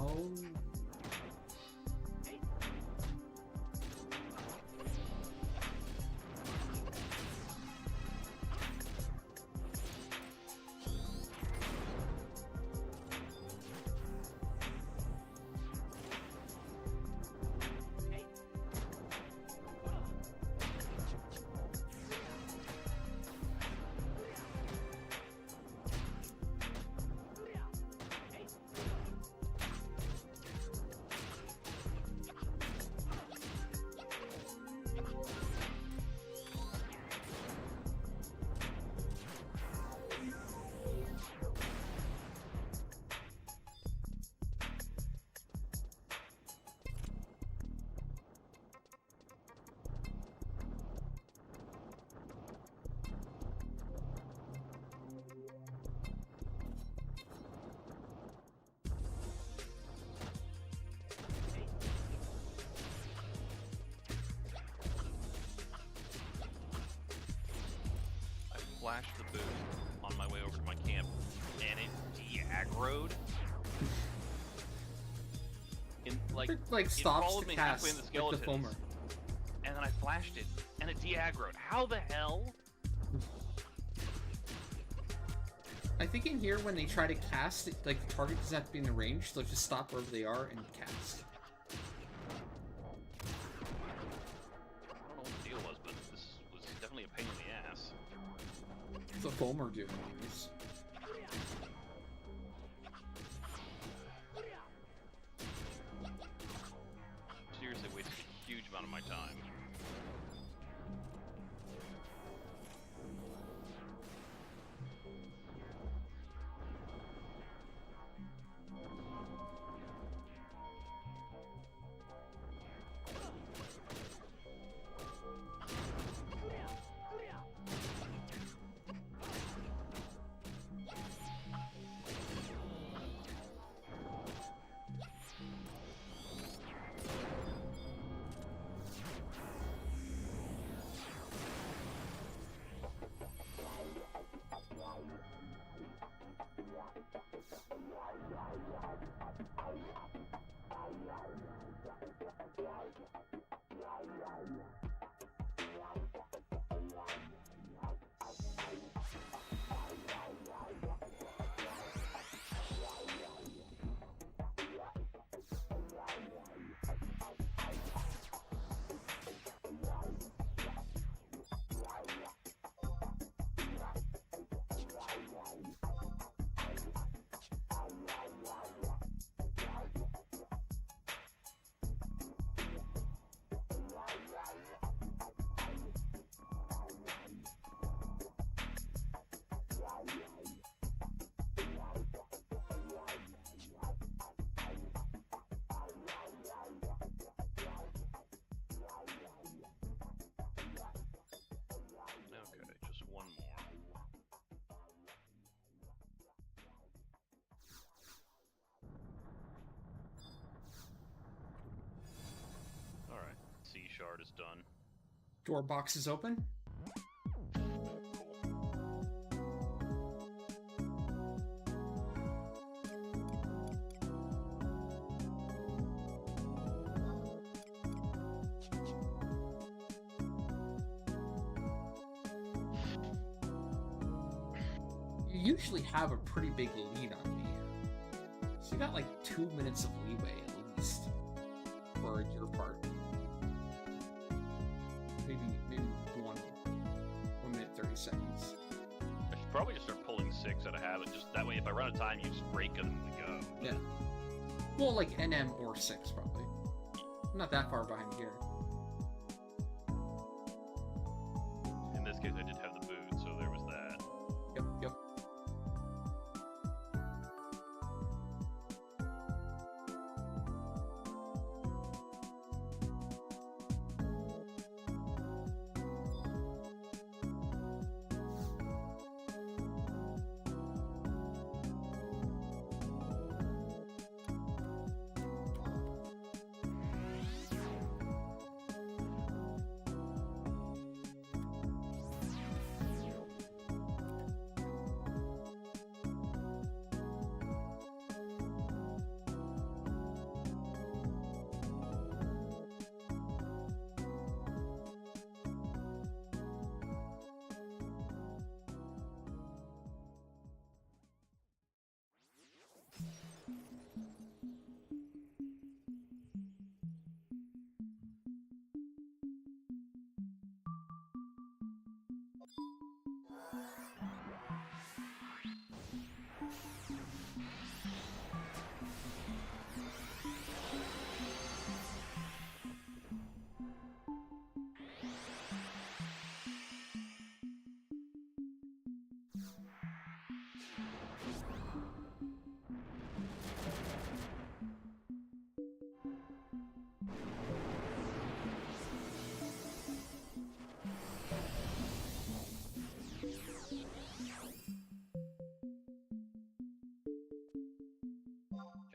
Oh. Flashed the boot on my way over to my camp, and it de-aggroed. It like it stops followed the me cast, halfway in the like skeletons, the foamer. and then I flashed it, and it de-aggroed. How the hell? I think in here when they try to cast, like the target doesn't have to be in the range, they'll just stop wherever they are and cast. I don't know what the deal was, but this was definitely a pain in the ass. What's the foamer do? It's... Seriously wasted a huge amount of my time. Okay, just one more. Alright, C shard is done. Door box is open. You usually have a pretty big lead on me. So you got like 2 minutes of leeway at least for your part. Maybe 1 minute 30 seconds. I should probably just start pulling 6 out of habit. Just that way, if I run out of time, you just break them and we go. Yeah. Well, like NM or 6 probably. I'm not that far behind here. In this case, I did have the boot, so there was that. Yep.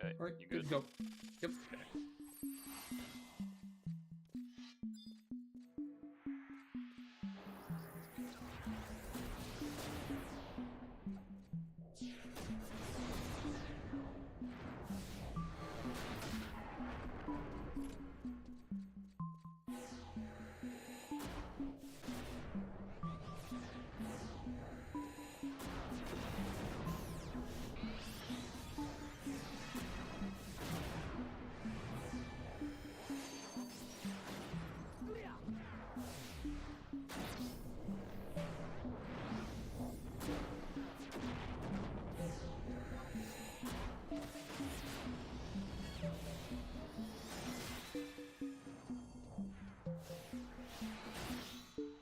Okay, Alright, you good good? to go. Yep. Okay.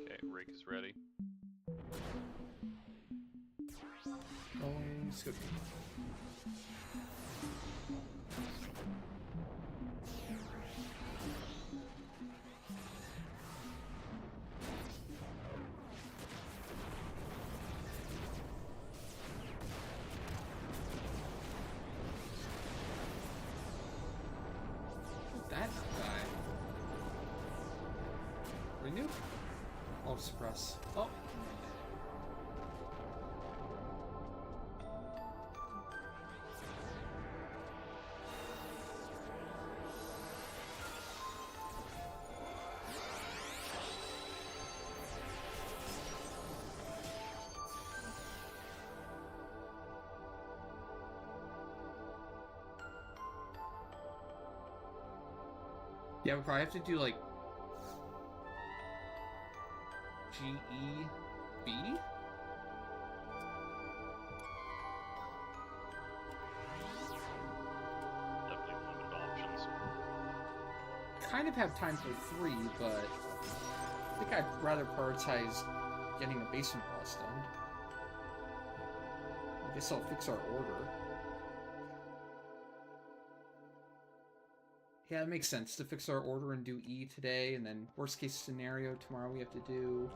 Okay, rake is ready. Oh, Scooby. That guy. Renew? Oh, suppress. Oh. Yeah, we probably have to do like G-E-B? Definitely limited options. Kind of have time for 3, but I think I'd rather prioritize getting a basement boss done. I guess I'll fix our order. Yeah, it makes sense to fix our order and do E today, and then worst case scenario, tomorrow we have to do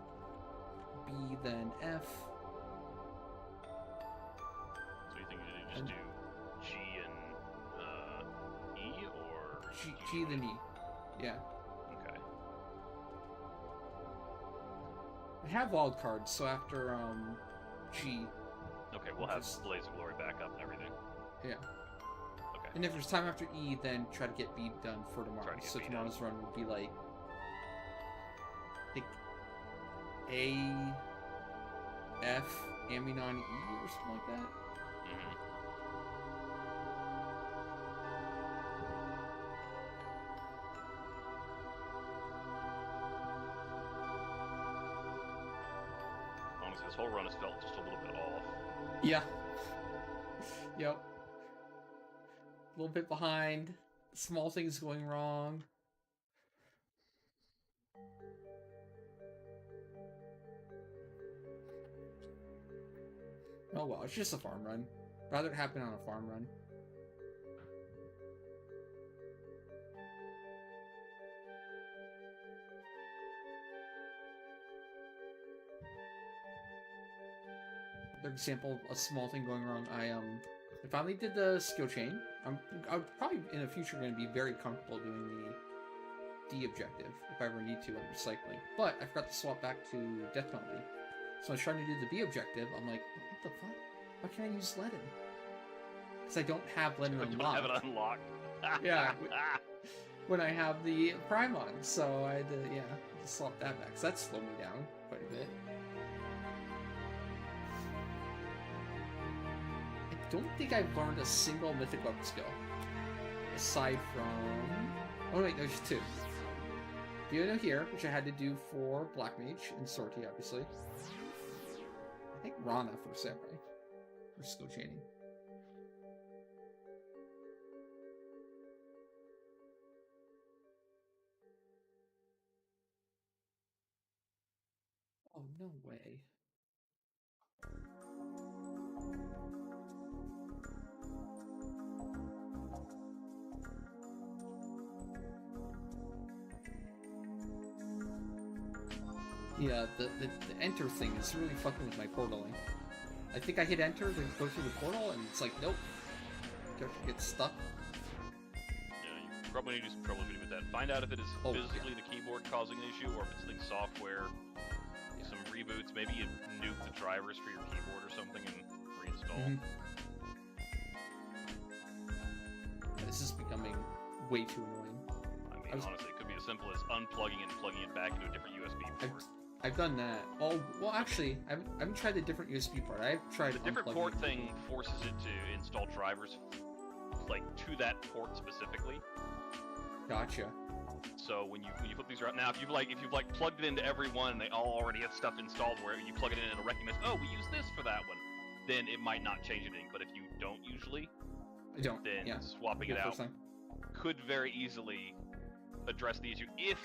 B, then F. So you think you just do G and E, or G then E. Yeah. Okay. I have wild cards, so after G. Okay, we'll have Blaze of Glory back up and everything. Yeah. Okay. And if there's time after E, then try to get B done for tomorrow. So tomorrow's run would be like, I think A, F, Aminon, E, or something like that. Mm-hmm. Honestly, this whole run has felt just a little bit off. Yeah. Yep. A little bit behind. Small things going wrong. Oh well, it's just a farm run. Rather it happen on a farm run. For example, a small thing going wrong. I finally did the skill chain. I'm probably in the future going to be very comfortable doing the D objective if I ever need to on recycling. But I forgot to swap back to death penalty. So I was trying to do the B objective. I'm like, what the fuck? Why can't I use Ledin? Because I don't have Ledin unlocked. You don't have it unlocked. Yeah. When I have the Prime on, so I had to swap that back. So that slowed me down quite a bit. I don't think I've learned a single mythic weapon skill. Aside from... Oh wait, there's 2. Fiona here, which I had to do for Black Mage, and Sortie, obviously. I think Rana for Samurai. For skill chaining. Oh, no way. Yeah, the enter thing is really fucking with my portaling. I think I hit enter to go through the portal, and it's like, nope. Get stuck. Yeah, you probably need to do some troubleshooting with that. Find out if it is physically the keyboard causing an issue, or if it's the software. Yeah. Some reboots, maybe you nuke the drivers for your keyboard or something and reinstall. This is becoming way too annoying. I mean, honestly, it could be as simple as unplugging it and plugging it back into a different USB port. I've done that. Oh, well, actually, I haven't tried the different USB port. I've tried the different port thing forces it to install drivers, like, to that port specifically. Gotcha. So when you flip these around, now if you've plugged it into every one and they all already have stuff installed where you plug it in and it'll recognize, oh, we use this for that one, then it might not change anything. But if you don't usually, then swapping it out could very easily address the issue if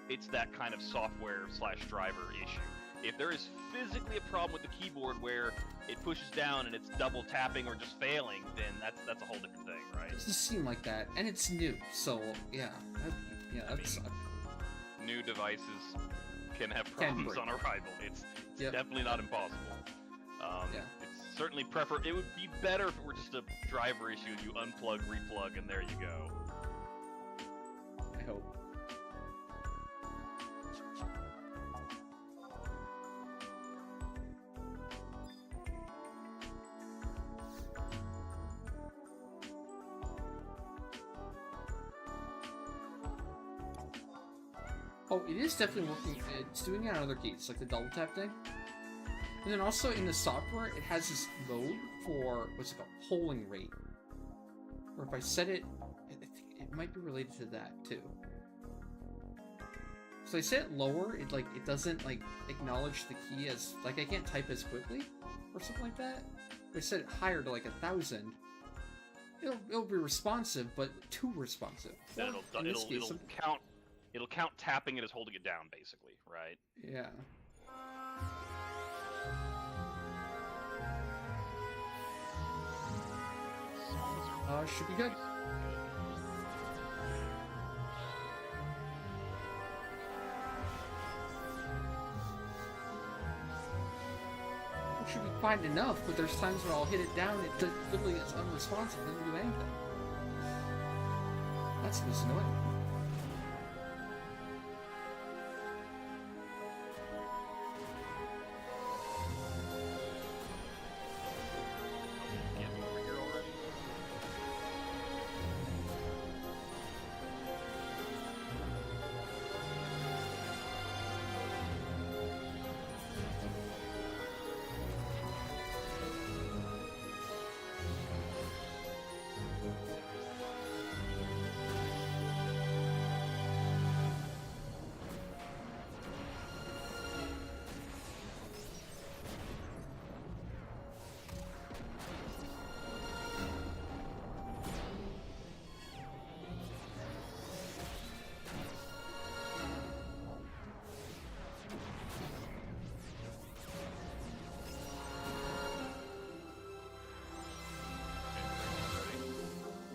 it's that kind of software/driver issue. If there is physically a problem with the keyboard where it pushes down and it's double tapping or just failing, then that's a whole different thing, right? It doesn't seem like that, and it's new, so yeah, that's new devices can have problems on arrival. It's definitely not impossible. It's certainly it would be better if it were just a driver issue and you unplug, replug, and there you go. I hope. Oh, it is definitely working. It's doing it on other keys, like the double tap thing. And then also in the software, it has this mode for what's it called, polling rate. Or if I set it, I think it might be related to that too. So I set it lower, it doesn't like acknowledge the key as like I can't type as quickly or something like that. If I set it higher to like 1,000, it'll be responsive, but too responsive. Then it'll count tapping it as holding it down, basically, right? Yeah. Should be good. It should be fine enough, but there's times where I'll hit it down, it literally is unresponsive, doesn't do anything. That's just annoying.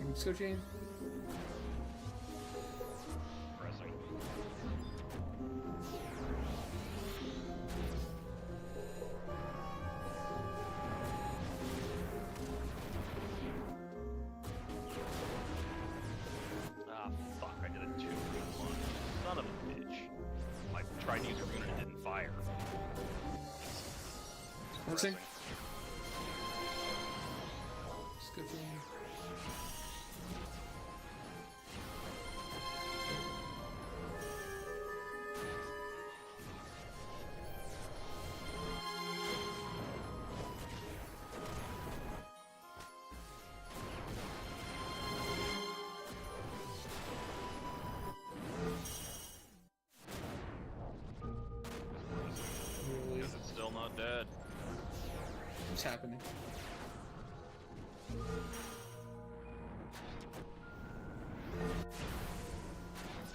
Let's go, Jane. Pressing. Ah, fuck, I did a 2-1. Son of a bitch. I tried to use a rune and it didn't fire. Pressing. Let's go, Jane. Guess it's still not dead. What's happening?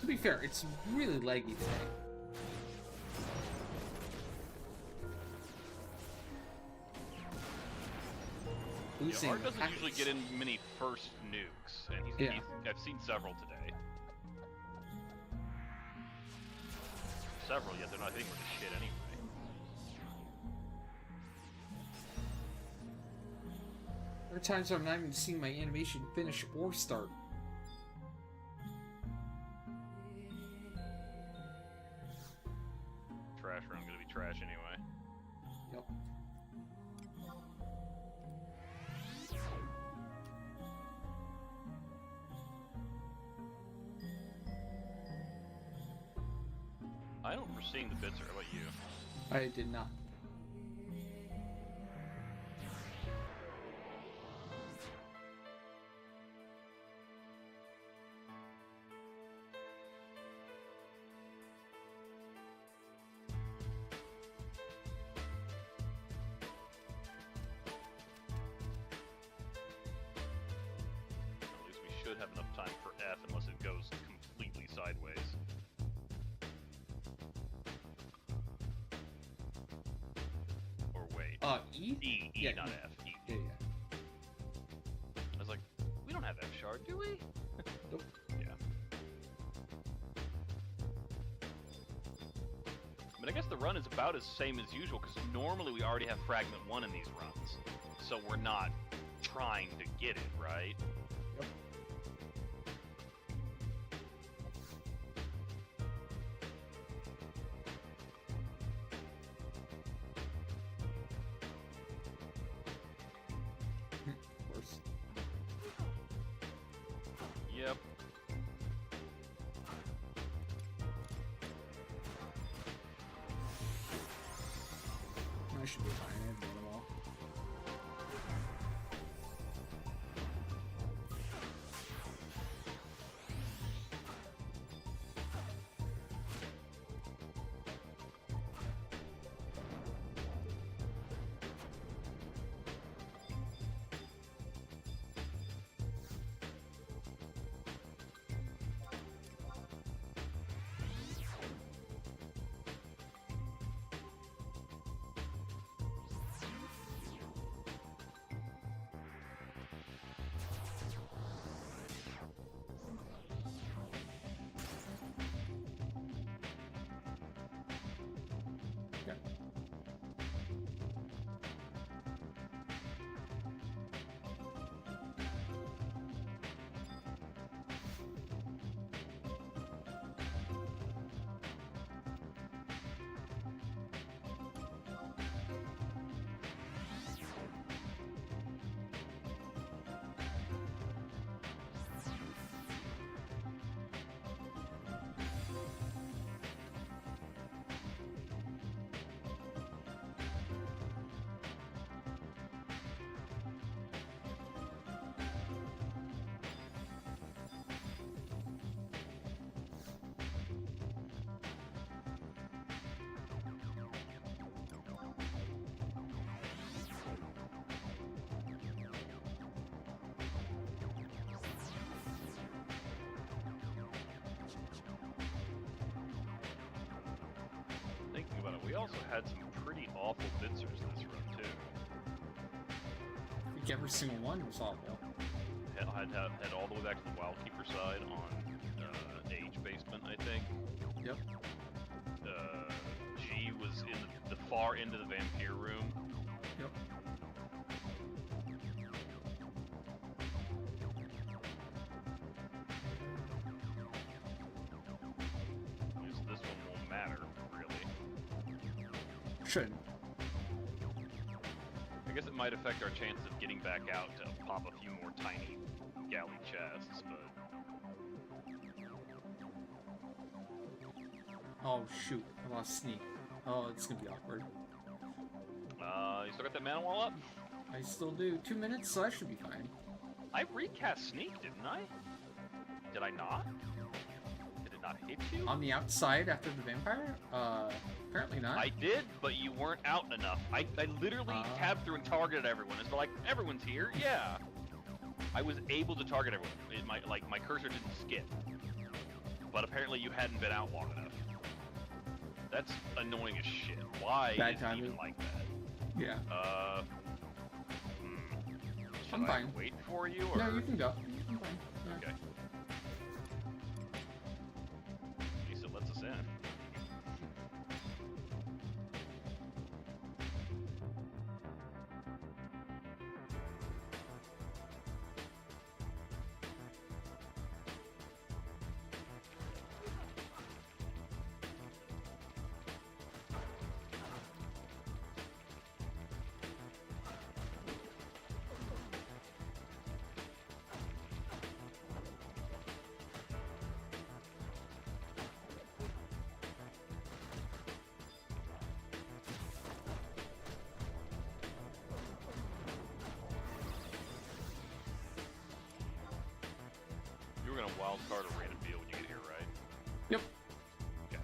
To be fair, it's really laggy today. Losing Art doesn't packets. usually get in many first nukes, and I've seen several today. Several, yet they're not hitting with the shit anyway. There are times where I'm not even seeing my animation finish or start. Trash run gonna be trash anyway. Yep. I don't remember seeing the bits. How about you? I did not. At least we should have enough time for F unless it goes completely sideways. Or wait. E? E, Yeah, not E. F. E. Yeah, yeah. I was like, we don't have F shard, do we? Nope. Yeah. I mean, I guess the run is about as same as usual, because normally we already have Fragment 1 in these runs. So we're not trying to get it, right? Yep. Of course. Yep. I should be fine. I have them all. also had some pretty awful Vincers this run, too. I think every single one was awful. Had all the way back to the Wildkeeper side on Age Basement, I think. Yep. G was in the far end of the Vampire room. Yep. This one won't matter, really. Shouldn't. I guess it might affect our chances of getting back out to pop a few more tiny galley chests, but... Oh shoot, I lost sneak. Oh, it's gonna be awkward. You still got that mana wall up? I still do. 2 minutes, so that should be fine. I recast Sneak, didn't I? Did I not? Did it not hit you? On the outside after the vampire? Apparently not. I did, but you weren't out enough. I literally tabbed through and targeted everyone. It's like, everyone's here, yeah. I was able to target everyone. My cursor didn't skip. But apparently you hadn't been out long enough. That's annoying as shit. Why Bad is it timing. even like that? Yeah. Should I'm fine. I wait for you, or? No, you can go. I'm fine. Yeah. Okay. At least it lets us in. You were gonna wildcard a random deal when you get here, right? Yep. Okay.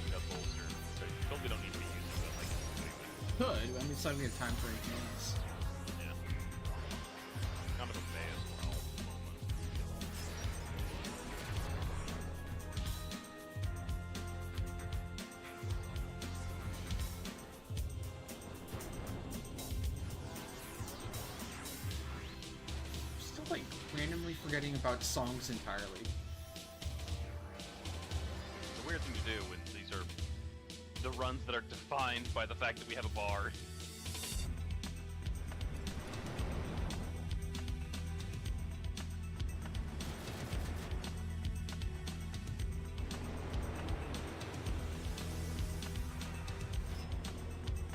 You got bolster. So you totally don't need to be using that like Could. I mean, it's not gonna have time for anything else. yeah. Kind of a may as well at the moment. Still like randomly forgetting about songs entirely. It's a weird thing to do when these are the runs that are defined by the fact that we have a bar.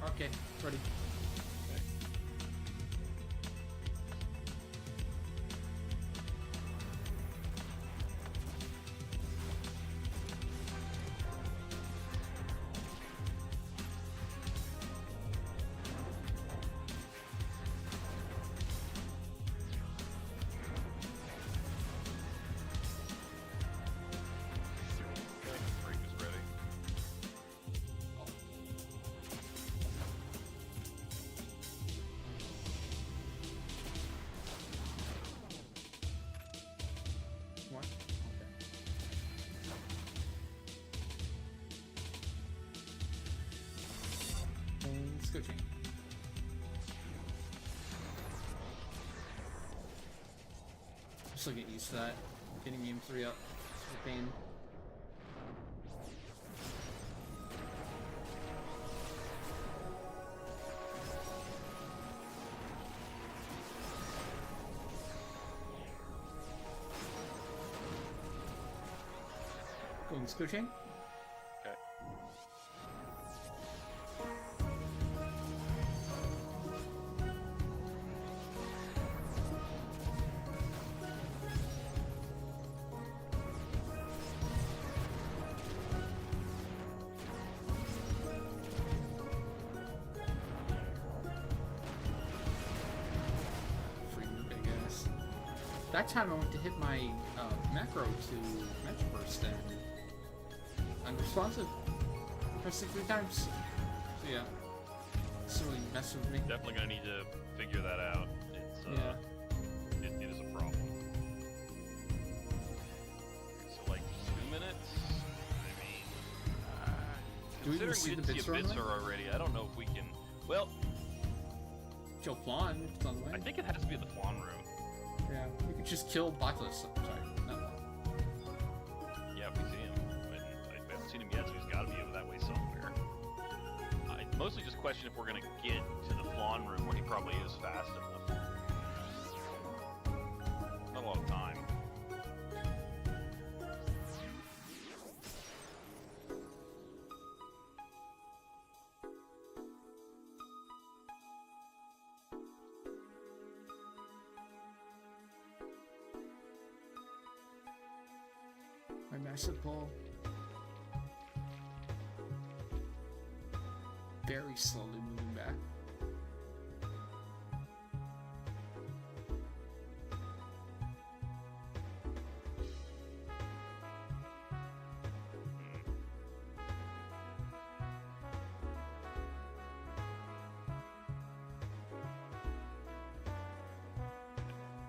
Okay, ready. Break is ready. What? Okay. Let's go chain. I'm still getting used to that. Getting game 3 up. It's a pain. Going skill chain. Okay. That time I went to hit my macro to Metro Burst and unresponsive. Pressed it 3 times. So yeah. It's really messing with me. Definitely gonna need to figure that out. It's it is a problem. So like 2 minutes. I mean, Do we even considering see we the didn't bits see a around Bitzer there? already, I don't know if we can. Well, Kill Flan if it's on the way. I think it has to be in the Flan room. Yeah, we could just kill Blacklist. Sorry, no. Yeah, if we see him. I haven't seen him yet, so he's got to be over that way somewhere. I mostly just question if we're gonna get to the Flan room where he probably is fast enough. Not a lot of time. My massive ball. Very slowly moving back.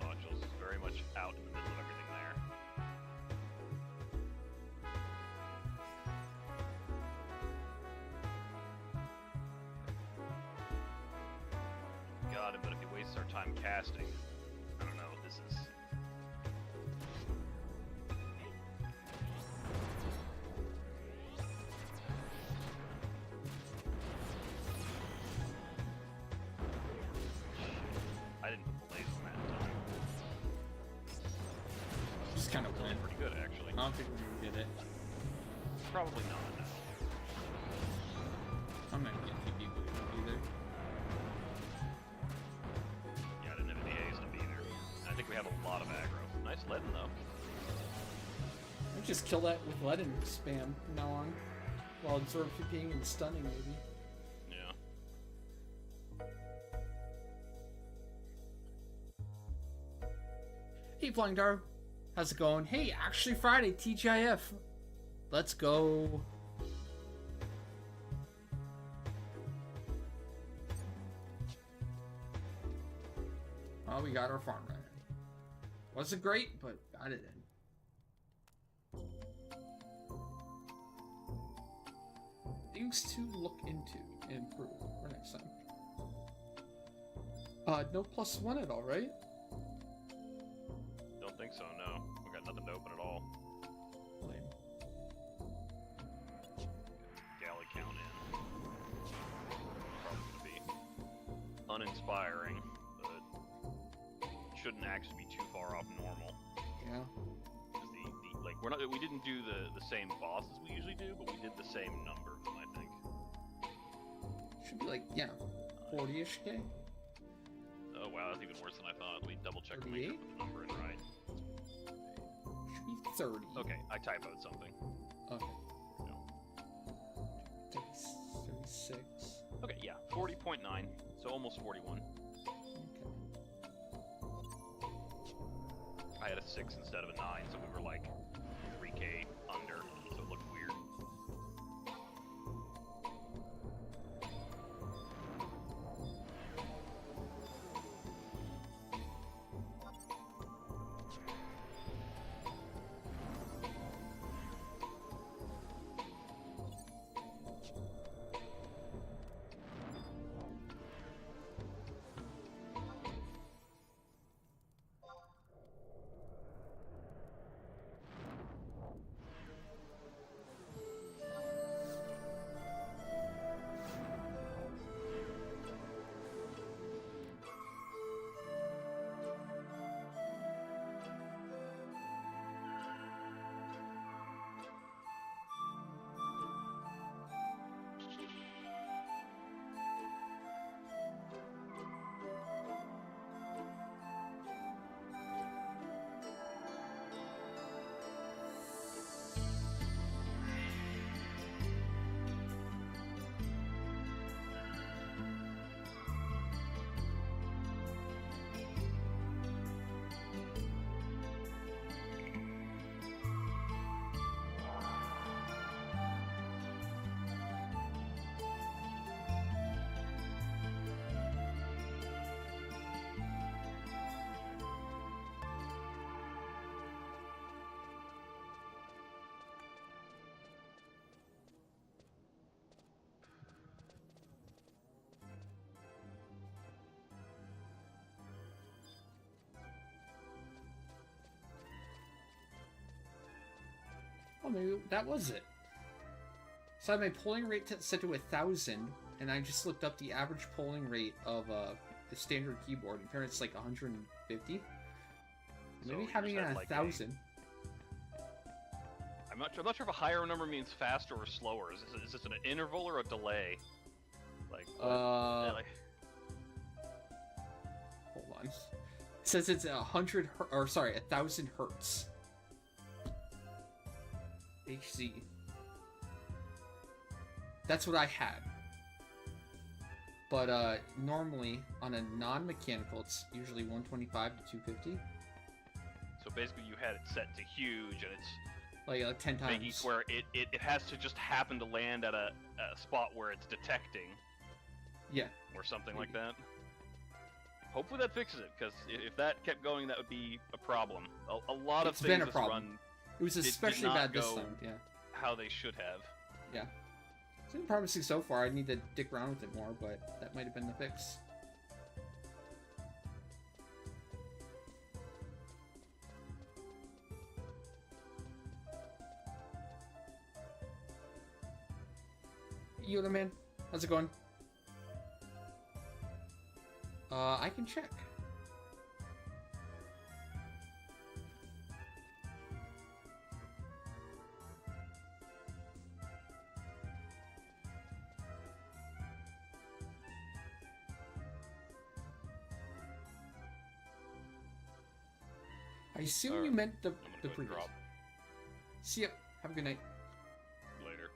Nodules is very much out in the middle of everything there. Got him, but if he wastes our time casting, I don't know, this is... I didn't put the laser on that in time. Just kind of Still win. did pretty good, actually. I don't think we're gonna get it. Probably not, no. I'm not gonna get TP either. Yeah, I didn't have any haste up either. I think we have a lot of aggro. Nice leading, though. I just kill that with lead and spam from now on. While absorb TPing and stunning, maybe. Yeah. Hey, Flying Dar. How's it going? Hey, actually Friday, TGIF. Let's go. Well, we got our farm right. Wasn't great, but got it in. Things to look into and improve for next time. No +1 at all, right? Don't think so, no. We got nothing to open at all. Lame. Galley count in. Probably gonna be uninspiring, but shouldn't actually be too far off normal. Yeah. 'Cause we didn't do the same bosses we usually do, but we did the same number of them, I think. Should be like, yeah, 40-ish K? Oh wow, that's even worse than I thought. Let me double check to make sure I 38? put the number in right. Should be 30. Okay, I typoed something. Okay. No. 36. Okay, yeah, 40.9, so almost 41. Okay. I had a 6 instead of a 9, so we were like 3k under, so it looked weird. maybe that was it. So I had my polling rate set to 1,000, and I just looked up the average polling rate of the standard keyboard, and apparently it's like 150. Maybe So having it you at said, like, 1,000. I'm not sure if a higher number means faster or slower. Is this an interval or a delay? Like, like Hold on. It says it's 1,000 hertz. HZ. That's what I had. But normally on a non-mechanical, it's usually 125 to 250. So basically, you had it set to huge, and it's Like 10 times. making it where it has to just happen to land at a spot where it's detecting. Yeah. Or something like that. Hopefully that fixes it, because if that kept going, that would be a problem. A lot of It's things been a this problem. run It was did especially not bad this go time, yeah. how they should have. Yeah. It's been promising so far. I need to dick around with it more, but that might have been the fix. Yoda man, how's it going? I can check. I assume you meant the I'm gonna go ahead and previous. drop See ya. Have a good night. later.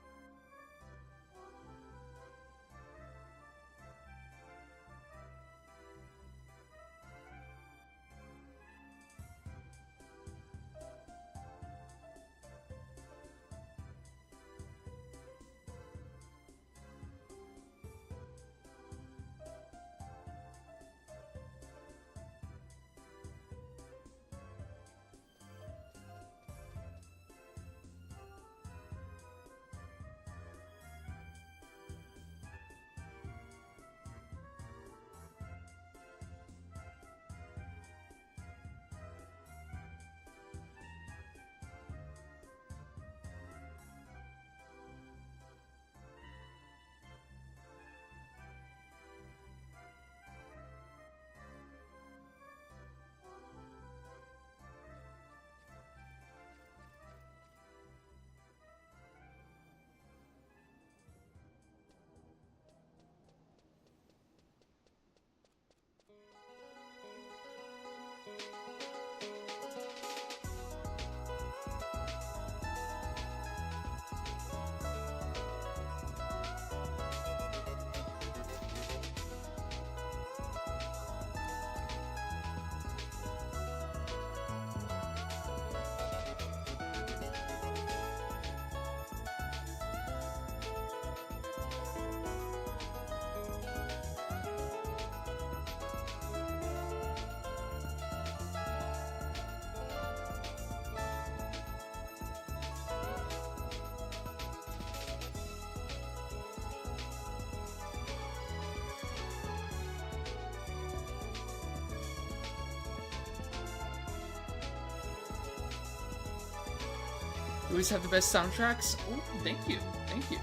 You always have the best soundtracks. Oh, thank you, thank you.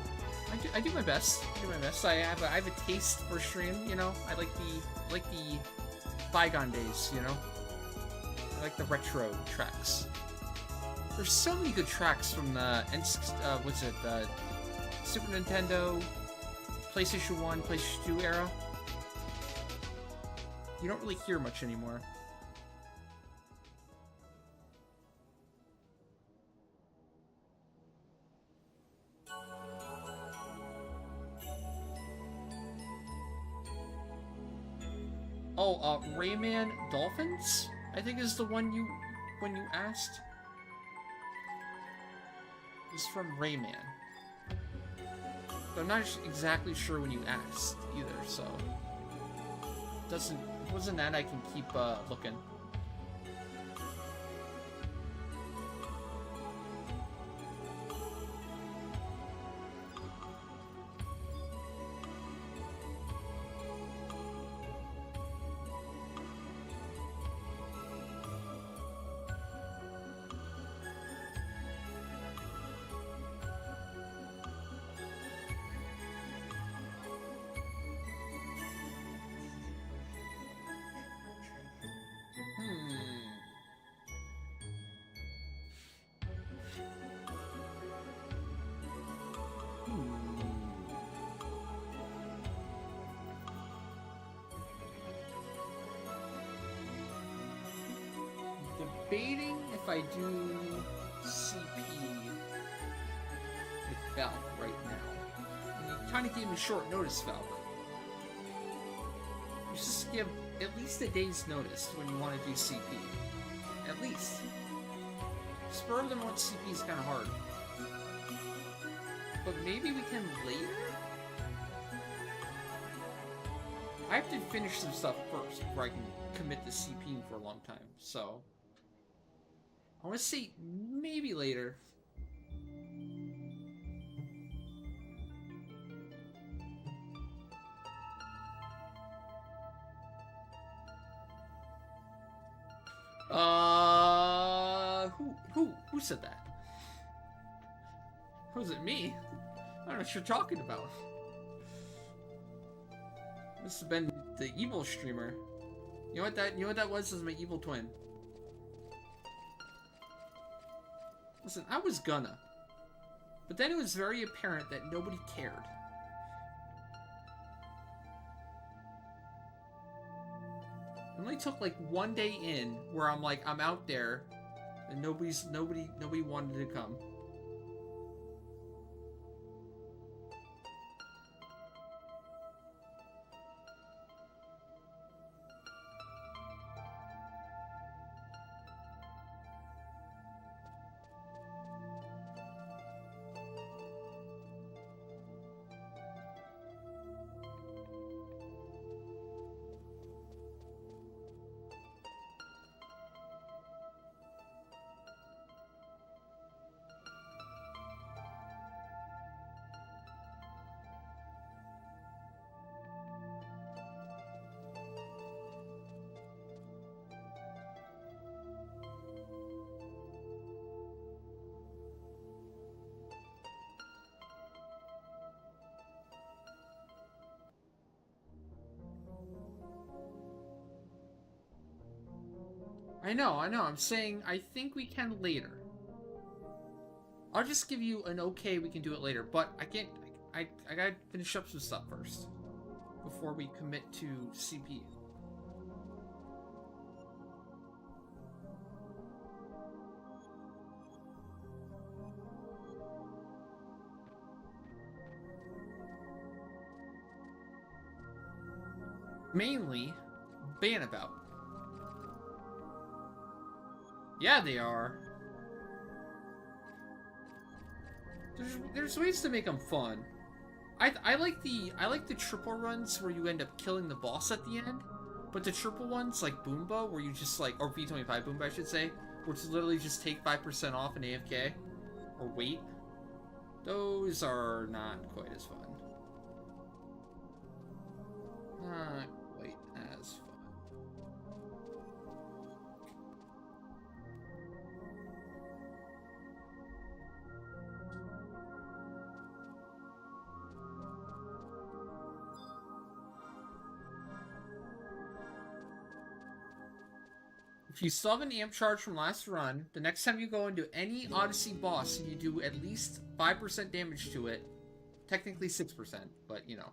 I do my best. I do my best. I have a taste for stream. You know, I like the bygone days. You know, I like the retro tracks. There's so many good tracks from the what's it? The Super Nintendo, PlayStation 1, PlayStation 2 era. You don't really hear much anymore. Oh, Rayman Dolphins? I think is the one when you asked. It's from Rayman. But I'm not exactly sure when you asked either, so it wasn't that I can keep looking. debating if I do CP with Val right now. And you kind of gave me short notice, Val. You just give at least a day's notice when you want to do CP. At least. Spur them on CP is kind of hard. But maybe we can later? I have to finish some stuff first before I can commit to CPing for a long time, so... I want to say maybe later. Who said that? Was it me? I don't know what you're talking about. This has been the evil streamer. You know what that was? Was my evil twin. Listen, I was gonna. But then it was very apparent that nobody cared. It only took like one day in where I'm like, I'm out there and nobody wanted to come. I know. I'm saying I think we can later. I'll just give you an okay, we can do it later, but I can't... I gotta finish up some stuff first before we commit to CP. Mainly, Vana'bout. Yeah, they are. There's ways to make them fun. I like the triple runs where you end up killing the boss at the end, but the triple ones like Boomba, where you just like, or V25 Boomba I should say, where it's literally just take 5% off an AFK or wait. Those are not quite as fun. Not quite as fun. If you still have an amp charge from last run, the next time you go into any Odyssey boss and you do at least 5% damage to it, technically 6%, but you know,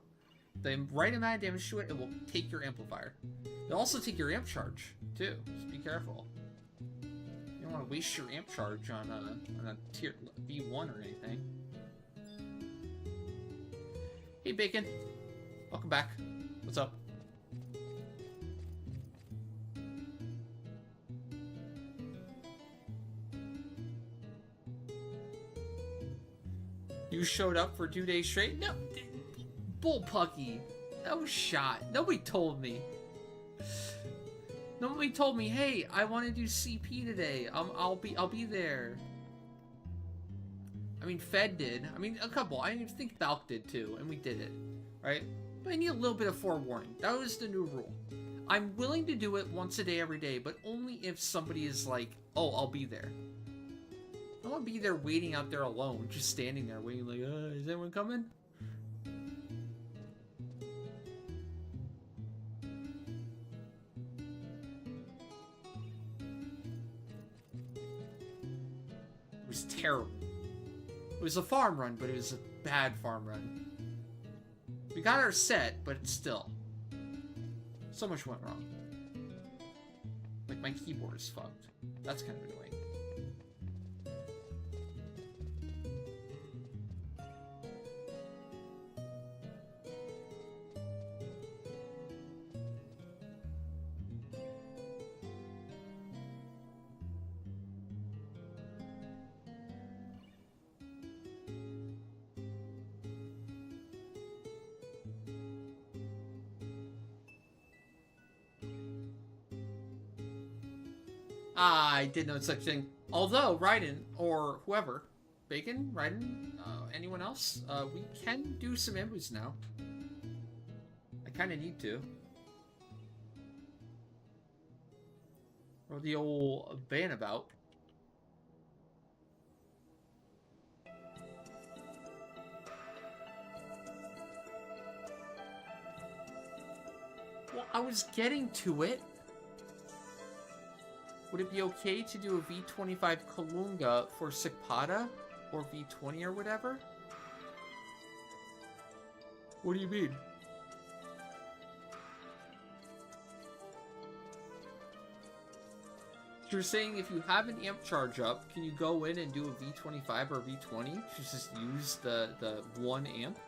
the right amount of damage to it, it will take your amplifier. It'll also take your amp charge, too, so be careful. You don't want to waste your amp charge on a tier V1 or anything. Hey Bacon, welcome back. What's up? You showed up for 2 days straight? No, bullpucky. That was shot. Nobody told me. Nobody told me, hey, I want to do CP today. I'll be there. I mean, Fed did. I mean, a couple. I think Balk did too, and we did it, right? But I need a little bit of forewarning. That was the new rule. I'm willing to do it once a day, every day, but only if somebody is like, oh, I'll be there. I don't want to be there waiting out there alone, just standing there waiting like, is anyone coming? It was terrible. It was a farm run, but it was a bad farm run. We got our set, but still. So much went wrong. Like, my keyboard is fucked. That's kind of annoying. I did know such thing. Although, Raiden, or whoever, Bacon, Raiden, anyone else, we can do some Ambus now. I kind of need to. Or the old Vana'bout. Well, I was getting to it. Would it be okay to do a V25 Kalunga for Sikpada? Or V20 or whatever? What do you mean? You're saying if you have an amp charge up, can you go in and do a V25 or V20? Just use the one amp?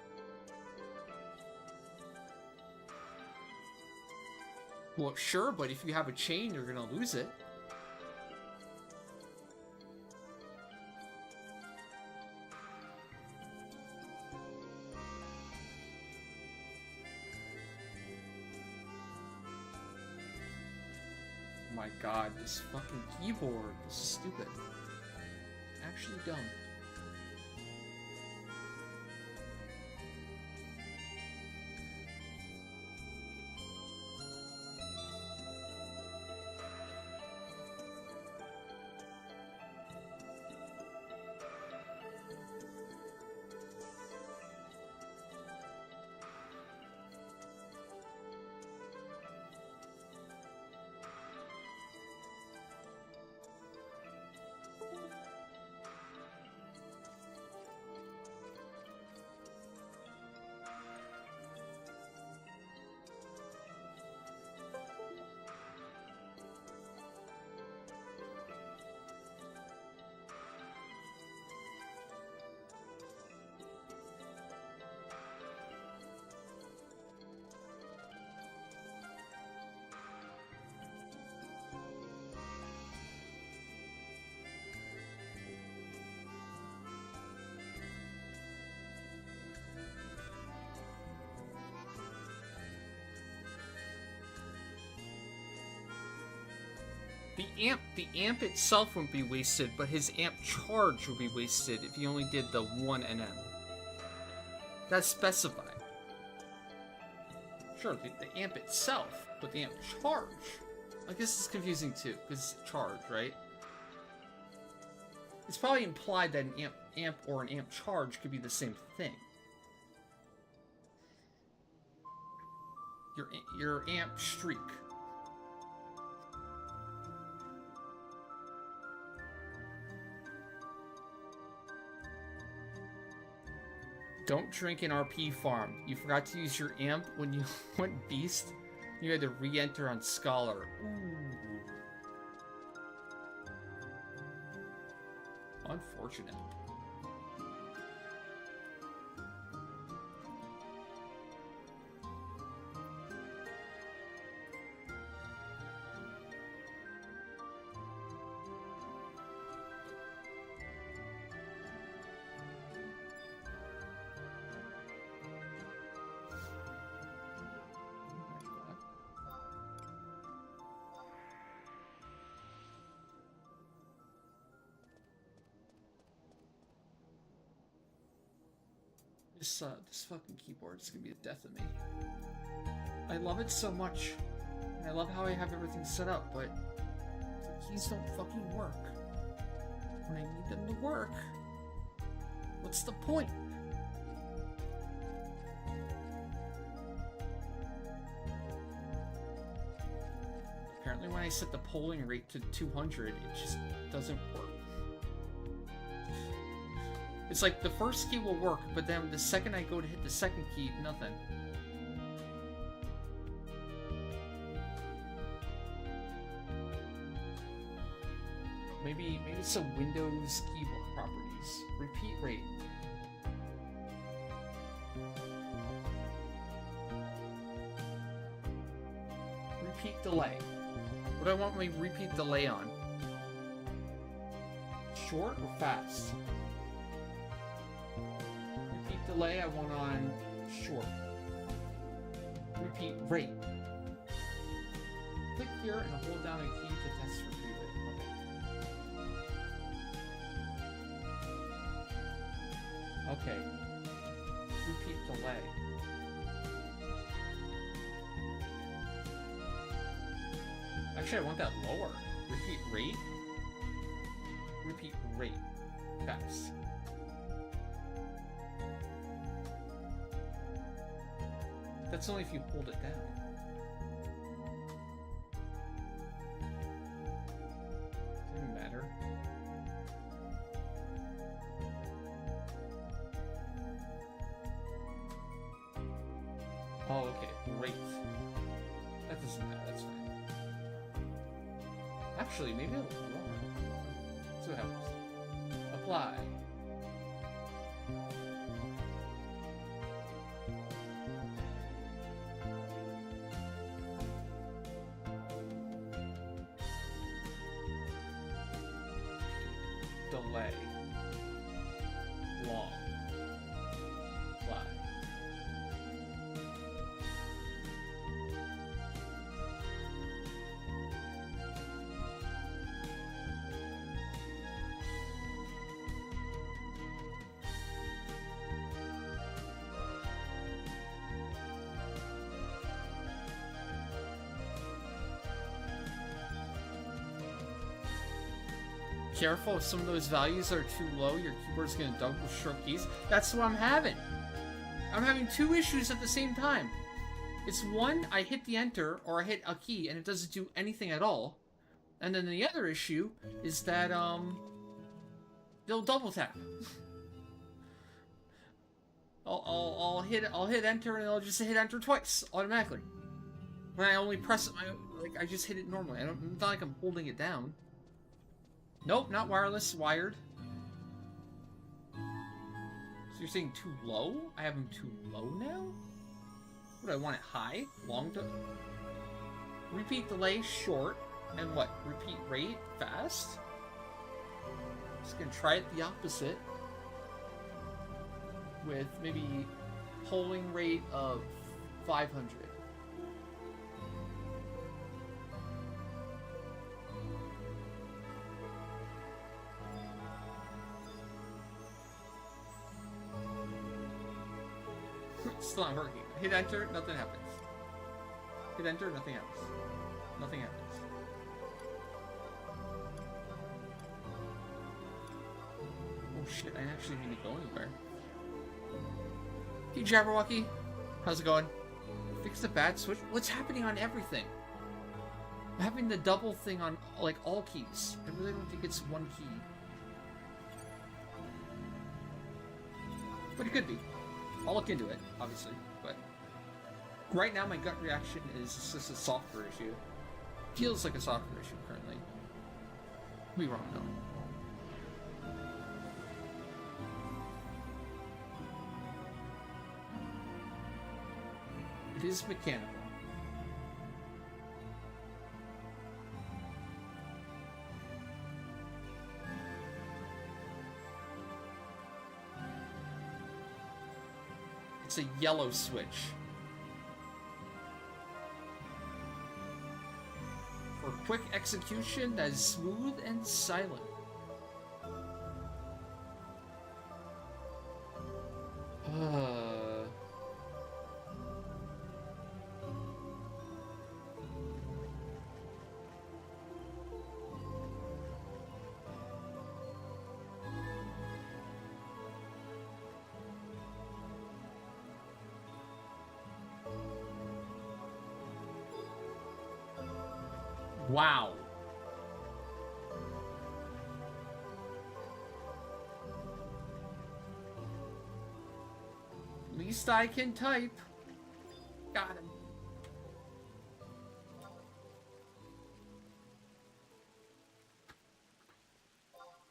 Well, sure, but if you have a chain, you're gonna lose it. My god, this fucking keyboard is stupid. Actually dumb. The amp itself wouldn't be wasted, but his amp charge would be wasted if he only did the 1 NM. That's specified. Sure, the amp itself, but the amp charge. I guess it's confusing too, because it's charge, right? It's probably implied that an amp or an amp charge could be the same thing. Your amp streak. Don't drink an RP farm. You forgot to use your amp when you went beast. You had to re-enter on Scholar. Ooh. Unfortunate. This fucking keyboard is gonna be the death of me. I love it so much. And I love how I have everything set up, but the keys don't fucking work. When I need them to work, what's the point? Apparently when I set the polling rate to 200, it just doesn't work. It's like the first key will work, but then the second I go to hit the second key, nothing. maybe it's a Windows keyboard properties. Repeat rate. Repeat delay. What do I want my repeat delay on? Short or fast? Repeat delay I want on short. Repeat rate. Click here and hold down a key to test repeat rate. Okay. Okay. Repeat delay. Actually, I want that lower. Repeat rate. Repeat rate. Fast. That's only if you hold it down. Doesn't matter. Oh, okay. Rate. That doesn't matter. That's fine. Actually, maybe I'll lower. See what happens. Apply. Delay. Long. Apply. Careful, if some of those values are too low, your keyboard's gonna double stroke keys. That's what I'm having. I'm having two issues at the same time. It's one, I hit the enter, or I hit a key, and it doesn't do anything at all. And then the other issue is that, they'll double tap. I'll hit enter, and I'll just hit enter twice, automatically. When I only press it, I just hit it normally. It's not like I'm holding it down. Nope, not wireless, wired. So you're saying too low? I have them too low now? What do I want it high? Long to... Repeat delay short. And what? Repeat rate fast? Just gonna try it the opposite. With maybe polling rate of 500. Still not working. Hit enter, nothing happens. Hit enter, nothing happens. Nothing happens. Oh shit, I actually need to go anywhere. Hey Jabberwocky, how's it going? Fix the bad switch? What's happening on everything? I'm having the double thing on like all keys. I really don't think it's one key. But it could be. I'll look into it, obviously, but right now my gut reaction is it's just a software issue. Feels like a software issue currently. Could be wrong though. It is mechanical. It's a yellow switch. For quick execution that is smooth and silent. Wow. At least I can type. Got him.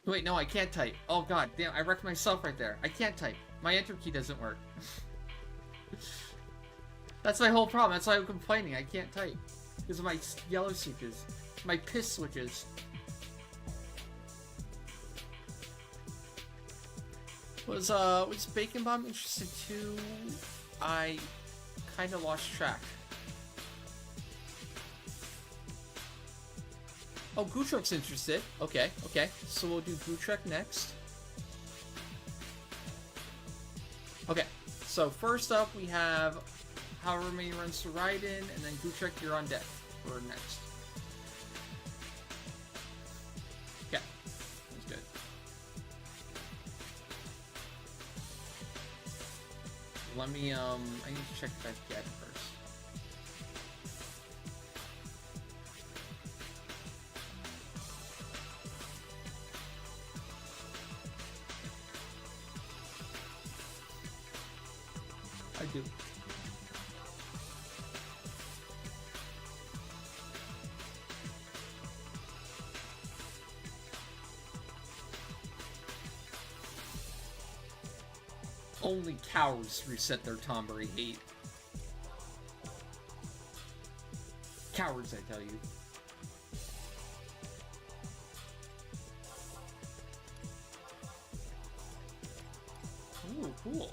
Wait, no, I can't type. Oh god, damn, I wrecked myself right there. I can't type. My enter key doesn't work. That's my whole problem. That's why I'm complaining. I can't type. Because of my yellow switches. My piss switches. Was Bacon Bomb interested too? I kind of lost track. Oh, Gootrek's interested. Okay, okay. So we'll do Gootrek next. Okay, so first up we have however many runs to ride in, and then Gootrek, you're on deck for next. Okay, that's good. Let me, I need to check if I get it first. I do. Only cowards reset their Tombury hate. Cowards, I tell you. Ooh, cool.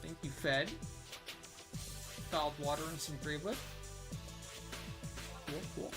Thank you, Fed. Fouled water and some gravelet. Cool, cool.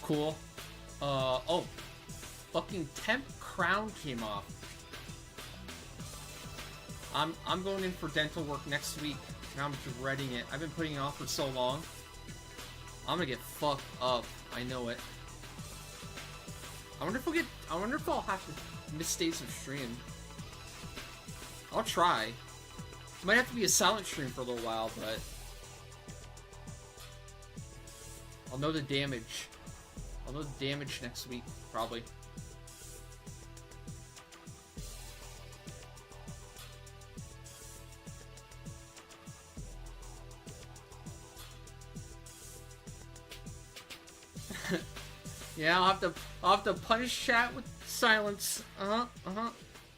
Cool. Oh. Fucking temp crown came off. I'm going in for dental work next week, and I'm dreading it. I've been putting it off for so long. I'm gonna get fucked up. I know it. I wonder if I'll have to miss days of stream. I'll try. It might have to be a silent stream for a little while, but I'll know the damage. I'll know the damage next week, probably. Yeah, I'll have to punish chat with silence.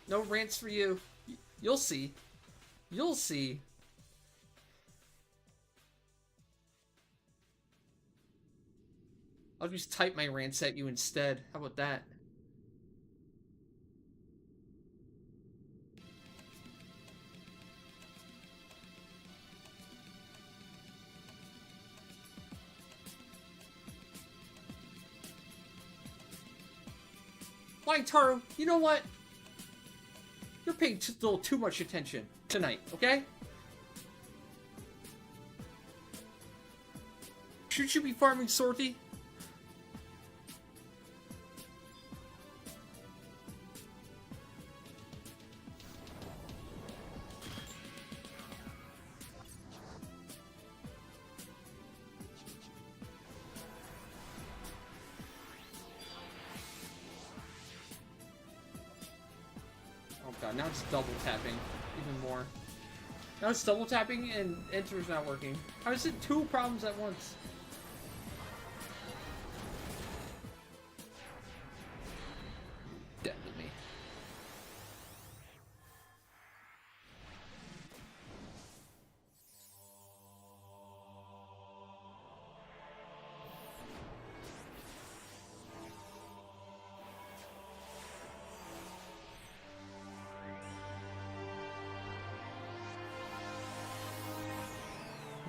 No rants for you. You'll see. You'll see. I'll just type my rants at you instead. How about that? Flying Taru, you know what? You're paying a little too much attention tonight, okay? Should you be farming Sortie? god, now it's double tapping even more. Now it's double tapping and enter's not working. How is it two problems at once? Dead to me.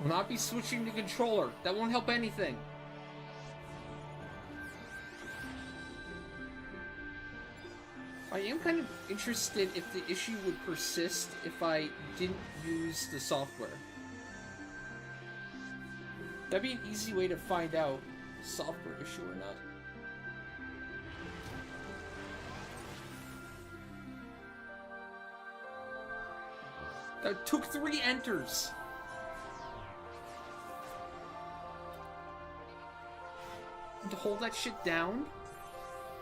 Will not be switching the controller. That won't help anything. I am kind of interested if the issue would persist if I didn't use the software. That'd be an easy way to find out software issue or not. That took 3 enters. To hold that shit down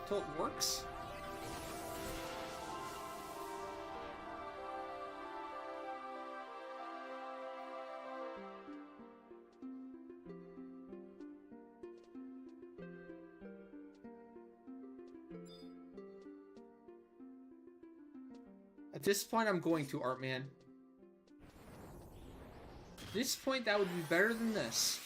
until it works? At this point, I'm going to Artman. At this point, that would be better than this.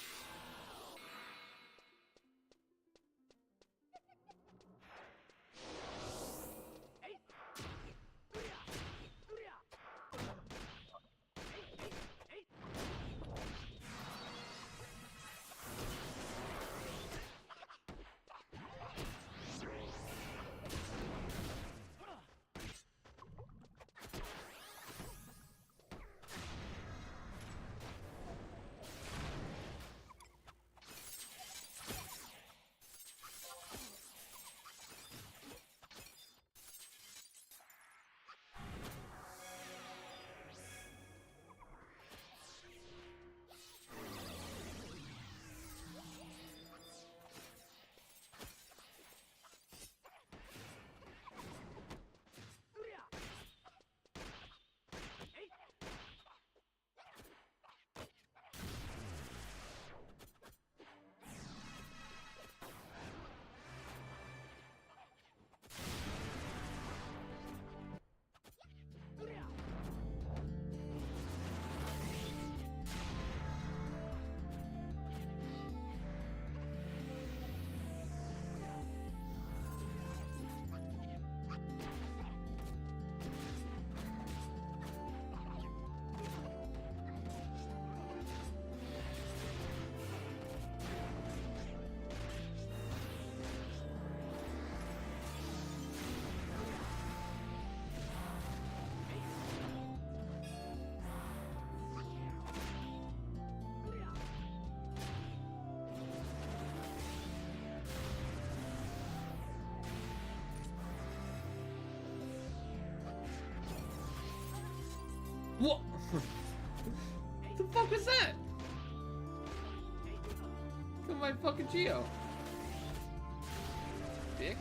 What? The fuck was that? Look at my fucking Geo. Dick.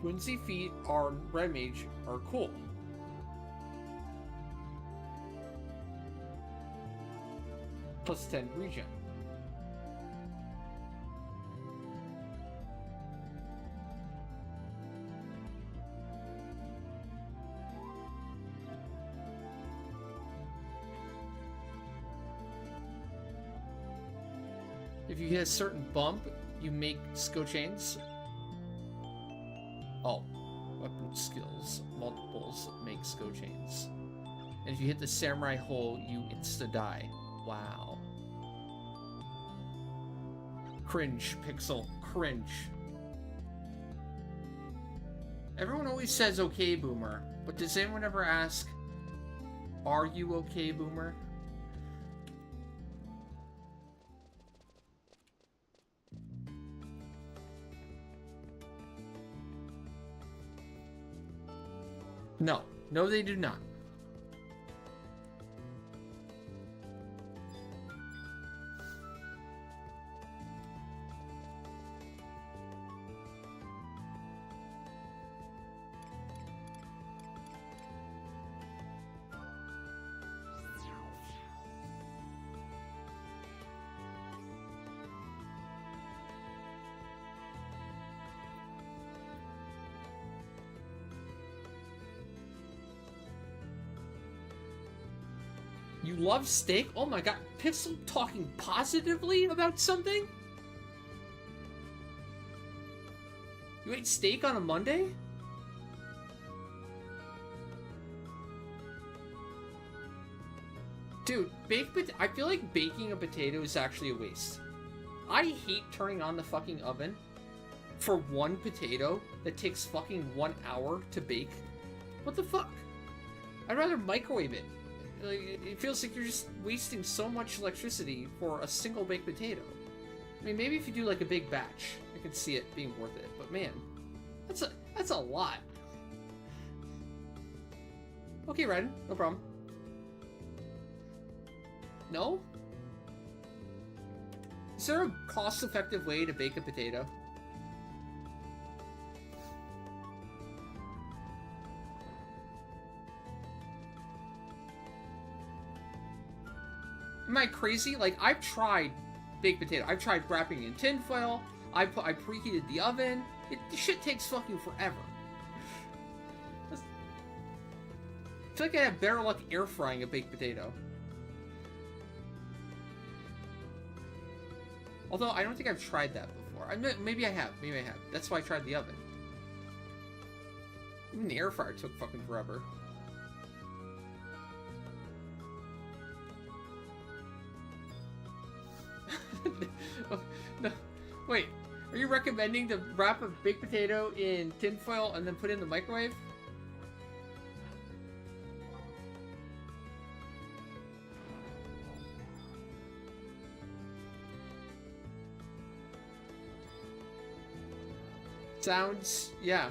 Whimsy feet on Red Mage are cool. Plus 10 regen. If you hit a certain bump, you make skill chains. Oh, weapon skills, multiples make skill chains. And if you hit the samurai hole, you insta-die. Wow. Cringe, Pixel. Cringe. Everyone always says okay, Boomer. But does anyone ever ask, are you okay, Boomer? No. No, they do not. You love steak? Oh my god, Pixel talking positively about something? You ate steak on a Monday? Dude, I feel like baking a potato is actually a waste. I hate turning on the fucking oven for one potato that takes fucking 1 hour to bake. What the fuck? I'd rather microwave it. Like, it feels like you're just wasting so much electricity for a single baked potato. I mean, maybe if you do like a big batch, I could see it being worth it. But man, that's a lot. Okay, Red, no problem. No? Is there a cost-effective way to bake a potato? Am I crazy? Like, I've tried baked potato. I've tried wrapping it in tin foil. I preheated the oven. The shit takes fucking forever. I feel like I have better luck air frying a baked potato. Although, I don't think I've tried that before. Maybe I have. Maybe I have. That's why I tried the oven. Even the air fryer took fucking forever. No, wait. Are you recommending to wrap a baked potato in tinfoil and then put it in the microwave? Sounds, yeah.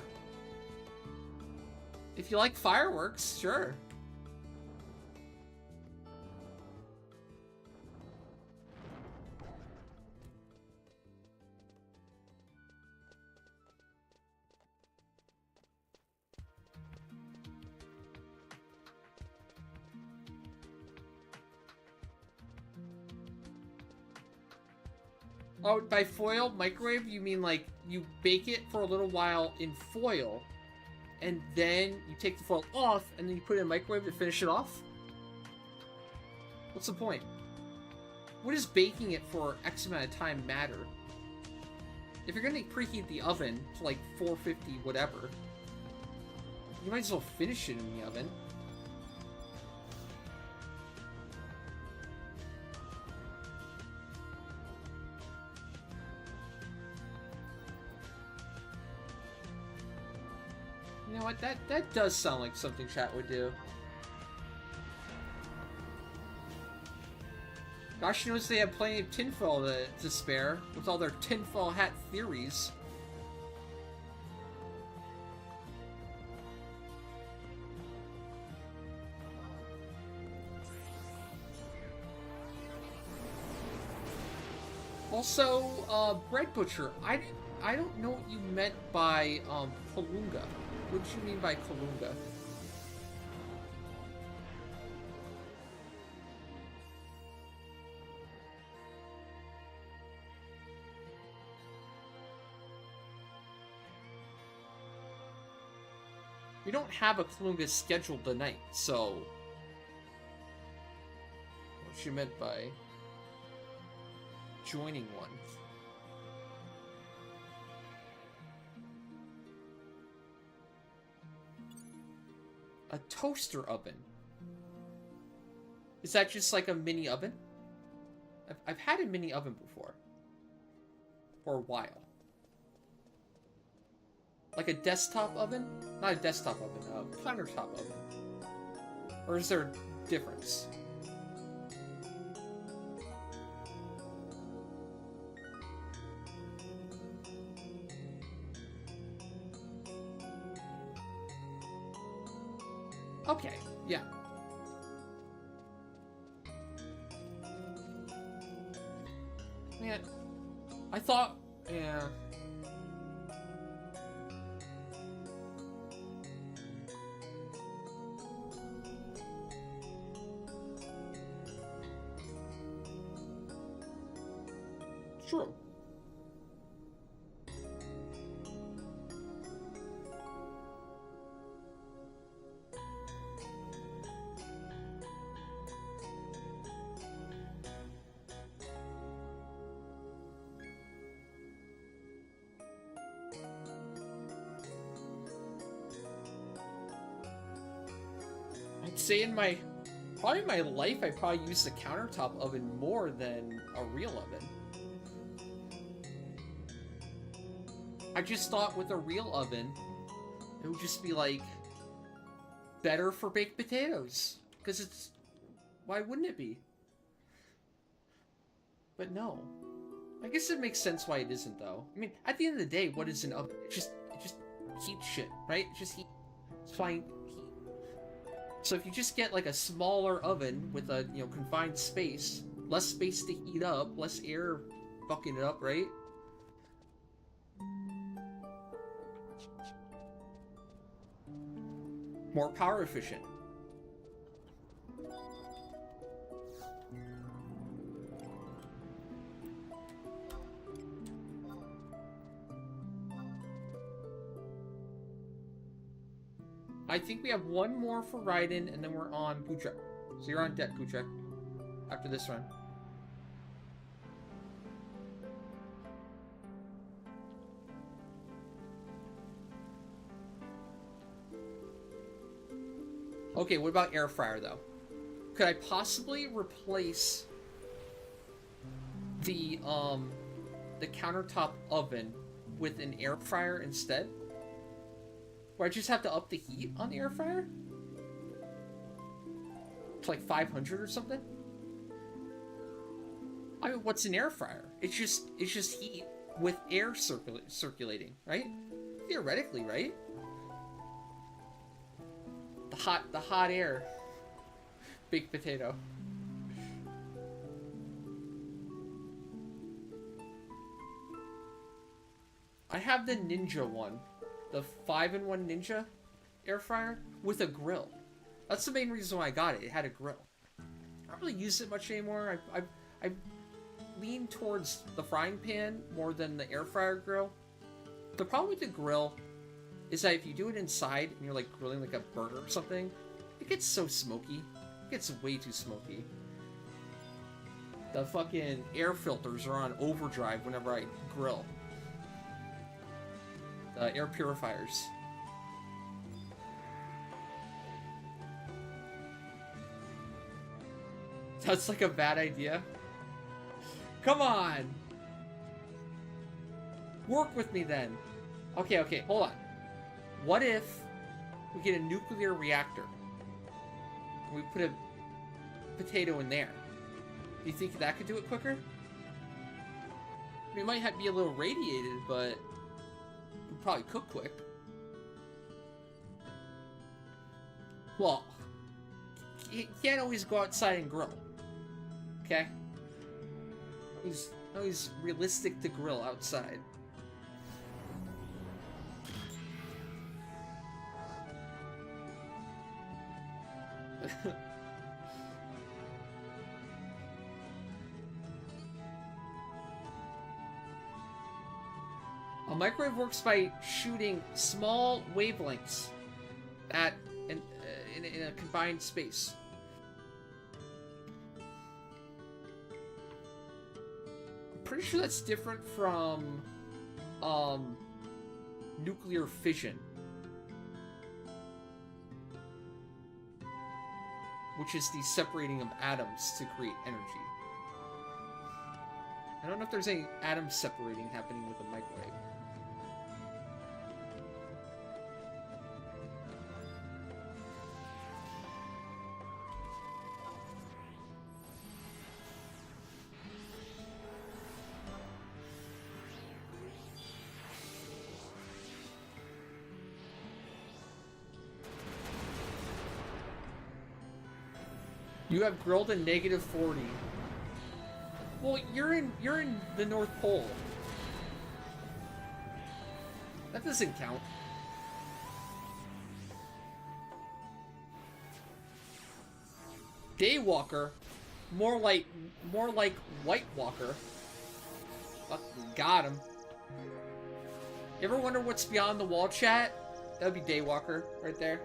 If you like fireworks, sure. Oh, by foil, microwave, you mean like you bake it for a little while in foil, and then you take the foil off, and then you put it in a microwave to finish it off? What's the point? What does baking it for X amount of time matter? If you're gonna preheat the oven to like 450 whatever, you might as well finish it in the oven. You know what? That does sound like something chat would do. Gosh knows they have plenty of tinfoil to spare with all their tinfoil hat theories. Also, Bread Butcher, I didn't I don't know what you meant by, Kalunga. What did you mean by Kalunga? We don't have a Kalunga scheduled tonight, so... What she meant by joining one. A toaster oven. Is that just like a mini oven? I've had a mini oven before. For a while. Like a desktop oven? Not a desktop oven, a countertop oven. Or is there a difference? Okay, yeah. Man, I thought, yeah. True. I'd say in my, probably in my life, I probably used a countertop oven more than a real oven. I just thought with a real oven, it would just be like, better for baked potatoes. Because it's, why wouldn't it be? But no. I guess it makes sense why it isn't though. I mean, at the end of the day, what is an oven? It just heats shit, right? It just heat. It's fine. So if you just get like a smaller oven with a, you know, confined space, less space to heat up, less air fucking it up, right? More power efficient. I think we have one more for Raiden, and then we're on Putra. So you're on deck, Putra, after this run. Okay, what about air fryer though? Could I possibly replace the countertop oven with an air fryer instead? Where I just have to up the heat on the air fryer? To like 500 or something? I mean, what's an air fryer? It's just heat with air circulating, right? Theoretically, right? The hot air. Baked potato. I have the Ninja one. The 5-in-1 Ninja air fryer with a grill. That's the main reason why I got it. It had a grill. I don't really use it much anymore. I lean towards the frying pan more than the air fryer grill. The problem with the grill is that if you do it inside and you're like grilling like a burger or something, it gets so smoky. It gets way too smoky. The fucking air filters are on overdrive whenever I grill. The air purifiers. That's like a bad idea. Come on! Work with me then. Okay, hold on. What if we get a nuclear reactor? And we put a potato in there. Do you think that could do it quicker? I mean, it might have to be a little radiated, but it would probably cook quick. Well, you can't always go outside and grill. Okay? Always realistic to grill outside. A microwave works by shooting small wavelengths at in a confined space. I'm pretty sure that's different from nuclear fission, which is the separating of atoms to create energy. I don't know if there's any atom separating happening with a microwave. You have grilled a -40. Well, you're in the North Pole. That doesn't count. Daywalker, more like White Walker. Fucking got him. You ever wonder what's beyond the wall, chat? That would be Daywalker right there.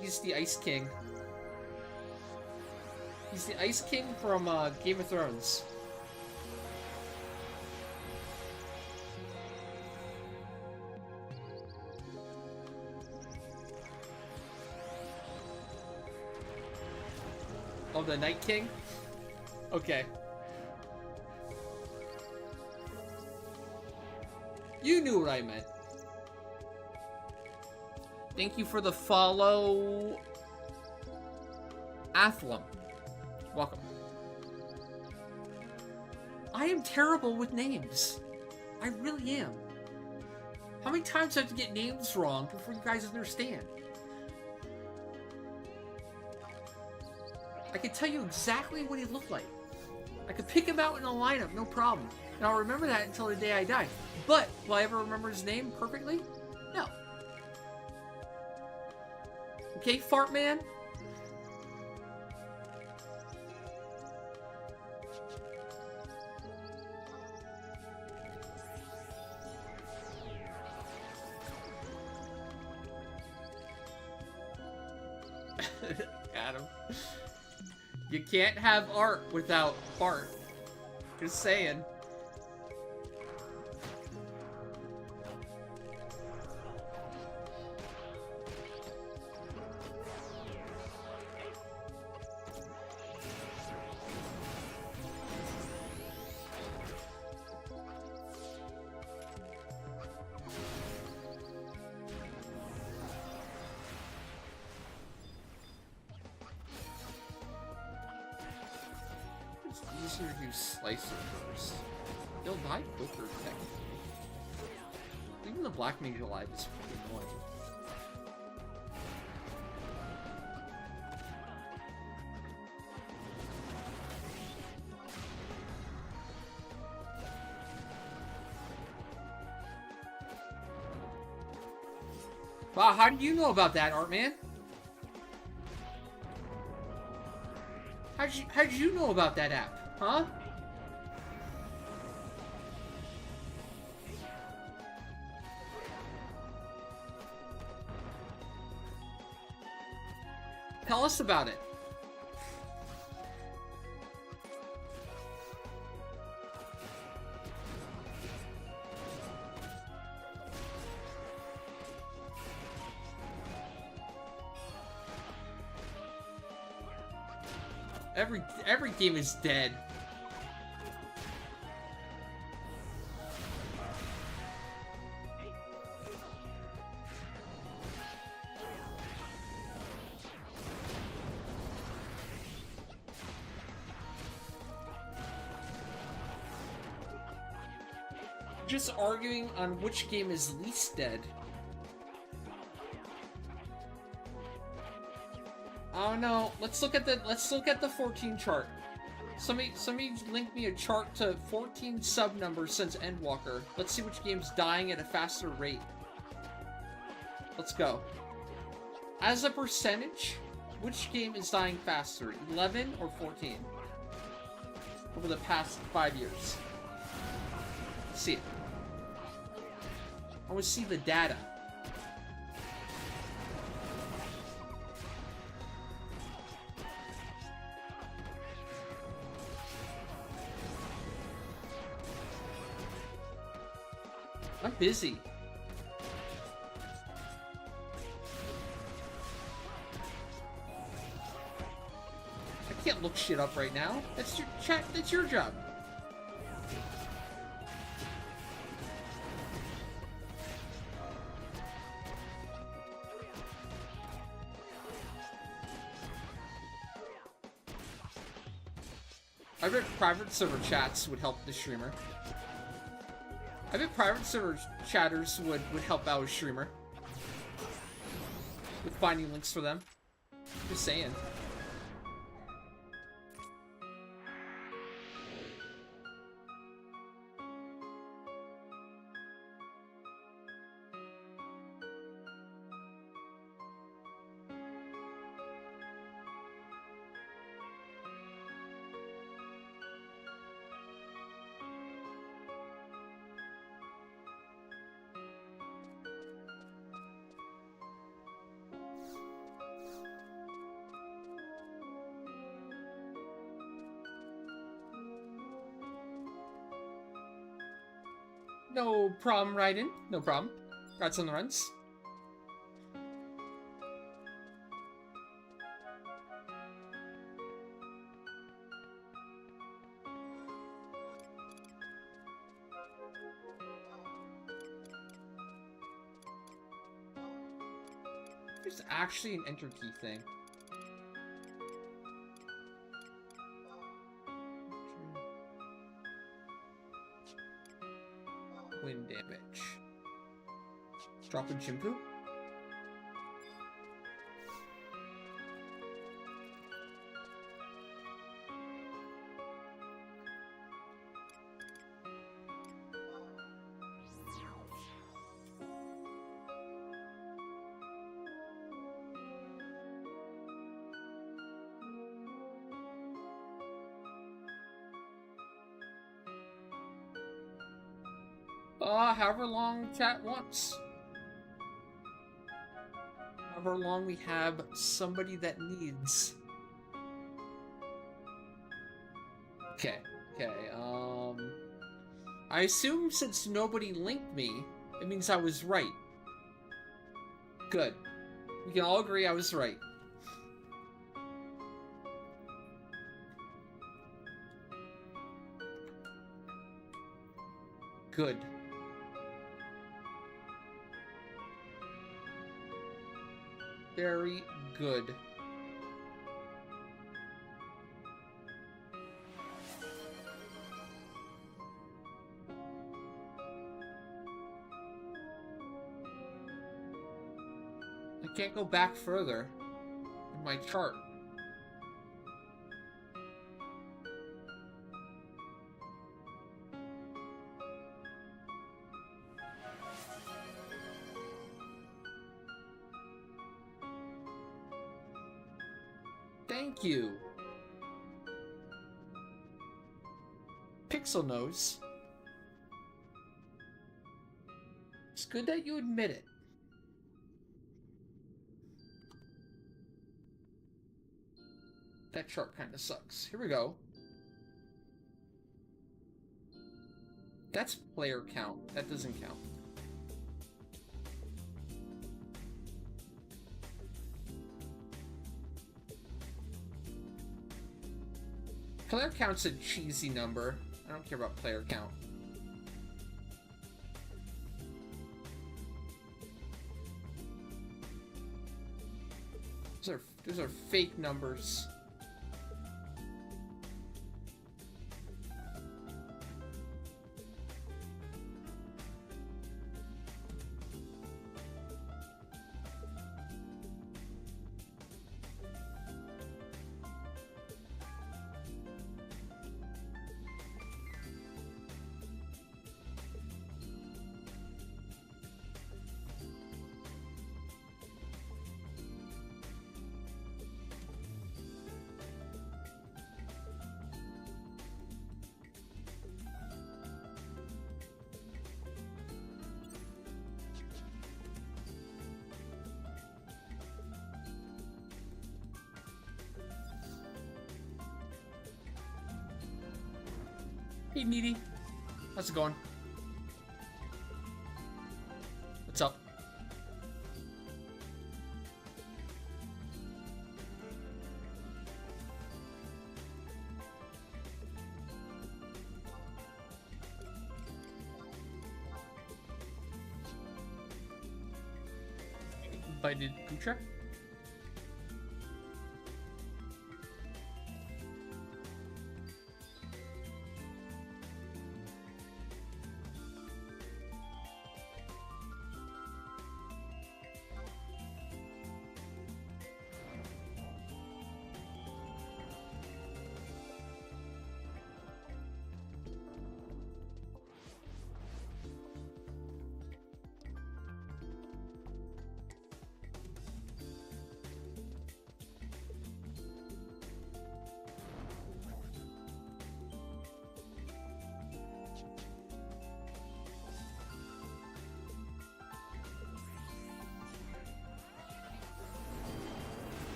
He's the Ice King. He's the Ice King from Game of Thrones. Oh, the Night King? Okay. You knew what I meant. Thank you for the follow, Athlum. Welcome. I am terrible with names. I really am. How many times do I have to get names wrong before you guys understand? I can tell you exactly what he looked like. I could pick him out in a lineup, no problem. And I'll remember that until the day I die. But, will I ever remember his name perfectly? No. Okay, Fart Man? Adam. You can't have art without fart. Just saying. It's easier to use Slicer first. He'll die quicker, technically. Even the Black Mage alive is pretty annoying. Wow, how do you know about that, Artman? How'd you know about that app, huh? Tell us about it. Every game is dead. Just arguing on which game is least dead. Oh no, let's look at the 14 chart. Somebody link me a chart to 14 sub numbers since Endwalker. Let's see which game's dying at a faster rate. Let's go. As a percentage, which game is dying faster, 11 or 14? Over the past 5 years. Let's see it. I want to see the data. I'm busy. I can't look shit up right now. That's your chat. That's your job. I bet private server chats would help the streamer. I bet private server chatters would help out a streamer with finding links for them. Just saying. No problem, Raiden. No problem. Congrats on the runs. There's actually an enter key thing. Wind damage. Drop a Jimpu? However long chat wants. However long we have somebody that needs. Okay, I assume since nobody linked me, it means I was right. Good. We can all agree I was right. Good. Very good. I can't go back further in my chart. Thank you. Pixel Nose. It's good that you admit it. That chart kind of sucks. Here we go. That's player count. That doesn't count. Player count's a cheesy number. I don't care about player count. Those are fake numbers. Hey, Needy. How's it going? What's up? Invited Putra?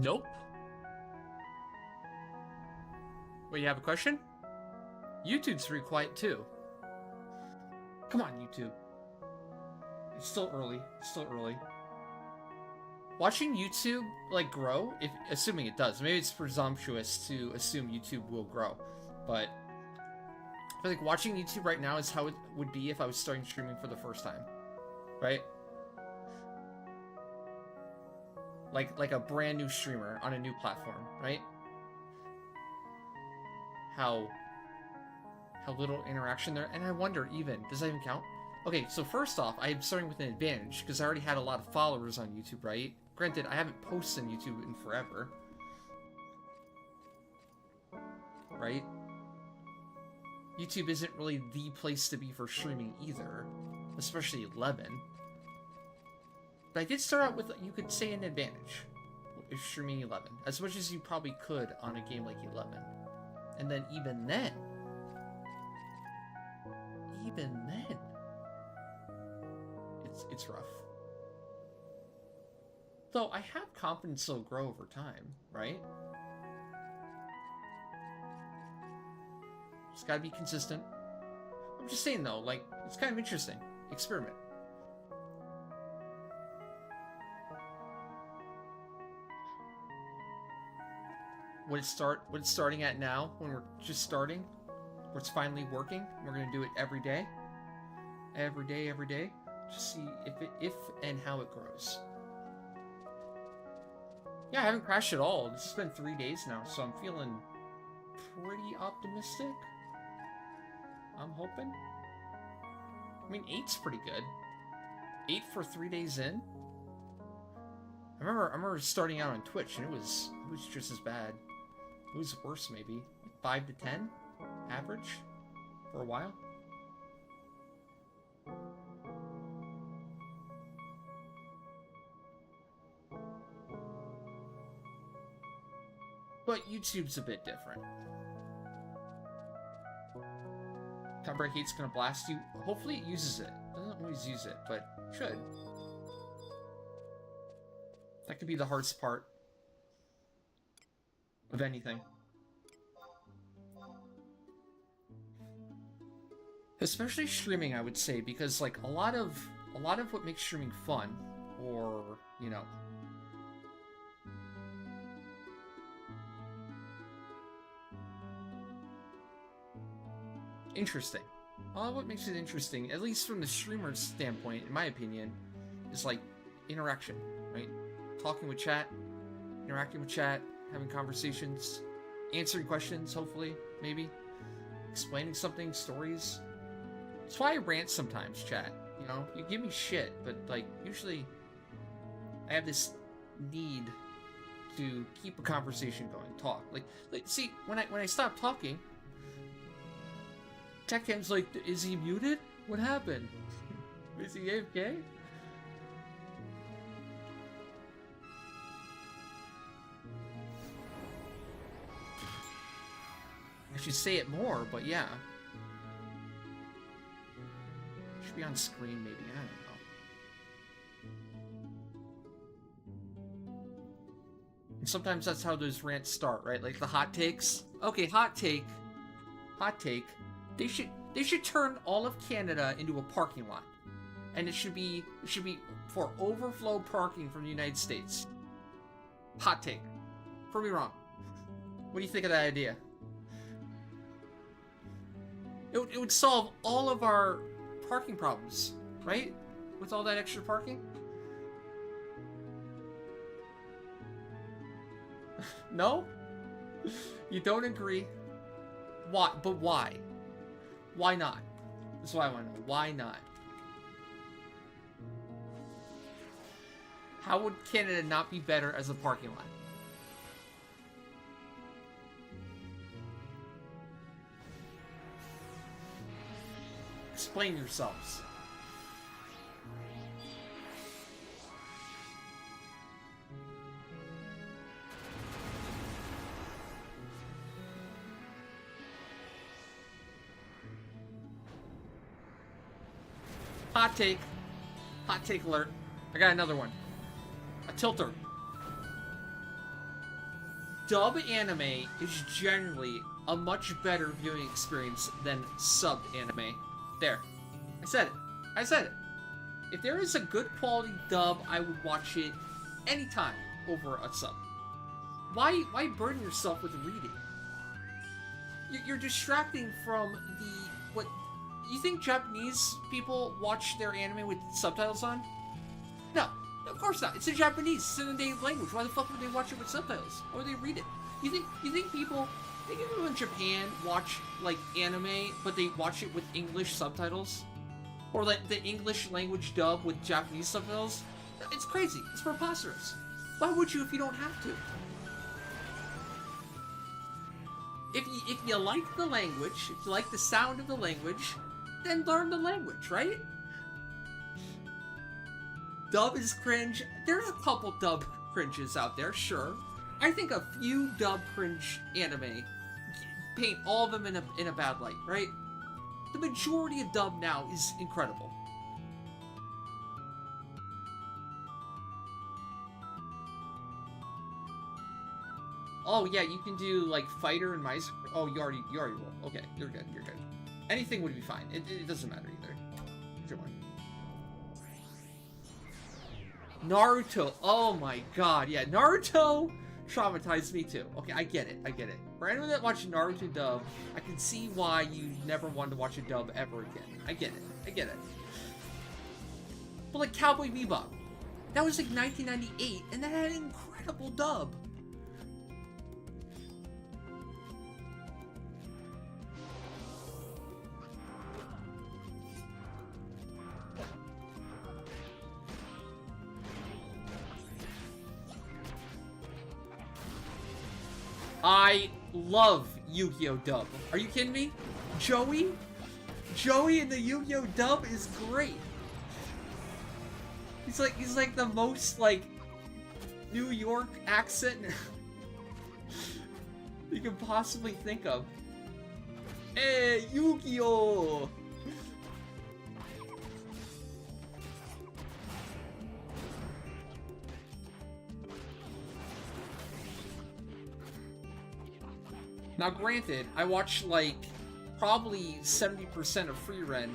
Nope. Wait, you have a question? YouTube's pretty quiet too. Come on, YouTube. It's still early. It's still early. Watching YouTube, like, grow, if assuming it does. Maybe it's presumptuous to assume YouTube will grow. But I feel like watching YouTube right now is how it would be if I was starting streaming for the first time. Right? Like a brand new streamer on a new platform, right? How little interaction there, and I wonder even, does that even count? Okay, so first off, I'm starting with an advantage, because I already had a lot of followers on YouTube, right? Granted, I haven't posted on YouTube in forever. Right? YouTube isn't really the place to be for streaming either, especially 11. But I did start out with, you could say, an advantage if streaming 11, as much as you probably could on a game like 11. And then even then, it's rough. Though I have confidence it'll grow over time, right? Just gotta be consistent. I'm just saying though, like, it's kind of interesting. Experiment. What it's starting at now, when we're just starting, where it's finally working, we're gonna do it every day. Every day. Just see if and how it grows. Yeah, I haven't crashed at all. This has been 3 days now, so I'm feeling pretty optimistic. I'm hoping. I mean, 8's pretty good. 8 for 3 days in. I remember starting out on Twitch, and it was just as bad. It was worse, maybe. Like 5 to 10 average for a while. But YouTube's a bit different. Tiebreak 8's gonna blast you. Hopefully it uses it. Doesn't always use it, but should. That could be the hardest part of anything. Especially streaming, I would say, because like a lot of what makes streaming fun, or, you know, interesting. A lot of what makes it interesting, at least from the streamer's standpoint, in my opinion, is like interaction, right? Talking with chat, interacting with chat, having conversations, answering questions, hopefully, maybe. Explaining something, stories. That's why I rant sometimes, chat. You know, you give me shit, but, like, usually I have this need to keep a conversation going, talk. Like see, when I stop talking, TechCam's like, is he muted? What happened? Is he AFK? I should say it more, but yeah. Should be on screen, maybe. I don't know. And sometimes that's how those rants start, right? Like the hot takes. Okay, hot take. Hot take. They should turn all of Canada into a parking lot, and it should be for overflow parking from the United States. Hot take. Prove me wrong. What do you think of that idea? It would solve all of our parking problems, right? With all that extra parking? No? You don't agree? Why? But why? Why not? That's what I want to know. Why not? How would Canada not be better as a parking lot? Explain yourselves. Hot take. Hot take alert. I got another one. A tilter. Dub anime is generally a much better viewing experience than sub anime. There. I said it. I said it. If there is a good quality dub, I would watch it anytime over a sub. Why burden yourself with reading? You're distracting from what... You think Japanese people watch their anime with subtitles on? No. Of course not. It's in Japanese. It's in the native language. Why the fuck would they watch it with subtitles? Why would they read it? You think people in Japan watch, like, anime, but they watch it with English subtitles? Or, like, the English language dub with Japanese subtitles? It's crazy. It's preposterous. Why would you if you don't have to? If you like the language, if you like the sound of the language, then learn the language, right? Dub is cringe. There's a couple dub cringes out there, sure. I think a few dub cringe anime paint all of them in a bad light, right? The majority of dub now is incredible. Oh yeah, you can do like Fighter and Mice. Oh, you already will. Okay, you're good. You're good. Anything would be fine. It doesn't matter either. Either one. Naruto. Oh my god. Yeah, Naruto traumatized me too. Okay, I get it. I get it. For anyone that watched Naruto dub, I can see why you never wanted to watch a dub ever again. I get it. I get it. But like Cowboy Bebop, that was like 1998, and that had an incredible dub. I love Yu-Gi-Oh! Dub. Are you kidding me? Joey in the Yu-Gi-Oh! Dub is great. He's like the most like New York accent you can possibly think of. Hey, Yu-Gi-Oh! Now, granted, I watch, like, probably 70% of Frieren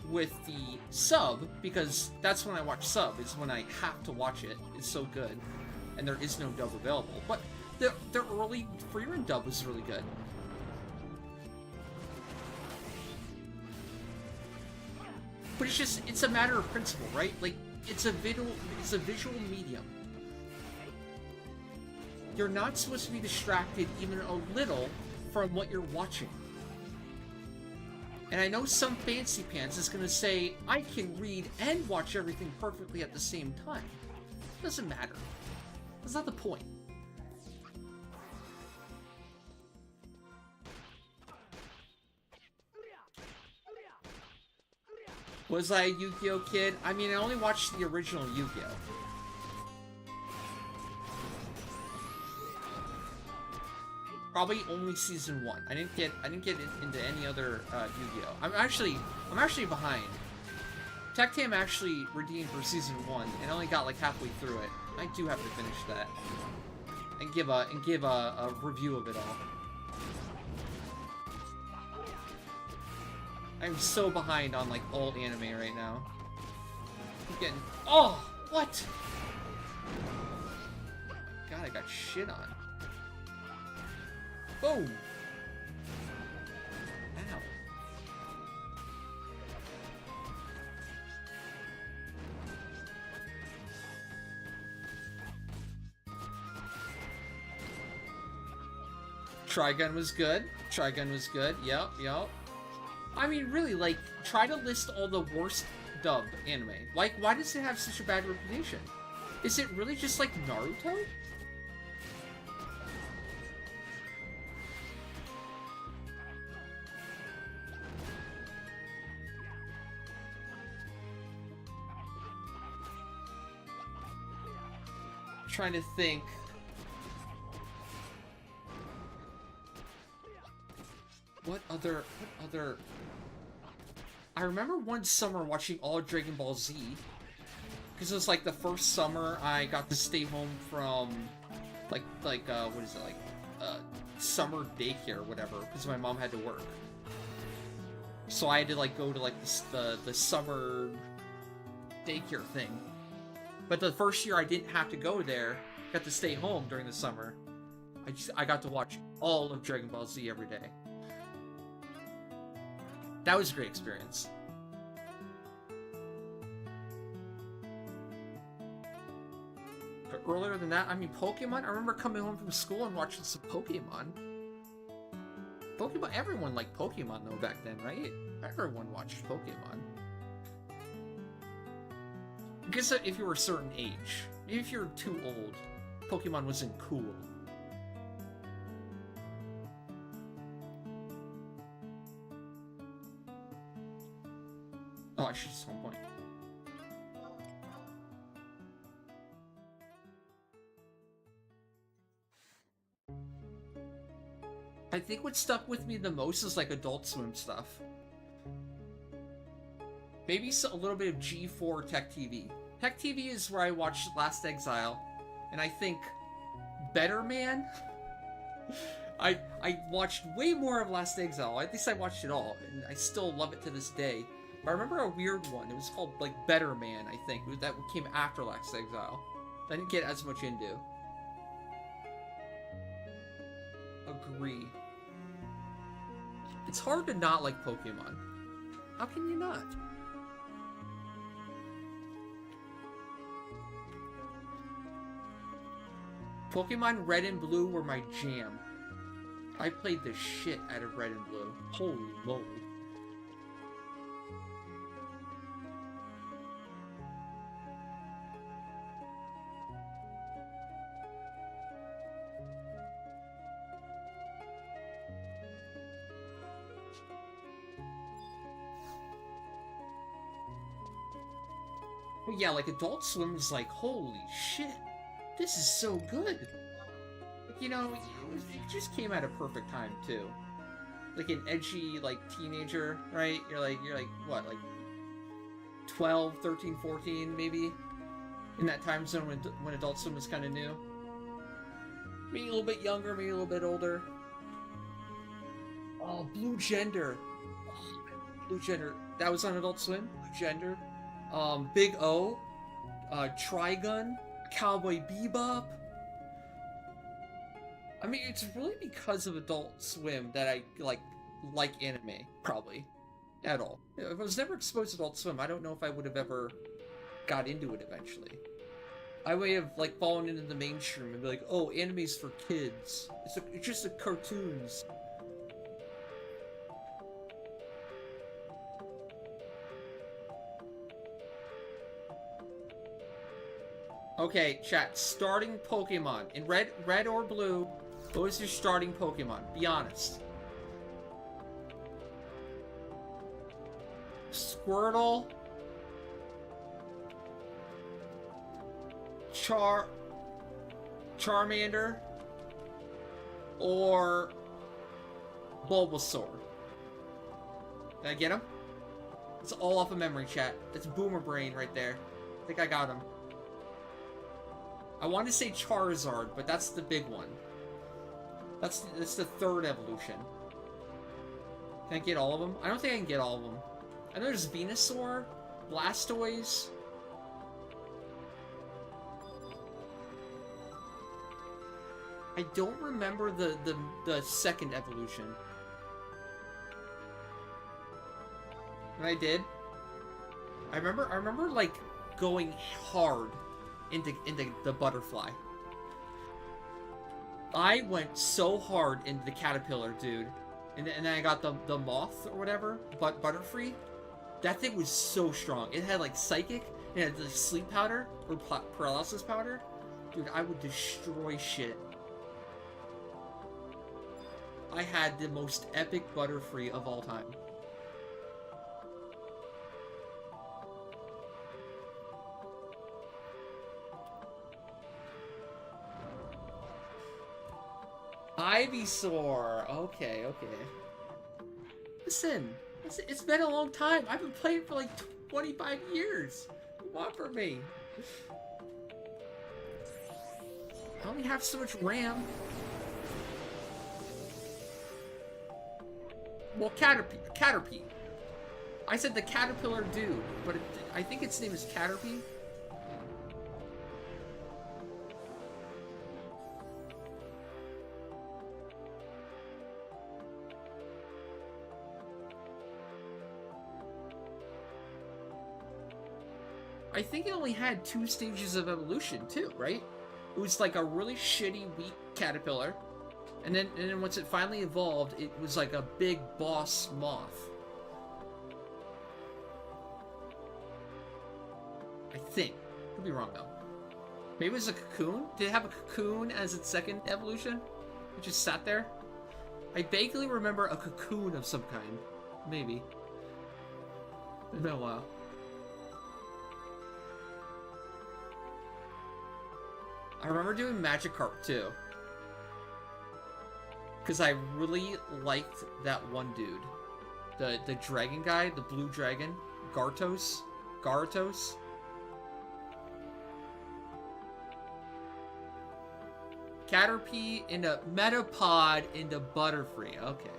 with the sub, because that's when I watch sub, is when I have to watch it. It's so good. And there is no dub available. But the early Frieren dub was really good. But it's a matter of principle, right? Like, it's a visual medium. you're not supposed to be distracted even a little from what you're watching. And I know some fancy pants is going to say, I can read and watch everything perfectly at the same time. It doesn't matter. That's not the point. Was I a Yu-Gi-Oh kid? I mean, I only watched the original Yu-Gi-Oh. Probably only season 1. I didn't get into any other Yu-Gi-Oh. I'm actually behind. Tech Tam actually redeemed for season 1 and only got like halfway through it. I do have to finish that and give a review of it all. I'm so behind on like old anime right now. I'm getting what? God, I got shit on. Boom! Ow. Trigun was good. Trigun was good. Yep. I mean, really, like, try to list all the worst dubbed anime. Like, why does it have such a bad reputation? Is it really just like Naruto? Trying to think. What other I remember one summer watching all of Dragon Ball Z because it was like the first summer I got to stay home from like what is it, like summer daycare or whatever, because my mom had to work, so I had to like go to like the summer daycare thing. But the first year I didn't have to go there, got to stay home during the summer. I got to watch all of Dragon Ball Z every day. That was a great experience. But earlier than that, I mean, Pokemon. I remember coming home from school and watching some Pokemon. Pokemon. Everyone liked Pokemon though back then, right? Everyone watched Pokemon. I guess if you were a certain age, if you're too old, Pokemon wasn't cool. Oh, I should just one point. I think what stuck with me the most is like Adult Swim stuff. Maybe a little bit of G4 Tech TV. Tech TV is where I watched Last Exile, and I think Better Man. I watched way more of Last Exile. At least I watched it all, and I still love it to this day. But I remember a weird one. It was called like Better Man, I think. That came after Last Exile. I didn't get as much into. Agree. It's hard to not like Pokemon. How can you not? Pokemon Red and Blue were my jam. I played the shit out of Red and Blue. Holy moly. But yeah, like Adult Swim was like, holy shit. This is so good. Like, you know, it just came at a perfect time too. Like an edgy, like teenager, right? You're like what, like 12, 13, 14 maybe? In that time zone when Adult Swim was kind of new. Maybe a little bit younger, maybe a little bit older. Oh, Blue Gender. Oh, Blue Gender. That was on Adult Swim? Blue Gender. Big O. Trigun. Cowboy Bebop. I mean, it's really because of Adult Swim that I like anime, probably. At all. If I was never exposed to Adult Swim, I don't know if I would have ever got into it eventually. I may have like fallen into the mainstream and be like, oh, anime's for kids. It's just a cartoons. Okay, chat. Starting Pokemon in red or blue. What was your starting Pokemon? Be honest. Squirtle. Charmander. Or Bulbasaur. Did I get him? It's all off of memory, chat. It's boomer brain right there. I think I got him. I wanted to say Charizard, but that's the big one. That's the third evolution. Can I get all of them? I don't think I can get all of them. I know there's Venusaur, Blastoise. I don't remember the second evolution. And I did. I remember like going hard into the butterfly. I went so hard into the caterpillar, dude. And then I got the moth or whatever, Butterfree. That thing was so strong. It had like psychic, and it had like sleep powder or paralysis powder. Dude, I would destroy shit. I had the most epic Butterfree of all time. Ivysaur. Okay. Listen, it's been a long time. I've been playing for like 25 years. What do you want from me? I only have so much RAM. Well, Caterpie. I said the caterpillar dude, but I think its name is Caterpie. I think it only had 2 stages of evolution too, right? It was like a really shitty, weak caterpillar, and then once it finally evolved, it was like a big boss moth. I think. Could be wrong though. Maybe it was a cocoon? Did it have a cocoon as its second evolution? It just sat there? I vaguely remember a cocoon of some kind. Maybe. It's been a while. I remember doing Magikarp too. Because I really liked that one dude. The dragon guy, the blue dragon. Gyarados. Caterpie into Metapod into Butterfree. Okay.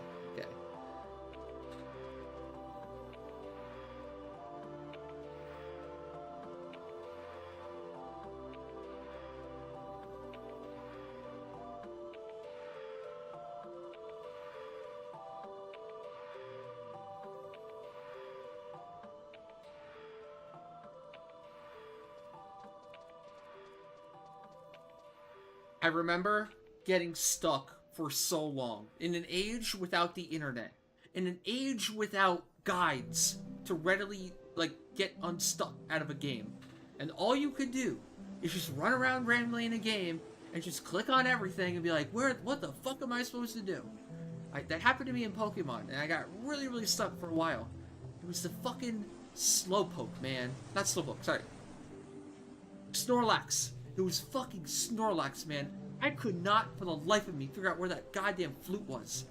I remember getting stuck for so long. In an age without the internet. In an age without guides to readily, like, get unstuck out of a game. And all you could do is just run around randomly in a game and just click on everything and be like, what the fuck am I supposed to do? That happened to me in Pokemon, and I got really, really stuck for a while. It was the fucking Slowpoke, man. Not Slowpoke, sorry. Snorlax. It was fucking Snorlax, man. I could not, for the life of me, figure out where that goddamn flute was.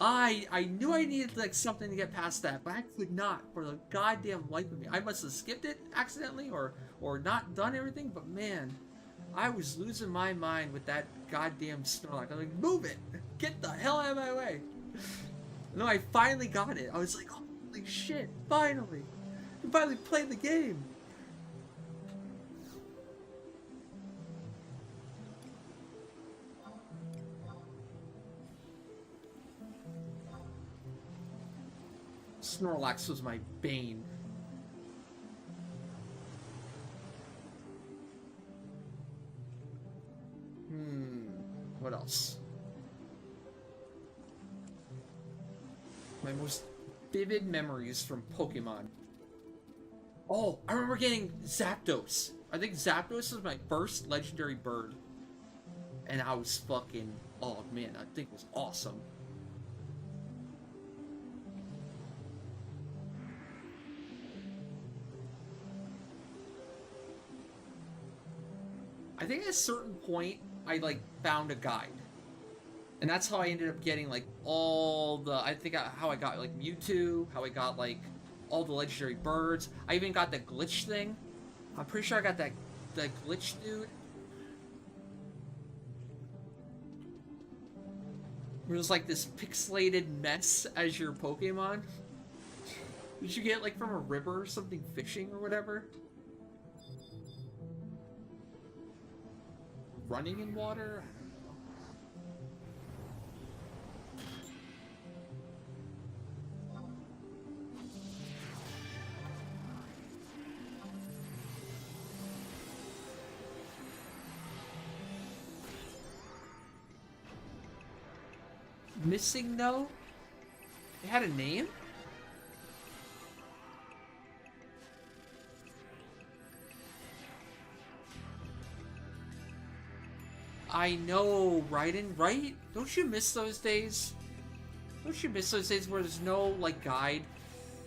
I knew I needed, like, something to get past that, but I could not, for the goddamn life of me. I must have skipped it accidentally, or not done everything, but man, I was losing my mind with that goddamn Snorlax. I'm like, move it! Get the hell out of my way! No, I finally got it. I was like, holy shit, finally! I finally played the game! Snorlax was my bane. what else? My most vivid memories from Pokemon. Oh, I remember getting Zapdos. I think Zapdos was my first legendary bird. And I was fucking... Oh, man, I think it was awesome. I think at a certain point, I, like, found a guide. And that's how I ended up getting, like, all the... how I got, like, Mewtwo, how I got, like, all the legendary birds. I even got the glitch thing. I'm pretty sure I got that glitch dude. It was, like, this pixelated mess as your Pokemon. Did you get, like, from a river or something, fishing or whatever? Running in water? Missing No? It had a name? I know, Raiden, right? Don't you miss those days? Don't you miss those days where there's no, like, guide?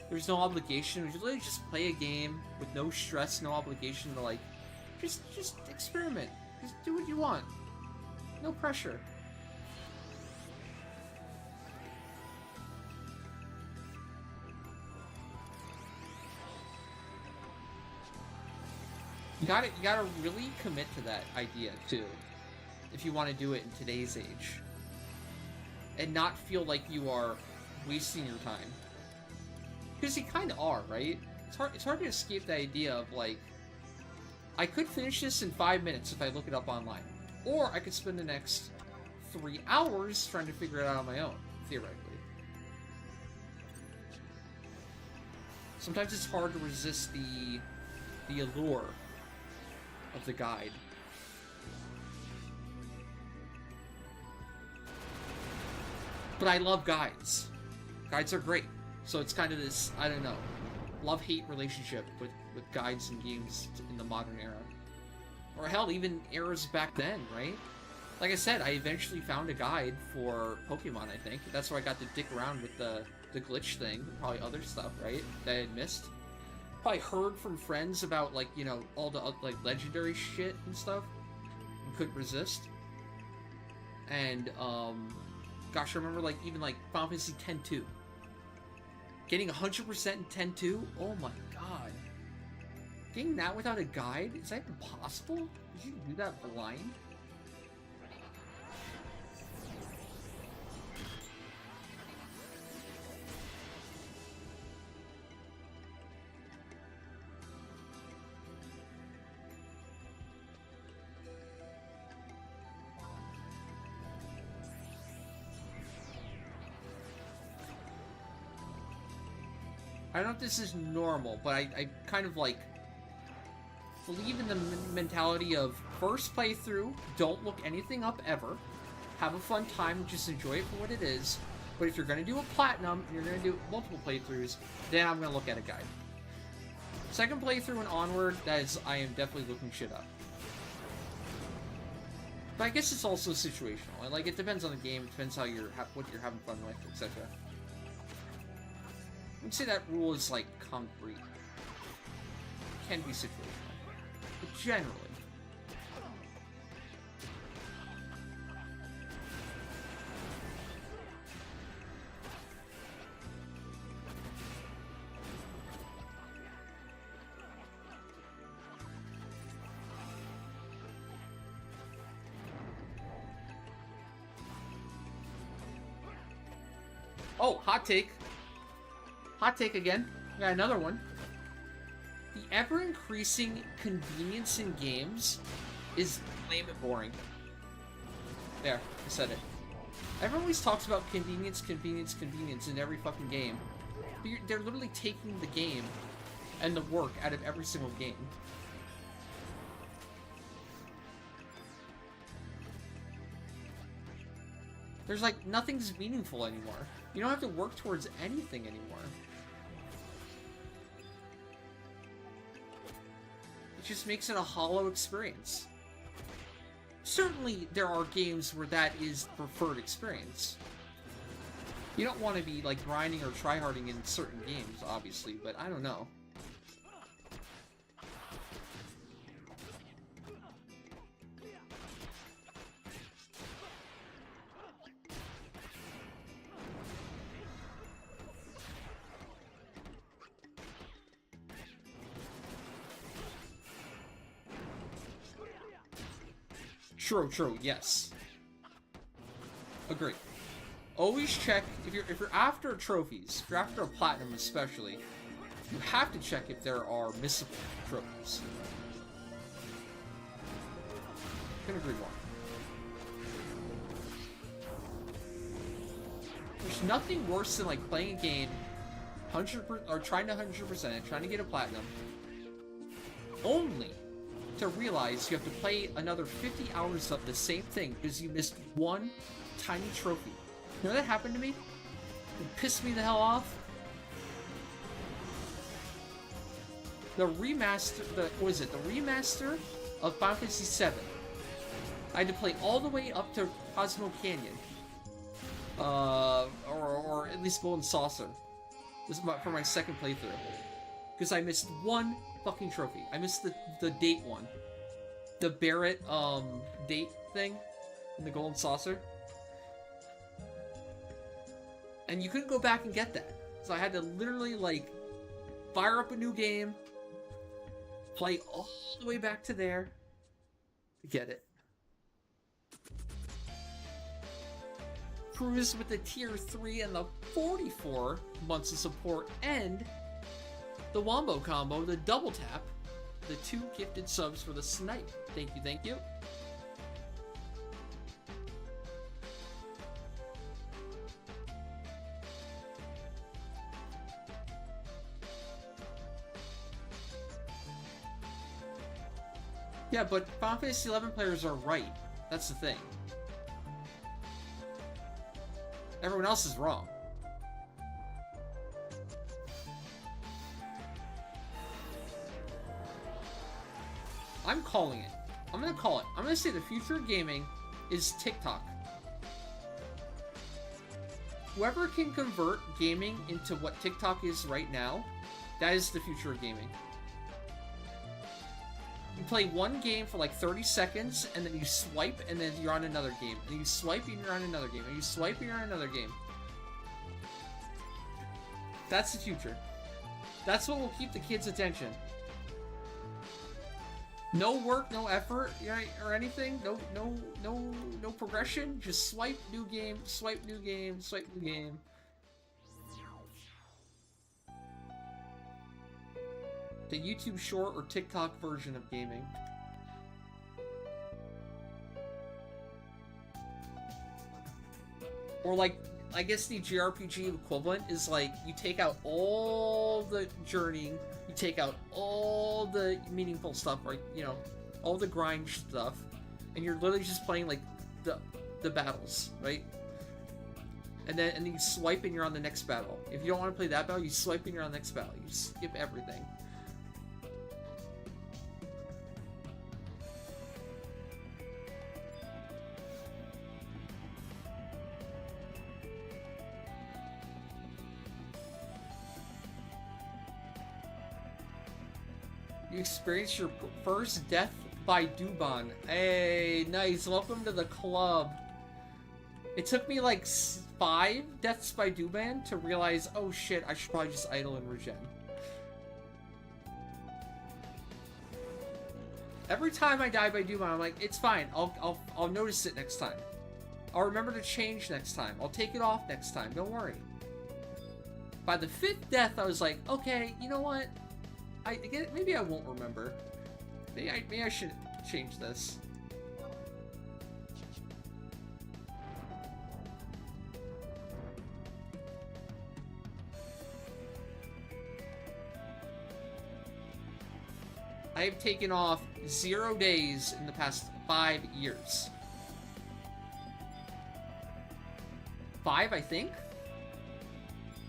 There's no obligation. You literally just play a game with no stress, no obligation to, like, just experiment. Just do what you want. No pressure. You gotta really commit to that idea, too. If you want to do it in today's age. And not feel like you are wasting your time. Because you kind of are, right? It's hard to escape the idea of, like, I could finish this in 5 minutes if I look it up online. Or I could spend the next 3 hours trying to figure it out on my own, theoretically. Sometimes it's hard to resist the allure of the guide. But I love guides. Guides are great. So it's kind of this, I don't know, love-hate relationship with guides and games in the modern era. Or hell, even eras back then, right? Like I said, I eventually found a guide for Pokemon, I think. That's where I got to dick around with the glitch thing. Probably other stuff, right? That I had missed. Probably heard from friends about, like, you know, all the, like, legendary shit and stuff. And couldn't resist. And, gosh, I remember, like, even, like, Final Fantasy X-2. Getting 100% in 10-2? Oh my god. Getting that without a guide? Is that even possible? Did you do that blind? I don't know if this is normal, but I kind of, like, believe in the mentality of first playthrough, don't look anything up ever, have a fun time, just enjoy it for what it is, but if you're going to do a platinum, and you're going to do multiple playthroughs, then I'm going to look at a guide. Second playthrough and onward, I am definitely looking shit up. But I guess it's also situational, like, it depends on the game, it depends how what you're having fun with, etc. I wouldn't say that rule is, like, concrete. It can be situational. But generally. Oh, hot take. Hot take again. Got another one. The ever-increasing convenience in games is lame and boring. There, I said it. Everyone always talks about convenience, convenience, convenience in every fucking game. But they're literally taking the game and the work out of every single game. There's like, nothing's meaningful anymore. You don't have to work towards anything anymore. It just makes it a hollow experience. Certainly, there are games where that is the preferred experience. You don't want to be, like, grinding or tryharding in certain games, obviously, but I don't know. True, yes. Agree. Always check if you're after trophies, if you're after a platinum especially, you have to check if there are missable trophies. Couldn't agree more. There's nothing worse than like playing a game 100% or trying to 100% it, trying to get a platinum, only to realize you have to play another 50 hours of the same thing because you missed one tiny trophy. You know that happened to me? It pissed me the hell off. The remaster, what is it? The remaster of Final Fantasy VII. I had to play all the way up to Cosmo Canyon. Or at least Golden Saucer. This is for my second playthrough. Because I missed one fucking trophy. I missed the date one. The Barrett, date thing in the Golden Saucer. And you couldn't go back and get that. So I had to literally, like, fire up a new game, play all the way back to there to get it. Cruise with the tier 3 and the 44 months of support, and the Wombo combo, the double tap, the 2 gifted subs for the snipe. Thank you, thank you. Yeah, but Final Fantasy XI players are right. That's the thing. Everyone else is wrong. I'm calling it. I'm gonna call it. I'm gonna say the future of gaming is TikTok. Whoever can convert gaming into what TikTok is right now, that is the future of gaming. You play one game for like 30 seconds, and then you swipe, and then you're on another game. And you swipe, and you're on another game. And you swipe, and you're on another game. That's the future. That's what will keep the kids' attention. No work, no effort, or anything. No progression. Just swipe, new game, swipe, new game, swipe, new game. The YouTube short or TikTok version of gaming. Or like, I guess the JRPG equivalent is like, you take out all the journeying, you take out all the meaningful stuff, right? You know, all the grind stuff, and you're literally just playing like the battles, right? And then you swipe and you're on the next battle. If you don't want to play that battle, you swipe and you're on the next battle. You skip everything. You experienced your first death by Duban. Hey, nice. Welcome to the club. It took me like 5 deaths by Duban to realize, oh shit, I should probably just idle and regen. Every time I die by Duban, I'm like, it's fine. I'll notice it next time. I'll remember to change next time. I'll take it off next time. Don't worry. By the 5th death, I was like, okay, you know what? Maybe I won't remember. Maybe I should change this. I have taken off 0 days in the past 5 years. 5, I think.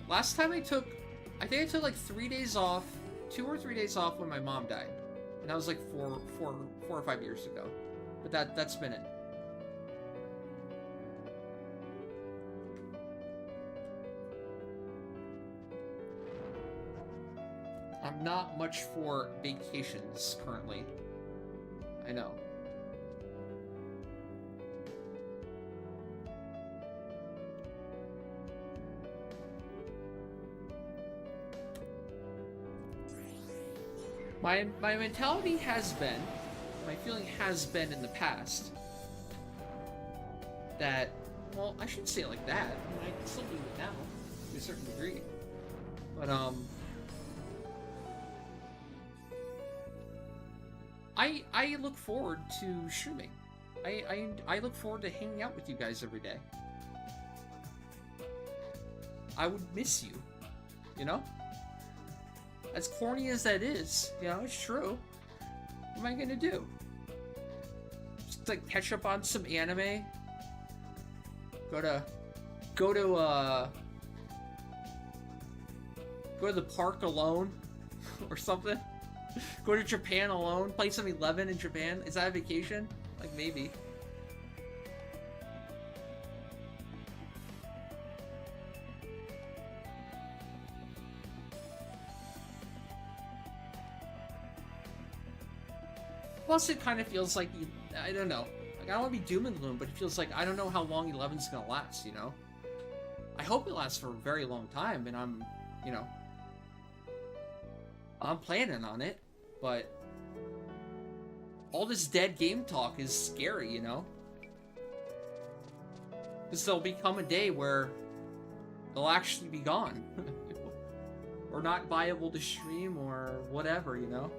Last time I think I took like 3 days off, 2 or 3 days off when my mom died. And that was like four or 5 years ago. But that's been it. I'm not much for vacations currently. I know. My mentality has been, my feeling has been in the past, that, well, I shouldn't say it like that. I mean, I can still do it now, to a certain degree. But, I look forward to streaming. I look forward to hanging out with you guys every day. I would miss you, you know? As corny as that is, you know, it's true. What am I gonna do? Just like catch up on some anime? Go to the park alone or something? Go to Japan alone? Play some 11 in Japan? Is that a vacation? Like, maybe. Plus, it kind of feels like, I don't know. Like, I don't want to be doom and gloom, but it feels like I don't know how long 11's gonna last, you know? I hope it lasts for a very long time, and I'm, you know, I'm planning on it, but all this dead game talk is scary, you know? Because there'll become a day where it'll actually be gone. Or not viable to stream or whatever, you know?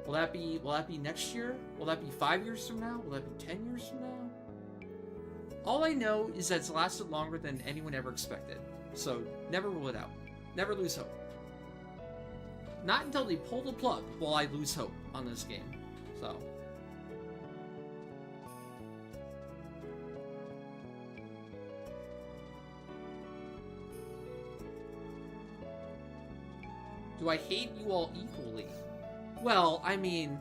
Will that be next year? Will that be 5 years from now? Will that be 10 years from now? All I know is that it's lasted longer than anyone ever expected. So, never rule it out. Never lose hope. Not until they pull the plug will I lose hope on this game. So. Do I hate you all equally? Well, I mean,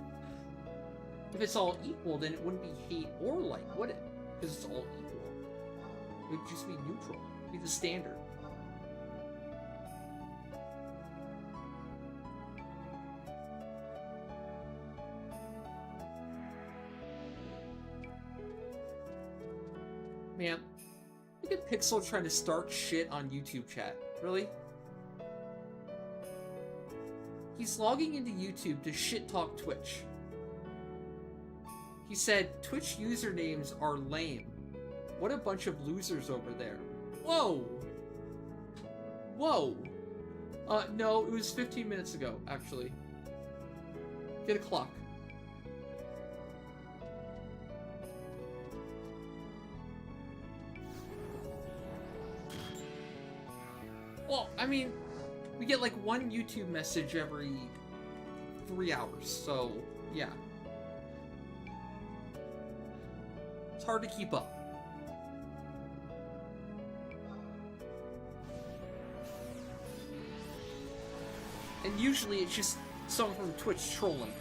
if it's all equal, then it wouldn't be hate or like, would it? Because it's all equal. It would just be neutral. It would be the standard. Man, look at Pixel trying to start shit on YouTube chat. Really? He's logging into YouTube to shit talk Twitch. He said, Twitch usernames are lame. What a bunch of losers over there. Whoa! Whoa! No, it was 15 minutes ago, actually. Get a clock. Well, I mean, we get like one YouTube message every 3 hours, so yeah. It's hard to keep up. And usually it's just someone from Twitch trolling.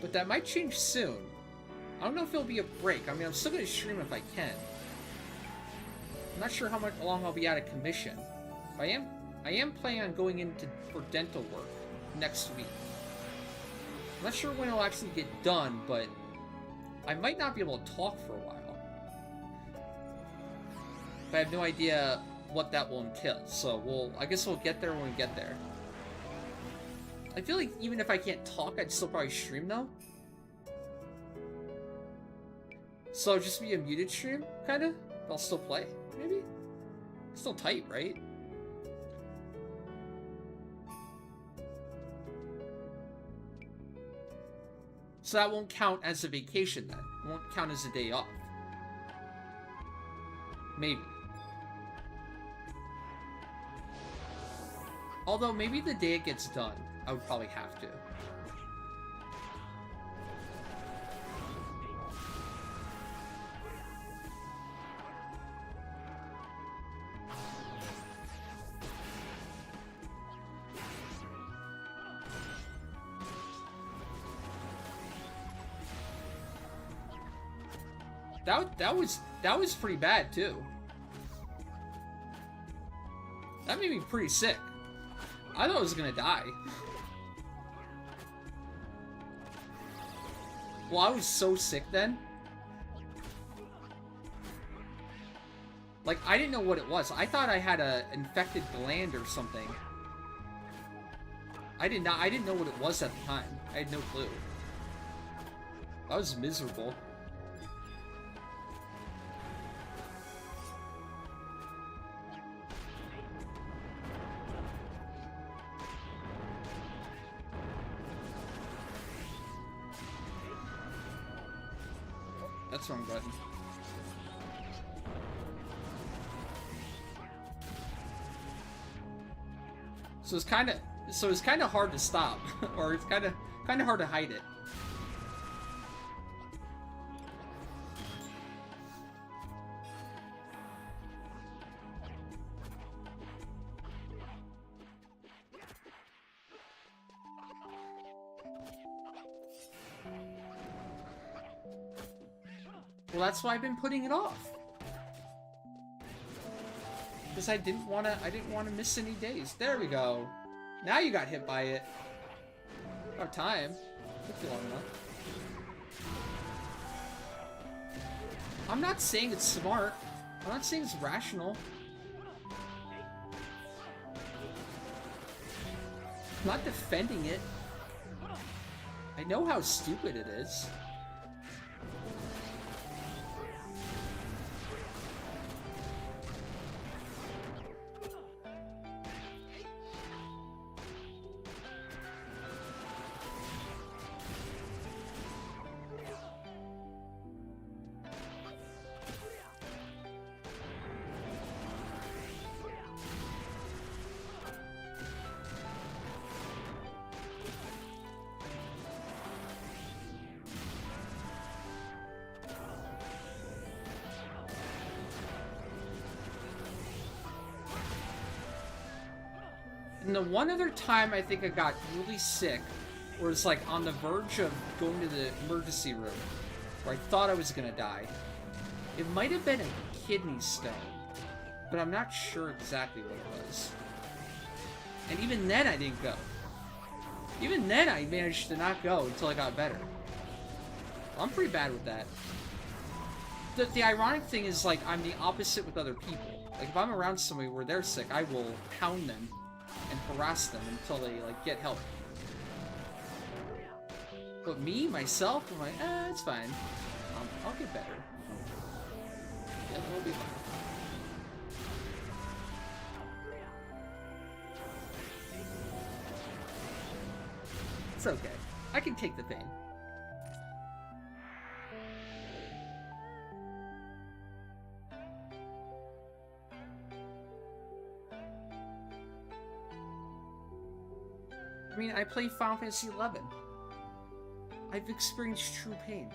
But that might change soon. I don't know if it'll be a break. I mean, I'm still going to stream if I can. I'm not sure how long I'll be out of commission. But I am planning on going into for dental work next week. I'm not sure when it'll actually get done, but I might not be able to talk for a while. But I have no idea what that will entail. So I guess we'll get there when we get there. I feel like even if I can't talk, I'd still probably stream though. So just be a muted stream, kinda? But I'll still play, maybe? Still tight, right? So that won't count as a vacation then. It won't count as a day off. Maybe. Although maybe the day it gets done, I would probably have to. That was pretty bad too. That made me pretty sick. I thought I was gonna die. Well, I was so sick then. Like, I didn't know what it was. I thought I had a infected gland or something. I didn't know what it was at the time. I had no clue. I was miserable. That's the wrong button. So it's kind of hard to stop, or it's kind of hard to hide it. Well, that's why I've been putting it off. Because I didn't want to miss any days. There we go. Now you got hit by it. About time. Took you long enough. I'm not saying it's smart. I'm not saying it's rational. I'm not defending it. I know how stupid it is. And the one other time I think I got really sick, where it's like on the verge of going to the emergency room, where I thought I was gonna die. It might have been a kidney stone, but I'm not sure exactly what it was. And even then I didn't go. Even then I managed to not go until I got better. I'm pretty bad with that. The ironic thing is, like, I'm the opposite with other people. Like, if I'm around somebody where they're sick, I will pound them and harass them until they, like, get help. But me, myself, I'm like, it's fine. I'll get better. Yeah, it'll be fine. It's okay. I can take the pain. I mean, I play Final Fantasy XI. I've experienced true pain.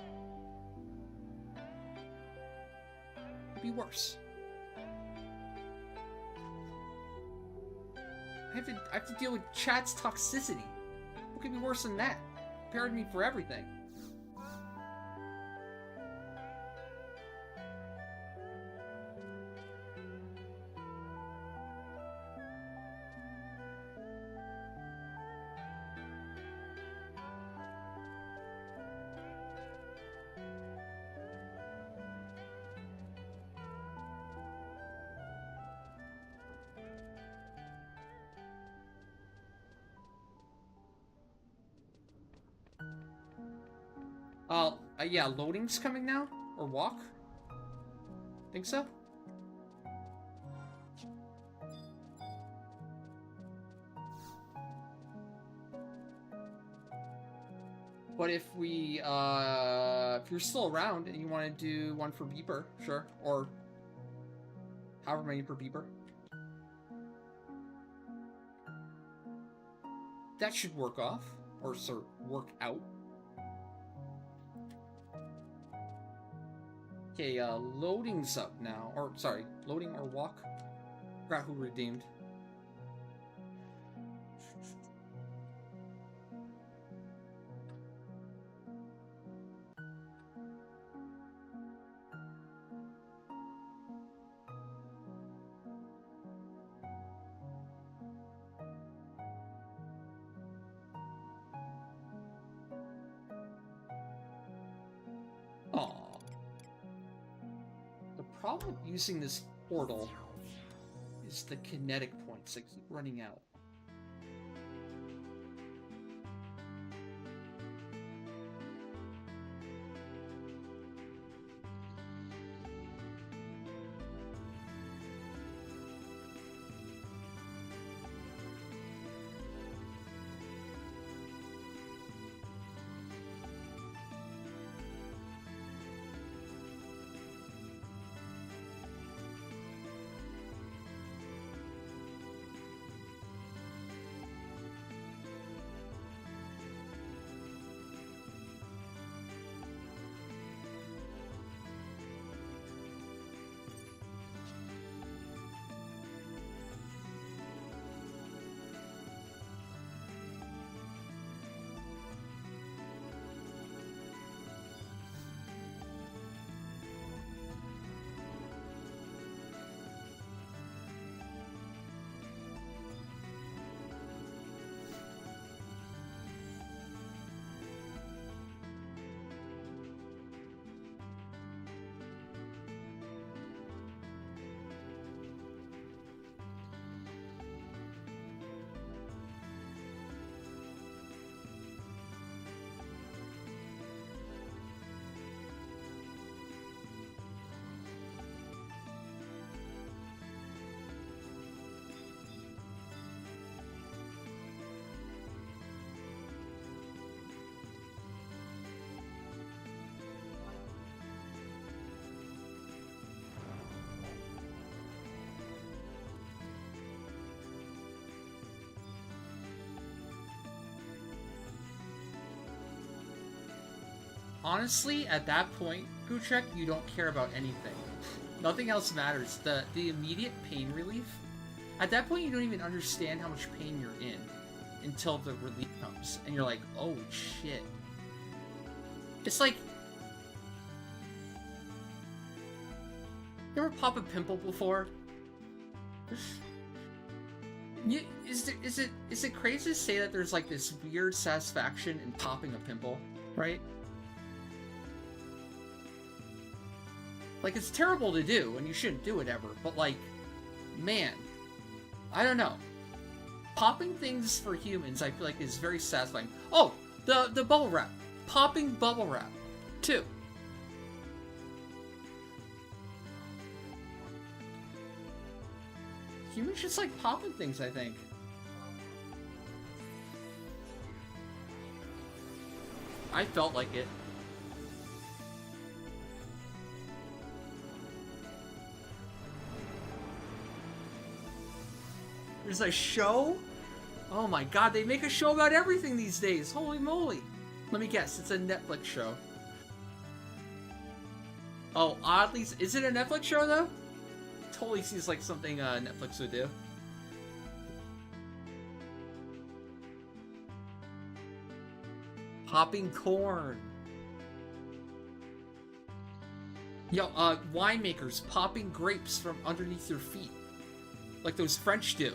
It'd be worse. I have to deal with chat's toxicity. What could be worse than that? Prepared me for everything. Yeah, loading's coming now? Or walk? Think so? But if we, if you're still around and you want to do one for beeper, sure. Or however many per beeper. That should work off. Or, sir, work out. Okay, loading's up now. Or, sorry, loading or walk? Forgot who redeemed. Problem with using this portal is the kinetic points that keep running out. Honestly, at that point, Gutrek, you don't care about anything. Nothing else matters. The immediate pain relief, at that point you don't even understand how much pain you're in until the relief comes. And you're like, oh shit. It's like... You ever pop a pimple before? Is it crazy to say that there's like this weird satisfaction in popping a pimple, right? Like, it's terrible to do, and you shouldn't do it ever, but like, man, I don't know. Popping things for humans, I feel like, is very satisfying. Oh, the bubble wrap. Popping bubble wrap, too. Humans just like popping things, I think. I felt like it. There's a show? Oh my god, they make a show about everything these days. Holy moly. Let me guess, it's a Netflix show. Oh, oddly, is it a Netflix show though? Totally seems like something Netflix would do. Popping corn. Yo, winemakers popping grapes from underneath their feet. Like those French do.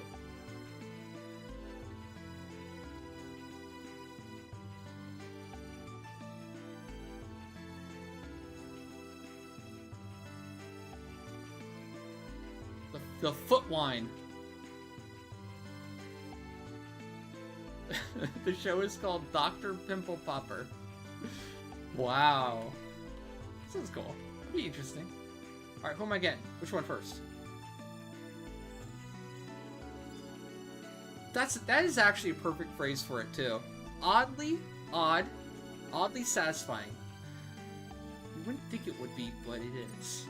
The foot wine. The show is called Dr. Pimple Popper. Wow. Sounds cool. That'd be interesting. Alright, who am I getting? Which one first? That is actually a perfect phrase for it too. Oddly satisfying. You wouldn't think it would be, but it is.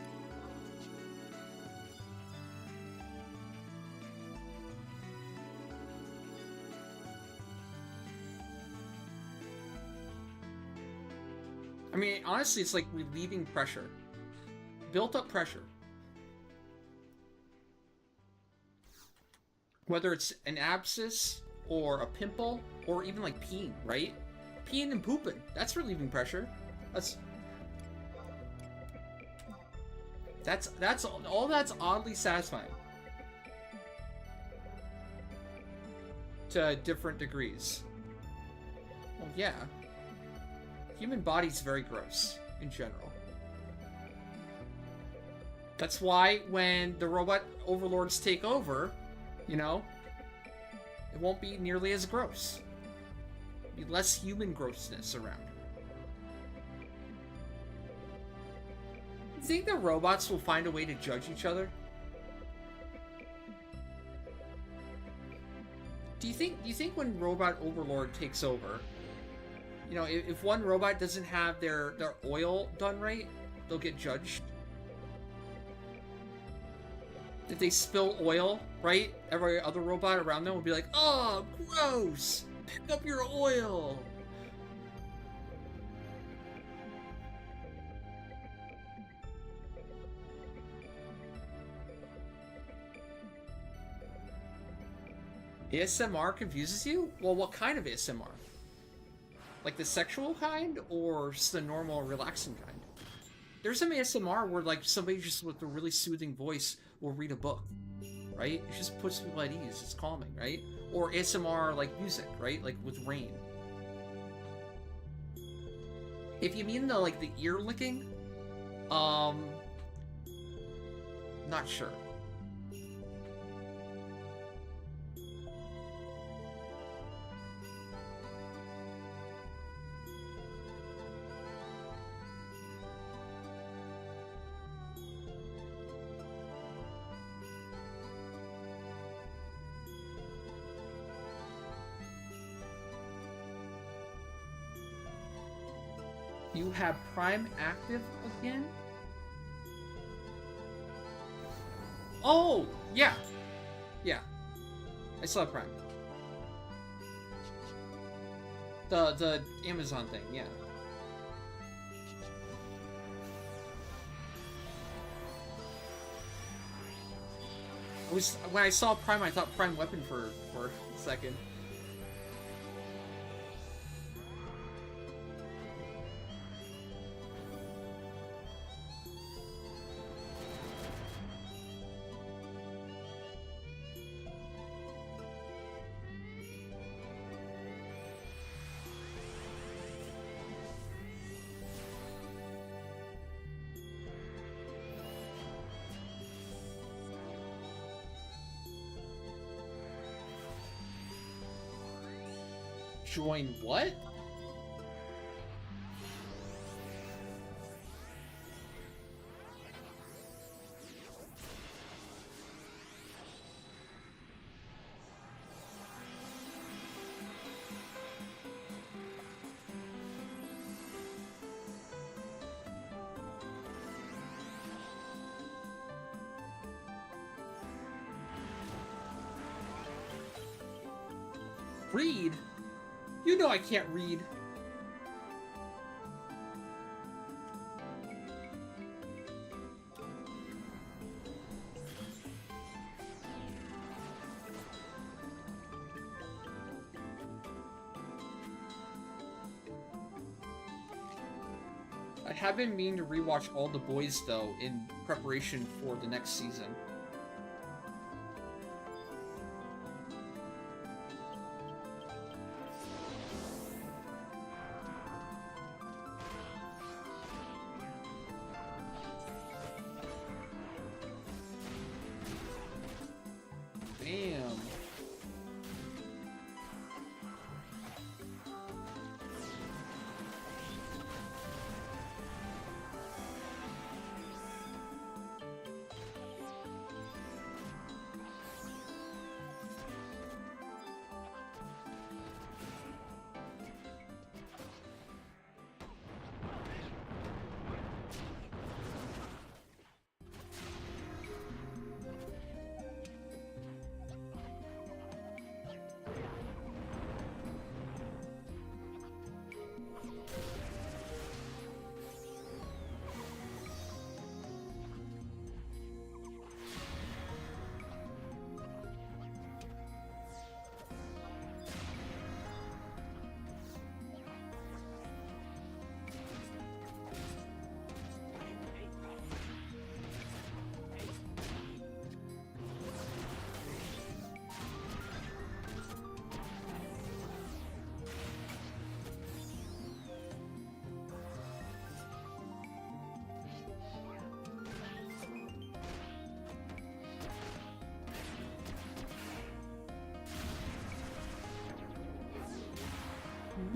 I mean, honestly, it's like relieving pressure. Built up pressure. Whether it's an abscess, or a pimple, or even like peeing, right? Peeing and pooping. That's relieving pressure. That's all that's oddly satisfying. To different degrees. Well, yeah. Human body's very gross, in general. That's why when the robot overlords take over, you know, it won't be nearly as gross. Be less human grossness around. You think the robots will find a way to judge each other? Do you think when robot overlord takes over, you know, if one robot doesn't have their oil done right, they'll get judged? If they spill oil, right? Every other robot around them will be like, "Oh, gross! Pick up your oil!" ASMR confuses you? Well, what kind of ASMR? Like the sexual kind, or just the normal relaxing kind? There's some ASMR where like somebody just with a really soothing voice will read a book, right? It just puts people at ease. It's calming, right? Or ASMR like music, right? Like with rain. If you mean the like the ear licking, not sure. You have Prime active again? Oh, yeah. Yeah. I saw Prime. The Amazon thing, yeah. When I saw Prime, I thought Prime Weapon for a second. Join what? Read? You know I can't read. I have been meaning to rewatch All the Boys, though, in preparation for the next season.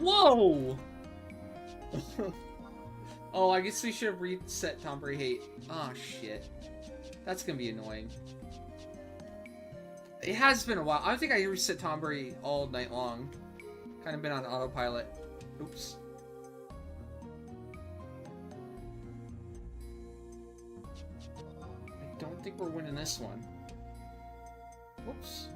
Whoa! Oh, I guess we should have reset Tombury Hate. Oh, shit. That's gonna be annoying. It has been a while. I don't think I reset Tombury all night long. Kind of been on autopilot. Oops. I don't think we're winning this one. Whoops.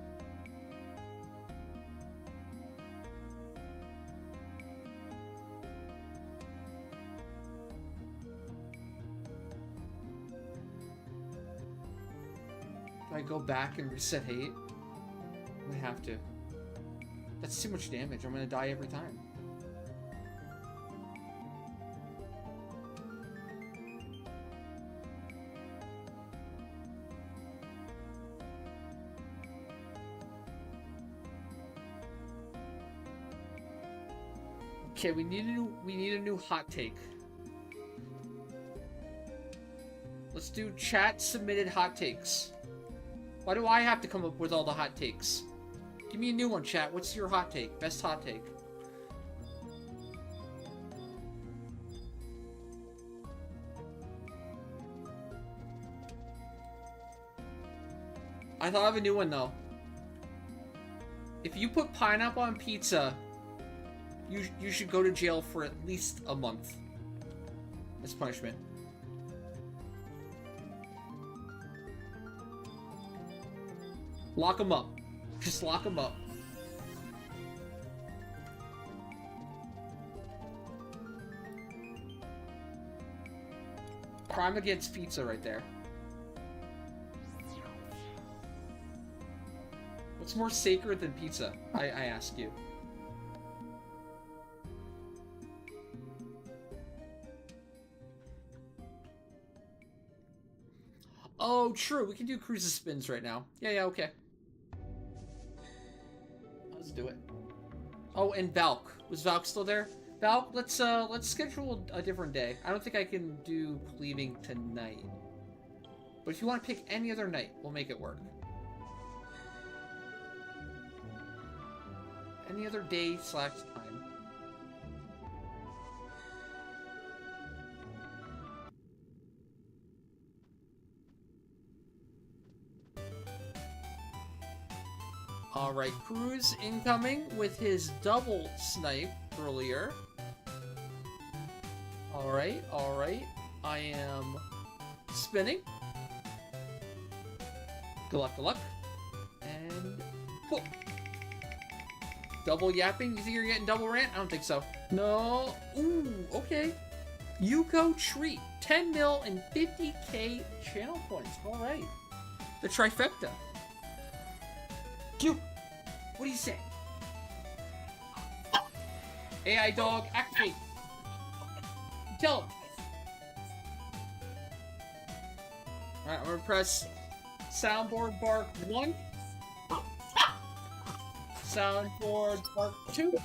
Do I go back and reset hate? I have to. That's too much damage. I'm gonna die every time. Okay, we need a new hot take. Let's do chat submitted hot takes. Why do I have to come up with all the hot takes? Give me a new one, chat. What's your hot take? Best hot take. I thought of a new one, though. If you put pineapple on pizza, you should go to jail for at least a month. As punishment. Lock them up. Just lock them up. Crime against pizza right there. What's more sacred than pizza? I ask you. Oh, true. We can do cruises spins right now. Yeah, okay. Let's do it. Oh, and Valk. Was Valk still there? Valk, let's schedule a different day. I don't think I can do cleaving tonight. But if you want to pick any other night, we'll make it work. Any other day / time. Alright, Cruz incoming with his double snipe earlier. Alright. I am spinning. Good luck. And whoop. Double yapping? You think you're getting double rant? I don't think so. No. Ooh, okay. Yuko Treat. 10 mil and 50k channel points. Alright. The trifecta. You. What do you say? AI dog, activate. Tell him. Alright, I'm gonna press soundboard bark 1. Soundboard bark 2.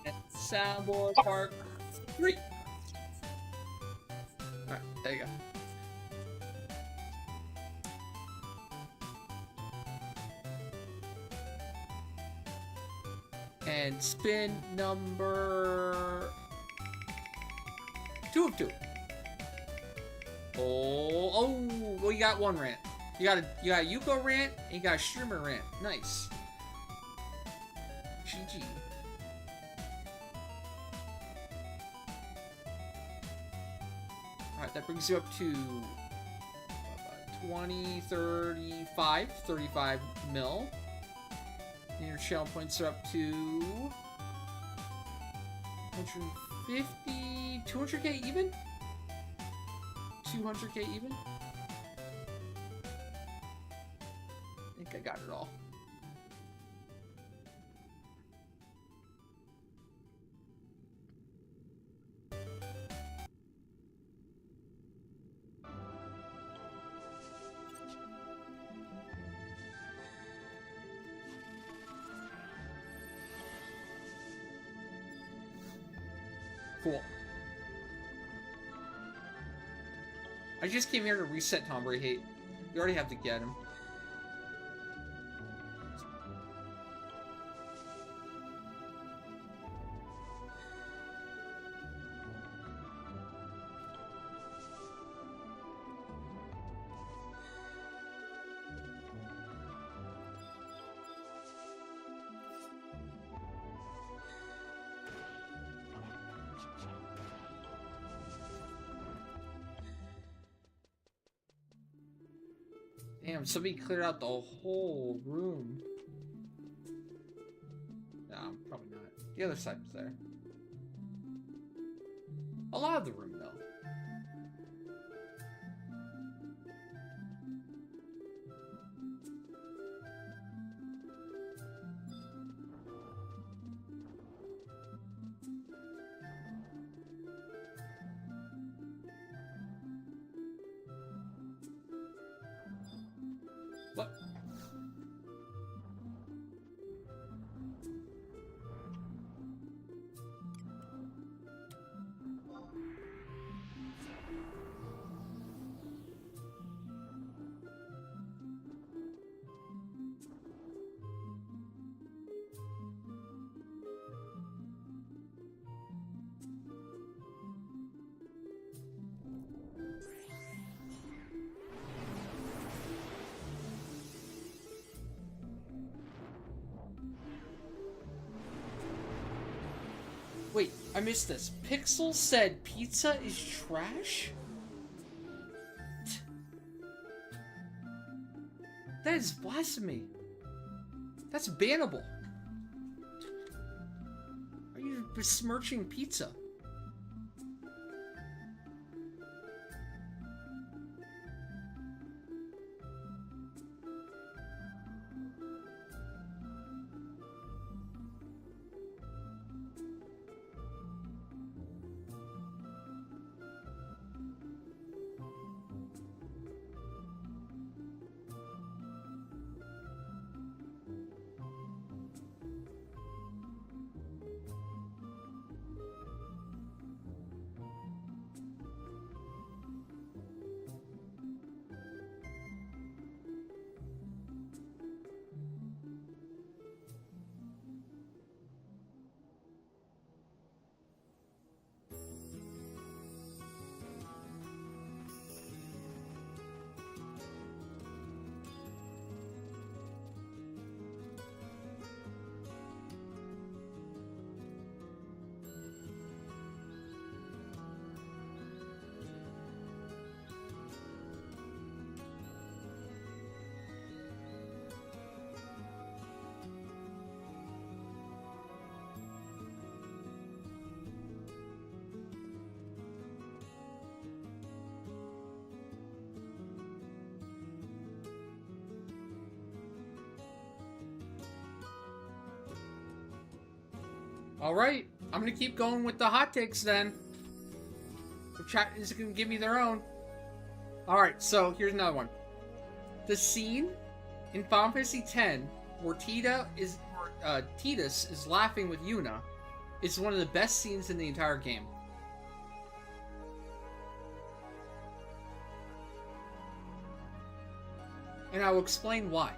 And soundboard bark 3. Alright, there you go. And spin number 2 of 2. Oh, well, you got one rant. You got a Yuko rant and you got a streamer rant. Nice. GG. Alright, that brings you up to 20, 35 mil. And your channel points are up to 150, 200k even? 200k even? I think I got it all. Cool. I just came here to reset Tombury Hate. You already have to get him. Damn, somebody cleared out the whole room. No, probably not. The other side was there. A lot of the room, though. What? Wait, I missed this. Pixel said pizza is trash? That is blasphemy. That's bannable. Are you besmirching pizza? Alright, I'm gonna keep going with the hot takes then. The chat is gonna give me their own. Alright, so here's another one. The scene in Final Fantasy X where Tidus is laughing with Yuna is one of the best scenes in the entire game. And I will explain why.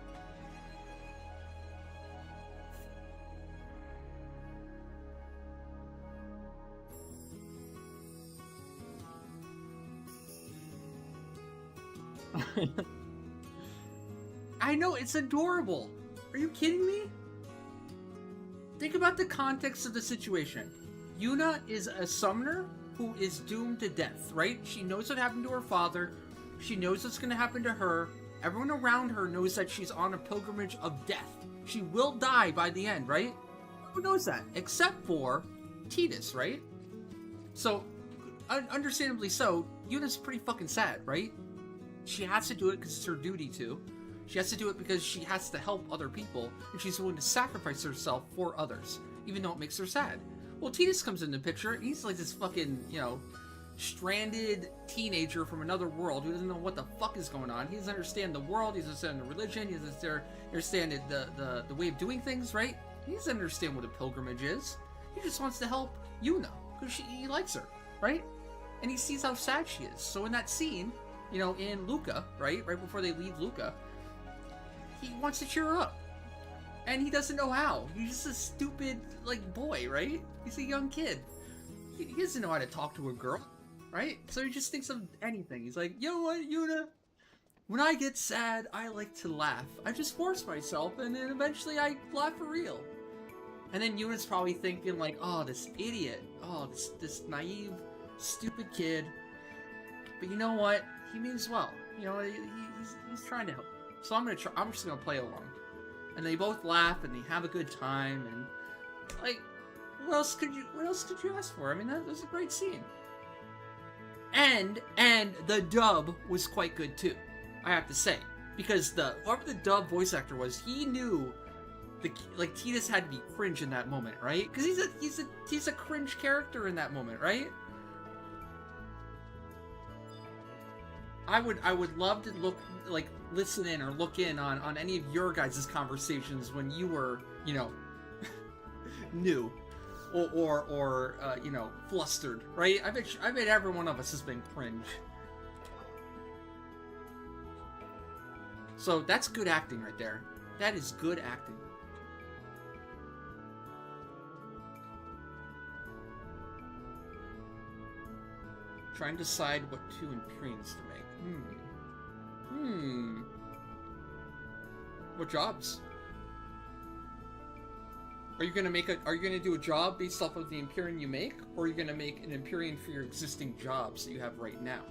I know, it's adorable. Are you kidding me? Think about the context of the situation. Yuna is a summoner who is doomed to death, right? She knows what happened to her father. She knows what's going to happen to her. Everyone around her knows that she's on a pilgrimage of death. She will die by the end, right? Who knows that? Except for Tidus, right? So, understandably so, Yuna's pretty fucking sad, right? She has to do it because it's her duty to. She has to do it because she has to help other people, and she's willing to sacrifice herself for others, even though it makes her sad. Well, Tidus comes in the picture, and he's like this fucking, you know, stranded teenager from another world who doesn't know what the fuck is going on. He doesn't understand the world, he doesn't understand the religion, he doesn't understand the way of doing things, right? He doesn't understand what a pilgrimage is. He just wants to help Yuna, because he likes her, right? And he sees how sad she is. So in that scene, you know, in Luca, right before they leave Luca, he wants to cheer her up. And he doesn't know how. He's just a stupid, like, boy, right? He's a young kid. He doesn't know how to talk to a girl, right? So he just thinks of anything. He's like, you know what, Yuna? When I get sad, I like to laugh. I just force myself, and then eventually I laugh for real. And then Yuna's probably thinking, like, oh, this idiot. Oh, this naive, stupid kid. But you know what? He means well. You know, he's trying to help. So I'm just gonna play along. And they both laugh and they have a good time, and like, what else could you ask for? I mean, that was a great scene. And the dub was quite good too, I have to say, because whoever the dub voice actor was, he knew Tidus had to be cringe in that moment, right? Because he's a cringe character in that moment, right? I would love to listen in or look in on any of your guys' conversations when you were, new or flustered, right? I bet every one of us has been cringe. So that's good acting right there. That is good acting. Trying to decide what two Empyreans to make. What jobs? Are you gonna do a job based off of the Empyrean you make, or are you gonna make an Empyrean for your existing jobs that you have right now?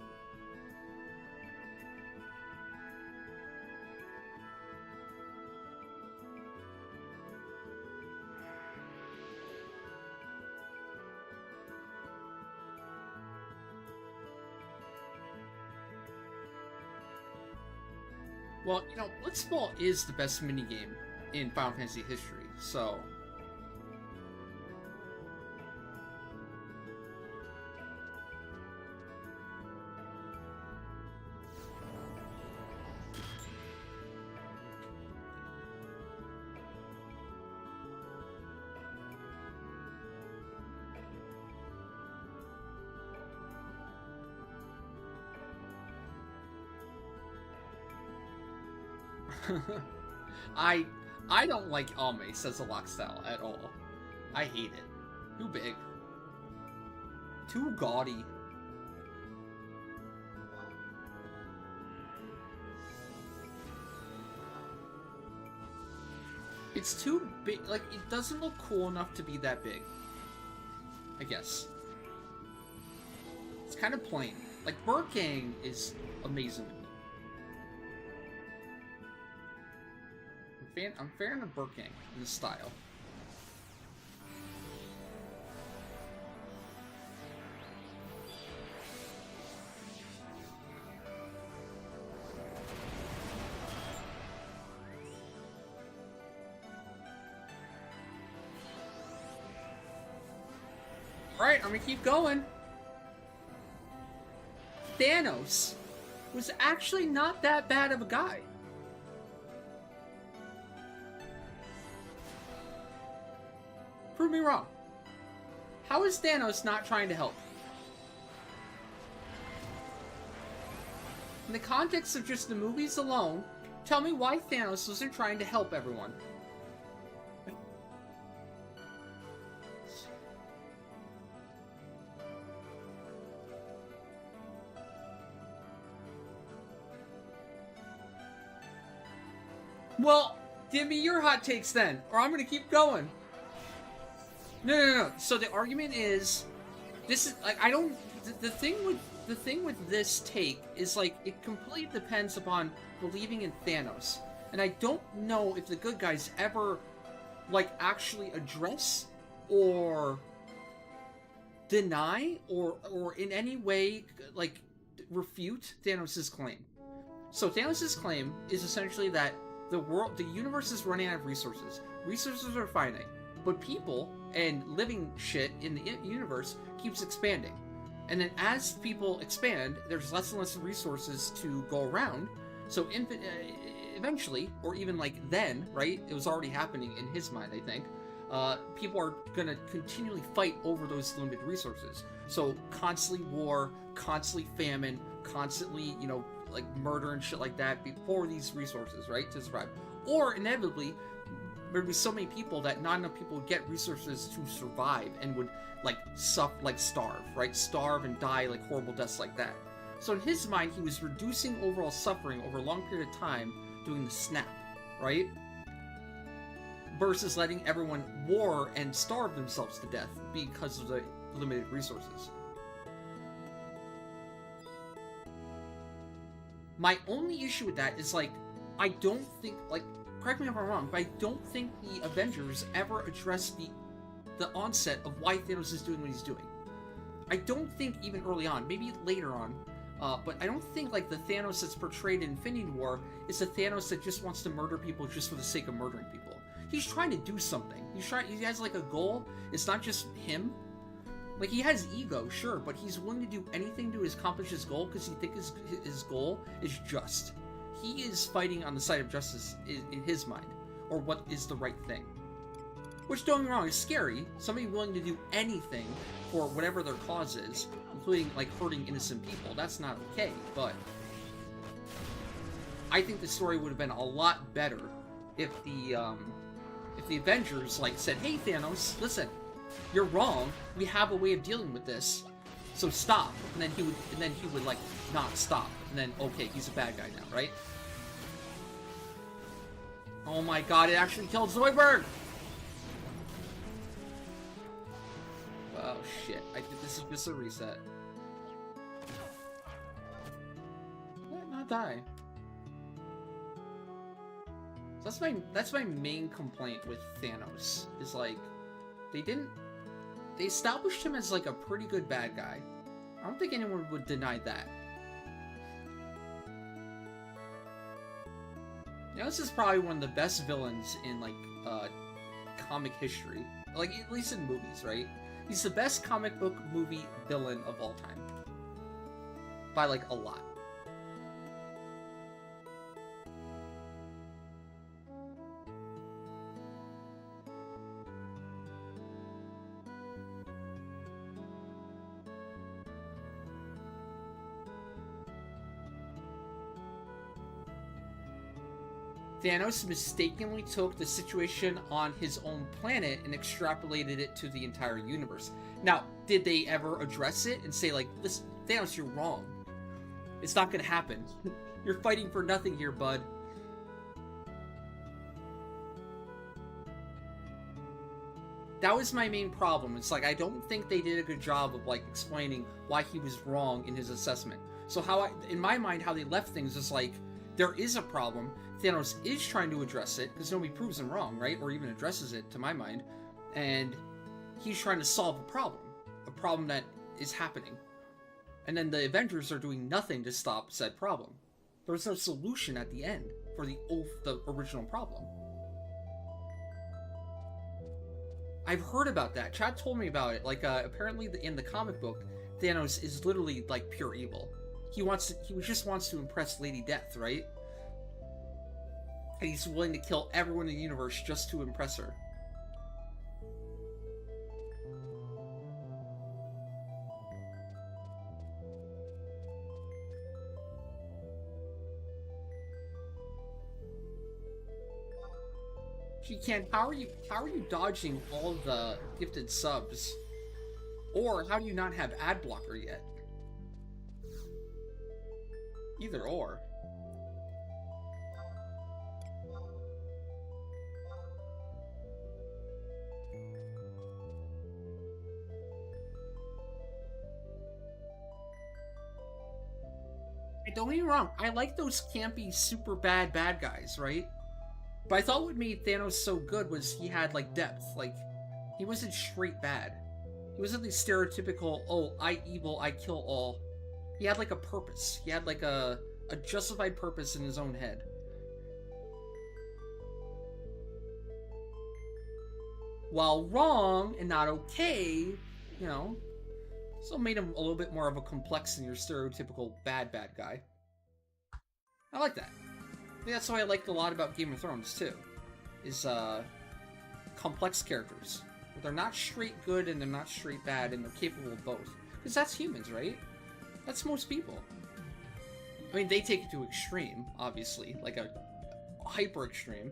Well, Blitzball is the best minigame in Final Fantasy history, so... I don't like Ame, says the lock style, at all. I hate it. Too big. Too gaudy. It's too big, it doesn't look cool enough to be that big. I guess. It's kind of plain. Burking is amazing. I'm a fan of Burking in this style. Alright, I'm gonna keep going. Thanos was actually not that bad of a guy. Prove me wrong. How is Thanos not trying to help? In the context of just the movies alone, tell me why Thanos wasn't trying to help everyone. Well, give me your hot takes then, or I'm gonna keep going. No. So the argument is, this is I don't. The thing with this take is it completely depends upon believing in Thanos, and I don't know if the good guys ever actually address or deny or in any way refute Thanos' claim. So Thanos' claim is essentially that the universe is running out of resources. Resources are finite. But people and living shit in the universe keeps expanding. And then as people expand, there's less and less resources to go around. So eventually, or even then, right? It was already happening in his mind, I think. People are going to continually fight over those limited resources. So constantly war, constantly famine, constantly, murder and shit like that for these resources, right? To survive. Or inevitably, there'd be so many people that not enough people would get resources to survive and would starve, right? Starve and die horrible deaths like that. So in his mind, he was reducing overall suffering over a long period of time doing the snap, right? Versus letting everyone war and starve themselves to death because of the limited resources. My only issue with that is I don't think, like, correct me if I'm wrong, but I don't think the Avengers ever addressed the onset of why Thanos is doing what he's doing. I don't think even early on, maybe later on, but I don't think, like, the Thanos that's portrayed in Infinity War is a Thanos that just wants to murder people just for the sake of murdering people. He's trying to do something. He has, like, a goal. It's not just him. Like, he has ego, sure, but he's willing to do anything to accomplish his goal because he thinks his goal is just. He is fighting on the side of justice in his mind, or what is the right thing. Which, don't get me wrong, is scary. Somebody willing to do anything for whatever their cause is, including, like, hurting innocent people. That's not okay, but I think the story would have been a lot better if the Avengers, like, said, "Hey, Thanos, listen, you're wrong. We have a way of dealing with this, so stop." And then he would like not stop. And then, okay, he's a bad guy now, right? Oh my god, it actually killed Zoidberg! Oh shit, I think this is just a reset. What? Not die. So that's my main complaint with Thanos, is like, they established him as like a pretty good bad guy. I don't think anyone would deny that. Now, this is probably one of the best villains in, like, comic history. Like, at least in movies, right? He's the best comic book movie villain of all time. By, like, a lot. Thanos mistakenly took the situation on his own planet and extrapolated it to the entire universe. Now, did they ever address it and say, like, listen, Thanos, you're wrong. It's not gonna happen. You're fighting for nothing here, bud. That was my main problem. It's like, I don't think they did a good job of, like, explaining why he was wrong in his assessment. So in my mind, how they left things is like, there is a problem. Thanos is trying to address it, because nobody proves him wrong, right? Or even addresses it, to my mind. And he's trying to solve a problem that is happening. And then the Avengers are doing nothing to stop said problem. There was no solution at the end for the original problem. I've heard about that. Chad told me about it. Like, apparently in the comic book, Thanos is literally, like, pure evil. He just wants to impress Lady Death, right? And he's willing to kill everyone in the universe just to impress her. Ken, how are you dodging all the gifted subs? Or how do you not have ad blocker yet? Either or. Don't get me wrong, I like those campy, super bad guys, right? But I thought what made Thanos so good was he had, like, depth. Like, he wasn't straight bad. He wasn't the stereotypical, oh, I evil, I kill all. He had, like, a purpose. He had, like, a justified purpose in his own head. While wrong and not okay, you know, still made him a little bit more of a complex than your stereotypical bad guy. I like that. I think that's what I liked a lot about Game of Thrones, too. Is, complex characters. They're not straight good and they're not straight bad, and they're capable of both. Because that's humans, right? That's most people. I mean, they take it to extreme, obviously. Like a hyper extreme.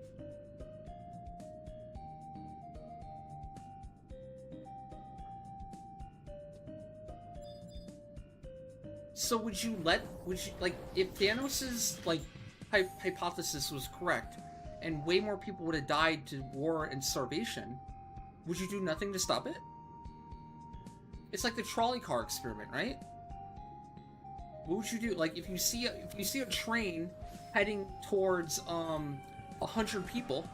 So would you, like, if Thanos's, like, hypothesis was correct, and way more people would have died to war and starvation, would you do nothing to stop it? It's like the trolley car experiment, right? What would you do? Like, if you see a train heading towards 100 people,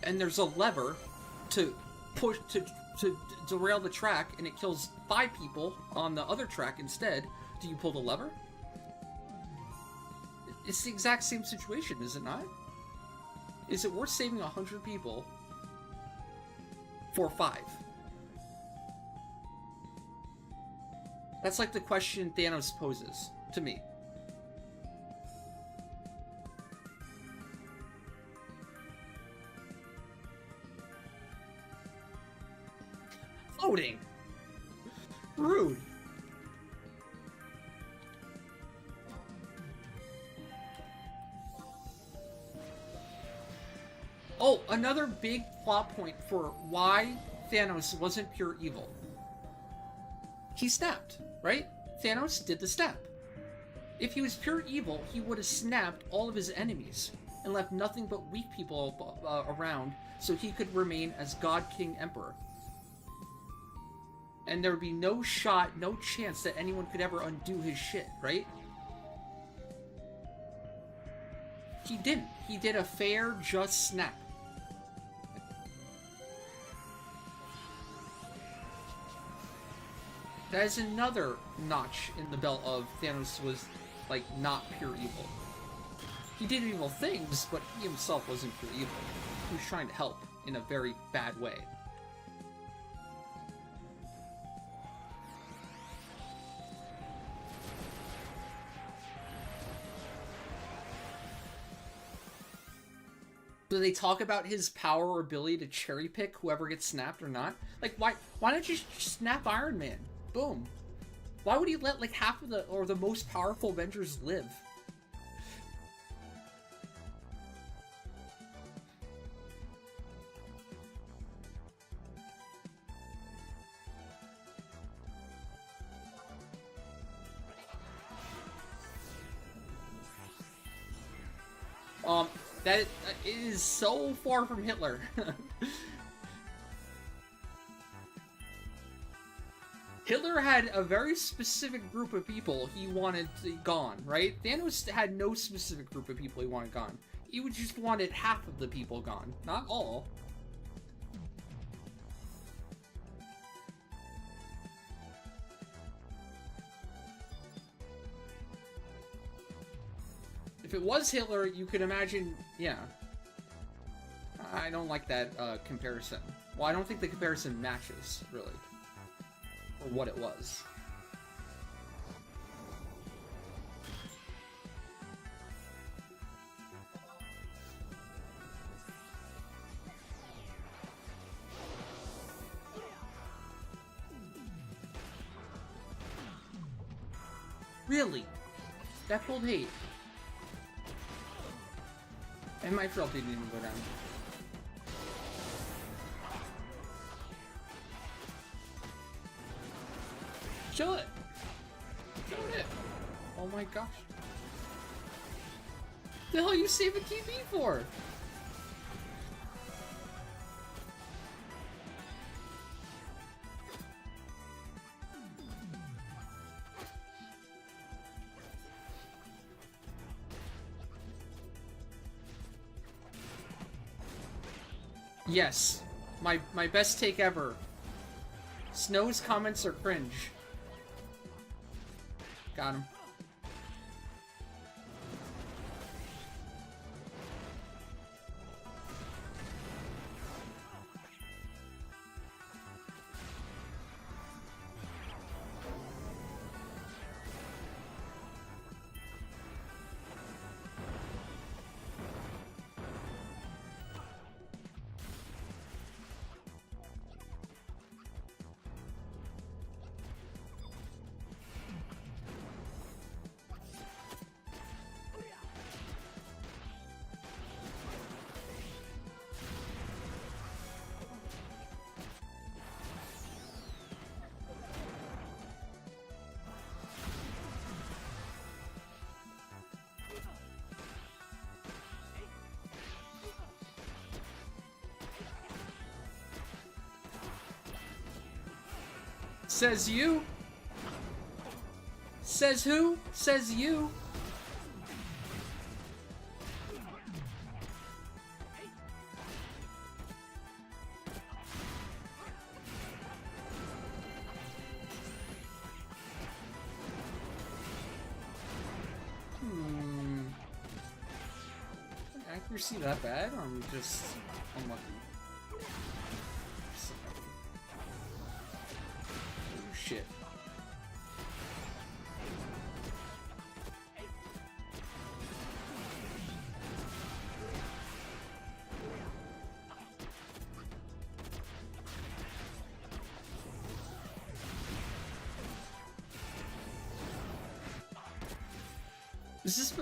and there's a lever to push to derail the track, and it kills 5 people on the other track instead, do you pull the lever? It's the exact same situation, is it not? Is it worth saving 100 people for 5? That's like the question Thanos poses to me. Floating! Rude. Oh, another big plot point for why Thanos wasn't pure evil. He snapped, right? Thanos did the snap. If he was pure evil, he would have snapped all of his enemies and left nothing but weak people around so he could remain as God, King, Emperor. And there would be no shot, no chance that anyone could ever undo his shit, right? He didn't. He did a fair, just snap. That is another notch in the belt of Thanos was, like, not pure evil. He did evil things, but he himself wasn't pure evil. He was trying to help in a very bad way. Do they talk about his power or ability to cherry pick whoever gets snapped or not? Like, why don't you just snap Iron Man? Boom. Why would he let, like, half of the most powerful Avengers live? That is so far from Hitler. Hitler had a very specific group of people he wanted gone, right? Thanos had no specific group of people he wanted gone. He would just wanted half of the people gone, not all. If it was Hitler, you could imagine, yeah. I don't like that comparison. Well, I don't think the comparison matches, really. Or what it was. Really? That pulled hate. And my frailty didn't even go down. Kill it! Kill it! Oh my gosh. The hell are you saving TV for? Yes, my best take ever. Snow's comments are cringe. Got him. Says you. Says who? Says you. Accuracy that bad, or I'm just unlucky? Oh shit.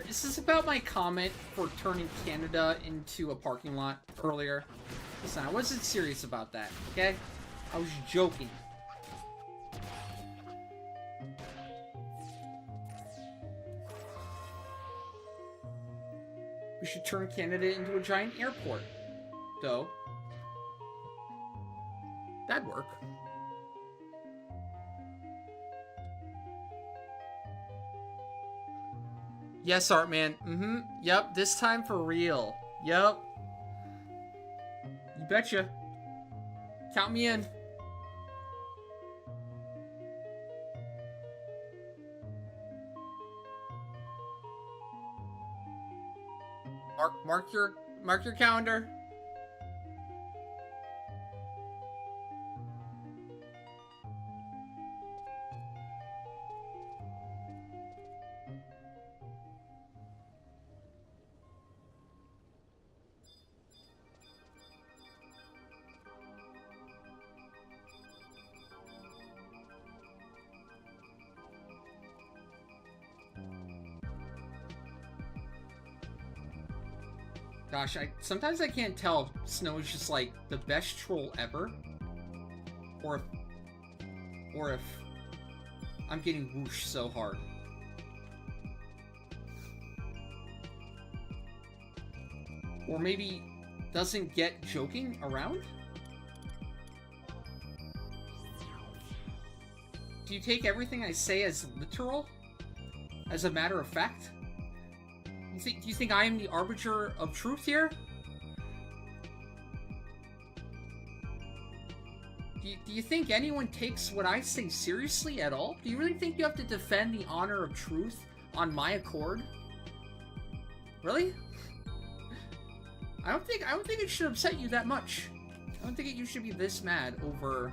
Is this about my comment for turning Canada into a parking lot earlier? Listen, I wasn't serious about that, okay? I was joking. We should turn Canada into a giant airport, though. That'd work. Yes, Artman. Mm-hmm. Yep, this time for real. Yep. You betcha. Count me in. Mark your calendar. Gosh, sometimes I can't tell if Snow is just like the best troll ever, or if I'm getting whooshed so hard. Or maybe doesn't get joking around? Do you take everything I say as literal? As a matter of fact? Do you think I am the arbiter of truth here? Do you think anyone takes what I say seriously at all? Do you really think you have to defend the honor of truth on my accord? Really? I don't think it should upset you that much. I don't think you should be this mad over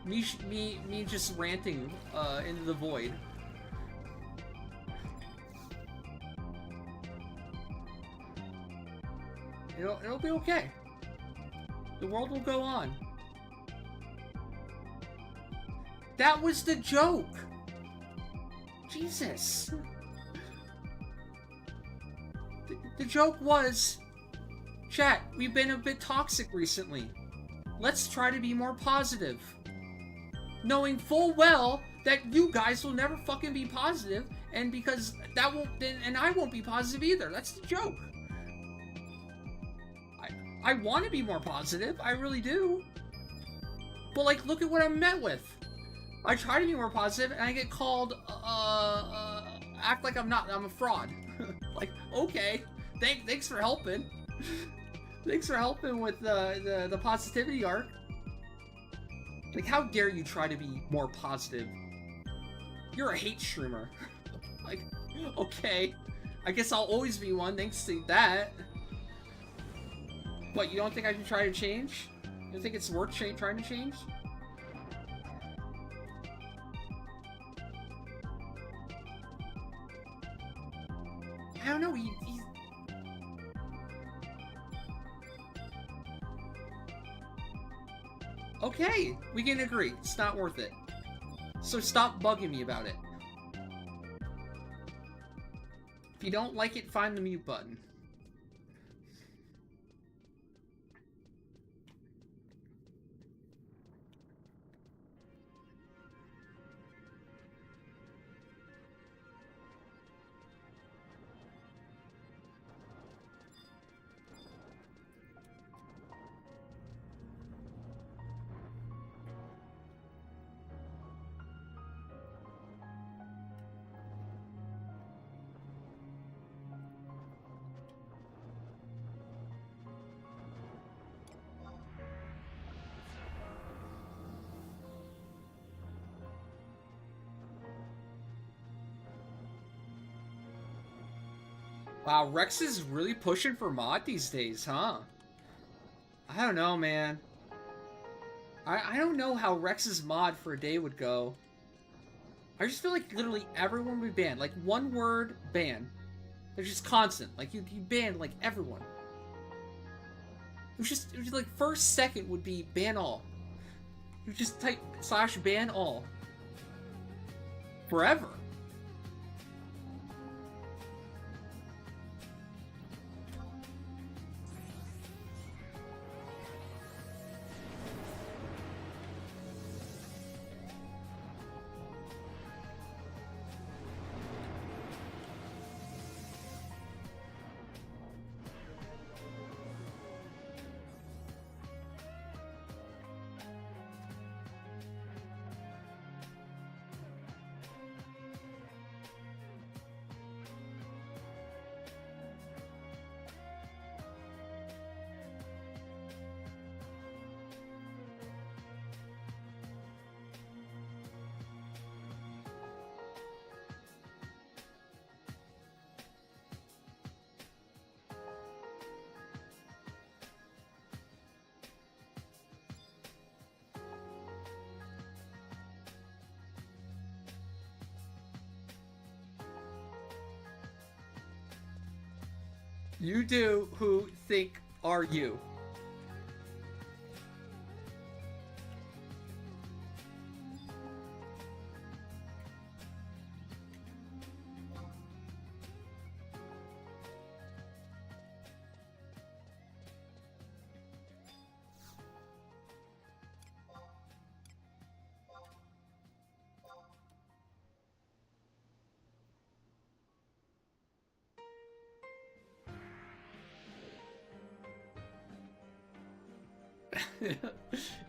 me just ranting into the void. It'll be okay. The world will go on. That was the joke! Jesus. The joke was, chat, we've been a bit toxic recently. Let's try to be more positive. Knowing full well that you guys will never fucking be positive, and because that won't, and I won't be positive either. That's the joke. I want to be more positive, I really do. But like, look at what I'm met with. I try to be more positive, and I get called, act like I'm a fraud. Like, okay, thanks for helping. Thanks for helping with the positivity arc. Like, how dare you try to be more positive? You're a hate streamer. Like, okay, I guess I'll always be one thanks to that. What, you don't think I should try to change? You don't think it's worth trying to change? I don't know, he's... Okay, we can agree. It's not worth it. So stop bugging me about it. If you don't like it, find the mute button. Wow, Rex is really pushing for mod these days, huh? I don't know, man. I don't know how Rex's mod for a day would go. I just feel like literally everyone would be banned. Like, one word ban. They're just constant. Like, you ban, like, everyone. It was like, first second would be ban all. You just type /ban all. Forever. You do who think are you.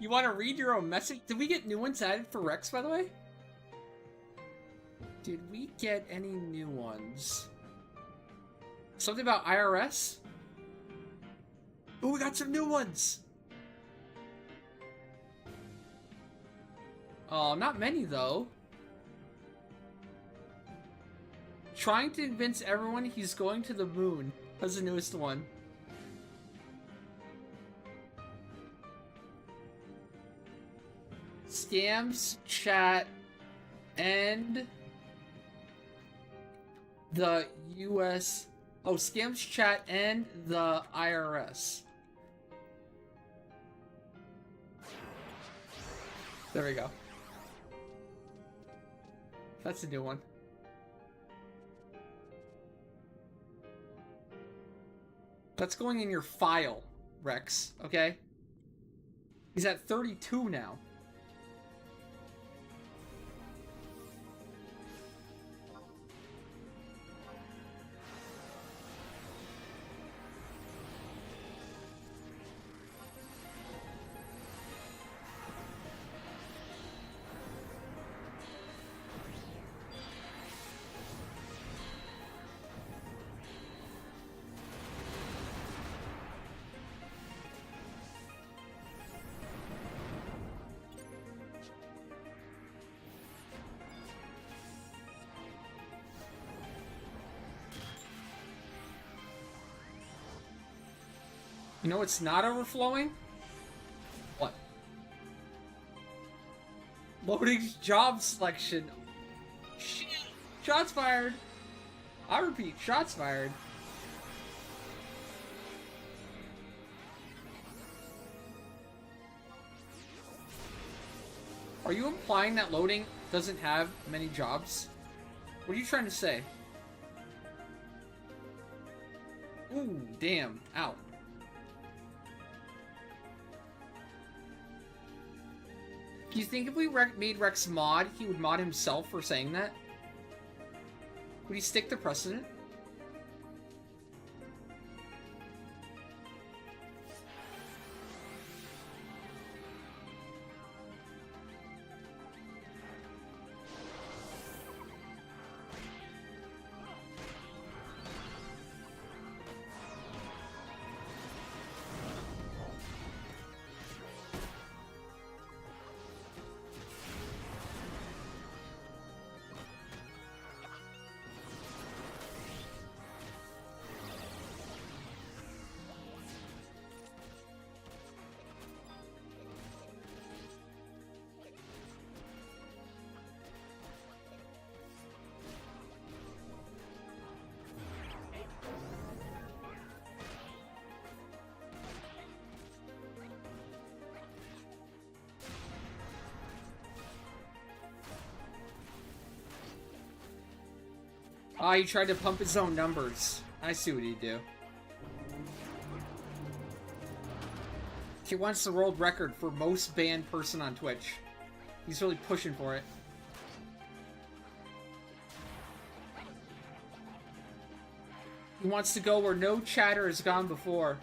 You want to read your own message? Did we get new ones added for Rex, by the way? Did we get any new ones? Something about IRS? Oh, we got some new ones! Oh, not many, though. Trying to convince everyone he's going to the moon. That's the newest one. Scams, chat, and the US. Oh, scams, chat, and the IRS. There we go. That's a new one. That's going in your file, Rex, okay? He's at 32 now. You know what's not overflowing? What? Loading job selection. Shit. Shots fired. I repeat, shots fired. Are you implying that loading doesn't have many jobs? What are you trying to say? Ooh, damn. Ow. Do you think if we made Rex mod, he would mod himself for saying that? Would he stick to precedent? Ah, he tried to pump his own numbers. I see what he'd do. He wants the world record for most banned person on Twitch. He's really pushing for it. He wants to go where no chatter has gone before.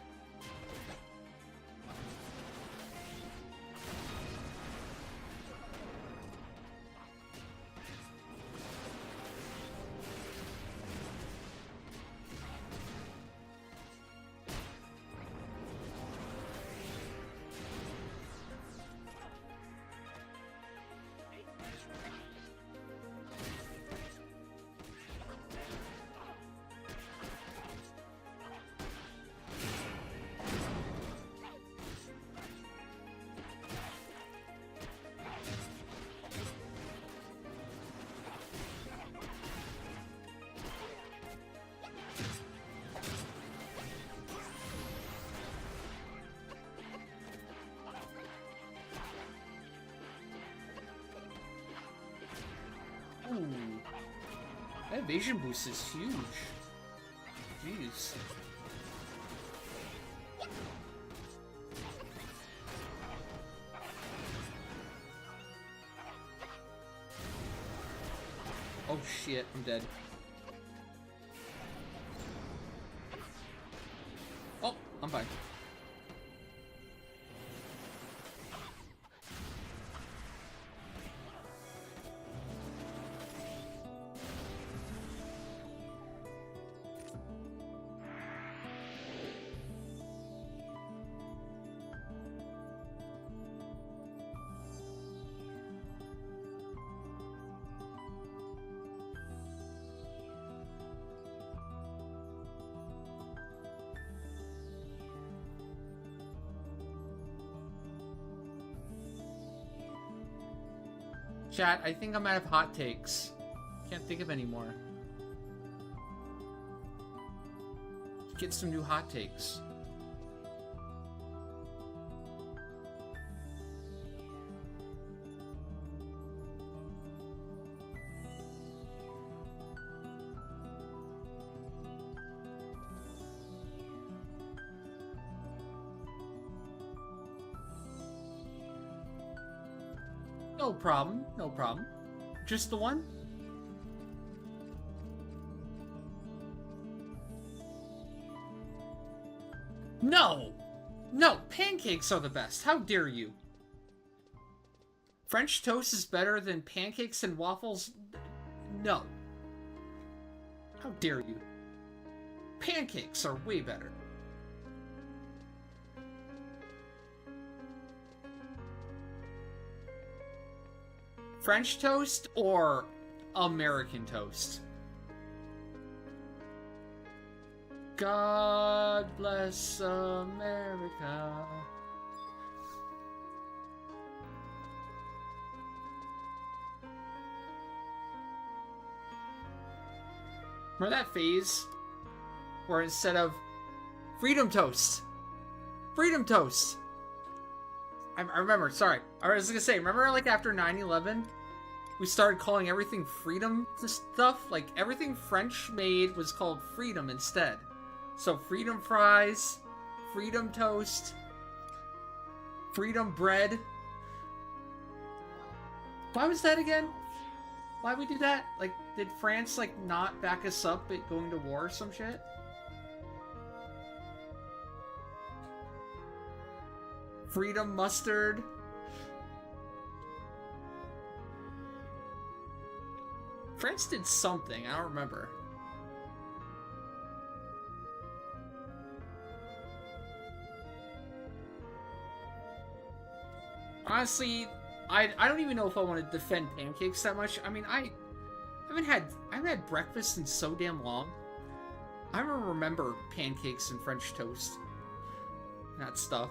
Ooh. That evasion boost is huge. Jeez. Oh shit, I'm dead. Oh, I'm fine. Chat, I think I'm out of hot takes. Can't think of any more. Get some new hot takes. No problem, no problem. Just the one? No! No, pancakes are the best. How dare you? French toast is better than pancakes and waffles? No. How dare you? Pancakes are way better. French toast or American toast? God bless America. Remember that phase where instead of freedom toast, freedom toast. I remember, sorry. I was gonna say, remember like after 9/11, we started calling everything freedom stuff? Like everything French made was called freedom instead. So freedom fries, freedom toast, freedom bread. Why was that again? Why we do that? Like, did France like not back us up at going to war or some shit? Freedom mustard. France did something, I don't remember. Honestly, I don't even know if I want to defend pancakes that much. I mean, I haven't had breakfast in so damn long. I don't remember pancakes and French toast. That stuff.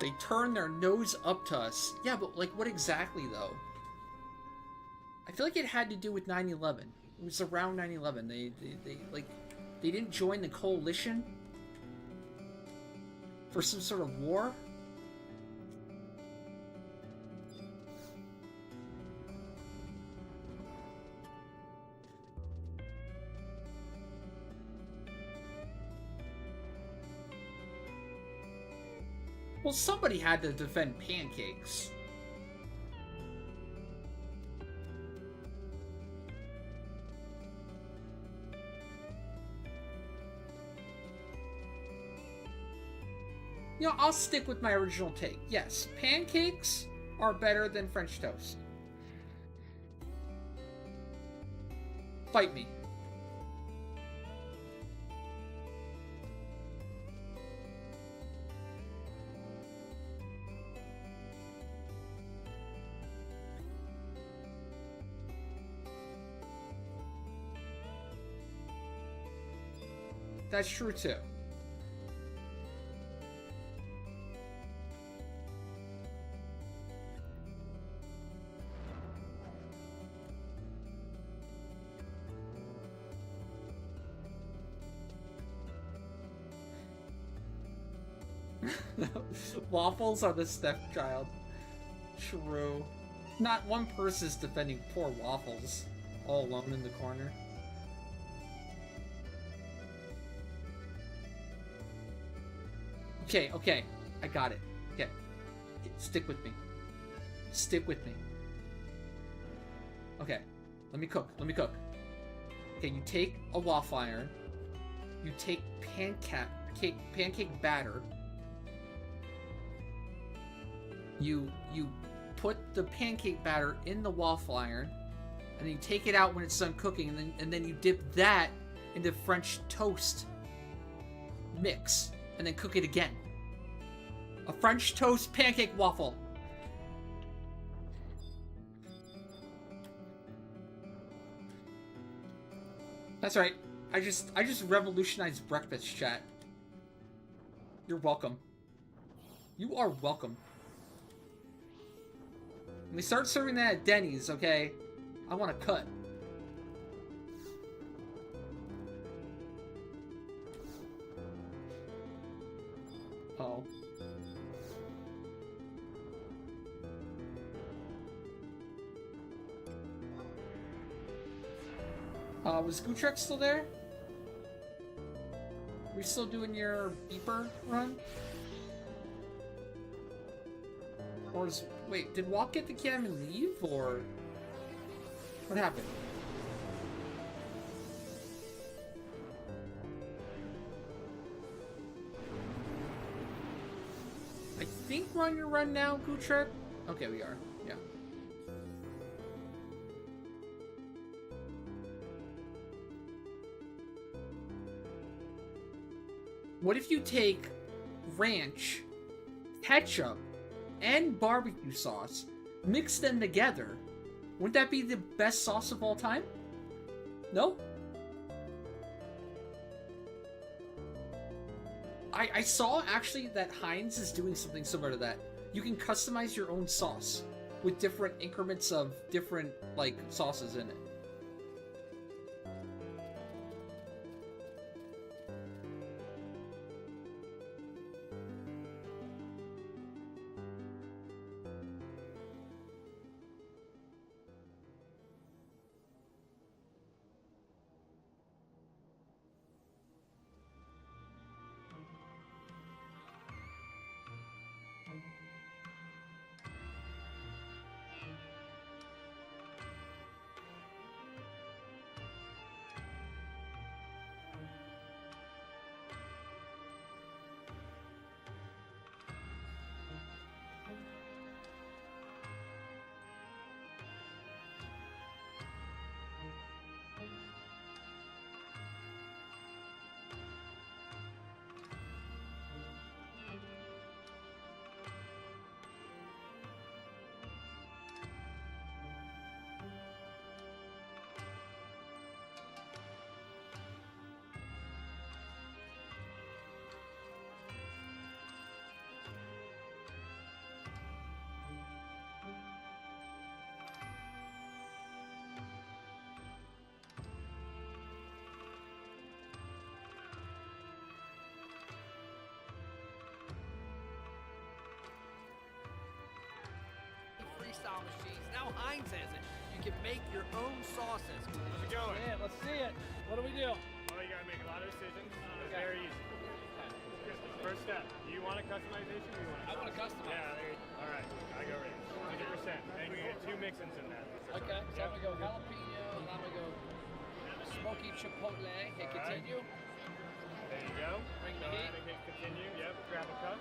They turn their nose up to us. Yeah, but like what exactly though? I feel like it had to do with 9/11. It was around 9/11. They didn't join the coalition for some sort of war. Well, somebody had to defend pancakes. You know, I'll stick with my original take. Yes, pancakes are better than French toast. Fight me. That's true too. Waffles are the stepchild. True. Not one person's defending poor Waffles, all alone in the corner. Okay, okay. I got it. Okay. Stick with me. Stick with me. Okay. Let me cook. Let me cook. Okay, you take a waffle iron. You take pancake batter. You put the pancake batter in the waffle iron, and then you take it out when it's done cooking, and then you dip that into French toast mix, and then cook it again. A French toast pancake waffle. That's right. I just revolutionized breakfast, chat. You're welcome. You are welcome. When we start serving that at Denny's, okay? I want a cut. Oh. Was Gutrek still there? Are we still doing your beeper run? Or is... Wait, did Walk get the cam and leave, or... What happened? I think we're on your run now, Gutrek? Okay, we are. Yeah. What if you take ranch, ketchup, and barbecue sauce, mix them together? Wouldn't that be the best sauce of all time? No? I saw actually that Heinz is doing something similar to that. You can customize your own sauce with different increments of different, like, sauces in it. Freestyle machines. Now Heinz has it. You can make your own sauces. How's it going? Yeah, let's see it. What do we do? Well, you gotta make a lot of decisions. It's very easy. first step. Do you want a customization or you want I want to customize. Yeah, there you go. All right, I go range. 100%. And you get 2 mix-ins in that. Okay, so I'm gonna go jalapeno, and I'm gonna go smoky chipotle. Hit continue. There you go. Bring the heat. And hit continue. Yep. Grab a cup.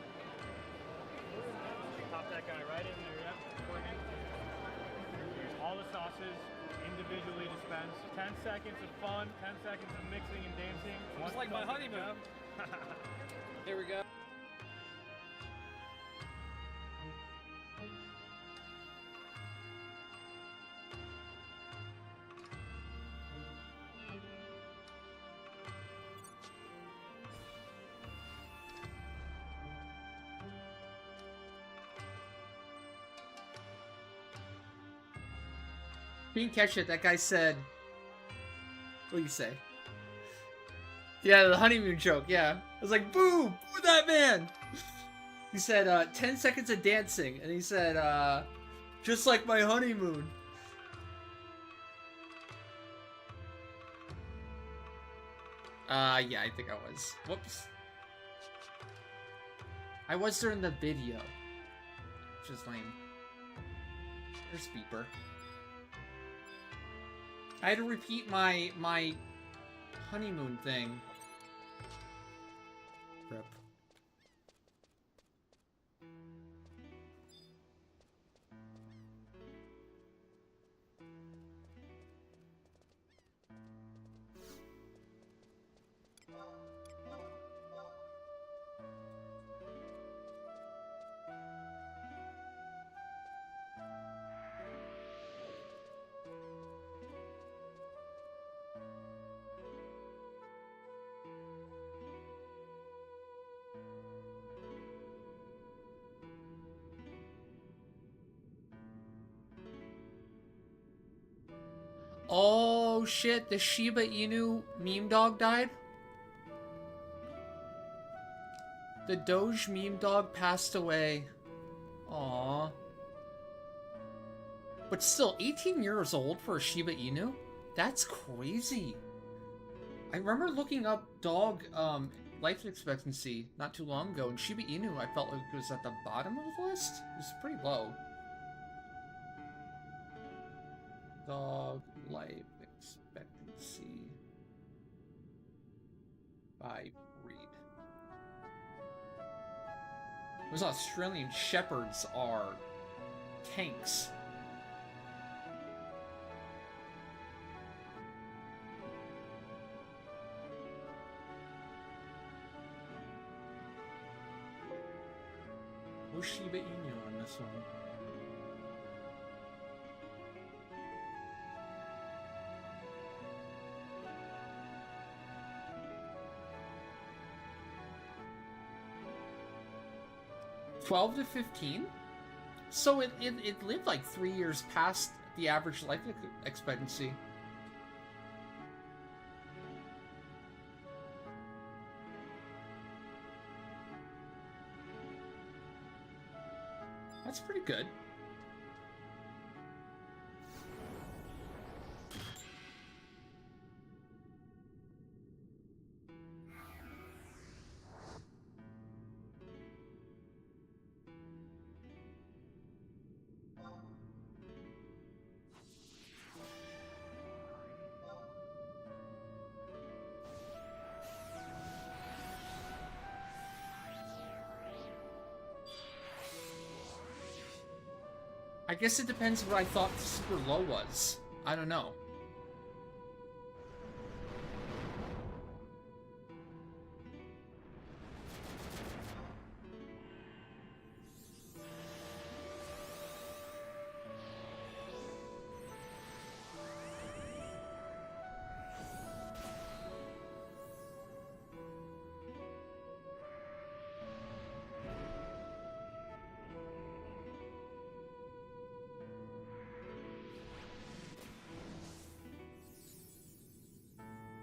Pop that guy right in there. Yep. Pour it in. All the sauces individually dispensed. 10 seconds of fun. 10 seconds of mixing and dancing. Just like my honeymoon. Here we go. You didn't catch it. That guy said, what do you say? Yeah, the honeymoon joke, yeah. I was like, boo! Boo that man! He said, 10 seconds of dancing. And he said, just like my honeymoon. Yeah, I think I was. Whoops. I was during the video. Which is lame. There's Beeper. I had to repeat my honeymoon thing. Rip. Oh shit, the Shiba Inu meme dog died? The Doge meme dog passed away. Aww. But still, 18 years old for a Shiba Inu? That's crazy. I remember looking up dog life expectancy not too long ago, and Shiba Inu I felt like it was at the bottom of the list. It was pretty low. Dog life expectancy by breed. Those Australian Shepherds are tanks. No Shiba Inu on this one. $12 to $15? So it lived like 3 years past the average life expectancy. That's pretty good. I guess it depends what I thought the super low was. I don't know.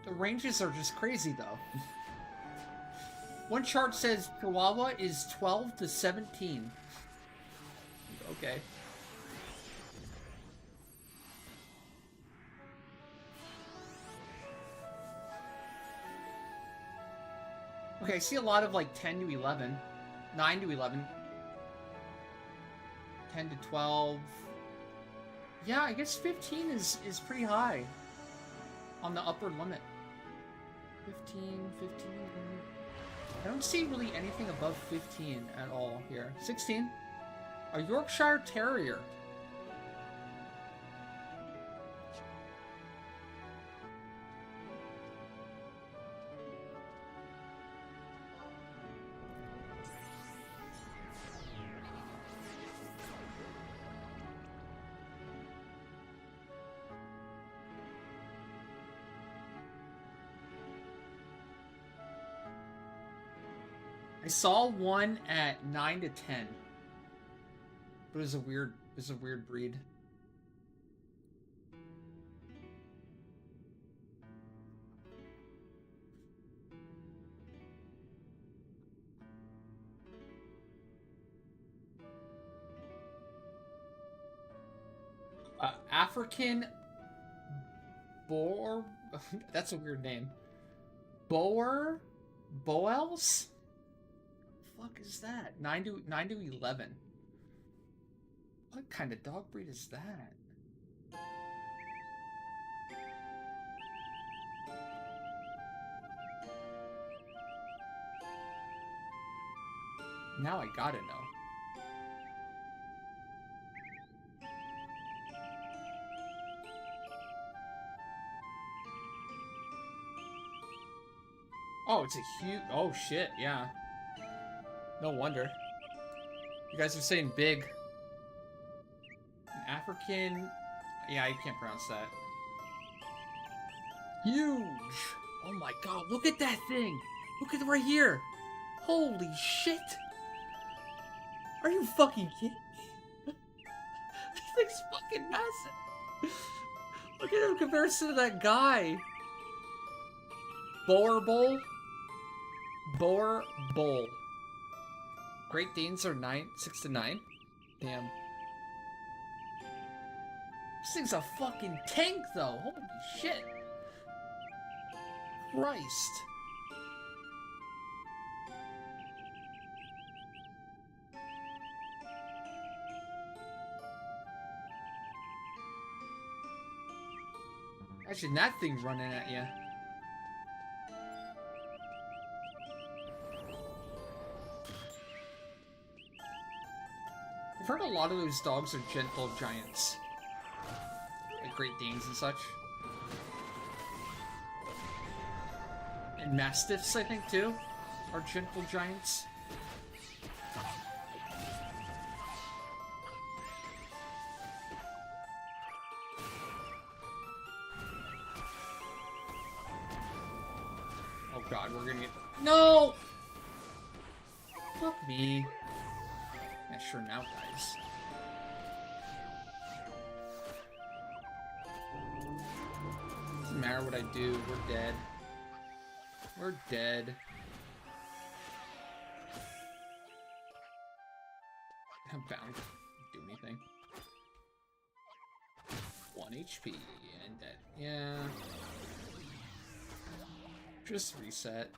The ranges are just crazy, though. One chart says Chihuahua is 12 to 17. Okay. Okay, I see a lot of like 10 to 11, 9 to 11, 10 to 12. Yeah, I guess 15 is pretty high on the upper limit. 15. I don't see really anything above 15 at all here. 16. A Yorkshire Terrier. I saw one at 9 to 10. But it was a weird breed. African Boer. That's a weird name. Boers? Fuck is that? 9 to 11. What kind of dog breed is that? Now I gotta know. Oh, it's a huge... Oh, shit, yeah. No wonder. You guys are saying big. An African... Yeah, you can't pronounce that. Huge! Oh my god, look at that thing! Look at it right here! Holy shit! Are you fucking kidding me? This thing's fucking massive! Look at him in comparison to that guy! Boer Bull. Great Danes are 6 to 9. Damn. This thing's a fucking tank, though. Holy shit. Christ. Imagine that thing running at you. I've heard a lot of those dogs are gentle giants. Like Great Danes and such. And Mastiffs, I think, too, are gentle giants. Oh god, we're gonna get... No! Fuck me. Yeah, sure, now, guys. Doesn't matter what I do, we're dead. We're dead. I'm bound to do anything. 1 HP and dead. Yeah. Just reset.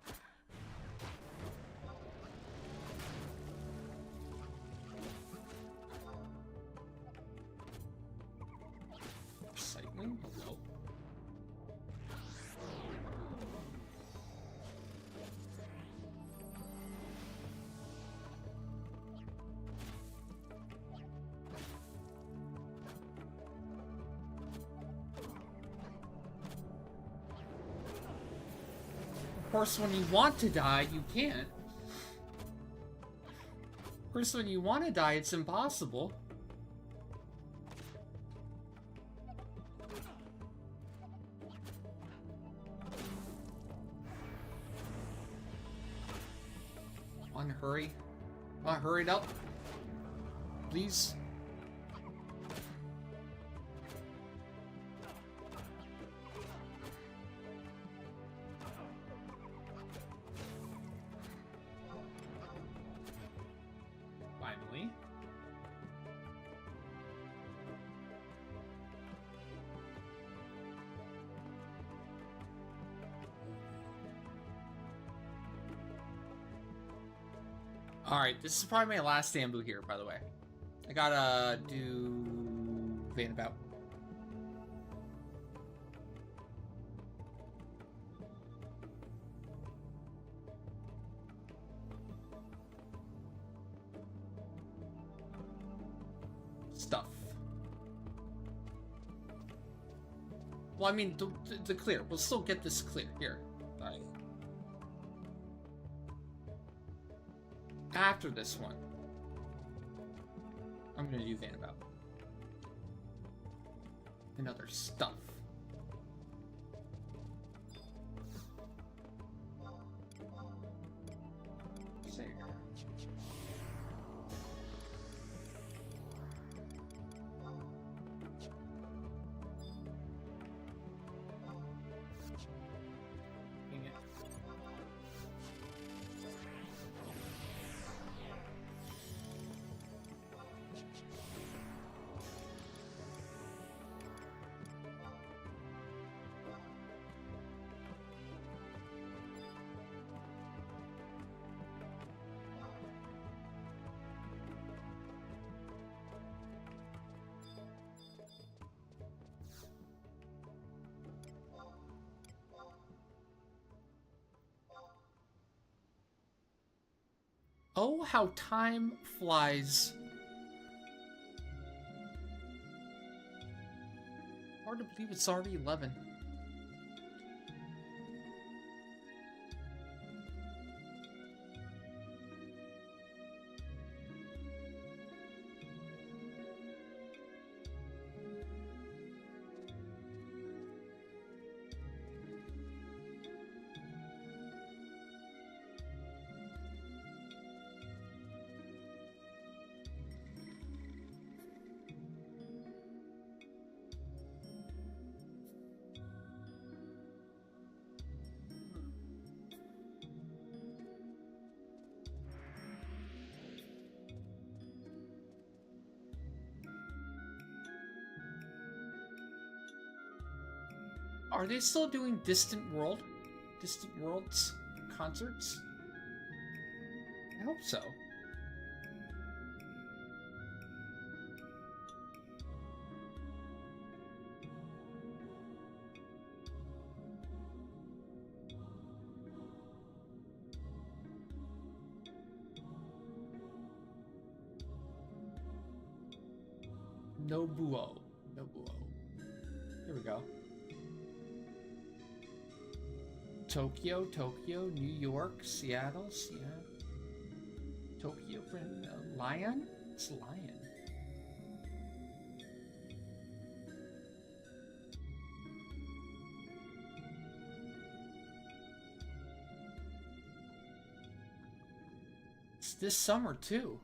Recycling? Nope. Of course, when you want to die, you can't. Of course, when you want to die, it's impossible. Come on, hurry. Come on, hurry it up. Please. Finally. Alright, this is probably my last Ambu here, by the way. I gotta do Vana'bout. Stuff. Well, I mean, the clear. We'll still get this clear. Here. Alright. After this one, I'm gonna do Vana'bout. And other stuff. There. Dang it. Oh, how time flies. Hard to believe it's already 11. Are they still doing Distant Worlds concerts? I hope so. Nobuo. Here we go. Tokyo, New York, Seattle. Tokyo, Lion? It's Lion. It's this summer, too.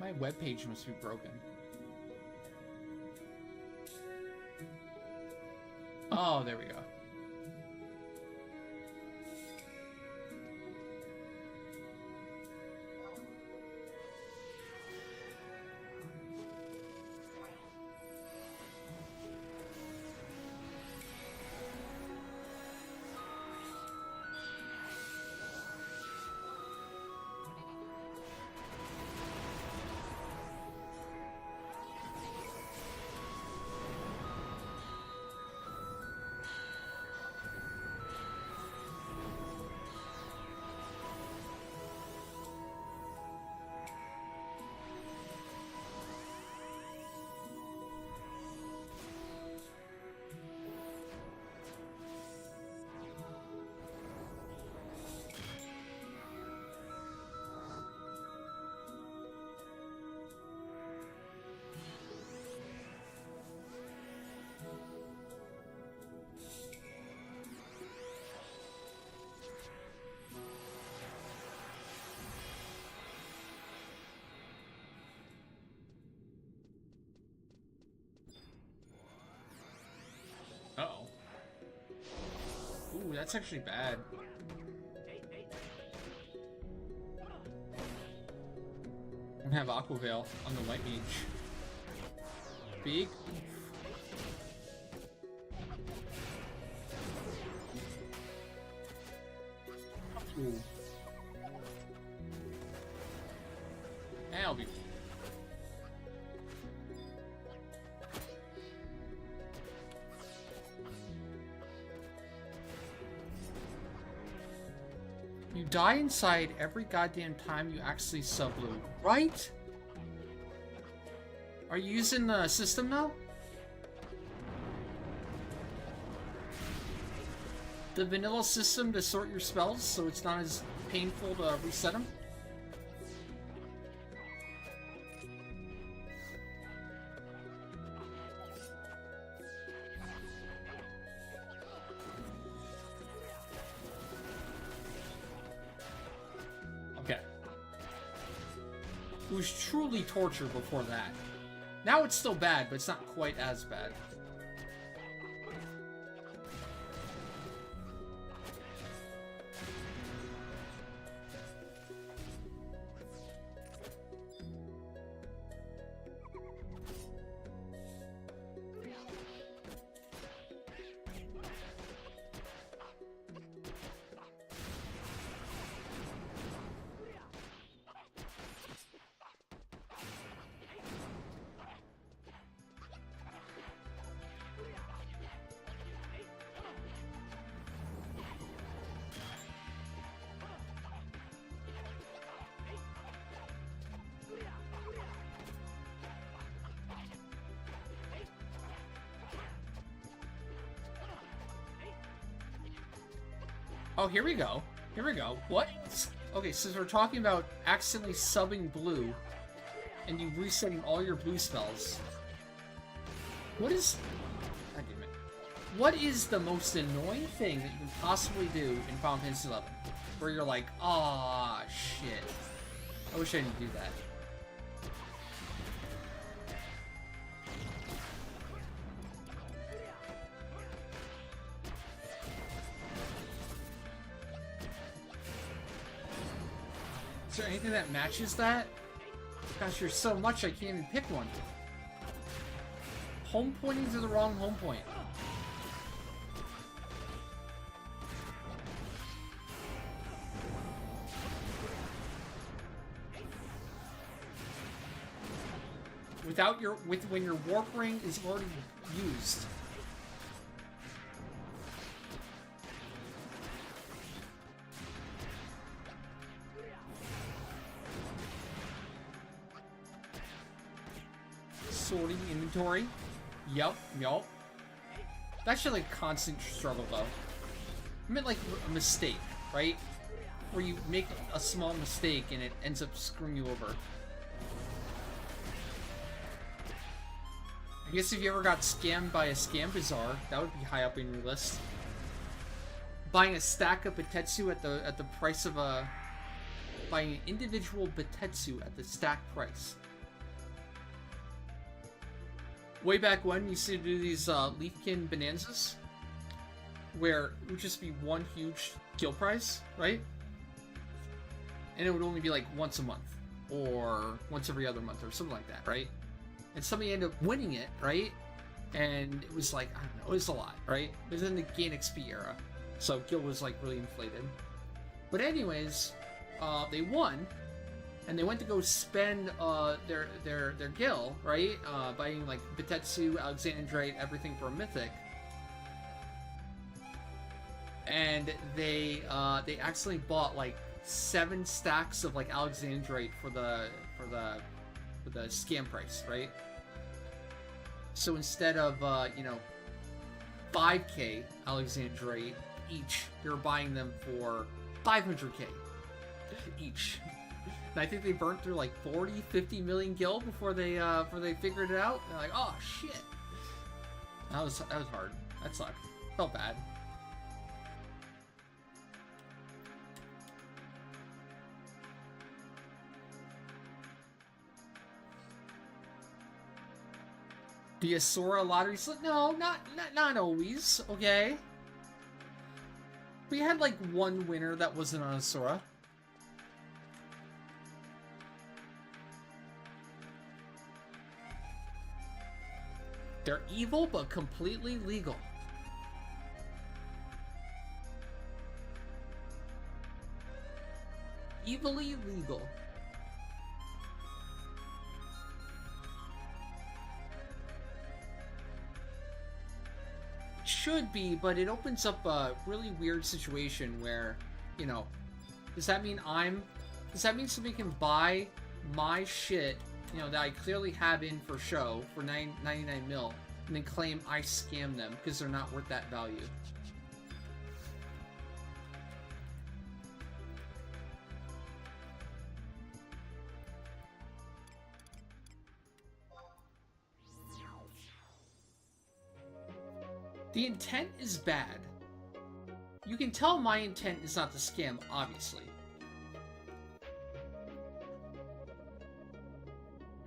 My webpage must be broken. Oh, there we go. Ooh, that's actually bad. I'm gonna have Aqua Veil on the White Mage. Big. Ooh. And I'll be. You die inside every goddamn time you actually sub-blue, right? Are you using the system now? The vanilla system to sort your spells so it's not as painful to reset them? Okay. It was truly torture before that. Now it's still bad, but it's not quite as bad. Oh, here we go. Here we go. What? Okay, since we're talking about accidentally subbing blue and you resetting all your blue spells, what is... God damn it. What is the most annoying thing that you can possibly do in Final Fantasy XI? Where you're like, ah, shit. I wish I didn't do that. Is there anything that matches that? Gosh, there's so much I can't even pick one. Home pointing to the wrong home point. Without your when your warp ring is already used. Sorting inventory. Yup. That's just like a constant struggle though. I meant like a mistake, right? Where you make a small mistake and it ends up screwing you over. I guess if you ever got scammed by a scam bazaar, that would be high up in your list. Buying a stack of Batetsu at the price of a... Buying an individual Batetsu at the stack price. Way back when, we used to do these Leafkin Bonanzas, where it would just be one huge kill prize, right? And it would only be like once a month, or once every other month, or something like that, right? And somebody ended up winning it, right? And it was like, I don't know, it was a lot, right? It was in the Gain XP era, so Gil was like really inflated. But anyways, they won. And they went to go spend their gil, right? Buying like Batetsu, Alexandrite, everything for a mythic. And they accidentally bought like 7 stacks of like Alexandrite for the scam price, right? So instead of 5k Alexandrite each, they were buying them for 500k each. And I think they burnt through like 40, 50 million gil before they figured it out. They're like, oh shit. That was hard. That sucked. Felt bad. The Asura lottery slip? No, not always. Okay. We had like one winner that wasn't on a Sora. They're evil, but completely legal. Evilly legal. Should be, but it opens up a really weird situation where, you know, does that mean somebody can buy my shit, you know, that I clearly have in for show for 99 mil, and then claim I scammed them because they're not worth that value? The intent is bad. You can tell my intent is not to scam, obviously.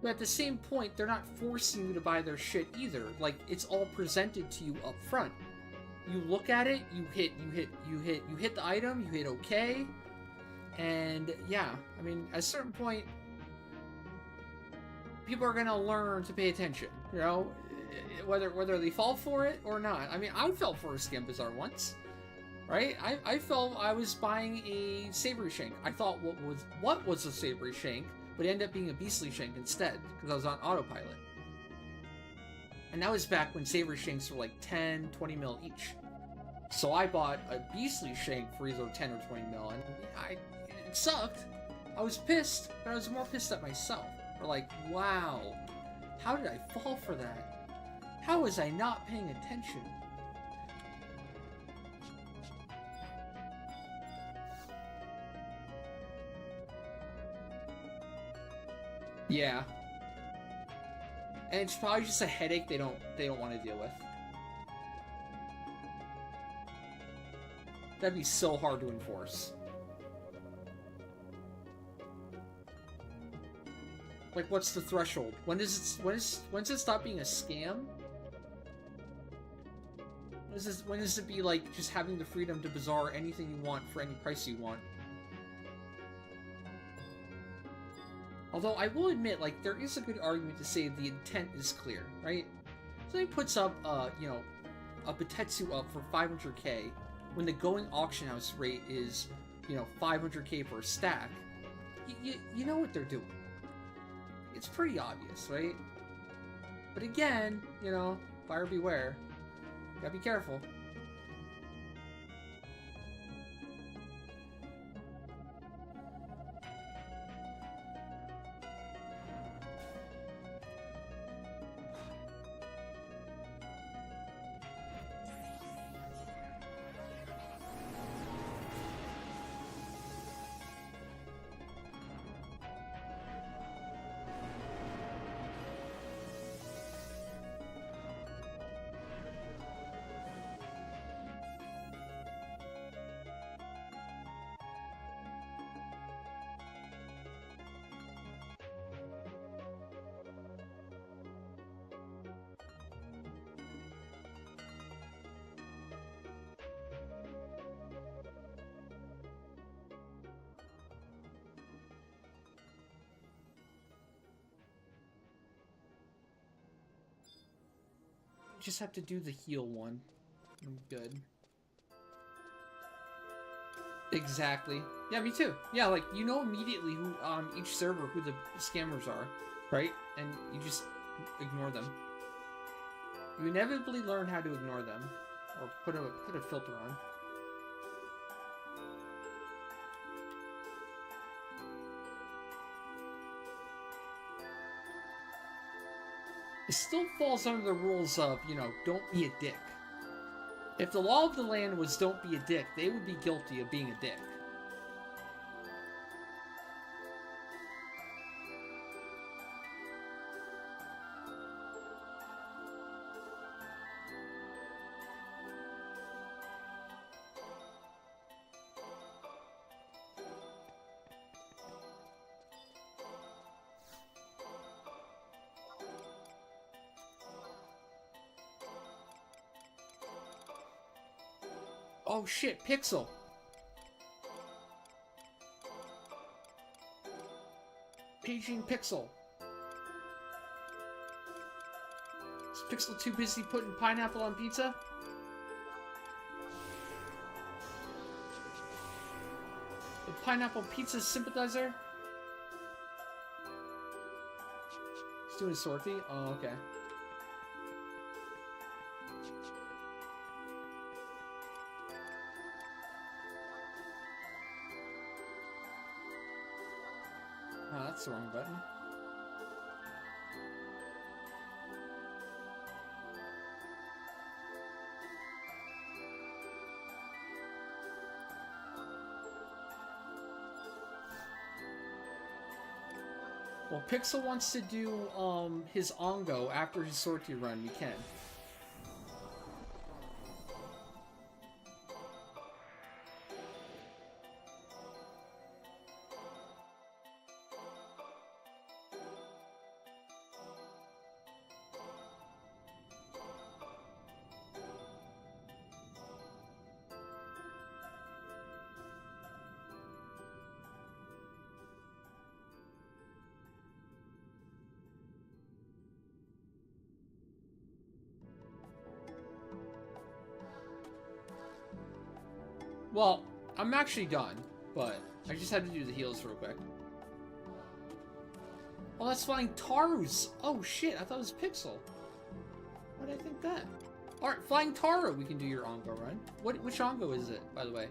But at the same point, they're not forcing you to buy their shit either. Like, it's all presented to you up front. You look at it, you hit the item, you hit OK, and yeah, I mean, at a certain point, people are gonna learn to pay attention, you know? Whether they fall for it or not. I mean, I fell for a Scam Bazaar once, right? I felt I was buying a Savory Shank. I thought what was a Savory Shank, but it ended up being a Beastly Shank instead, because I was on autopilot. And that was back when Savory Shanks were like 10, 20 mil each. So I bought a Beastly Shank for either 10 or 20 mil, and it sucked. I was pissed, but I was more pissed at myself. Or like, wow, how did I fall for that? How was I not paying attention? Yeah. And it's probably just a headache they don't want to deal with. That'd be so hard to enforce. Like, what's the threshold? When does it stop being a scam? When does it be like just having the freedom to bazaar anything you want for any price you want? Although I will admit, like, there is a good argument to say the intent is clear, right? Somebody puts up, you know, a Potetsu up for 500k when the going auction house rate is, you know, 500k for a stack. You know what they're doing. It's pretty obvious, right? But again, you know, buyer beware. Gotta be careful. Just have to do the heal one. I'm good. Exactly. Yeah, me too. Yeah, like, you know immediately who on each server who the scammers are, right? And you just ignore them. You inevitably learn how to ignore them, or put a filter on. It still falls under the rules of, you know, don't be a dick. If the law of the land was don't be a dick, they would be guilty of being a dick. Oh shit, Pixel. paging Pixel. Is Pixel too busy putting pineapple on pizza? The pineapple pizza sympathizer? He's doing Sortie? Oh, okay. Oh, that's the wrong button. Well, Pixel wants to do his Ongo after his Sortie run. We can. Well, I'm actually done, but I just had to do the heals real quick. Oh, that's Flying Taru's. Oh shit, I thought it was Pixel. Why did I think that? Alright, Flying Taru, we can do your Ongo run. Which Ongo is it, by the way?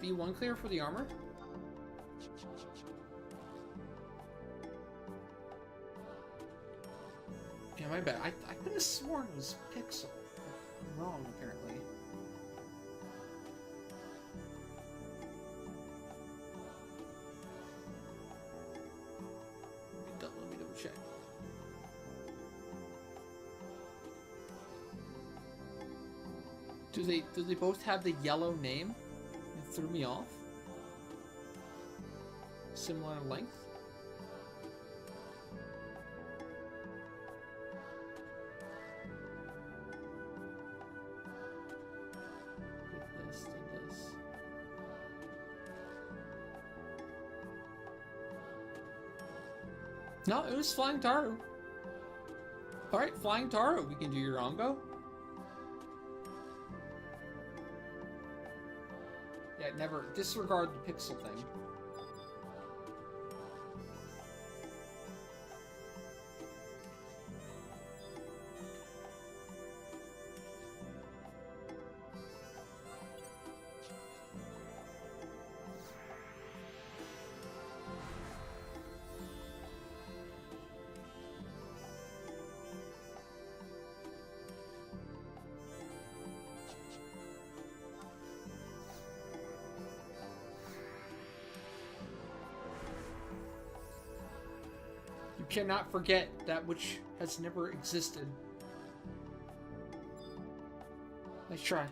B1 clear for the armor? Yeah, my bad. I could have sworn it was Pixel. I'm wrong, apparently. Let me double check. Do they both have the yellow name? It threw me off. Similar length. Did this. No, it was Flying Taru. Alright, Flying Taru, we can do your Ongo. Yeah, never disregard the Pixel thing. You cannot forget that which has never existed. Nice try.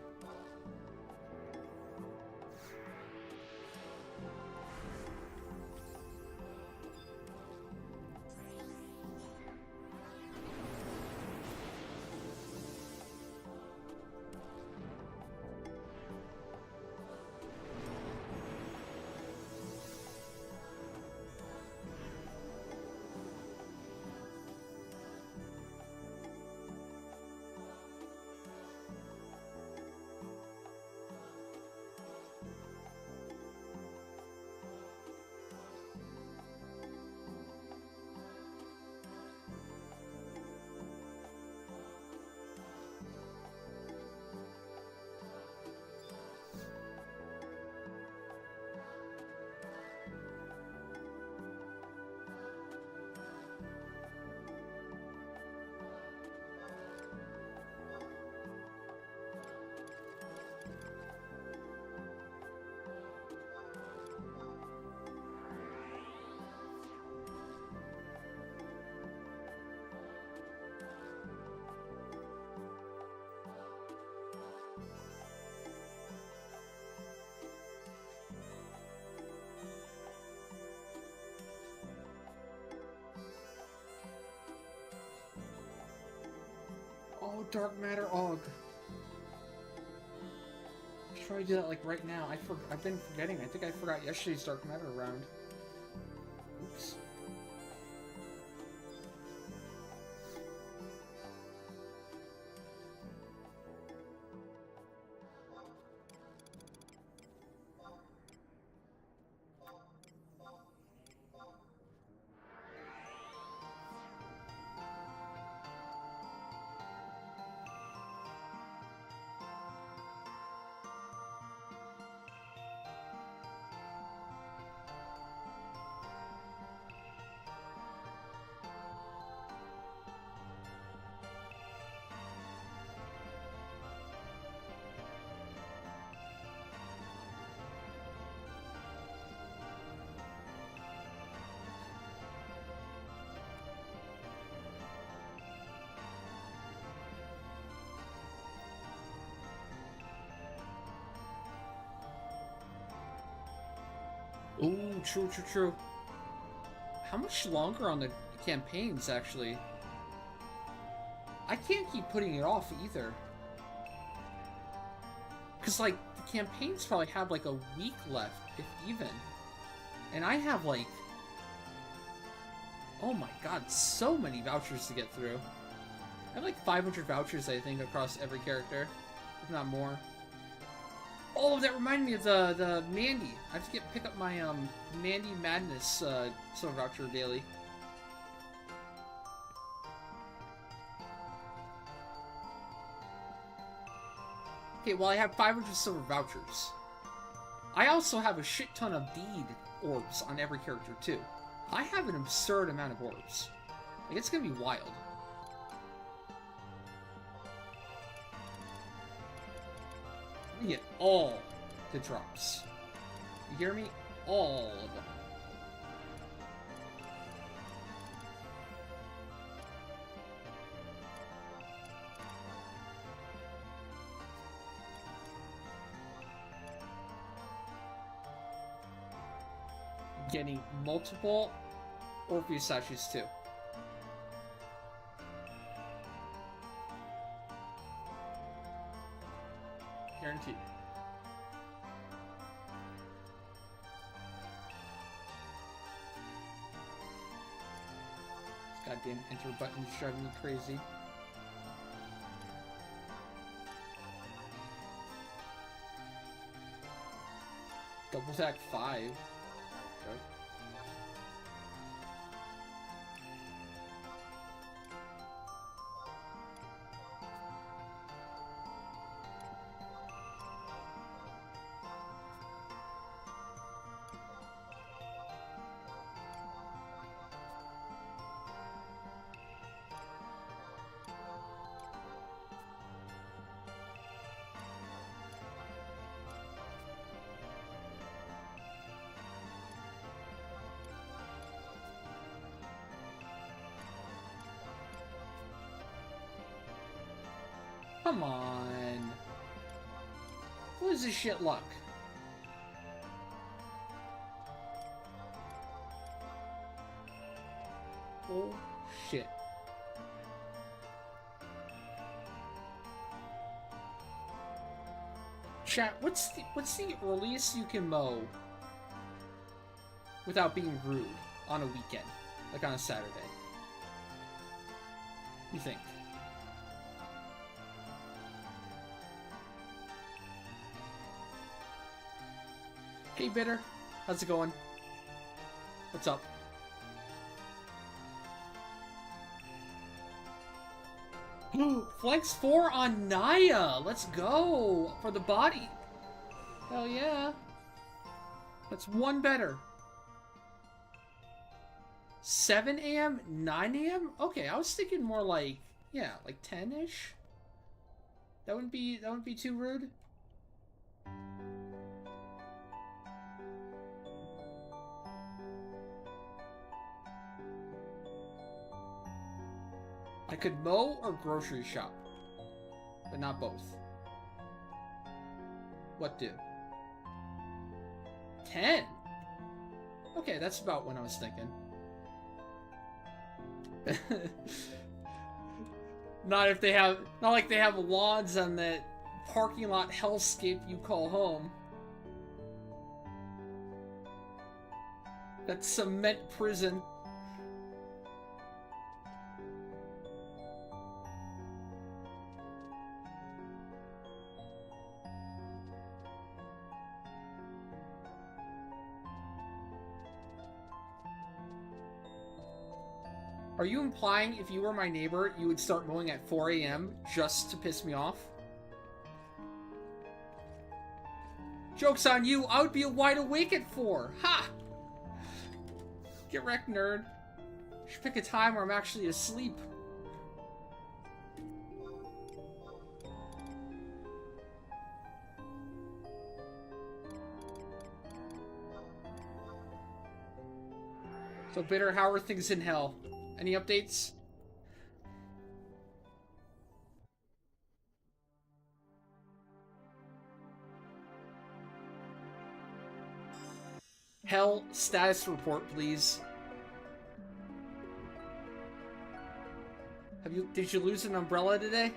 Oh, Dark Matter Og. I should probably do that like right now. I've been forgetting. I think I forgot yesterday's Dark Matter round. Oops. Ooh, true, true, true. How much longer on the campaigns, actually? I can't keep putting it off either. Because, like, the campaigns probably have, like, a week left, if even. And I have, like... Oh my god, so many vouchers to get through. I have, like, 500 vouchers, I think, across every character. If not more. Oh, that reminded me of the Mandy. I have to pick up my, Mandy Madness, silver voucher daily. Okay, well, I have 500 silver vouchers. I also have a shit ton of bead orbs on every character, too. I have an absurd amount of orbs. Like, it's gonna be wild. We get all the drops. You hear me? All of them. Getting multiple Orpheus statues too. Guaranteed. This goddamn enter button is driving me crazy. Double attack 5. Okay. Come on. What is this shit luck? Oh shit. Chat, what's the earliest you can mow without being rude on a weekend? Like on a Saturday? You think? Hey, Bitter. How's it going? What's up? Flex 4 on Naya! Let's go! For the body! Hell yeah! That's one better. 7 a.m.? 9 a.m.? Okay, I was thinking more like, yeah, like 10-ish? That wouldn't be too rude? I could mow or grocery shop, but not both. What do? 10? Okay, that's about what I was thinking. Not like they have lawns on that parking lot hellscape you call home. That cement prison. Are you implying if you were my neighbor, you would start mowing at 4 a.m. just to piss me off? Joke's on you, I would be wide awake at 4. Ha! Get wrecked, nerd. You should pick a time where I'm actually asleep. So, Bitter, how are things in hell? Any updates? Hell status report, please. Did you lose an umbrella today?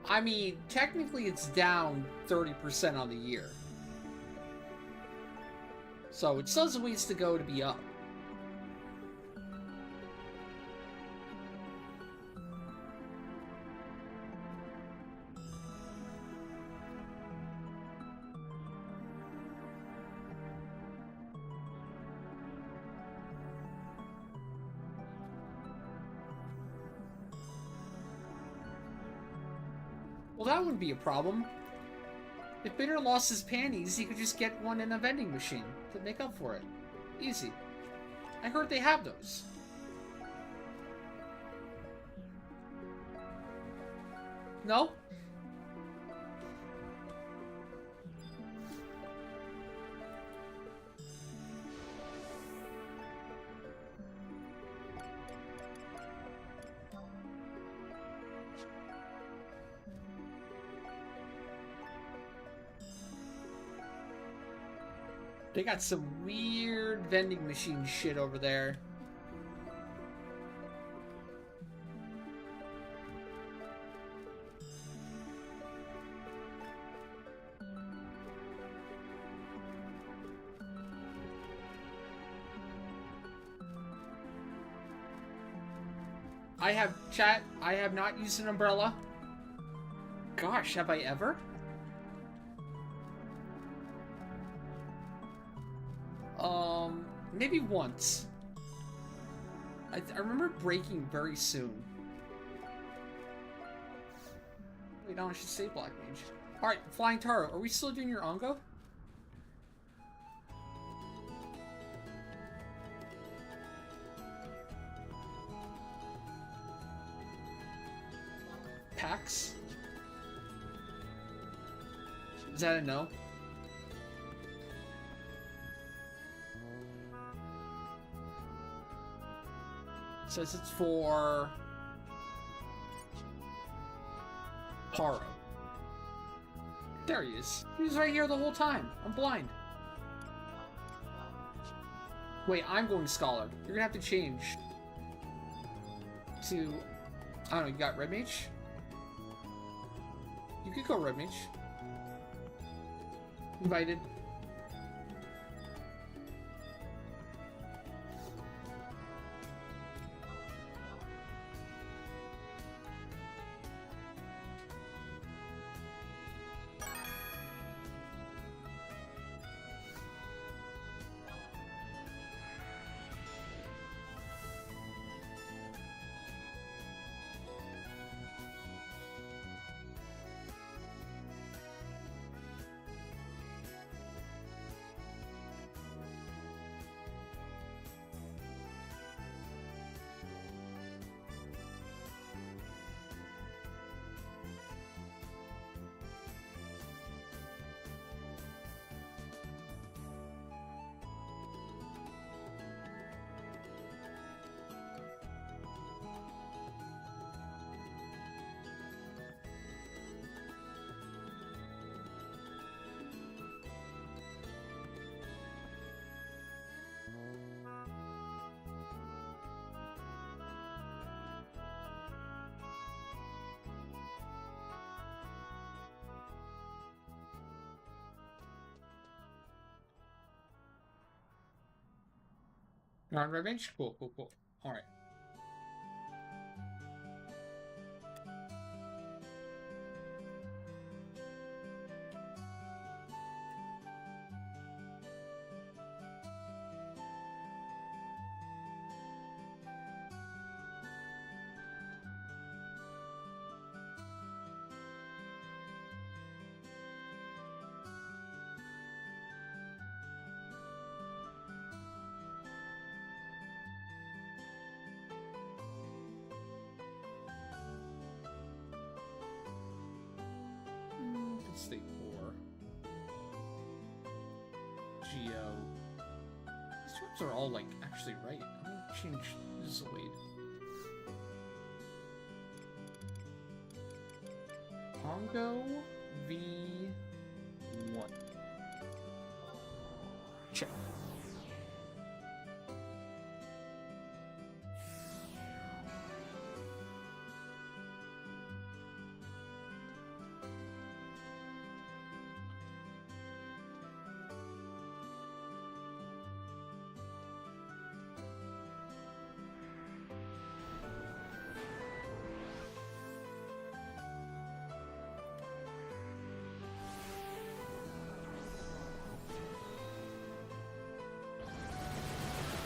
I mean, technically it's down 30% on the year. So it still has a ways to go to be up. Well, that wouldn't be a problem. If Bitter lost his panties, he could just get one in a vending machine to make up for it. Easy. I heard they have those. No? They got some weird vending machine shit over there. I have not used an umbrella. Gosh, have I ever? Maybe once. I remember breaking very soon. Wait, no, I should say Black Mage. Alright, Flying Taro, are we still doing your Ongo? Pax? Is that a no? Says it's for Paro. There he is. He was right here the whole time. I'm blind. Wait, I'm going Scholar. You're gonna have to change to... I don't know, you got Red Mage? You could go Red Mage. Invited. Non Red Mage? Cool, cool, cool. Alright. State 4. Geo. These ones are all, like, actually right. I'm gonna change Zoid. Pongo V1. Check.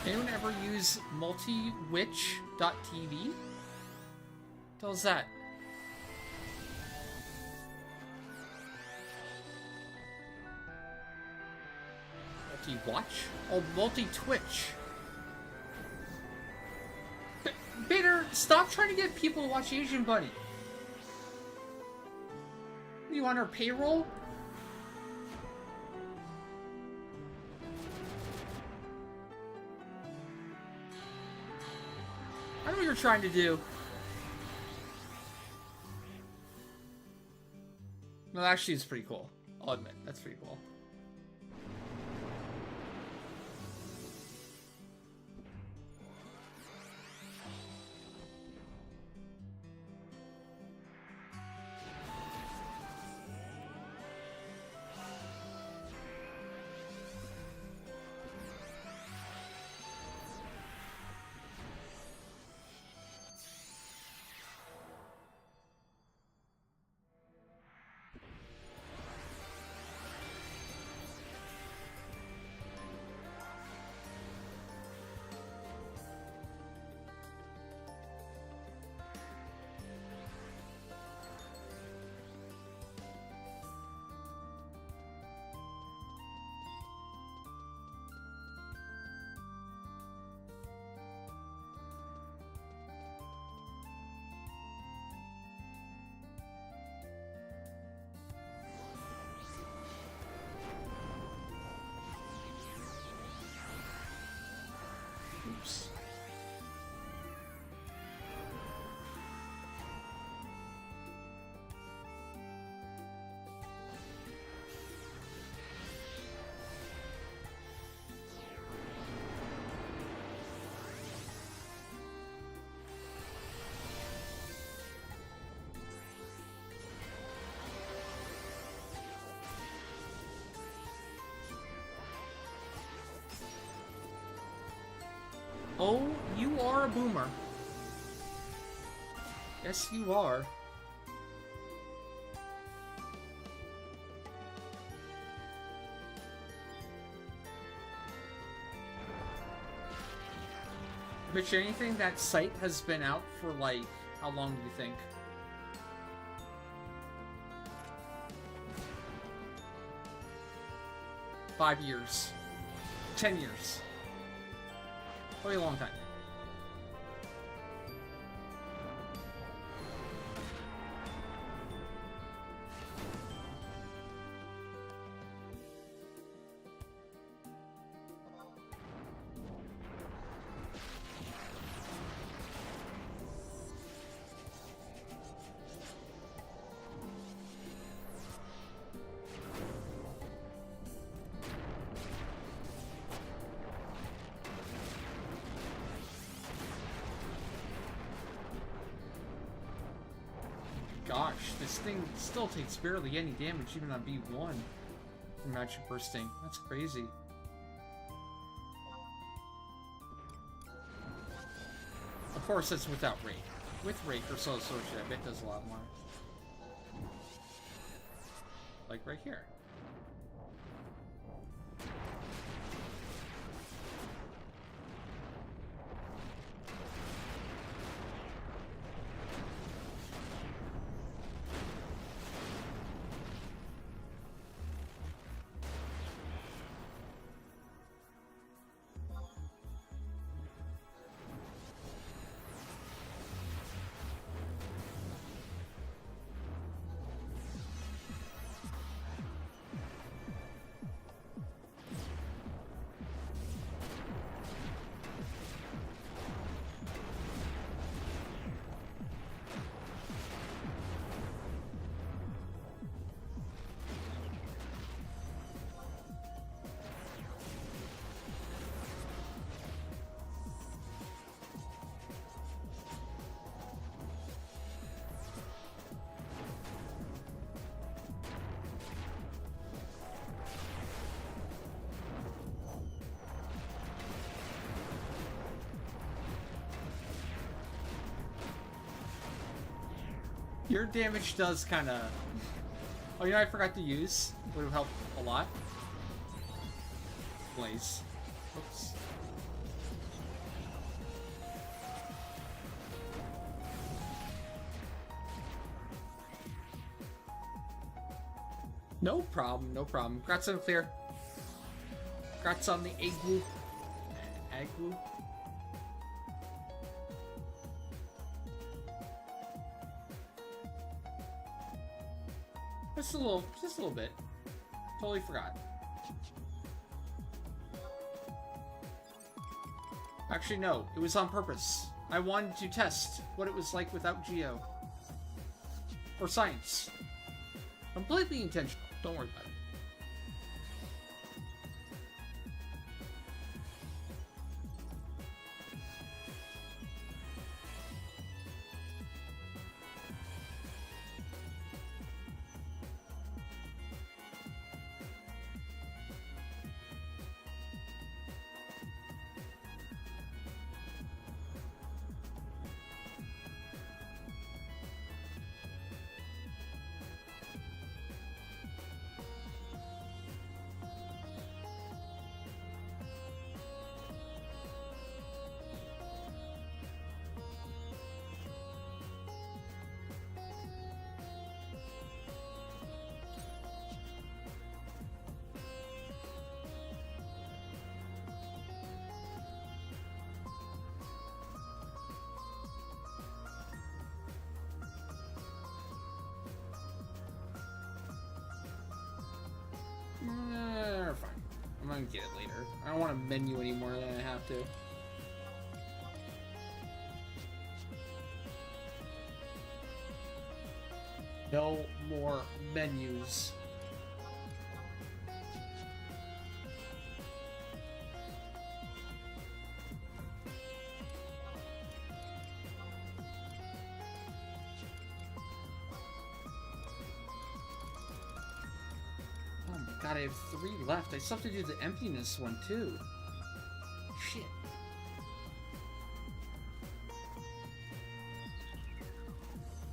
Anyone ever use multiwitch.tv? What was that? Multi-watch? Oh, multi-twitch. Bader, stop trying to get people to watch Asian Bunny. You on our payroll? I know what you're trying to do. No, actually, it's pretty cool. I'll admit, that's pretty cool. Oops. Oh, you are a boomer. Yes, you are. Bitch, anything, that site has been out for, like, how long do you think? $5 years. 10 years. Probably a long time. Gosh, this thing still takes barely any damage even on B1 from magic bursting. That's crazy. Of course, that's without Rake. With Rake or Soul Sortie, I bet it does a lot more. Like right here. Your damage does kind of... Oh, you know, I forgot to use. Would have helped a lot. Blaze. Oops. No problem, no problem. Congrats on the clear. Congrats on the Agwu. Agwu? Just a little bit. Totally forgot. Actually, no. It was on purpose. I wanted to test what it was like without Geo. Or science. Completely intentional. Don't worry about it. Fine. I'm gonna get it later. I don't want to menu any more than I have to. No more menus. God, I have 3 left. I still have to do the emptiness one, too. Shit.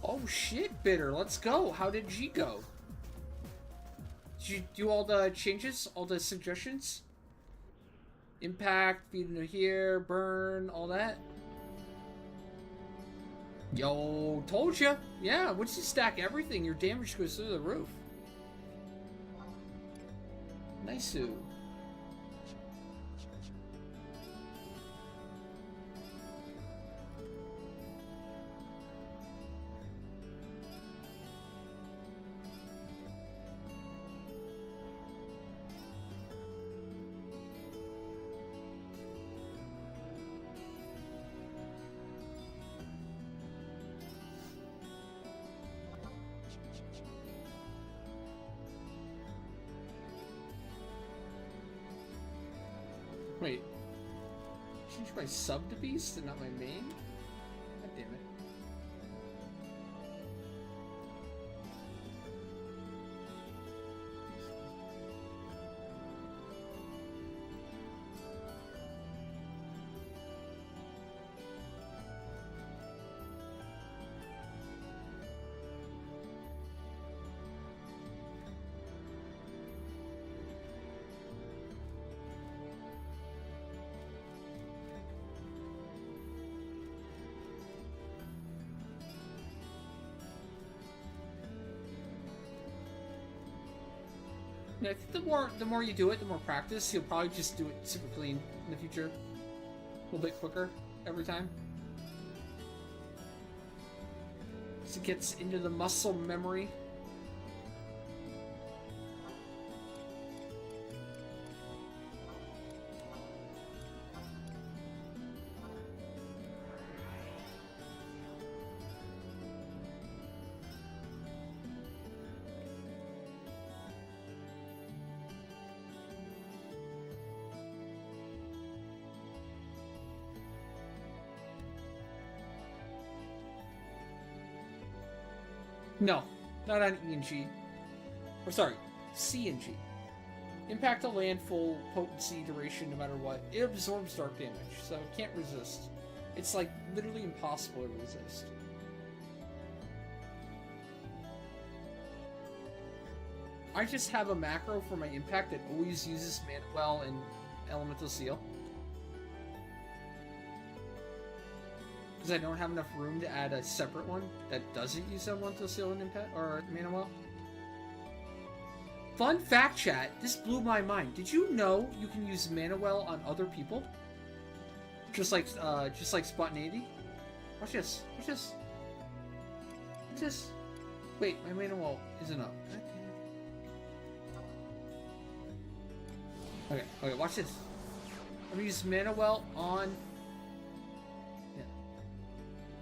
Oh, shit, Bitter. Let's go. How did G go? Did you do all the changes? All the suggestions? Impact, feed into here, burn, all that? Yo, told ya. Yeah, once you stack everything, your damage goes through the roof. Nice. Wait. Change my sub to beast and not my main? God damn it. Yeah, I think the more you do it, the more practice, you'll probably just do it super clean in the future. A little bit quicker every time. So it gets into the muscle memory. No, not on E and G. Or sorry, C and G. Impact to landfall, potency, duration, no matter what. It absorbs dark damage, so it can't resist. It's like literally impossible to resist. I just have a macro for my impact that always uses Well and Elemental Seal. Because I don't have enough room to add a separate one that doesn't use Elemental Seal and impact or Mana Well. Fun fact, chat. This blew my mind. Did you know you can use Mana Well on other people? Just like spontaneity. Watch this. Watch this. Watch this. Wait, my Mana Well isn't up. Okay, watch this. I'm gonna use Mana Well on... Yeah.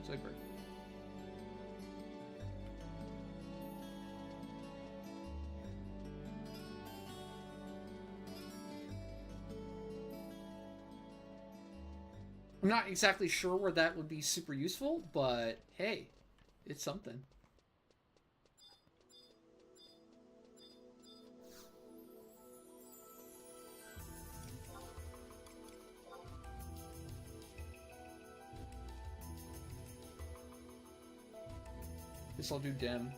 Zoidberg. I'm not exactly sure where that would be super useful, but hey, it's something. Guess I'll do Dem.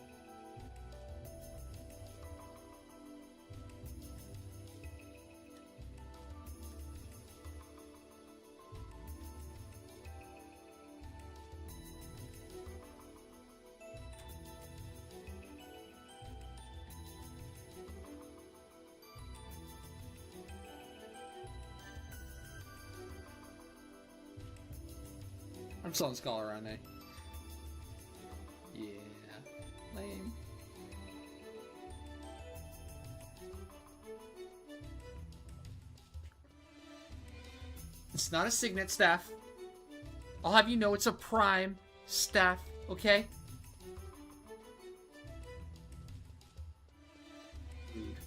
I'm selling Scholar, aren't I? Yeah. Lame. It's not a Signet staff. I'll have you know it's a Prime staff, okay? Rude.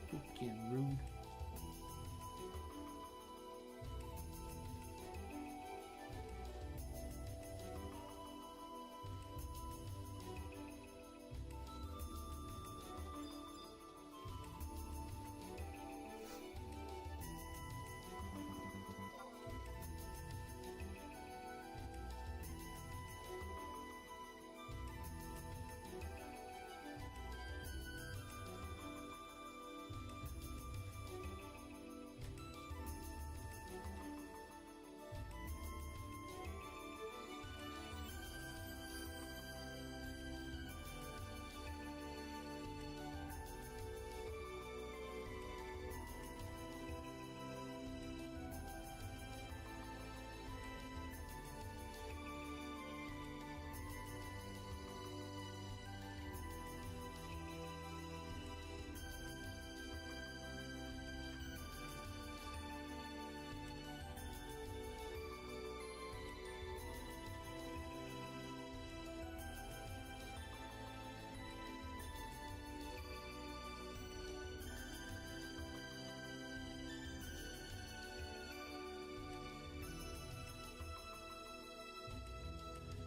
Fucking rude.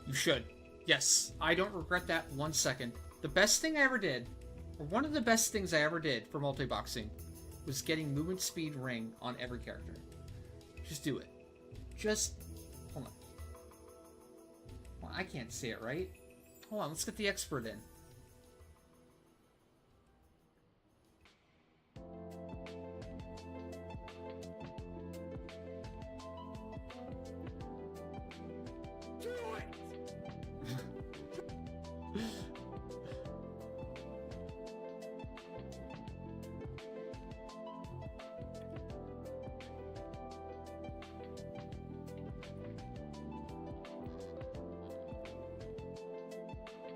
You should. Yes, I don't regret that 1 second. The best thing I ever did, or one of the best things I ever did for multiboxing, was getting movement speed ring on every character. Just do it. Just... Hold on. Well, I can't say it right. Hold on, let's get the expert in.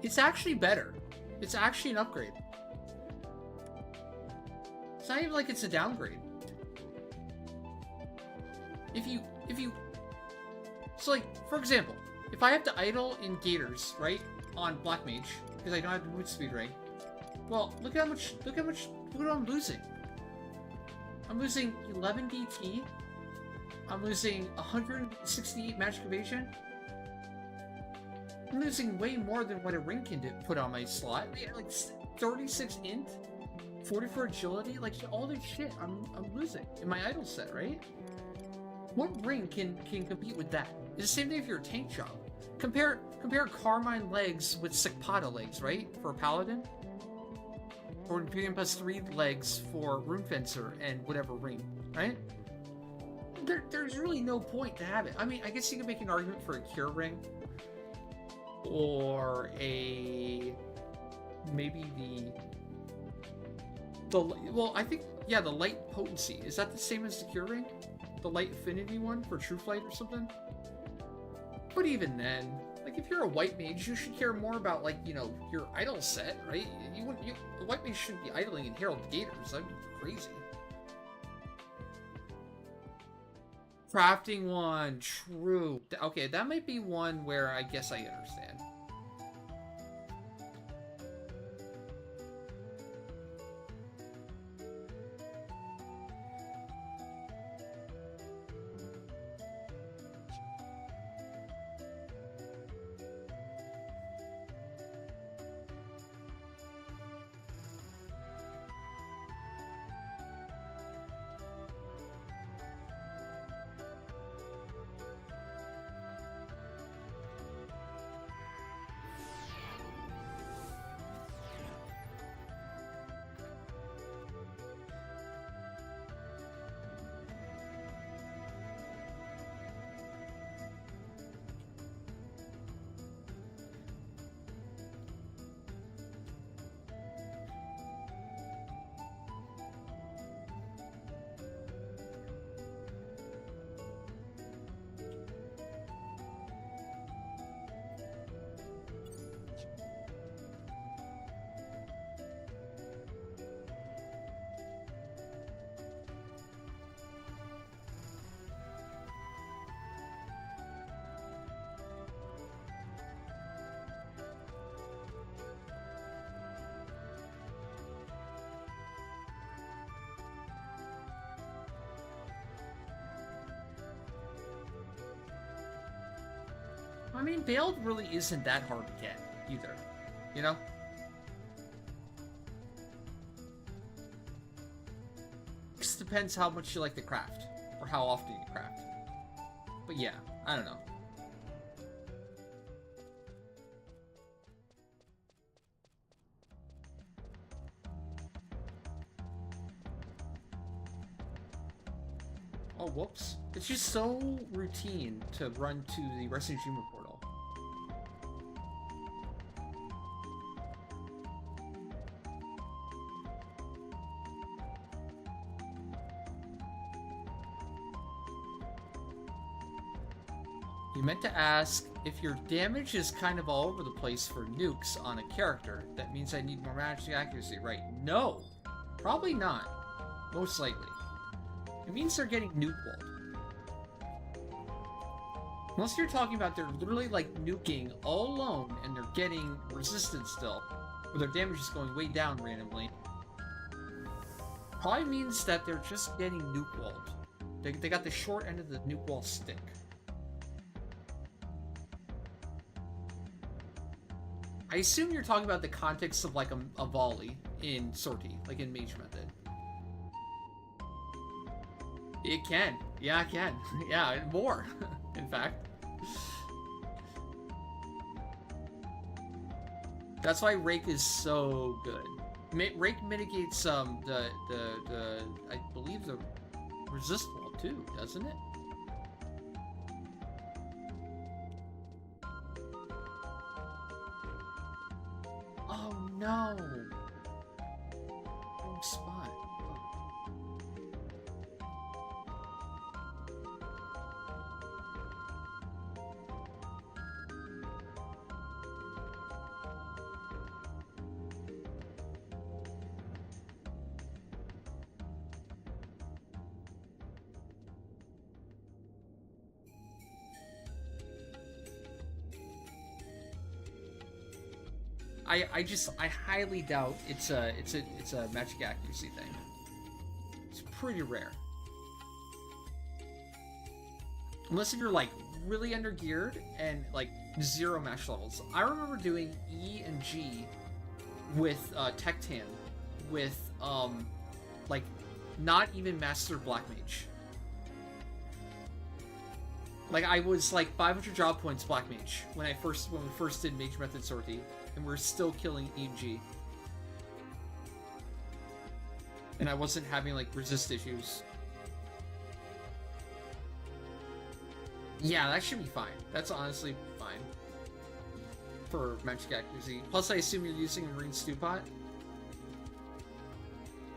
It's actually better. It's actually an upgrade. It's not even like it's a downgrade. So like, for example, if I have to idle in Gators, right, on Black Mage, because I don't have the movement speed ring, well, look what I'm losing. I'm losing 11 DT. I'm losing 168 magic evasion. I'm losing way more than what a ring can put on my slot. Like 36 int, 44 agility, like all this shit I'm losing in my idle set, right? What ring can compete with that? It's the same thing if you're a tank job. Compare Carmine legs with Sikpata legs, right? For a paladin. Or Imperium +3 legs for Rune Fencer and whatever ring, right? There's really no point to have it. I mean, I guess you can make an argument for a cure ring. Or maybe well, I think, yeah, the light potency. Is that the same as the cure ring? The light affinity one for True Flight or something? But even then, like, if you're a white mage, you should care more about, like, you know, your idle set, right? The white mage shouldn't be idling in Herald Gators. That'd be crazy. Crafting one, true. Okay, that might be one where I guess I understand. I mean, Veiled really isn't that hard to get, either. You know? It just depends how much you like to craft, or how often you craft. But yeah, I don't know. Oh, whoops. It's just so routine to run to the Resident Humor portal. You meant to ask, if your damage is kind of all over the place for nukes on a character, that means I need more magic accuracy, right? No! Probably not. Most likely. It means they're getting nuke walled. Unless you're talking about they're literally like nuking all alone and they're getting resistance still, or their damage is going way down randomly. Probably means that they're just getting nuke walled. They got the short end of the nuke wall stick. I assume you're talking about the context of like a volley in Sortie, like in Mage Method. It can. Yeah, it can. Yeah, more, in fact. That's why Rake is so good. Rake mitigates the I believe the resist wall too, doesn't it? Oh no! Wrong spot. I highly doubt it's a magic accuracy thing. It's pretty rare. Unless if you're like really under geared and like 0 match levels. I remember doing E and G with Tectan with like not even Master Black Mage. Like, I was like 500 job points Black Mage when we first did Mage Method Sortie, and we're still killing EMG. And I wasn't having like resist issues. Yeah, that should be fine. That's honestly fine for magic accuracy. Plus, I assume you're using a Marine Stew Pot.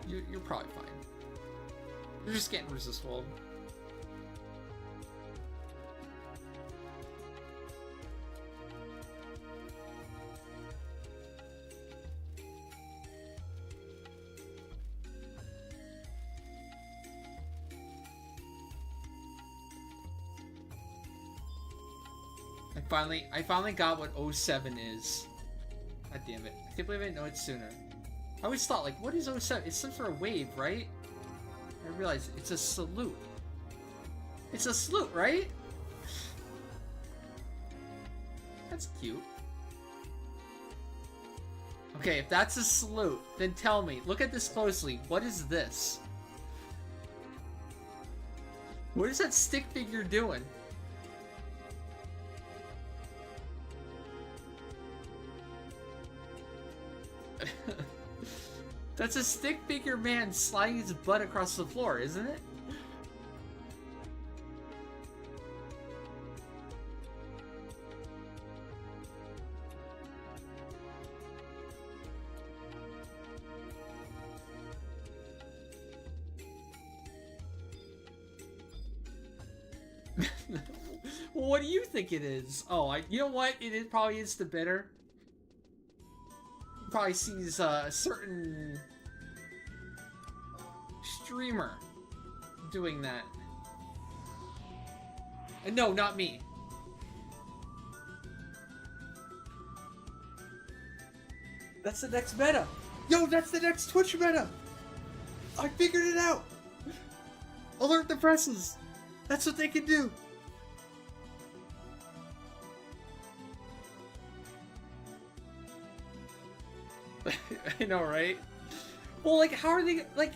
You're probably fine. You're just getting resist walled. I finally got what 07 is. God damn it. I can't believe I didn't know it sooner. I always thought, like, what is 07? It's some sort of wave, right? I realized it's a salute. It's a salute, right? That's cute. Okay, if that's a salute, then tell me. Look at this closely. What is this? What is that stick figure doing? That's a stick figure man sliding his butt across the floor, isn't it? Well, what do you think it is? Oh, you know what? It probably is the bitter. Probably sees a certain streamer doing that. And no, not me. That's the next meta. Yo, that's the next Twitch meta. I figured it out. Alert the presses. That's what they can do. I know, right? Well, like, how are they, like,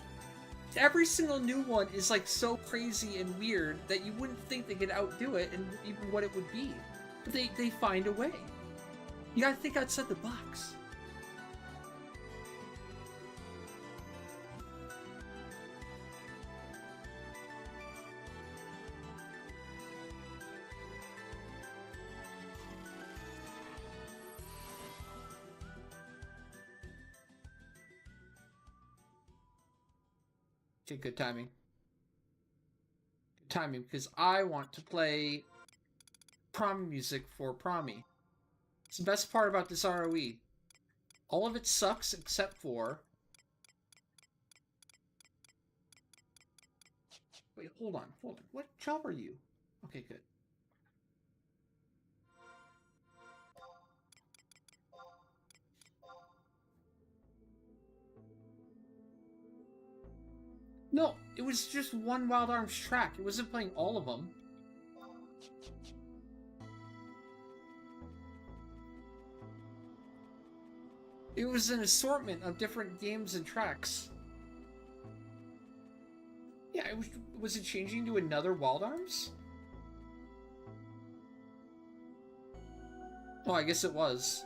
every single new one is, like, so crazy and weird that you wouldn't think they could outdo it and even what it would be. But they find a way. You gotta think outside the box. Okay, good timing. Good timing, because I want to play prom music for Promi. It's the best part about this ROE. All of it sucks except for... Wait, hold on. What job are you? Okay, good. No, it was just one Wild Arms track. It wasn't playing all of them. It was an assortment of different games and tracks. Yeah, was it changing to another Wild Arms? Oh, I guess it was.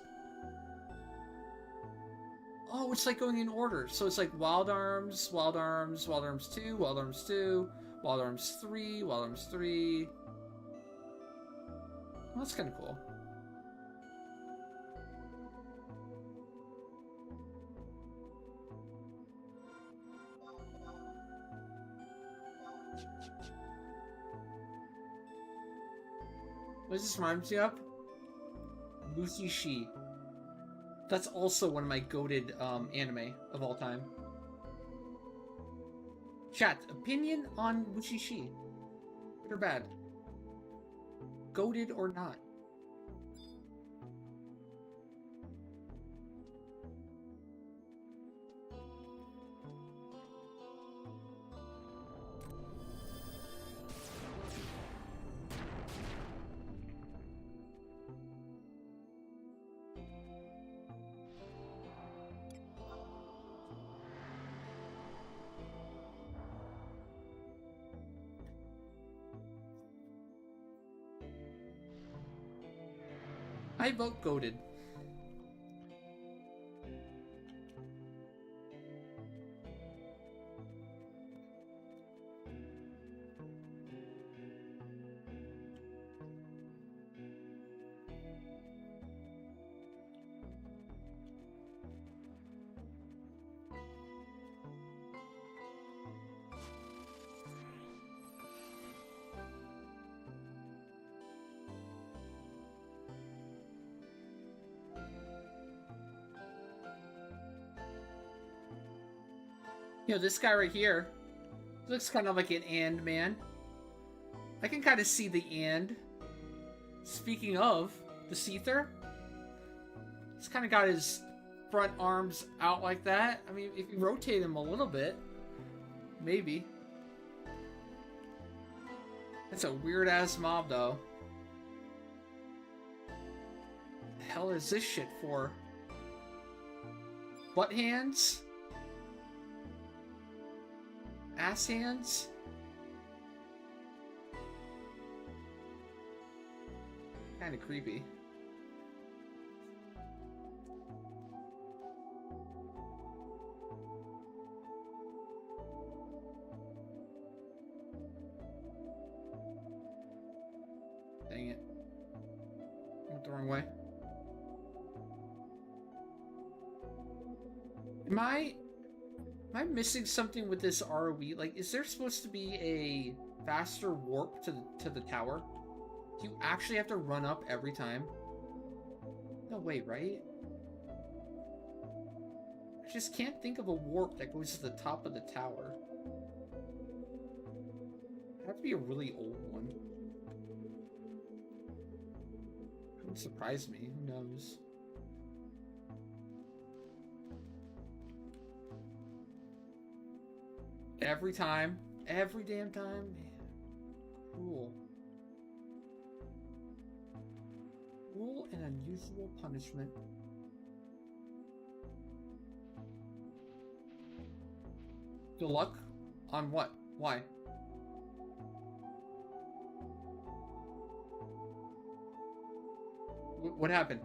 Oh, it's like going in order. So it's like Wild Arms, Wild Arms, Wild Arms 2, Wild Arms 2, Wild Arms 3, Wild Arms 3. Well, that's kind of cool. What does this rhyme you up? Mushishi. That's also one of my goated anime of all time. Chat, opinion on Mushishi. Good or bad? Goated or not? I vote goated. You know, this guy right here looks kind of like an and man. I can kind of see the and. Speaking of, the Seether, he's kind of got his front arms out like that. I mean, if you rotate him a little bit, maybe. That's a weird-ass mob, though. The hell is this shit for? Butt hands? Ass hands? Kind of creepy. Dang it. Went the wrong way. Am I missing something with this ROE? Like, is there supposed to be a faster warp to the tower? Do you actually have to run up every time? No way, right? I just can't think of a warp that goes to the top of the tower. It'd have to be a really old one. It wouldn't surprise me. Who knows? Every time. Every damn time. Man. Cool. Cruel and unusual punishment. Good luck? On what? Why? What happened?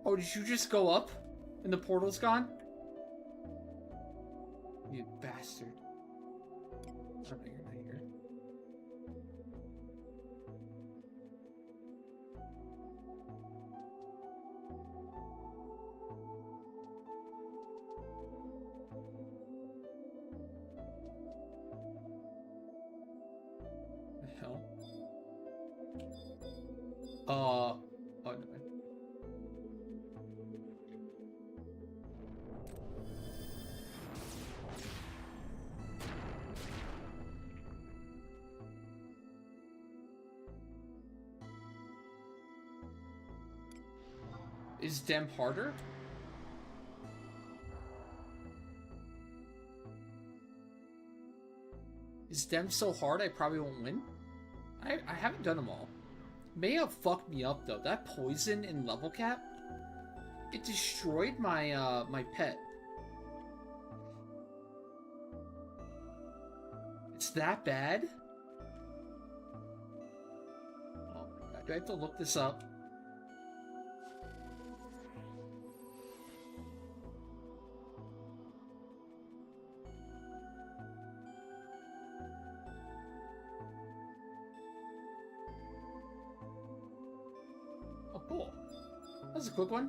Oh, did you just go up? And the portal's gone? You bastard. Oh, no, you're not here. The hell? Oh, no. Is Dem harder? Is Dem so hard I probably won't win? I haven't done them all. May have fucked me up though. That poison in level cap, it destroyed my my pet. It's that bad? Oh my god, do I have to look this up? Cool. That was a quick one.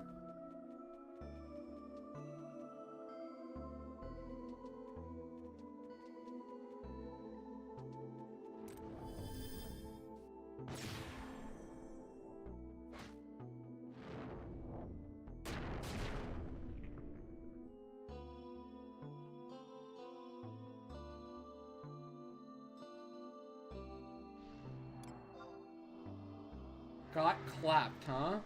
Got clapped, huh?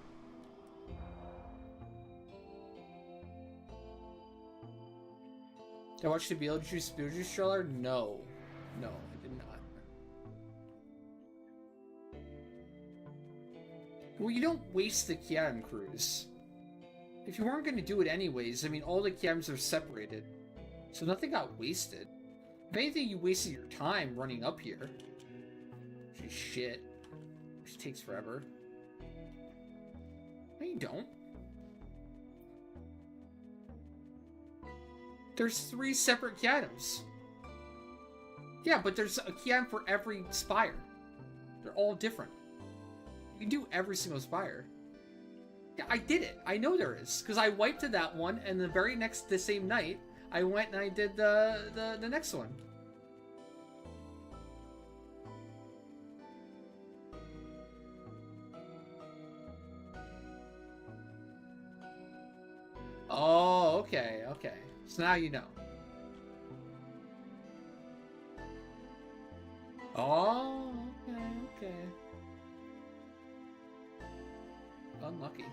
Did I watch the Beetlejuice trailer? No. No, I did not. Well, you don't waste the Kiatum cruise. If you weren't going to do it anyways, I mean, all the Kiatums are separated. So nothing got wasted. If anything, you wasted your time running up here. Which is shit. which takes forever. No, you don't. There's 3 separate key items. Yeah, but there's a key item for every spire. They're all different. You can do every single spire. Yeah, I did it. I know there is. Because I wiped to that one, and the same night, I went and I did the next one. Oh, okay, okay. So now you know. Oh, okay, okay. Unlucky.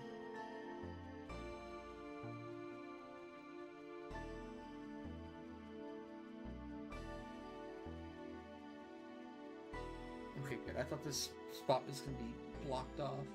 Okay, good. I thought this spot was gonna be blocked off.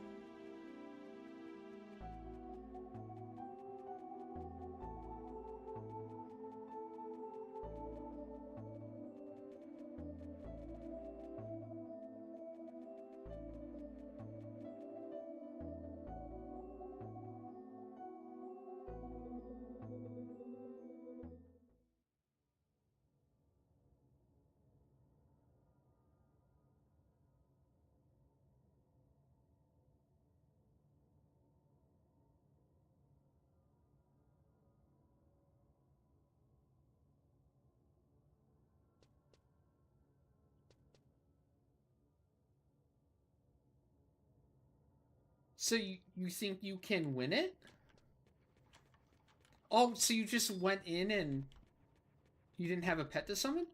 So you think you can win it? Oh, so you just went in and you didn't have a pet to summon?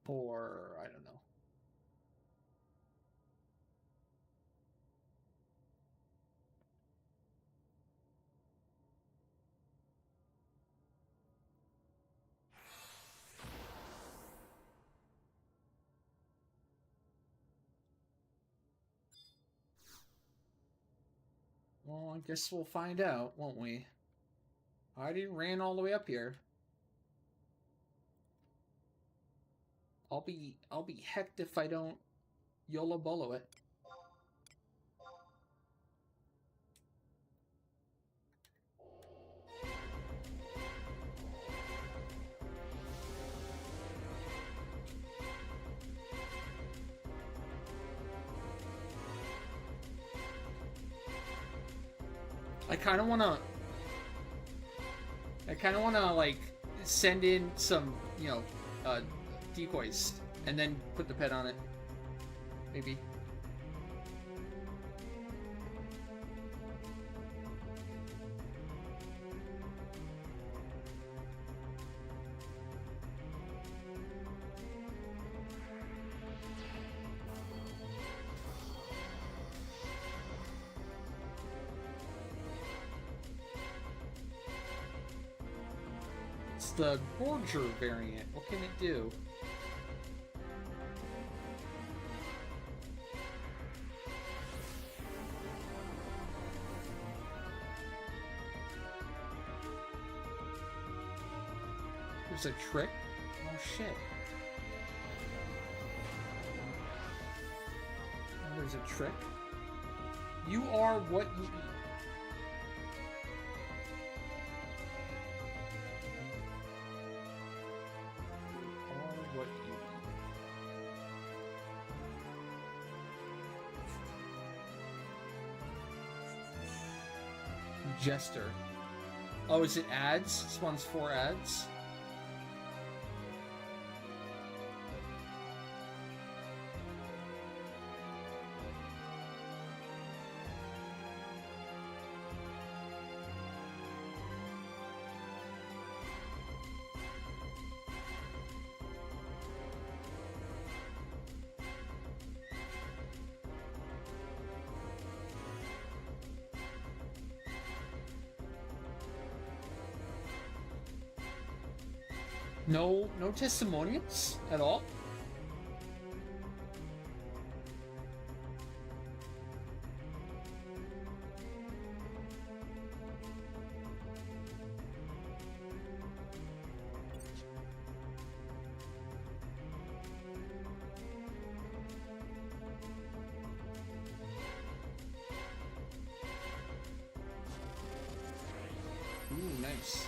Or, I don't know. Well, I guess we'll find out, won't we? I already ran all the way up here. I'll be hecked if I don't YOLO BOLO it. I kind of wanna like send in some, you know, decoys and then put the pet on it. Maybe. It's the Gorger variant. What can it do? There's a trick? Oh shit. Oh, there's a trick. You are what you eat. Jester. Oh, is it ads? This one's 4 ads. No testimonials at all? Nice.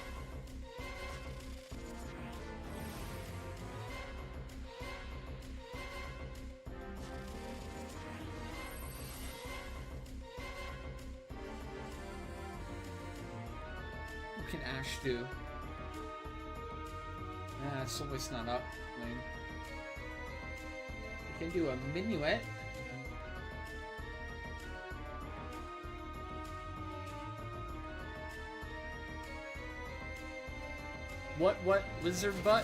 What can Ash do? Ah, it's always not up. Lame. You can do a minuet. What? Lizard butt?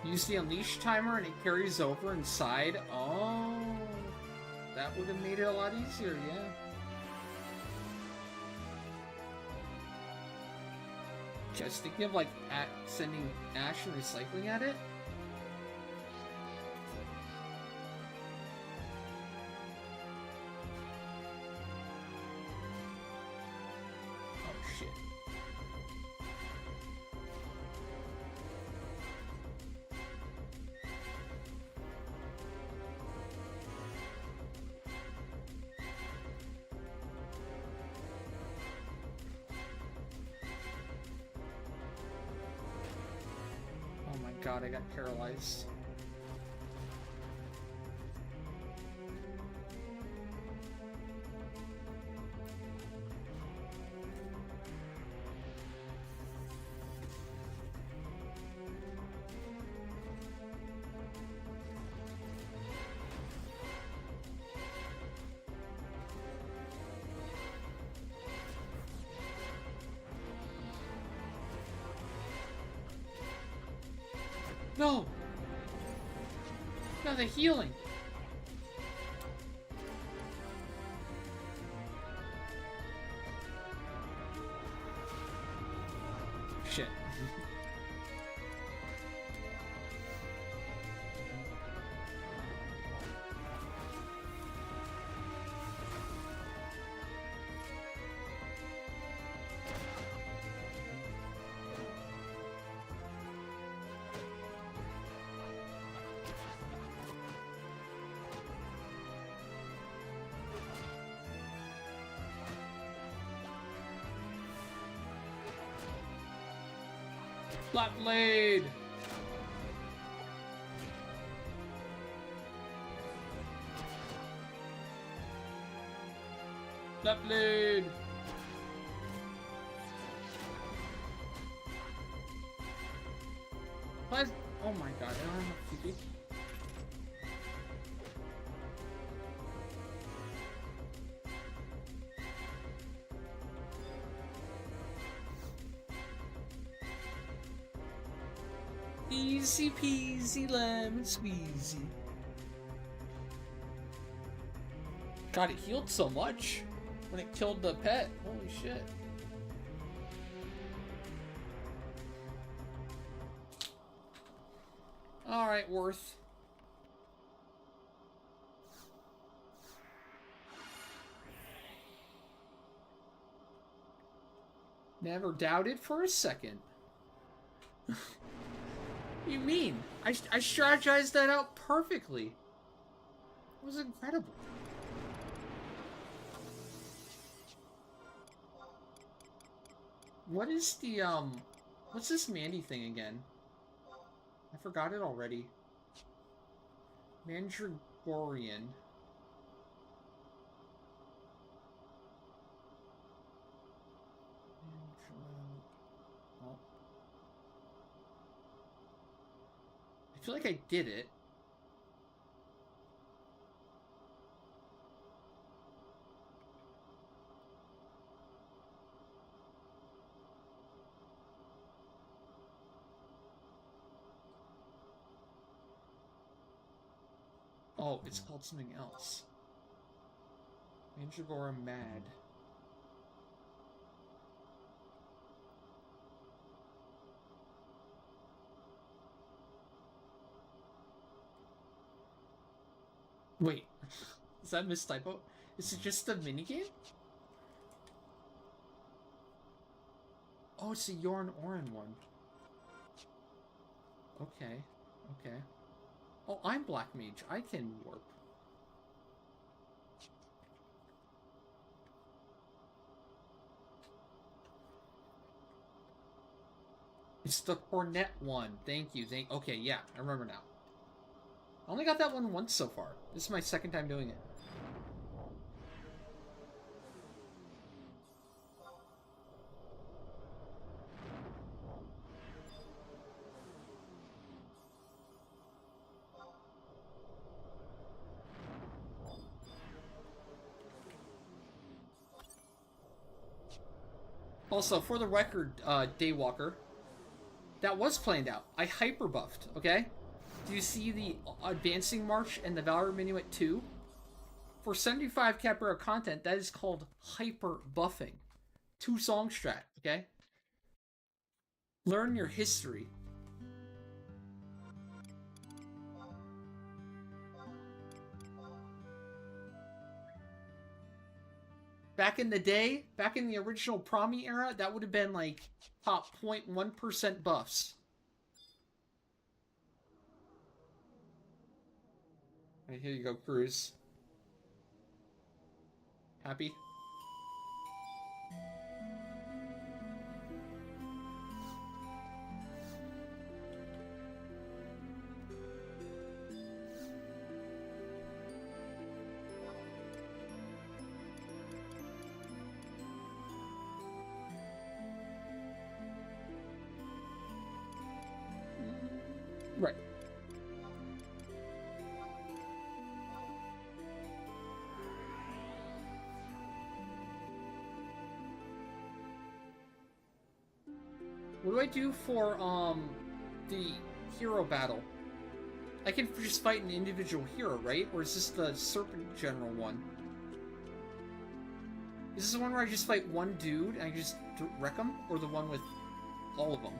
Use the unleash timer and it carries over inside. Oh, that would have made it a lot easier, yeah. Just thinking of like sending Ash and recycling at it. Oh shit. Oh my god, I got paralyzed. No! No, the healing! Shit. Flat blade! Flat blade! What? Oh my god, I don't have enough TP. Easy peasy lemon squeezy. God, it healed so much when it killed the pet. Holy shit. Alright, Worth. Never doubted for a second. What do you mean? I strategized that out perfectly. It was incredible. What is the, what's this Mandy thing again? I forgot it already. Mandragorian. I feel like I did it. Oh, it's called something else. Mandragora Mad. Wait, is that mistypo? Is it just the minigame? Oh, it's a Yorn Orin one. Okay, okay. Oh, I'm Black Mage. I can warp. It's the cornet one. Thank you. Okay, yeah, I remember now. I only got that one once so far. This is my second time doing it. Also, for the record, Daywalker, that was planned out. I hyper buffed, okay? Do you see the Advancing March and the Valor Minuet 2? For 75 Capoeira content, that is called hyper buffing. 2-song strat, okay? Learn your history. Back in the day, back in the original Promi era, that would have been like top 0.1% buffs. Right, here you go, Cruz. Happy? Right. What do I do for, the hero battle? I can just fight an individual hero, right? Or is this the Serpent General one? Is this the one where I just fight one dude and I just wreck him? Or the one with all of them?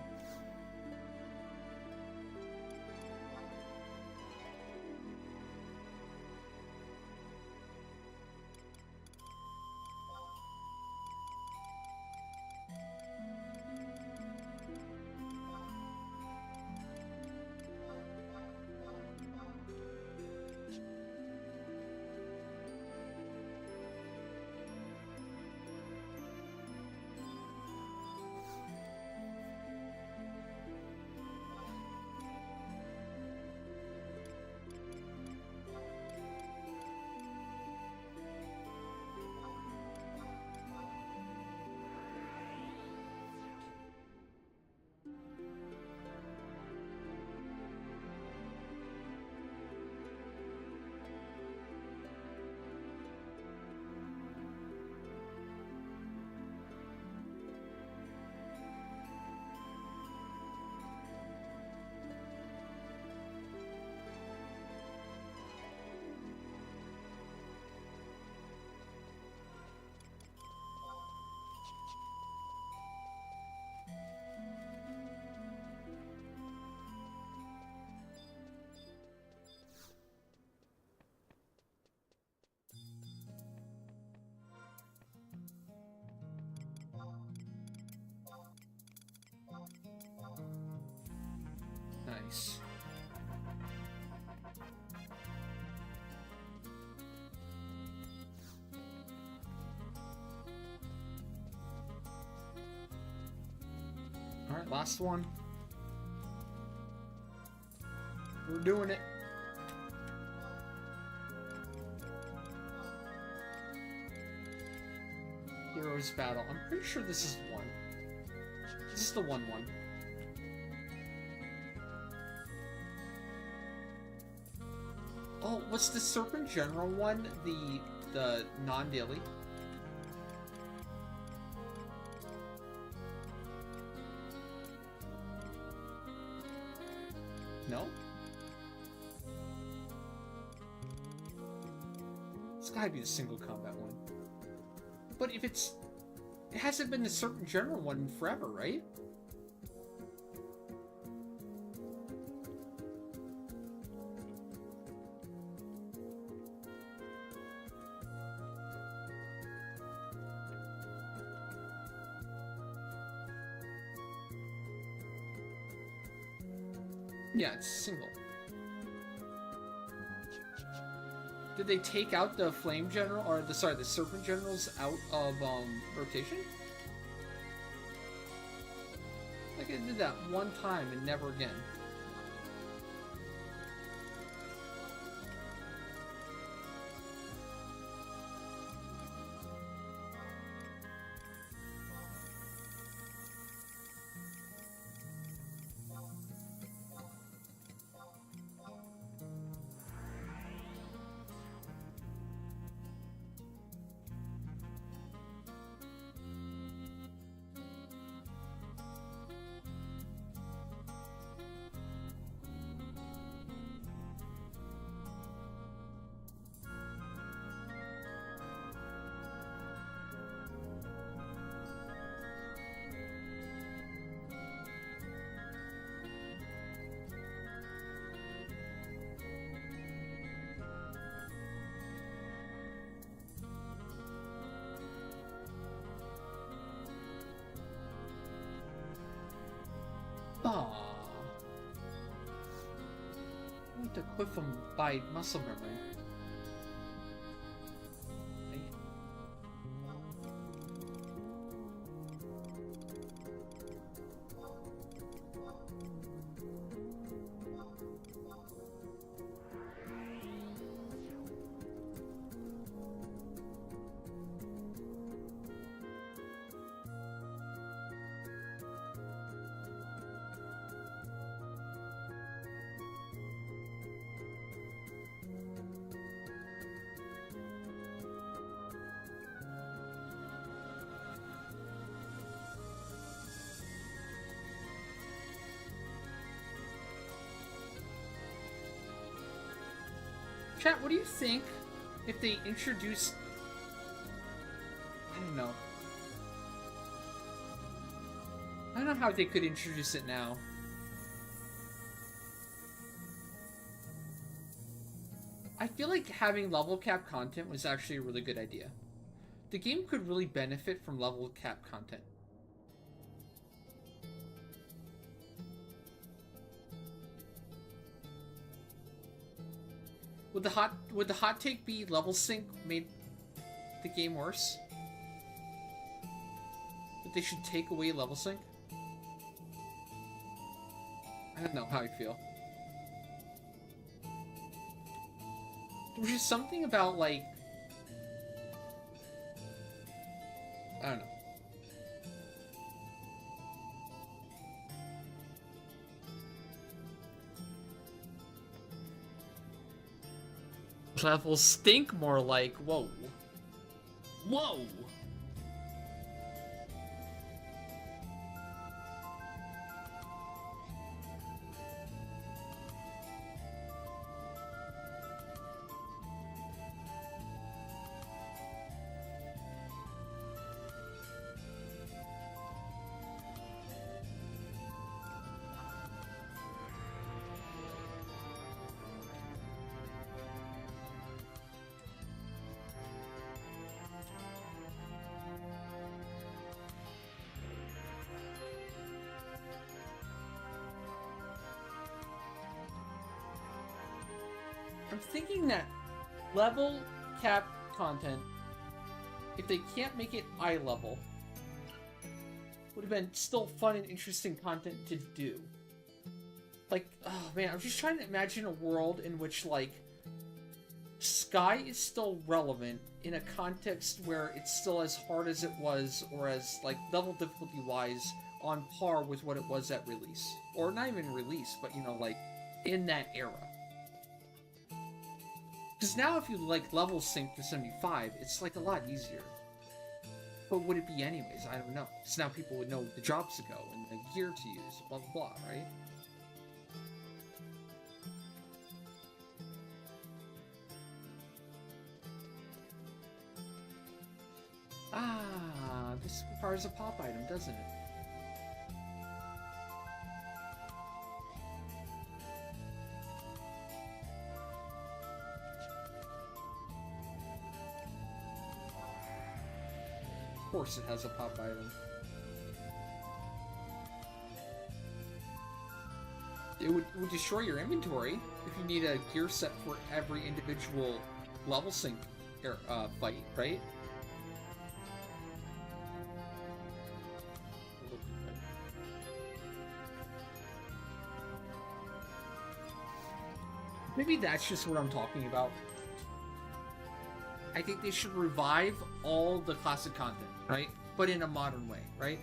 Nice. Alright, last one. We're doing it. Heroes Battle. I'm pretty sure this is one. This is the one. Oh, what's the Serpent General one? The non-daily? No? It's gotta be the single combat one. But if it hasn't been the Serpent General one in forever, right? Yeah, it's single. Did they take out the Flame General, or the Serpent Generals out of rotation? Like I did that one time and never again. Aww. I want to equip him by muscle memory. Chat, what do you think if they introduce... I don't know. I don't know how they could introduce it now. I feel like having level cap content was actually a really good idea. The game could really benefit from level cap content. Would the hot take be level sync made the game worse? That they should take away level sync? I don't know how I feel. There's just something about, like... I don't know. Levels stink more like, whoa. Whoa! I'm thinking that level cap content, if they can't make it eye level, would have been still fun and interesting content to do. Like, oh man, I'm just trying to imagine a world in which, like, Sky is still relevant in a context where it's still as hard as it was, or as, like, level difficulty-wise on par with what it was at release. Or not even release, but, you know, like, in that era. Because now if you, like, level sync to 75, it's, like, a lot easier. But would it be anyways? I don't know. So now people would know the jobs to go and the gear to use, blah, blah, blah, right? Ah, this requires a pop item, doesn't it? Of course it has a pop item. It would destroy your inventory if you need a gear set for every individual level sync fight, right? Maybe that's just what I'm talking about. I think they should revive all the classic content, right? But in a modern way, right?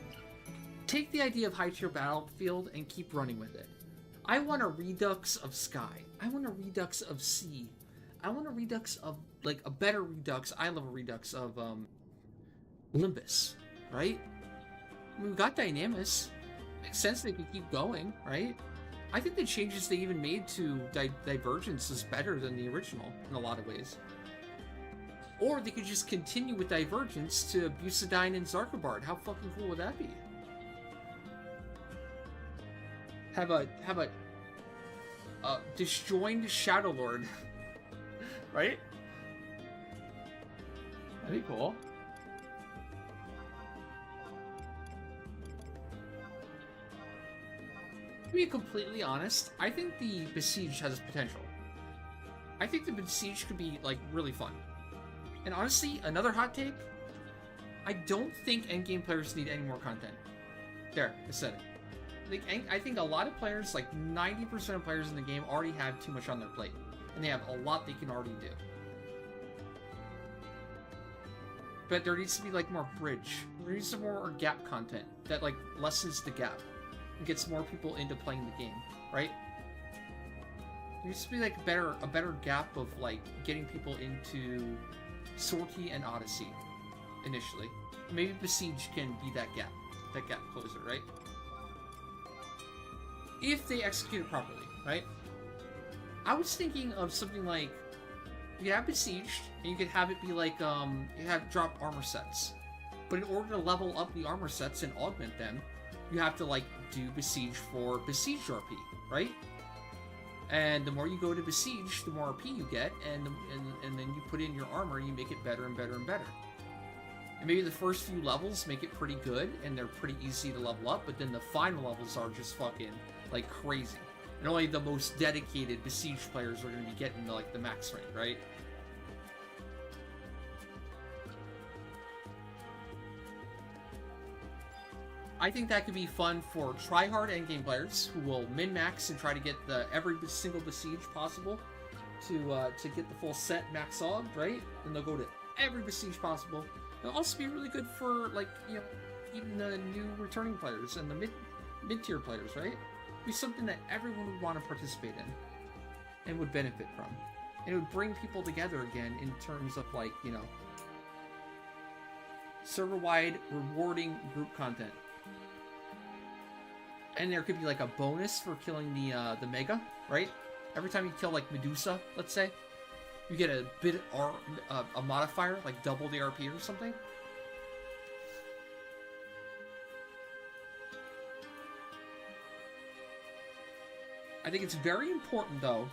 Take the idea of high-tier Battlefield and keep running with it. I want a redux of Sky. I want a redux of Sea. I want a redux of, like, a better redux. I love a redux of, Limbus, right? I mean, we've got Dynamis. Makes sense they could keep going, right? I think the changes they even made to Divergence is better than the original in a lot of ways. Or they could just continue with Divergence to Bucidine and Zarkabard. How fucking cool would that be? Have a disjoined Shadow Lord, right? That'd be cool. To be completely honest, I think the Besieged has potential. I think the Besieged could be, like, really fun. And honestly, another hot take, I don't think endgame players need any more content. There, I said it. I think a lot of players, like 90% of players in the game, already have too much on their plate. And they have a lot they can already do. But there needs to be, like, more bridge. There needs some more gap content that, like, lessens the gap. And gets more people into playing the game, right? There needs to be, like, a better gap of, like, getting people into Sortie and Odyssey, initially. Maybe Besiege can be that gap closer, right? If they execute it properly, right? I was thinking of something like, you could have Besieged, and you could have it be like, you have drop armor sets. But in order to level up the armor sets and augment them, you have to, like, do Besiege for Besieged RP, right? And the more you go to Besiege, the more RP you get, and then you put in your armor, and you make it better and better and better. And maybe the first few levels make it pretty good, and they're pretty easy to level up, but then the final levels are just fucking, like, crazy. And only the most dedicated Besiege players are going to be getting, like, the max rank, right? I think that could be fun for try-hard endgame players who will min-max and try to get every single Besiege possible to get the full set max aug, right? And they'll go to every Besiege possible. It'll also be really good for, like, you know, even the new returning players and the mid-tier players, right? It'd be something that everyone would want to participate in and would benefit from. And it would bring people together again in terms of, like, you know, server-wide rewarding group content. And there could be, like, a bonus for killing the Mega, right? Every time you kill, like, Medusa, let's say, you get a bit a modifier, like double the RP or something. I think it's very important, though,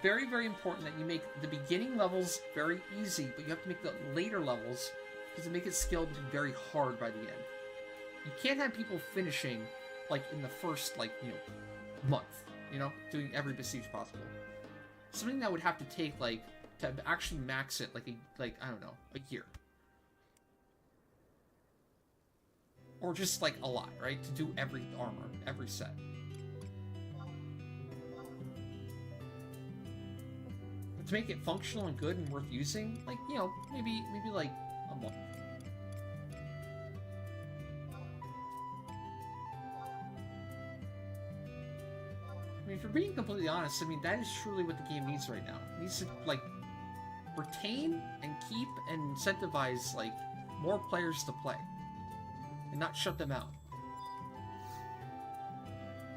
very, very important that you make the beginning levels very easy, but you have to make the later levels, because it makes it scaled to be very hard by the end. You can't have people finishing, like, in the first, like, you know, month, you know, doing every Besiege possible. Something that would have to take, like, to actually max it, like, I don't know, a year. Or just, like, a lot, right? To do every armor, every set. But to make it functional and good and worth using, like, you know, maybe like, a month. I mean, if you're being completely honest, I mean, that is truly what the game needs right now. It needs to, like, retain and keep and incentivize, like, more players to play. And not shut them out.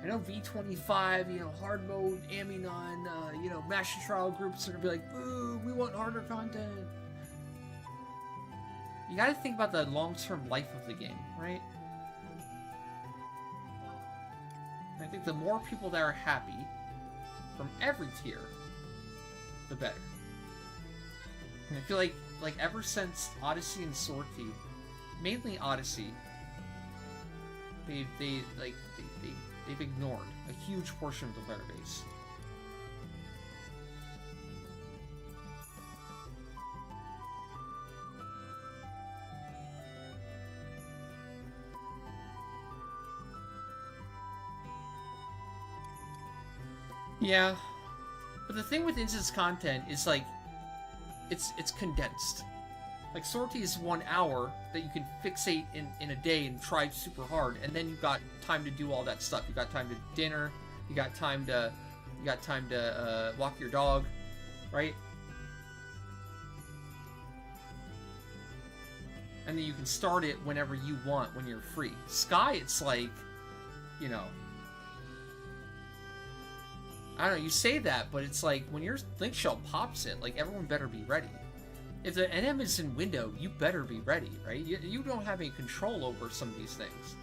I know V25, you know, hard mode, Aminon, you know, Master Trial groups are gonna be like, boo, we want harder content. You gotta think about the long-term life of the game, right? I think the more people that are happy from every tier, the better. And I feel like ever since Odyssey and Sortie, mainly Odyssey, they've ignored a huge portion of the player base. Yeah, But the thing with instance content is like, it's condensed. Like Sortie is 1 hour that you can fixate in a day and try super hard, and then you've got time to do all that stuff. You got time to dinner. You got time to walk your dog, right? And then you can start it whenever you want when you're free. Sky, it's like, you know, I don't know, you say that, but it's like when your Link Shell pops it, like everyone better be ready. If the NM is in window, you better be ready, right? You don't have any control over some of these things.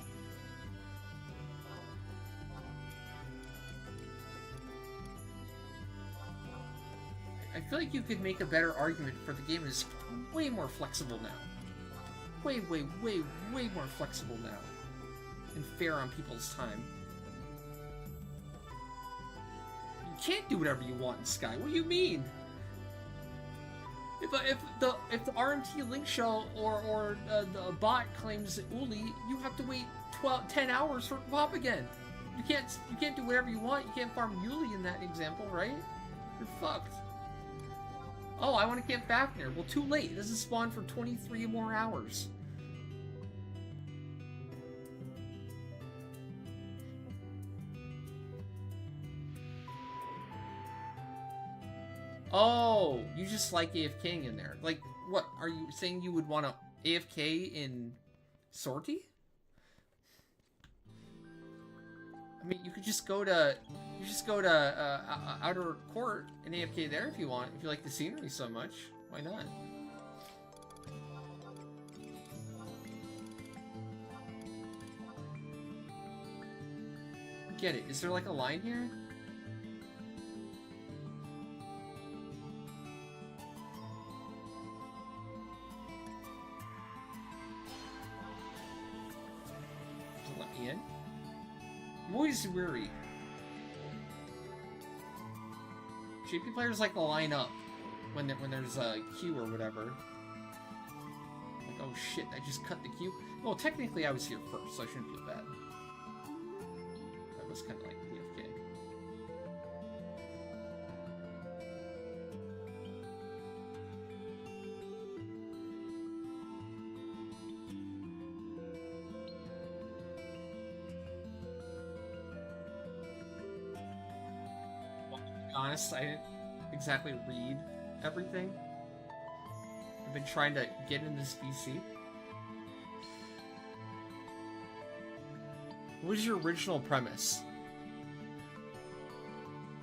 I feel like you could make a better argument for the game is way more flexible now. Way more flexible now. And fair on people's time. You can't do whatever you want in Sky. What do you mean? If the RMT Link Shell or the bot claims Uli, you have to wait 10 hours for it to pop again. You can't do whatever you want. You can't farm Uli in that example, right? You're fucked. Oh, I want to camp Fafnir. Well, too late. It doesn't spawn for 23 more hours. Oh, you just like AFKing in there. Like, what? Are you saying you would want to AFK in Sortie? I mean, you could just go to... Outer Court and AFK there if you want. If you like the scenery so much. Why not? Get it. Is there like a line here? In. I'm always weary. Shapey players like to line up when there's a queue or whatever. Like, oh shit, I just cut the queue. Well, technically I was here first, so I shouldn't feel bad. That was kind of like DFK. Honest, I didn't exactly read everything. I've been trying to get in this VC. What was your original premise?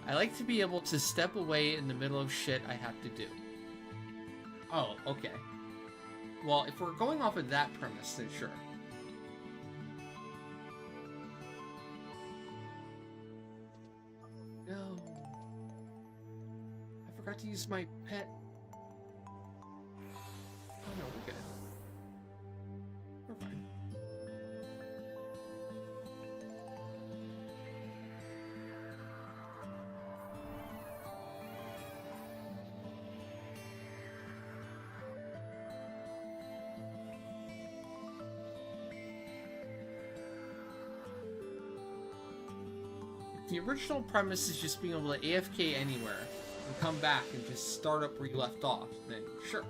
I like to be able to step away in the middle of shit I have to do. Oh, okay. Well, if we're going off of that premise, then sure. No. I forgot to use my pet. Oh no, we're good. We're fine. The original premise is just being able to AFK anywhere and come back and just start up where you left off, then sure.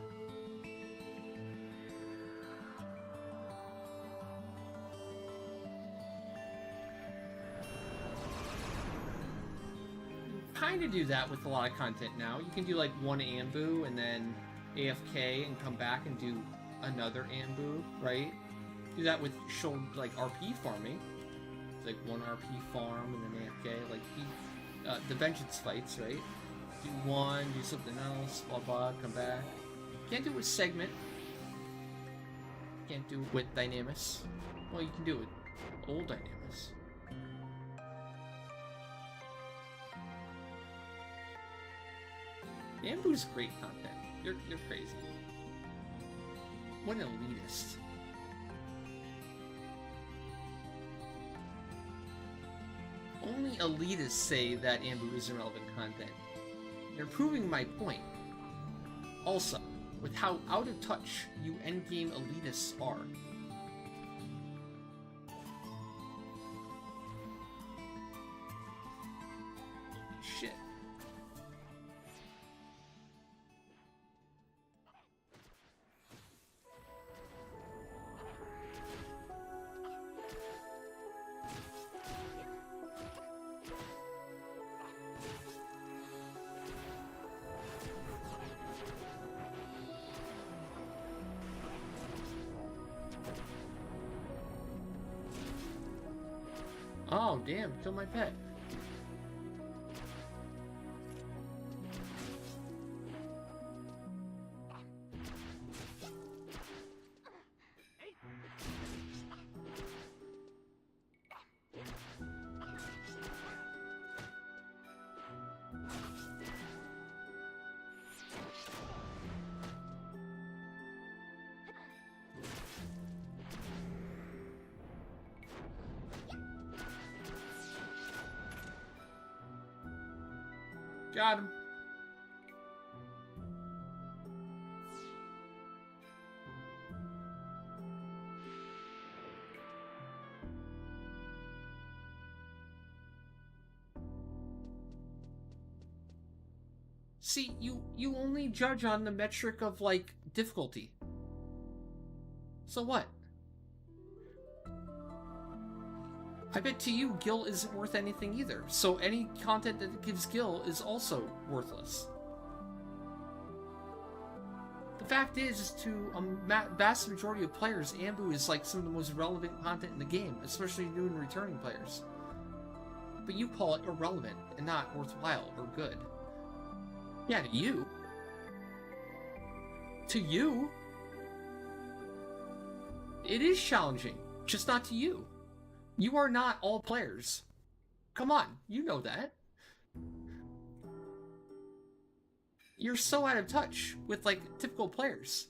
Kind of do that with a lot of content now. You can do like one Ambu and then AFK and come back and do another Ambu, right? Do that with Sheol, like RP farming. Like one RP farm and then AFK, like the vengeance fights, right? Do one, do something else, blah blah, come back. Can't do it with segment. Can't do it with Dynamis. Well, you can do it with old Dynamis. Ambu's great content. You're crazy. What an elitist. Only elitists say that Ambu is irrelevant content. You're proving my point. Also, with how out of touch you endgame elitists are. Shit. Oh, damn, kill my pet. Got him. See, you only judge on the metric of, like, difficulty. So what? I bet to you, Gil isn't worth anything either, so any content that gives Gil is also worthless. The fact is to a vast majority of players, Ambu is like some of the most relevant content in the game, especially new and returning players. But you call it irrelevant and not worthwhile or good. Yeah, to you. To you. It is challenging, just not to you. You are not all players. Come on, you know that. You're so out of touch with, like, typical players.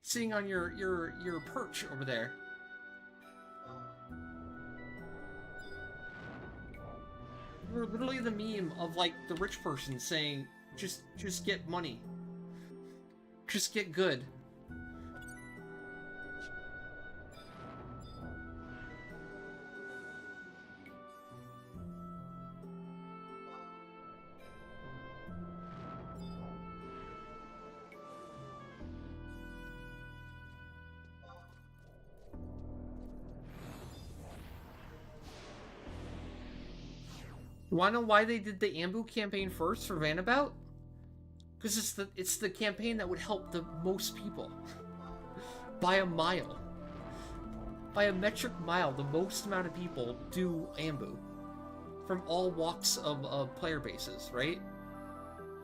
Sitting on your perch over there. You're literally the meme of, like, the rich person saying, just get money. Just get good. You wanna know why they did the Ambu campaign first for Vana'bout? Because it's the campaign that would help the most people. By a mile. By a metric mile, the most amount of people do Ambu. From all walks of player bases, right?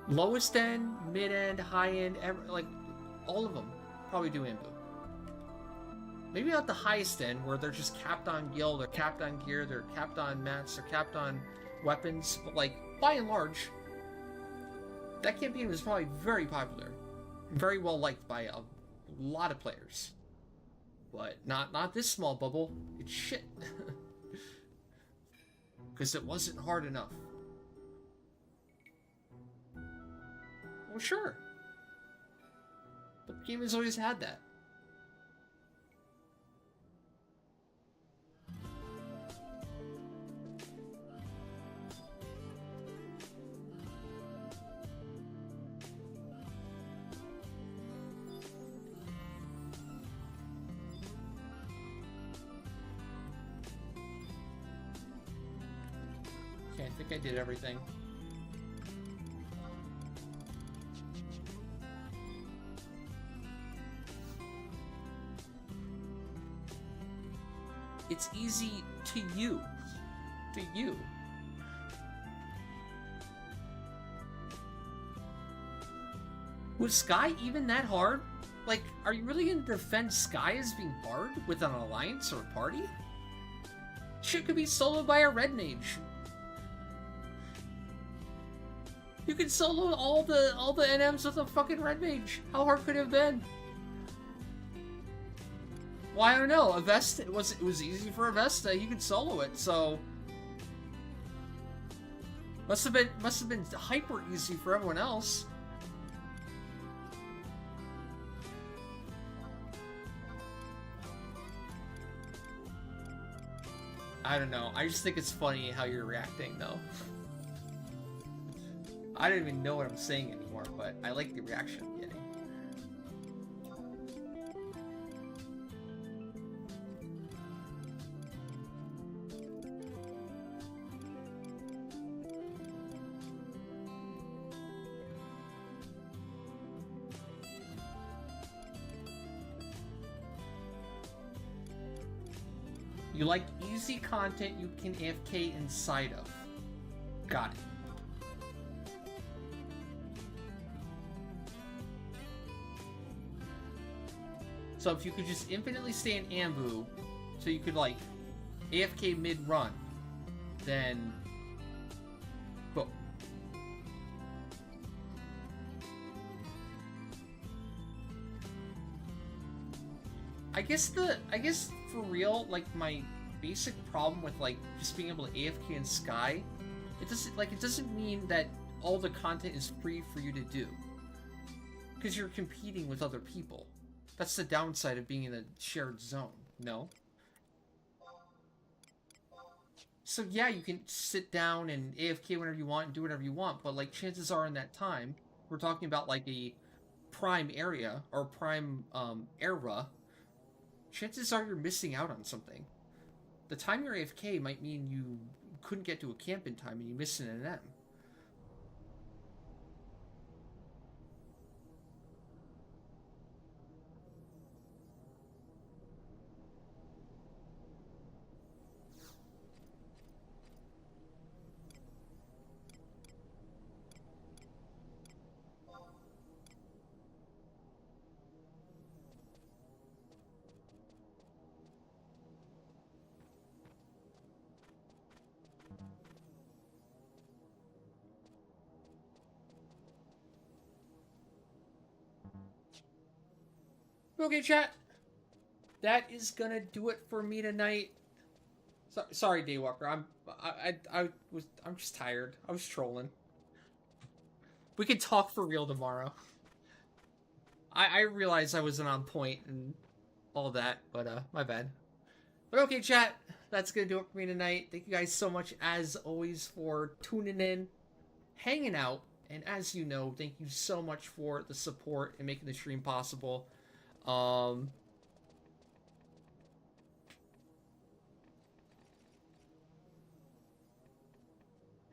Lowest end, mid end, high end, like, all of them probably do Ambu. Maybe not the highest end, where they're just capped on gil, they're capped on gear, they're capped on mats, they're capped on weapons, but, like, by and large, that campaign was probably very popular and very well liked by a lot of players. But not this small bubble. It's shit. Because it wasn't hard enough. Well, sure. But the game has always had that. Okay, I think I did everything. It's easy to you. To you. Was Sky even that hard? Like, are you really gonna defend Sky as being hard with an alliance or a party? Shit could be soloed by a red mage. You could solo all the NMs with a fucking red mage. How hard could it have been? Well, I don't know. Avesta, it was easy for Avesta. He could solo it, so must have been hyper easy for everyone else. I don't know. I just think it's funny how you're reacting, though. I don't even know what I'm saying anymore, but I like the reaction I'm getting. You like easy content you can AFK inside of. Got it. So if you could just infinitely stay in Ambu, so you could like AFK mid-run, then boom. I guess for real, like my basic problem with like just being able to AFK in Sky, it doesn't mean that all the content is free for you to do. Because you're competing with other people. That's the downside of being in a shared zone, no? So yeah, you can sit down and AFK whenever you want and do whatever you want, but like chances are in that time, we're talking about like a prime area or prime era, chances are you're missing out on something. The time you're AFK might mean you couldn't get to a camp in time and you missed an NM. Okay, chat. That is gonna do it for me tonight. Sorry, Daywalker. I'm just tired. I was trolling. We could talk for real tomorrow. I realized I wasn't on point and all that, but my bad. But okay, chat. That's gonna do it for me tonight. Thank you guys so much, as always, for tuning in, hanging out, and as you know, thank you so much for the support and making the stream possible. Have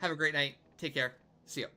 a great night. Take care. See ya.